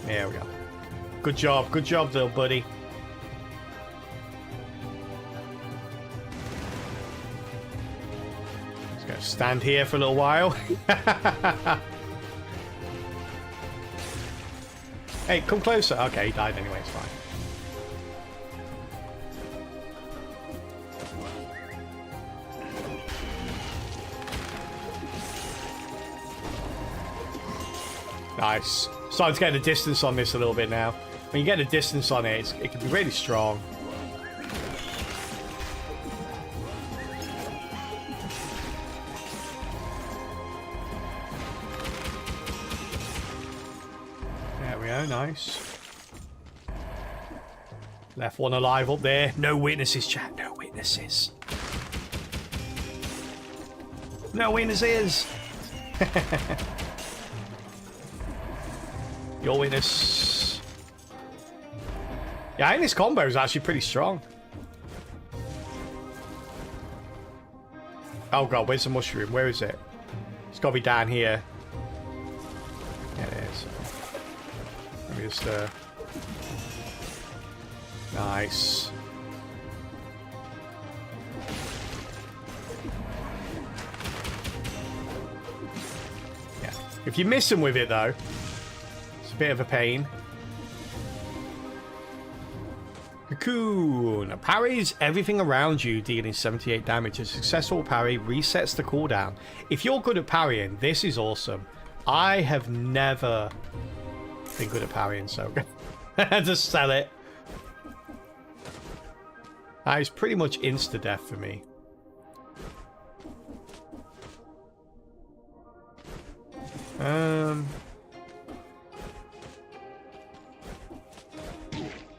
There we go. Good job, little buddy. Just gonna stand here for a little while. Hey, come closer. Okay, he died anyway, it's fine. Nice. Starting to get the distance on this a little bit now. When you get the distance on it, it can be really strong. There we go, nice. Left one alive up there. No witnesses, chat. No witnesses. No witnesses. Your witness. Yeah, I think this combo is actually pretty strong. Oh god, where's the mushroom? Where is it? It's got to be down here. Yeah, it is. Let me just... Nice. Yeah. If you miss him with it, though... a bit of a pain. Cocoon parries everything around you, dealing 78 damage. A successful parry resets the cooldown. If you're good at parrying, this is awesome. I have never been good at parrying, so just sell it. That is pretty much insta-death for me.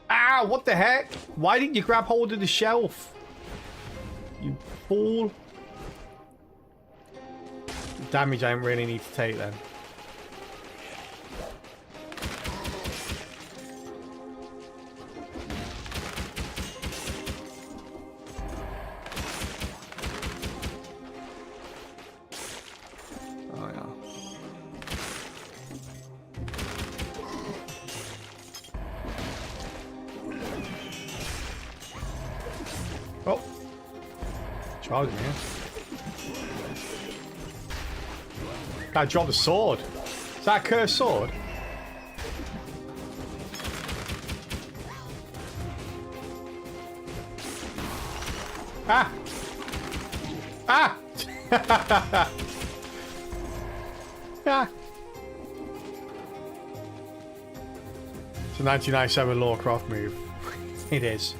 Ah, what the heck? Why didn't you grab hold of the shelf? You fool. Damage I don't really need to take then. Oh, yeah. Oh. Charging here. Guy dropped the sword. Is that a cursed sword? Ah! Ah! Ah! It's a 1997 Lara Croft move. It is.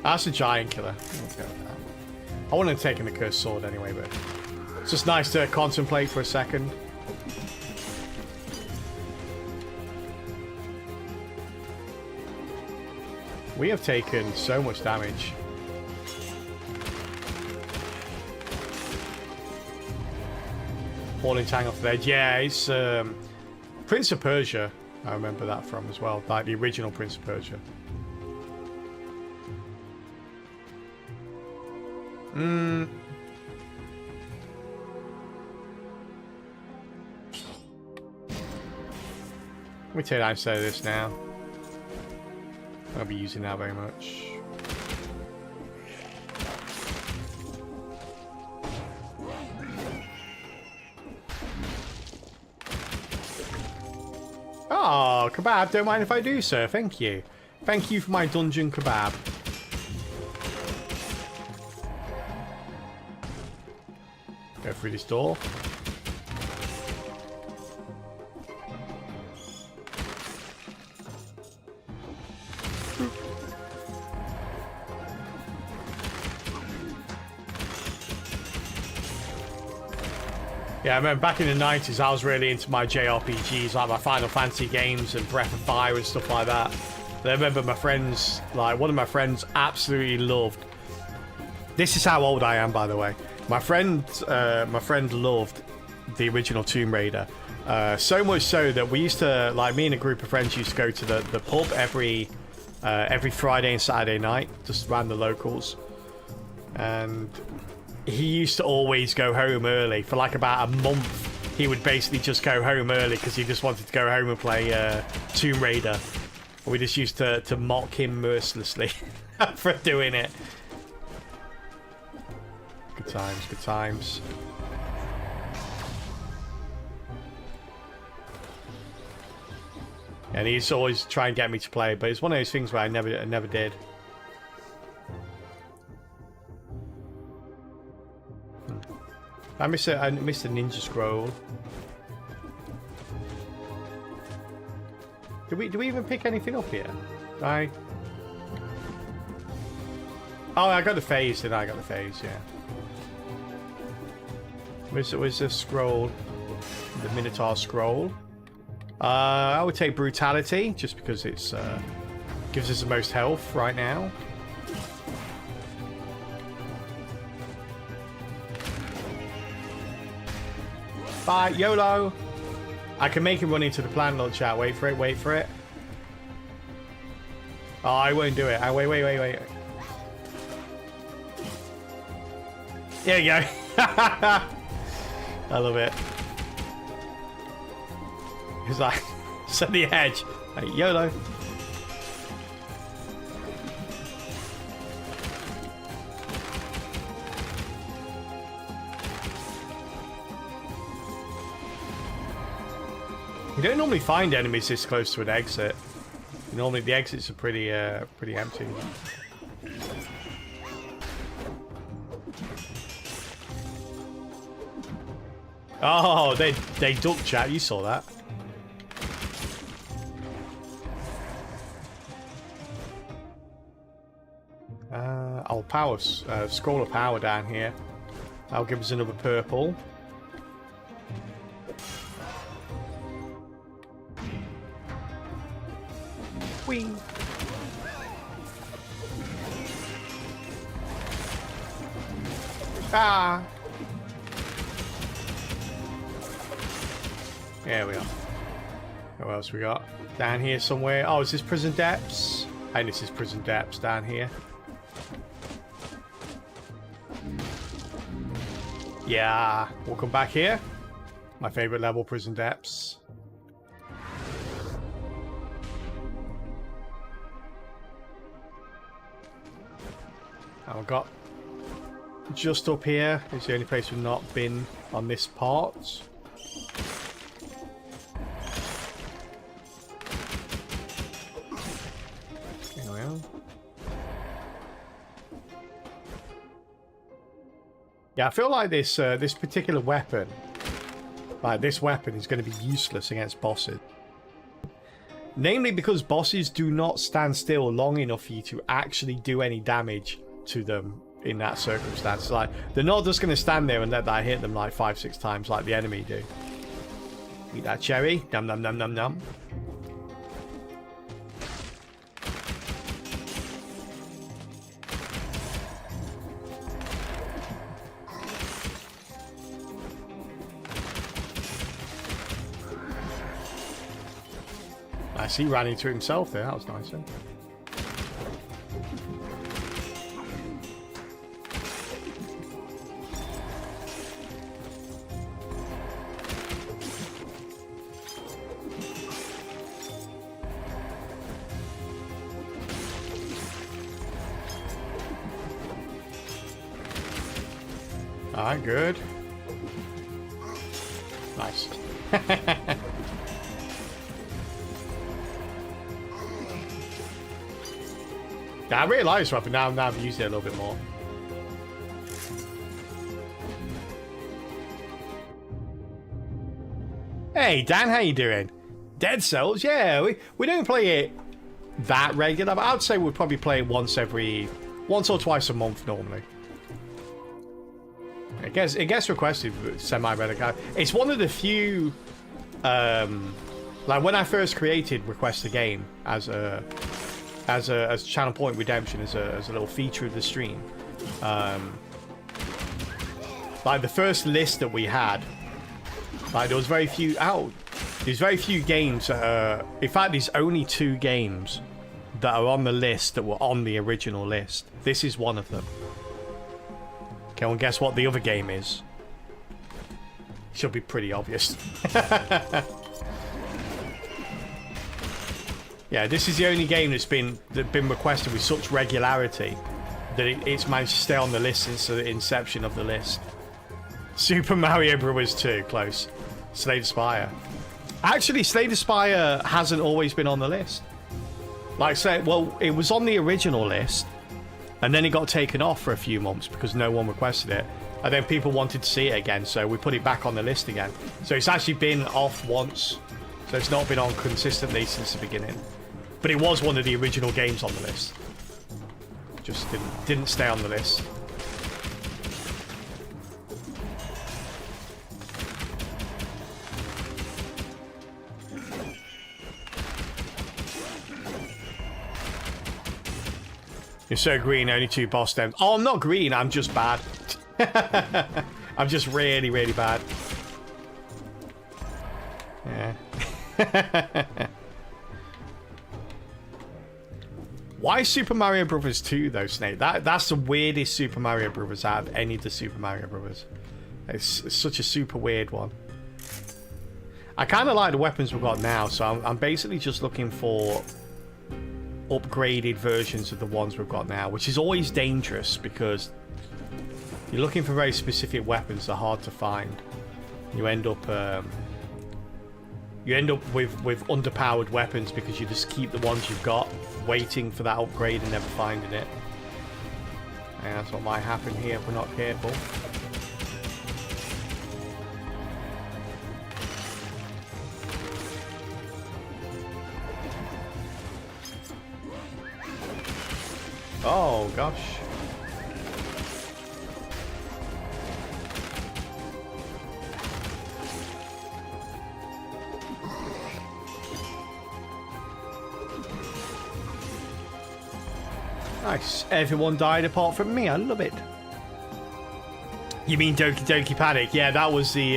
That's a giant killer. I wouldn't have taken the cursed sword anyway, but it's just nice to contemplate for a second. We have taken so much damage. Falling Tang off the edge. Yeah, it's Prince of Persia. I remember that from as well. Like the original Prince of Persia. Let me tell you how to say this now. I won't be using that very much. Oh, kebab, don't mind if I do, sir. Thank you. Thank you for my dungeon kebab. Go through this door. Yeah, I remember back in the 90s, I was really into my JRPGs, like my Final Fantasy games and Breath of Fire and stuff like that. And I remember my friends, like one of my friends absolutely loved... This is how old I am, by the way. My friend loved the original Tomb Raider. So much so that we used to, like me and a group of friends used to go to the pub every Friday and Saturday night, just around the locals. And... he used to always go home early. For like about a month, he would basically just go home early because he just wanted to go home and play Tomb Raider. We just used to mock him mercilessly for doing it. Good times, good times. And he used to always try and get me to play, but it's one of those things where I never did. I missed a ninja scroll. Do we even pick anything up here? Oh, I got the phase, didn't I? I got the phase, yeah. Where's the scroll? The Minotaur scroll. I would take brutality, just because it's gives us the most health right now. Bye, YOLO! I can make him run into the plant launcher. Wait for it, wait for it. Oh, I won't do it. Wait. There you go. I love it. He's like, set the edge. Like, YOLO. You don't normally find enemies this close to an exit. Normally the exits are pretty empty. Oh, they ducked, chat. You saw that. I'll power scroll of power down here. That'll give us another purple. Wing. Ah. There we are. What else we got? Down here somewhere. Oh, is this Prison Depths? I think this is Prison Depths down here. Yeah. Welcome back here. My favorite level, Prison Depths. I've got just up here is the only place we've not been on this part. Here we are. Yeah, I feel like this this particular weapon, like this weapon, is going to be useless against bosses. Namely because bosses do not stand still long enough for you to actually do any damage to them in that circumstance. Like, they're not just going to stand there and let that hit them like 5-6 times like the enemy do. Eat that cherry. Num num num num num. Nice, he ran into himself there. That was nice, eh? Alright, good. Nice. Yeah, I really like this weapon now I've used it a little bit more. Hey Dan, how you doing? Dead Cells, yeah, we don't play it that regular, but I'd say we'd probably play it once or twice a month normally. It gets requested semi-regular. It's one of the few, like when I first created Request a Game as Channel Point Redemption as a little feature of the stream. Like the first list that we had, like there was very few out. There's very few games. In fact, there's only 2 games that are on the list that were on the original list. This is one of them. Okay, well, guess what the other game is? Should be pretty obvious. Yeah, this is the only game that's been requested with such regularity that it's managed to stay on the list since the inception of the list. Super Mario Bros. 2, close. Slay the Spire. Actually, Slay the Spire hasn't always been on the list. Like, say, well, it was on the original list, and then it got taken off for a few months because no one requested it. And then people wanted to see it again, so we put it back on the list again. So it's actually been off once. So it's not been on consistently since the beginning. But it was one of the original games on the list. Just didn't stay on the list. You're so green, only 2 boss stems. Oh, I'm not green, I'm just bad. I'm just really, really bad. Yeah. Why Super Mario Bros. 2 though, Snake? That's the weirdest Super Mario Bros. Out of any of the Super Mario Bros. It's such a super weird one. I kind of like the weapons we've got now, so I'm basically just looking for upgraded versions of the ones we've got now, which is always dangerous because you're looking for very specific weapons that are hard to find. You end up with underpowered weapons because you just keep the ones you've got, waiting for that upgrade and never finding it. And that's what might happen here if we're not careful. Oh gosh. Nice. Everyone died apart from me. I love it. You mean Doki Doki Panic? Yeah, that was the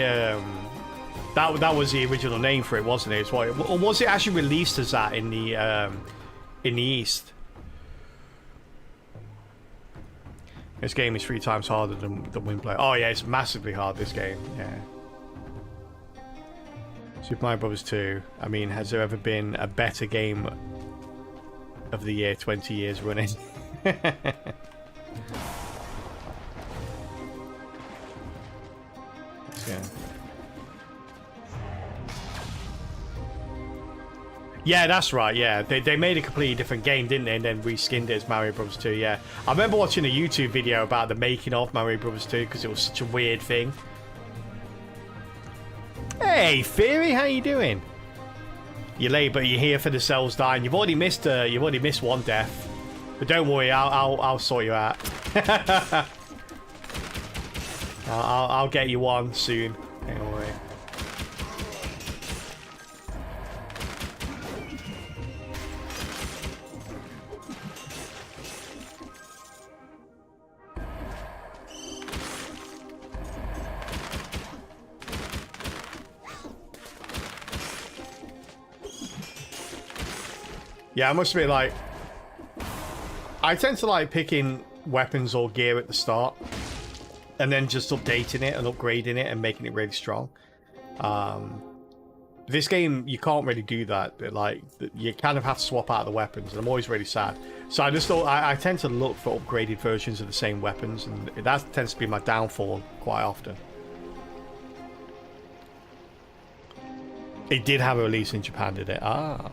that was the original name for it, wasn't it? Or was it actually released as that in the East? This game is 3 times harder than Windblade. Oh yeah, it's massively hard, this game. Yeah. Super Mario Bros. 2. I mean, has there ever been a better game of the year 20 years running? Yeah. Yeah, that's right, yeah. They made a completely different game, didn't they? And then reskinned it as Mario Bros. 2, yeah. I remember watching a YouTube video about the making of Mario Bros. 2 because it was such a weird thing. Hey, Theory, how you doing? You're late, but you're here for the cells dying. You've already missed one death, but don't worry, I'll sort you out. I'll get you one soon. Don't worry. Yeah, I must admit, like, I tend to like picking weapons or gear at the start and then just updating it and upgrading it and making it really strong. This game, you can't really do that. Like, you kind of have to swap out the weapons, and I'm always really sad. So I tend to look for upgraded versions of the same weapons, and that tends to be my downfall quite often. It did have a release in Japan, did it? Ah.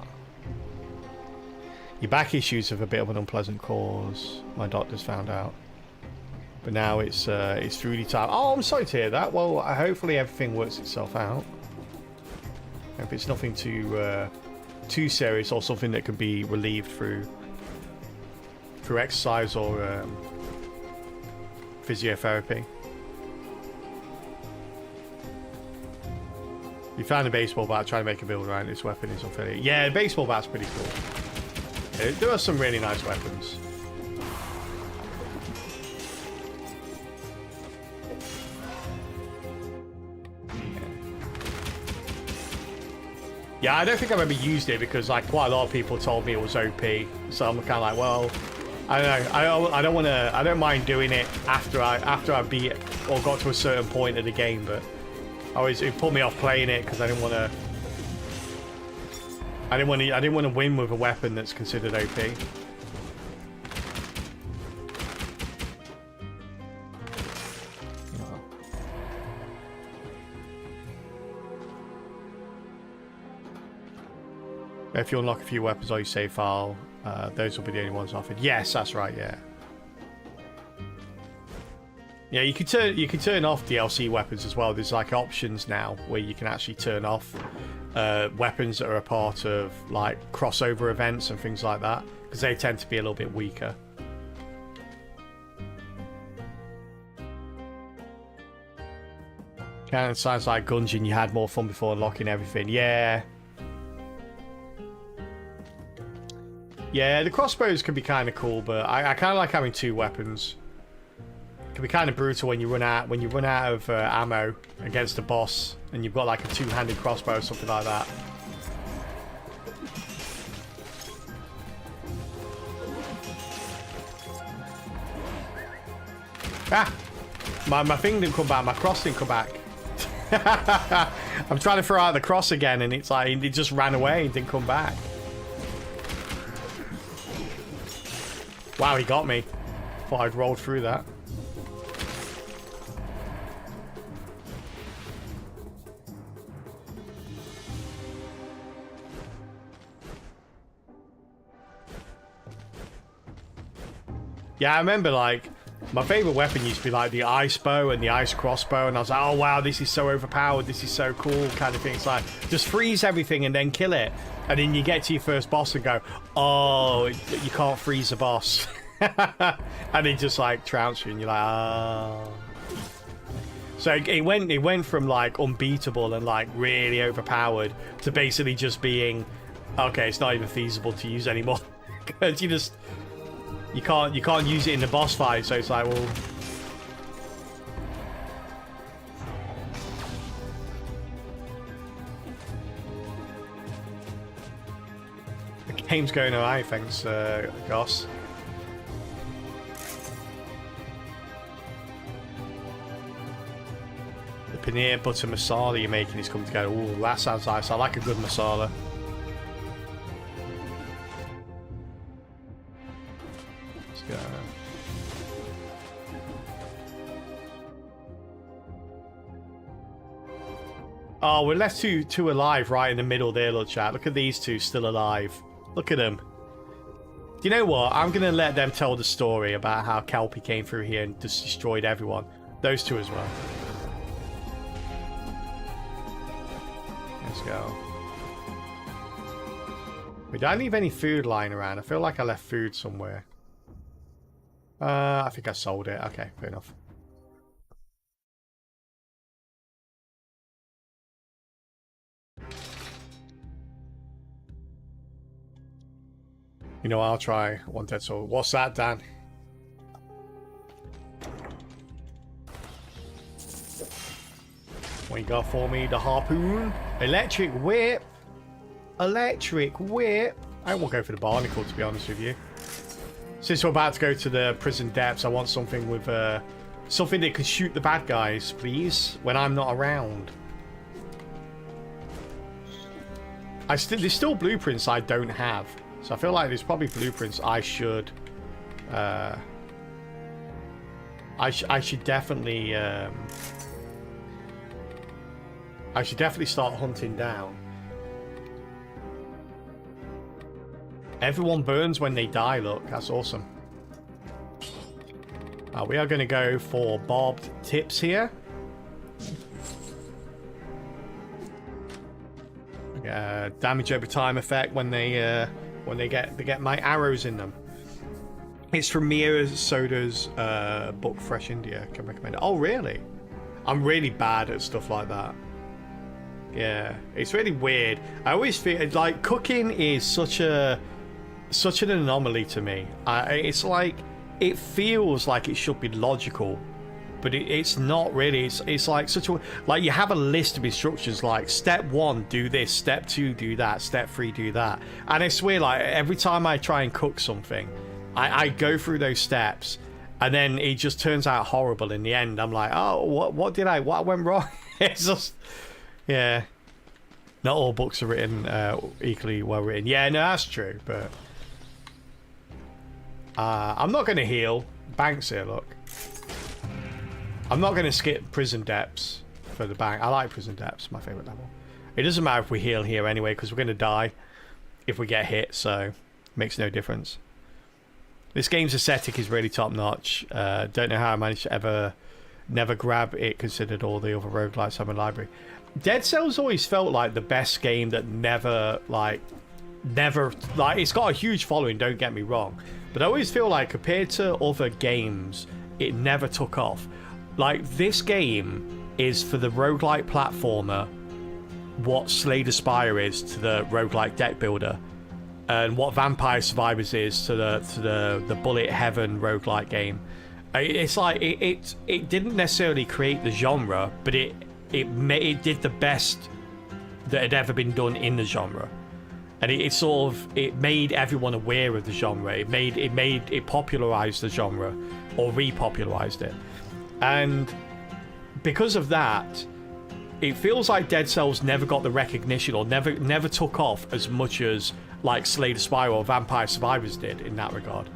Your back issues have a bit of an unpleasant cause. My doctor's found out, but now it's foodie time. Oh, I'm sorry to hear that. Well, hopefully everything works itself out. If it's nothing too serious or something that can be relieved through exercise or physiotherapy. You found a baseball bat. Trying to make a build around this weapon is unfair. Yeah, the baseball bat's pretty cool. There are some really nice weapons. Yeah, I don't think I've ever used it because like quite a lot of people told me it was OP. So I'm kind of like, well, I don't know. I don't want to. I don't mind doing it after I beat or got to a certain point of the game, but it put me off playing it because I didn't want to. I didn't want to win with a weapon that's considered OP. If you unlock a few weapons on your save file, those will be the only ones offered. Yes, that's right. Yeah. Yeah, you can turn off DLC weapons as well. There's like options now where you can actually turn off weapons that are a part of like crossover events and things like that, because they tend to be a little bit weaker. Kind of sounds like Gungeon. You had more fun before unlocking everything. Yeah. Yeah, the crossbows can be kind of cool, but I kind of like having two weapons. It can be kind of brutal when you run out of ammo against a boss, and you've got like a two-handed crossbow or something like that. Ah, my thing didn't come back. My cross didn't come back. I'm trying to throw out the cross again, and it's like it just ran away and didn't come back. Wow, he got me. Thought I'd rolled through that. Yeah, I remember, like, my favorite weapon used to be, like, the ice bow and the ice crossbow, and I was like, oh, wow, this is so overpowered, this is so cool, kind of thing. It's like, just freeze everything and then kill it. And then you get to your first boss and go, oh, you can't freeze the boss. And he just, like, trounce you, and you're like, oh. So it went from, like, unbeatable and, like, really overpowered to basically just being, okay, it's not even feasible to use anymore. Because you can't use it in the boss fight, so it's like, well, the game's going alright, thanks, Goss. The paneer butter masala you're making is coming together. Ooh, that sounds nice. I like a good masala. Oh, we're left two alive right in the middle there, little chat. Look at these two still alive. Look at them. Do you know what? I'm going to let them tell the story about how Kelpie came through here and just destroyed everyone. Those two as well. Let's go. Wait, did I leave any food lying around? I feel like I left food somewhere. I think I sold it. Okay, fair enough. You know, I'll try one dead soul. What's that, Dan? What you got for me? The harpoon? Electric whip? Electric whip? I won't go for the barnacle, to be honest with you. Since we're about to go to the prison depths, I want something with something that can shoot the bad guys, please, when I'm not around. There's still blueprints I don't have. So I feel like there's probably blueprints I should I should definitely start hunting down. Everyone burns when they die, look, that's awesome. We are going to go for barbed tips here. Damage over time effect when they get my arrows in them. It's from Mia Soda's book Fresh India. Can recommend it. Oh really? I'm really bad at stuff like that. Yeah, it's really weird. I always feel like cooking is such an anomaly to me. It's like it feels like it should be logical, but it's not really. It's like like you have a list of instructions like step 1 do this, step 2 do that, step 3 do that, and I swear like every time I try and cook something, I go through those steps and then it just turns out horrible in the end. I'm like, oh, what went wrong? It's just, yeah, not all books are written equally well written. Yeah, no, that's true, but I'm not going to heal. Banks here, look. I'm not going to skip prison depths for the bank. I like prison depths, my favorite level. It doesn't matter if we heal here anyway, because we're going to die if we get hit, so it makes no difference. This game's aesthetic is really top notch. Don't know how I managed to never grab it, considered all the other roguelites have in the library. Dead Cells always felt like the best game that never it's got a huge following, don't get me wrong, but I always feel like compared to other games, it never took off. Like, this game is for the roguelike platformer what Slay the Spire is to the roguelike deck builder, and what Vampire Survivors is to the Bullet Heaven roguelike game. It's like it didn't necessarily create the genre, but it did the best that had ever been done in the genre, and it made everyone aware of the genre. It popularized the genre, or repopularized it. And because of that, it feels like Dead Cells never got the recognition, or never took off as much as like Slay the Spire or Vampire Survivors did in that regard.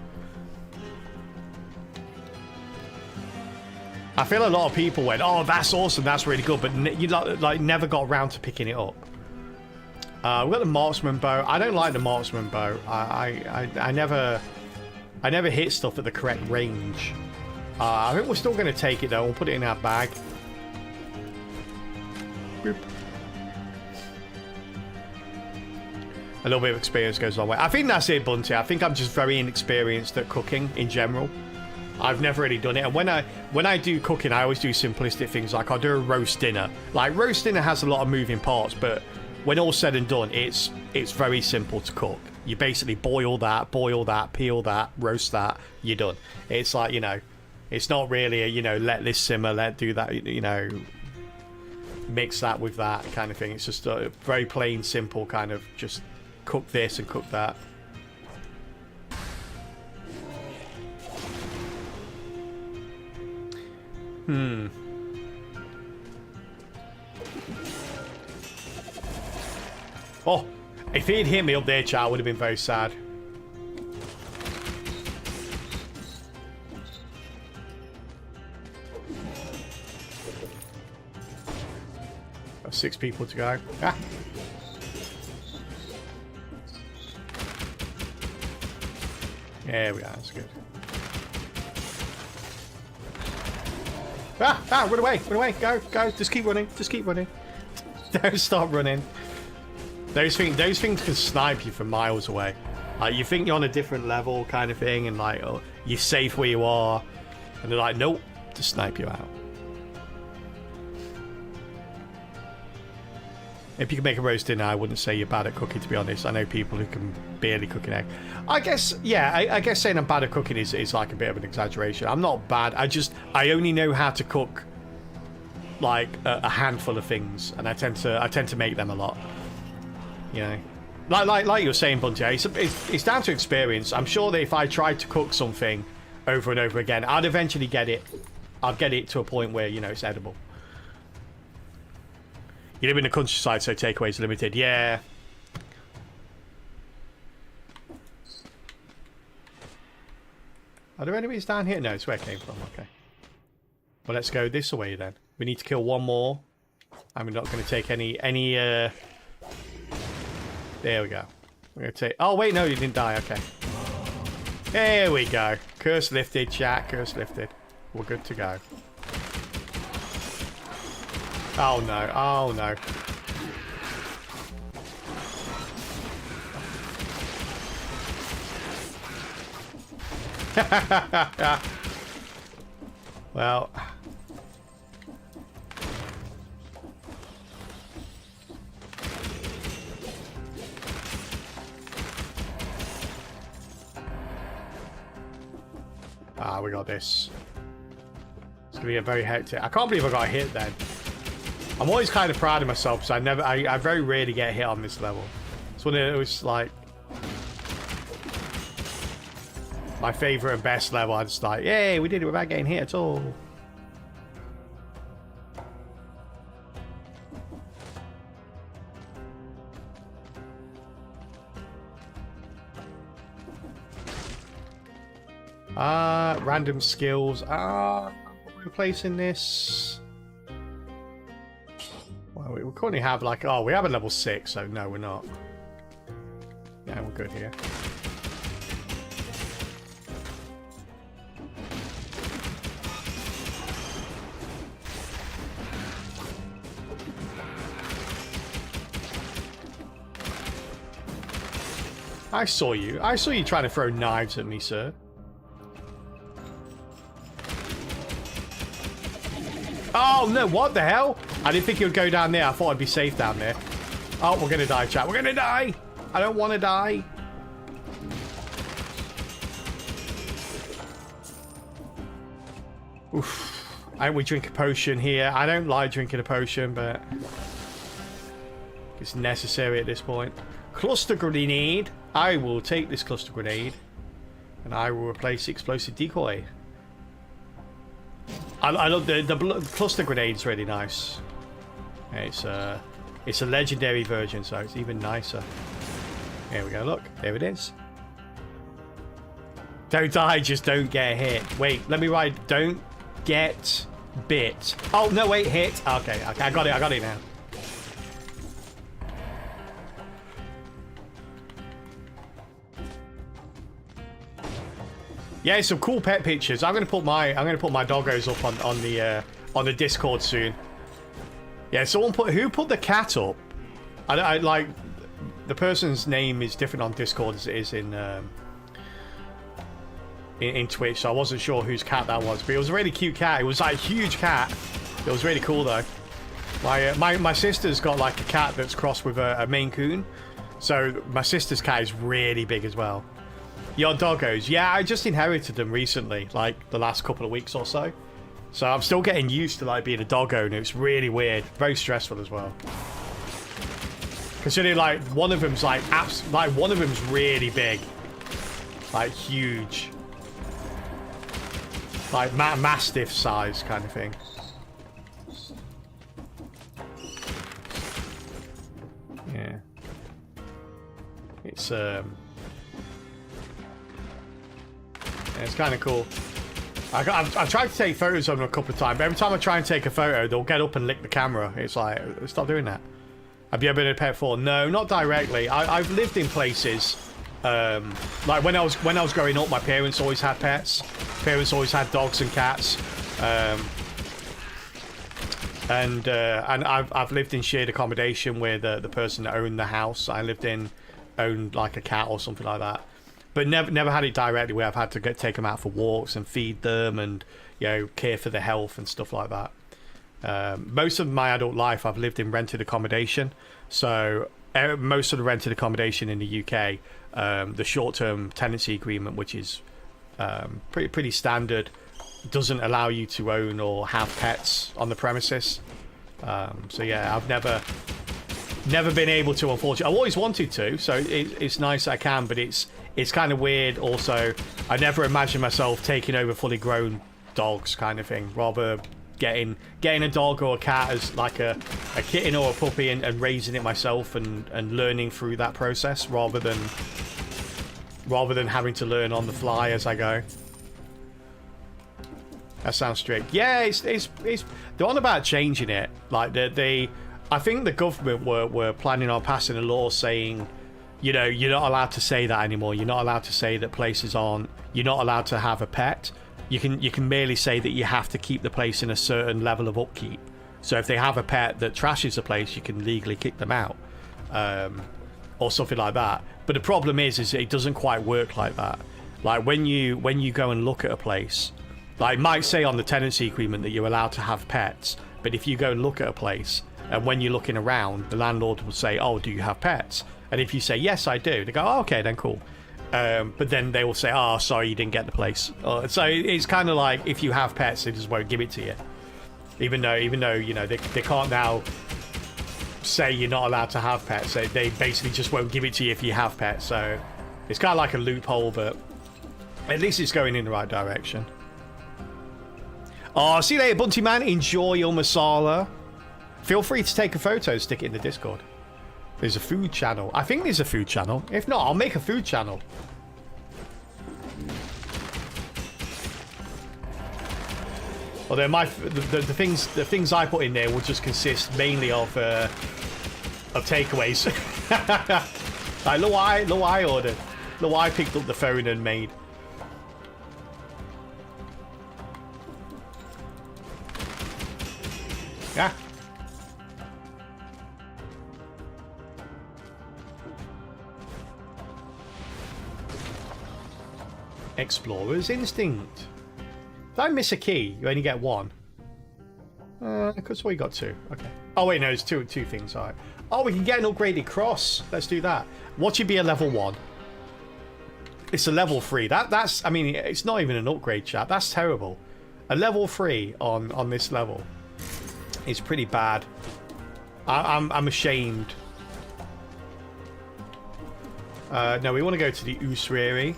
I feel a lot of people went, "Oh, that's awesome, that's really good," but you like never got around to picking it up. We've got the marksman bow. I don't like the marksman bow. I never hit stuff at the correct range. I think we're still going to take it though. We'll put it in our bag. Boop. A little bit of experience goes a long way. I think that's it, Bunty. I think I'm just very inexperienced at cooking in general. I've never really done it, and when I do cooking, I always do simplistic things. Like I'll do a roast dinner. Like roast dinner has a lot of moving parts, but when all's said and done, it's very simple to cook. You basically boil that, peel that, roast that, you're done. It's like, you know, it's not really a, you know, let this simmer, let do that, you know, mix that with that kind of thing. It's just a very plain, simple kind of just cook this and cook that. Oh, if he'd hit me up there, chat, I would have been very sad. Got 6 people to go. Ah. There we are, that's good. Ah, run away, go, just keep running, Don't stop running. Those things can snipe you from miles away. Like, you think you're on a different level kind of thing, and like, oh, you're safe where you are, and they're like, nope, to snipe you out. If you can make a roast dinner, I wouldn't say you're bad at cooking, to be honest. I know people who can barely cook an egg. I guess, yeah, I guess saying I'm bad at cooking is like a bit of an exaggeration. I'm not bad. I only know how to cook like a handful of things, and I tend to make them a lot. You know, like you were saying, Bunty, it's down to experience. I'm sure that if I tried to cook something over and over again, I'd eventually get it. I'd get it to a point where, you know, it's edible. You live in the countryside, so takeaways are limited. Yeah. Are there enemies down here? No, it's where it came from. Okay. Well, let's go this way then. We need to kill one more. I'm not going to take any. There we go. We're going to take. Oh wait, no, you didn't die. Okay. There we go. Curse lifted, chat. Curse lifted. We're good to go. Oh no, oh no. Well. We got this. It's gonna be a very hectic. I can't believe I got hit then. I'm always kind of proud of myself because I very rarely get hit on this level. It's one of those, like, my favorite and best level. I just like, yay, we did it without getting hit at all. Random skills. We're replacing this. Well, we currently have like, oh, we have a level 6, so no, we're not. Yeah, we're good here. I saw you. I saw you trying to throw knives at me, sir. Oh, no, what the hell? I didn't think he would go down there. I thought I'd be safe down there. Oh, we're going to die, chat. We're going to die. I don't want to die. Oof. We drink a potion here. I don't like drinking a potion, but it's necessary at this point. Cluster grenade. I will take this cluster grenade, and I will replace the explosive decoy. I love the cluster grenade's really nice. It's a legendary version, so it's even nicer. Here we go. Look, there it is. Don't die, just don't get hit. Wait, let me write. Don't get bit. Oh no, wait, hit. Okay, I got it. I got it now. Yeah, some cool pet pictures. I'm gonna put my doggos up on the Discord soon. Yeah, who put the cat up? I like the person's name is different on Discord as it is in Twitch, so I wasn't sure whose cat that was, but it was a really cute cat. It was like a huge cat. It was really cool though. My sister's got like a cat that's crossed with a Maine Coon, so my sister's cat is really big as well. Your doggos. Yeah, I just inherited them recently, like the last couple of weeks or so. So I'm still getting used to like being a dog owner. It's really weird. Very stressful as well. Considering like one of them's like one of them's really big. Like huge. Like mastiff size kind of thing. Yeah. It's kind of cool. I've tried to take photos of them a couple of times, but every time I try and take a photo, they'll get up and lick the camera. It's like, stop doing that. Have you ever been in a pet before? No, not directly. I've lived in places, like when I was growing up, my parents always had pets. Parents always had dogs and cats. And I've lived in shared accommodation where the person that owned the house I lived in owned like a cat or something like that. But never had it directly where I've had to take them out for walks and feed them and, you know, care for their health and stuff like that. Most of my adult life I've lived in rented accommodation. So most of the rented accommodation in the UK, the short-term tenancy agreement, which is pretty standard, doesn't allow you to own or have pets on the premises. So yeah, I've never been able to, unfortunately. I've always wanted to, so it's nice that I can, but it's kind of weird also. I never imagined myself taking over fully grown dogs kind of thing, rather getting a dog or a cat as like a kitten or a puppy and raising it myself and learning through that process rather than having to learn on the fly as I go. That sounds strict. Yeah, it's they're on about changing it. Like I think the government were planning on passing a law saying, you know, you're not allowed to say that anymore. You're not allowed to say that places aren't. You're not allowed to have a pet. You can merely say that you have to keep the place in a certain level of upkeep. So if they have a pet that trashes the place, you can legally kick them out, or something like that. But the problem is it doesn't quite work like that. Like when you go and look at a place, like it might say on the tenancy agreement that you're allowed to have pets, but if you go and look at a place and when you're looking around, the landlord will say, "Oh, do you have pets?" And if you say, "Yes, I do," they go, "Oh, okay, then cool." But then they will say, "Oh, sorry, you didn't get the place." So it's kind of like if you have pets, they just won't give it to you, even though you know they can't now say you're not allowed to have pets. They basically just won't give it to you if you have pets. So it's kind of like a loophole, but at least it's going in the right direction. Oh, see you later, Bunty Man. Enjoy your masala. Feel free to take a photo, stick it in the Discord. There's a food channel. I think there's a food channel. If not, I'll make a food channel. Although the things I put in there will just consist mainly of takeaways. Like Luai ordered. Luai picked up the phone and made. Yeah. Explorer's Instinct. Did I miss a key? You only get one. Because we got two. Okay. Oh wait, no, it's two things. All right. Oh, we can get an upgraded cross. Let's do that. What should be a level 1? It's a level 3. That's. I mean, it's not even an upgrade, chat. That's terrible. A level 3 on this level. It's pretty bad. I'm ashamed. No, we want to go to the Usriri.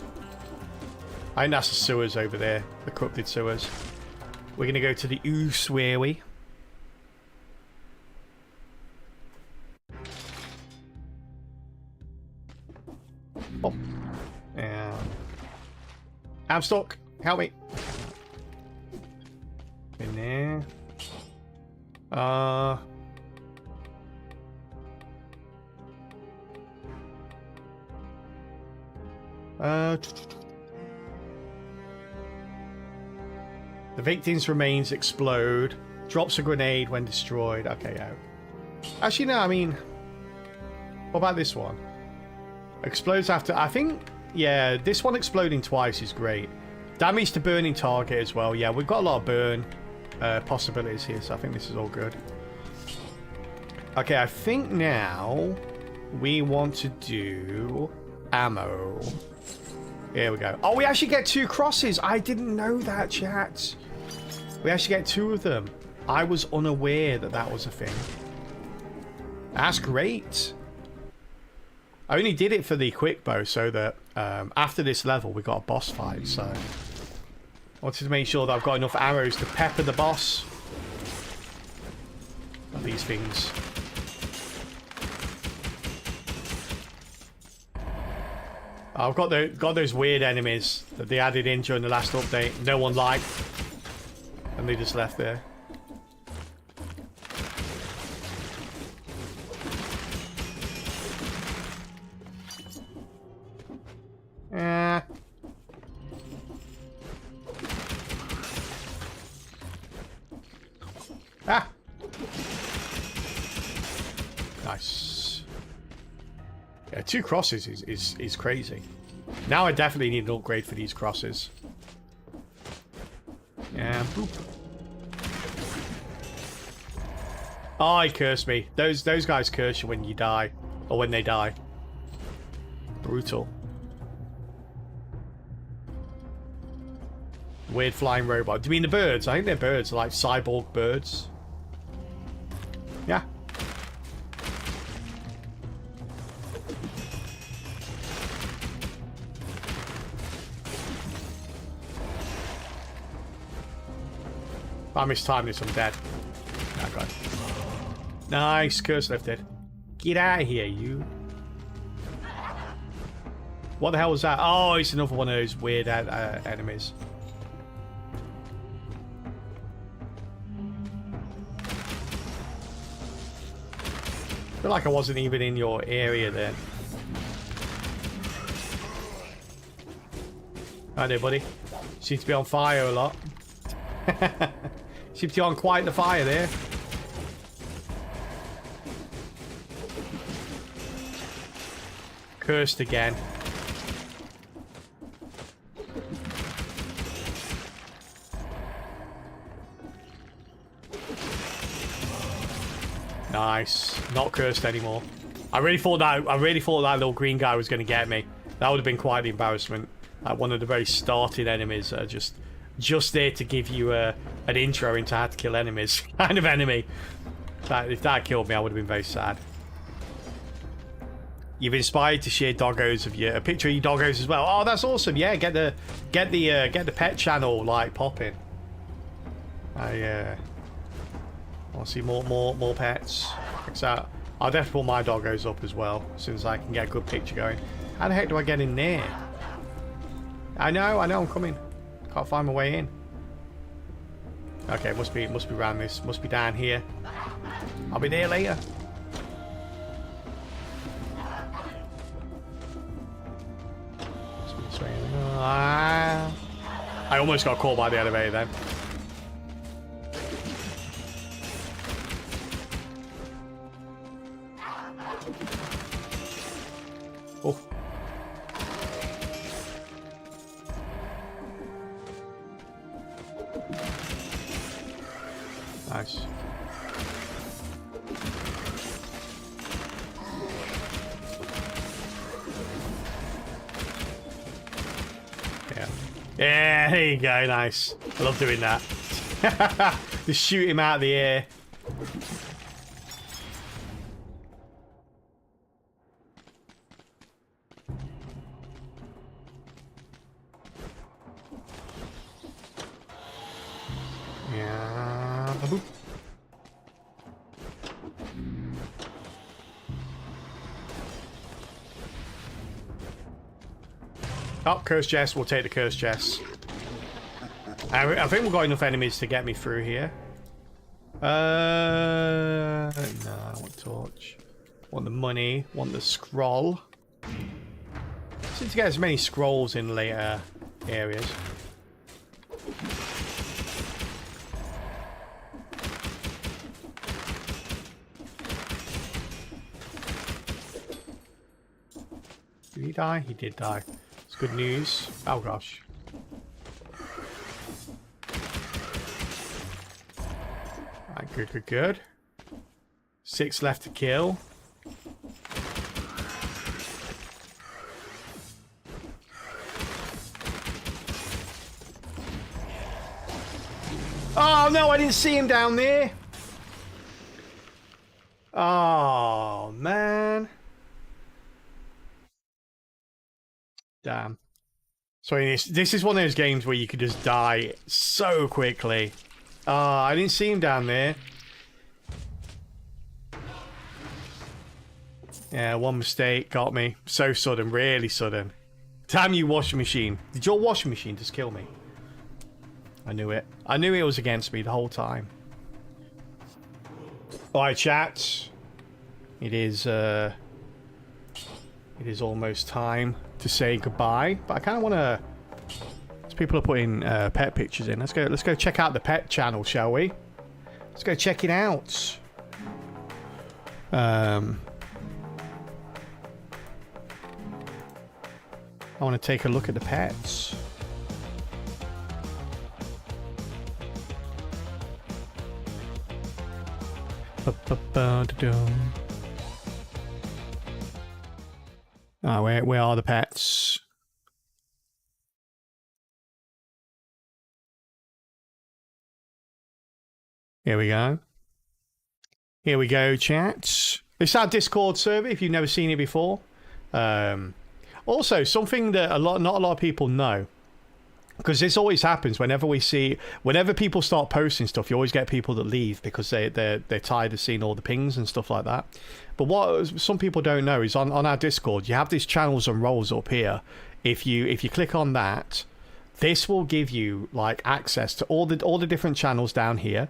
I think that's the sewers over there. The corrupted sewers. We're going to go to the Usriri. Oh. Yeah. I'm stuck. Help me. In there. The victim's remains explode. Drops a grenade when destroyed. Okay, out. Actually, no, I mean... What about this one? Explodes after... I think... Yeah, this one exploding twice is great. Damage to burning target as well. Yeah, we've got a lot of burn possibilities here, so I think this is all good. Okay, I think now we want to do ammo. Here we go. Oh, we actually get 2 crosses. I didn't know that, chat. We actually get 2 of them. I was unaware that that was a thing. That's great. I only did it for the quick bow so that after this level we got a boss fight, so I wanted to make sure that I've got enough arrows to pepper the boss. These things. I've got those weird enemies that they added in during the last update. No one liked, and they just left there. Ah! Nice. Yeah, 2 crosses is crazy. Now I definitely need an upgrade for these crosses. Yeah, boop. Oh, he cursed me. Those guys curse you when you die. Or when they die. Brutal. Weird flying robot. Do you mean the birds? I think they're birds, like cyborg birds. Yeah. If I mistime this, I'm dead. Oh, God. Nice. Curse lifted. Get out of here, you. What the hell was that? Oh, it's another one of those weird enemies. I feel like I wasn't even in your area then. Hi there, buddy. Seems to be on fire a lot. Seems to be on quite the fire there. Cursed again. Nice. Not cursed anymore. I really thought that little green guy was going to get me. That would have been quite the embarrassment. Like one of the very starting enemies that are just there to give you an intro into how to kill enemies. Kind of enemy. If that killed me, I would have been very sad. You've inspired to share doggos of a picture of your doggos as well. Oh, that's awesome. Yeah, get the pet channel like popping. I want to see more pets. So I'll definitely pull my doggos up as well as soon as I can get a good picture going. How the heck do I get in there? I know, I'm coming. Can't find my way in. Okay, must be around this. Must be down here. I'll be there later. Must be this way. I almost got caught by the elevator then. Oh. Nice. Yeah. Yeah, there you go, nice. I love doing that. Just shoot him out of the air. Yeah. Boop. Oh, cursed chest. We'll take the cursed chest. I think we've got enough enemies to get me through here. No, I want torch. Want the money. Want the scroll. Seem to get as many scrolls in later areas. Did he die? He did die. It's good news. Oh gosh. Right, good. 6 left to kill. Oh no, I didn't see him down there. Oh man. Damn. So this is one of those games where you could just die so quickly. I didn't see him down there. Yeah, one mistake got me. So sudden, really sudden. Damn you, washing machine. Did your washing machine just kill me? I knew it. I knew it was against me the whole time. Alright, chat. It is almost time to say goodbye, but I kind of want to. People are putting pet pictures in. Let's go check out the pet channel, shall we? Let's go check it out. I want to take a look at the pets. Ah, where are the pets? Here we go. Here we go, chat. It's our Discord server if you've never seen it before. Also, something that not a lot of people know, because this always happens whenever people start posting stuff, you always get people that leave because they're tired of seeing all the pings and stuff like that. But what some people don't know is on our Discord, you have these channels and roles up here. If you click on that, this will give you like access to all the different channels down here.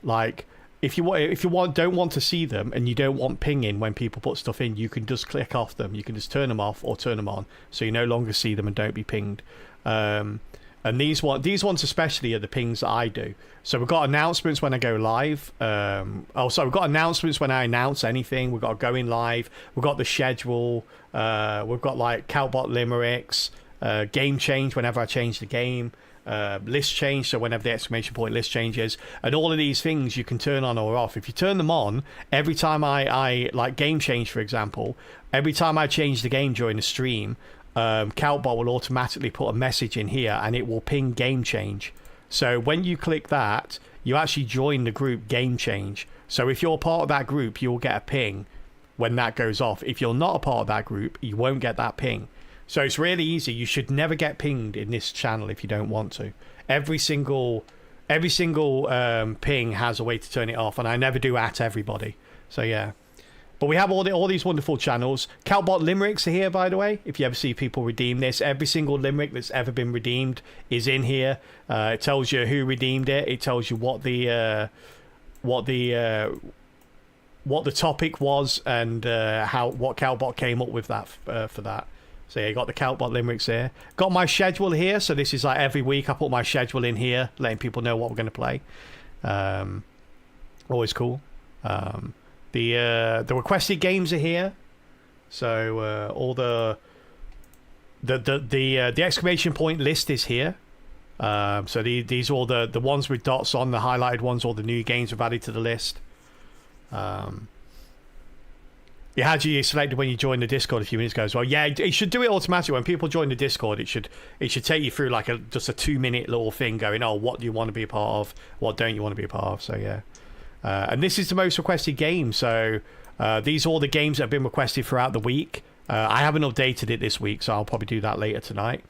Like if you don't want to see them and you don't want pinging when people put stuff in, you can just click off them. You can just turn them off or turn them on, so you no longer see them and don't be pinged. And these ones especially are the pings that I do. So we've got announcements when I go live. We've got announcements when I announce anything. We've got going live. We've got the schedule. We've got like Calbot limericks, game change whenever I change the game. List change, so whenever the exclamation point list changes, and all of these things you can turn on or off. If you turn them on, every time I like game change, for example, every time I change the game during the stream, Calbot will automatically put a message in here and it will ping game change. So when you click that, you actually join the group game change. So if you're part of that group, you'll get a ping when that goes off. If you're not a part of that group, you won't get that ping. So it's really easy. You should never get pinged in this channel if you don't want to. Every single ping has a way to turn it off, and I never do at everybody. So yeah. But we have all these wonderful channels. Calbot limericks are here, by the way. If you ever see people redeem this, every single limerick that's ever been redeemed is in here. It tells you who redeemed it. It tells you what the topic was and what Calbot came up with that for that. So yeah, you got the Calbot limericks here. Got my schedule here. So this is like every week I put my schedule in here, letting people know what we're going to play. Always cool. The requested games are here. So all the exclamation point list is here. So these are all the ones with dots on, the highlighted ones, all the new games we've added to the list. Yeah, how do you select it when you join the Discord a few minutes ago as well? Yeah, it should do it automatically. When people join the Discord, it should take you through like just a 2-minute little thing going, oh, what do you want to be a part of? What don't you want to be a part of? So yeah. And this is the most requested game. So these are all the games that have been requested throughout the week. I haven't updated it this week, so I'll probably do that later tonight.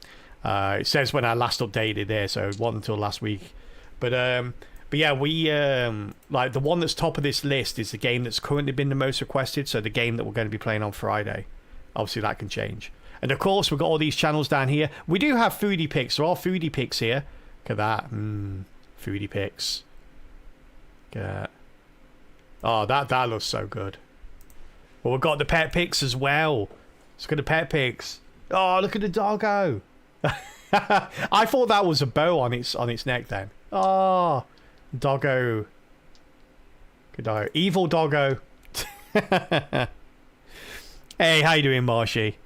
It says when I last updated there, so it wasn't until last week. But yeah, we like the one that's top of this list is the game that's currently been the most requested. So the game that we're going to be playing on Friday. Obviously, that can change. And of course, we've got all these channels down here. We do have foodie picks. There are foodie picks here. Look at that. Foodie picks. Oh, that looks so good. Well, we've got the pet pics as well. Let's look at the pet pics. Oh, look at the doggo. I thought that was a bow on its neck then. Oh, doggo. Good doggo. Evil doggo. Hey, how you doing, Marshy?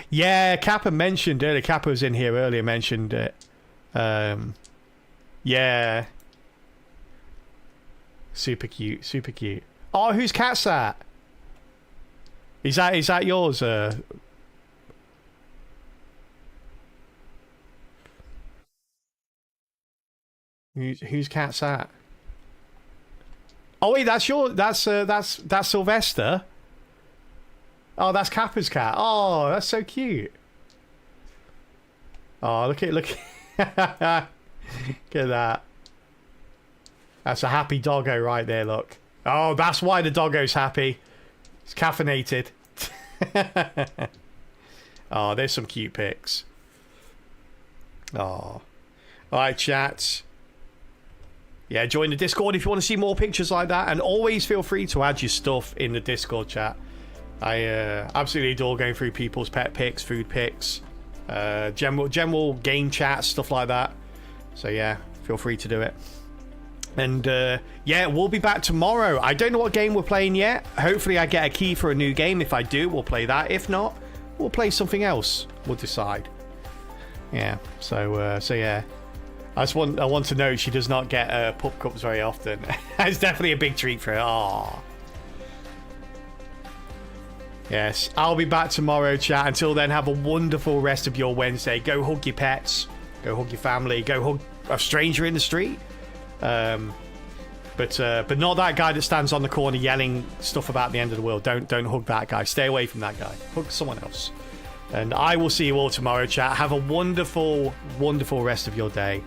Yeah, Kappa mentioned earlier. Kappa was in here earlier, mentioned it. Yeah. Super cute, super cute. Oh, whose cat's that? Is that yours? Whose cat's that? Oh wait, that's Sylvester. Oh, that's Kappa's cat. Oh, that's so cute. Oh, look at look at that. That's a happy doggo right there, look. Oh, that's why the doggo's happy. It's caffeinated. Oh, there's some cute pics. Oh. Alright, chat. Yeah, join the Discord if you want to see more pictures like that. And always feel free to add your stuff in the Discord chat. I absolutely adore going through people's pet pics, food pics, general game chats, stuff like that. So yeah, feel free to do it. And yeah, we'll be back tomorrow. I don't know what game we're playing yet. Hopefully I get a key for a new game. If I do, we'll play that. If not, we'll play something else. We'll decide. Yeah, so yeah. I want to note she does not get pup cups very often. It's definitely a big treat for her. Aww. Yes, I'll be back tomorrow, chat. Until then, have a wonderful rest of your Wednesday. Go hug your pets. Go hug your family. Go hug a stranger in the street. But not that guy that stands on the corner yelling stuff about the end of the world. Don't hug that guy. Stay away from that guy. Hug someone else. And I will see you all tomorrow, chat. Have a wonderful, wonderful rest of your day.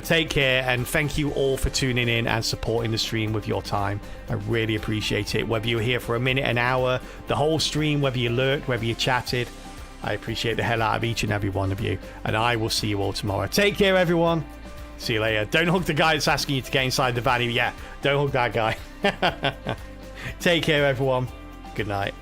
Take care, and thank you all for tuning in and supporting the stream with your time. I really appreciate it. Whether you're here for a minute, an hour, the whole stream, whether you lurked, whether you chatted, I appreciate the hell out of each and every one of you. And I will see you all tomorrow. Take care, everyone. See you later. Don't hug the guy that's asking you to get inside the van. Yeah, don't hug that guy. Take care, everyone. Good night.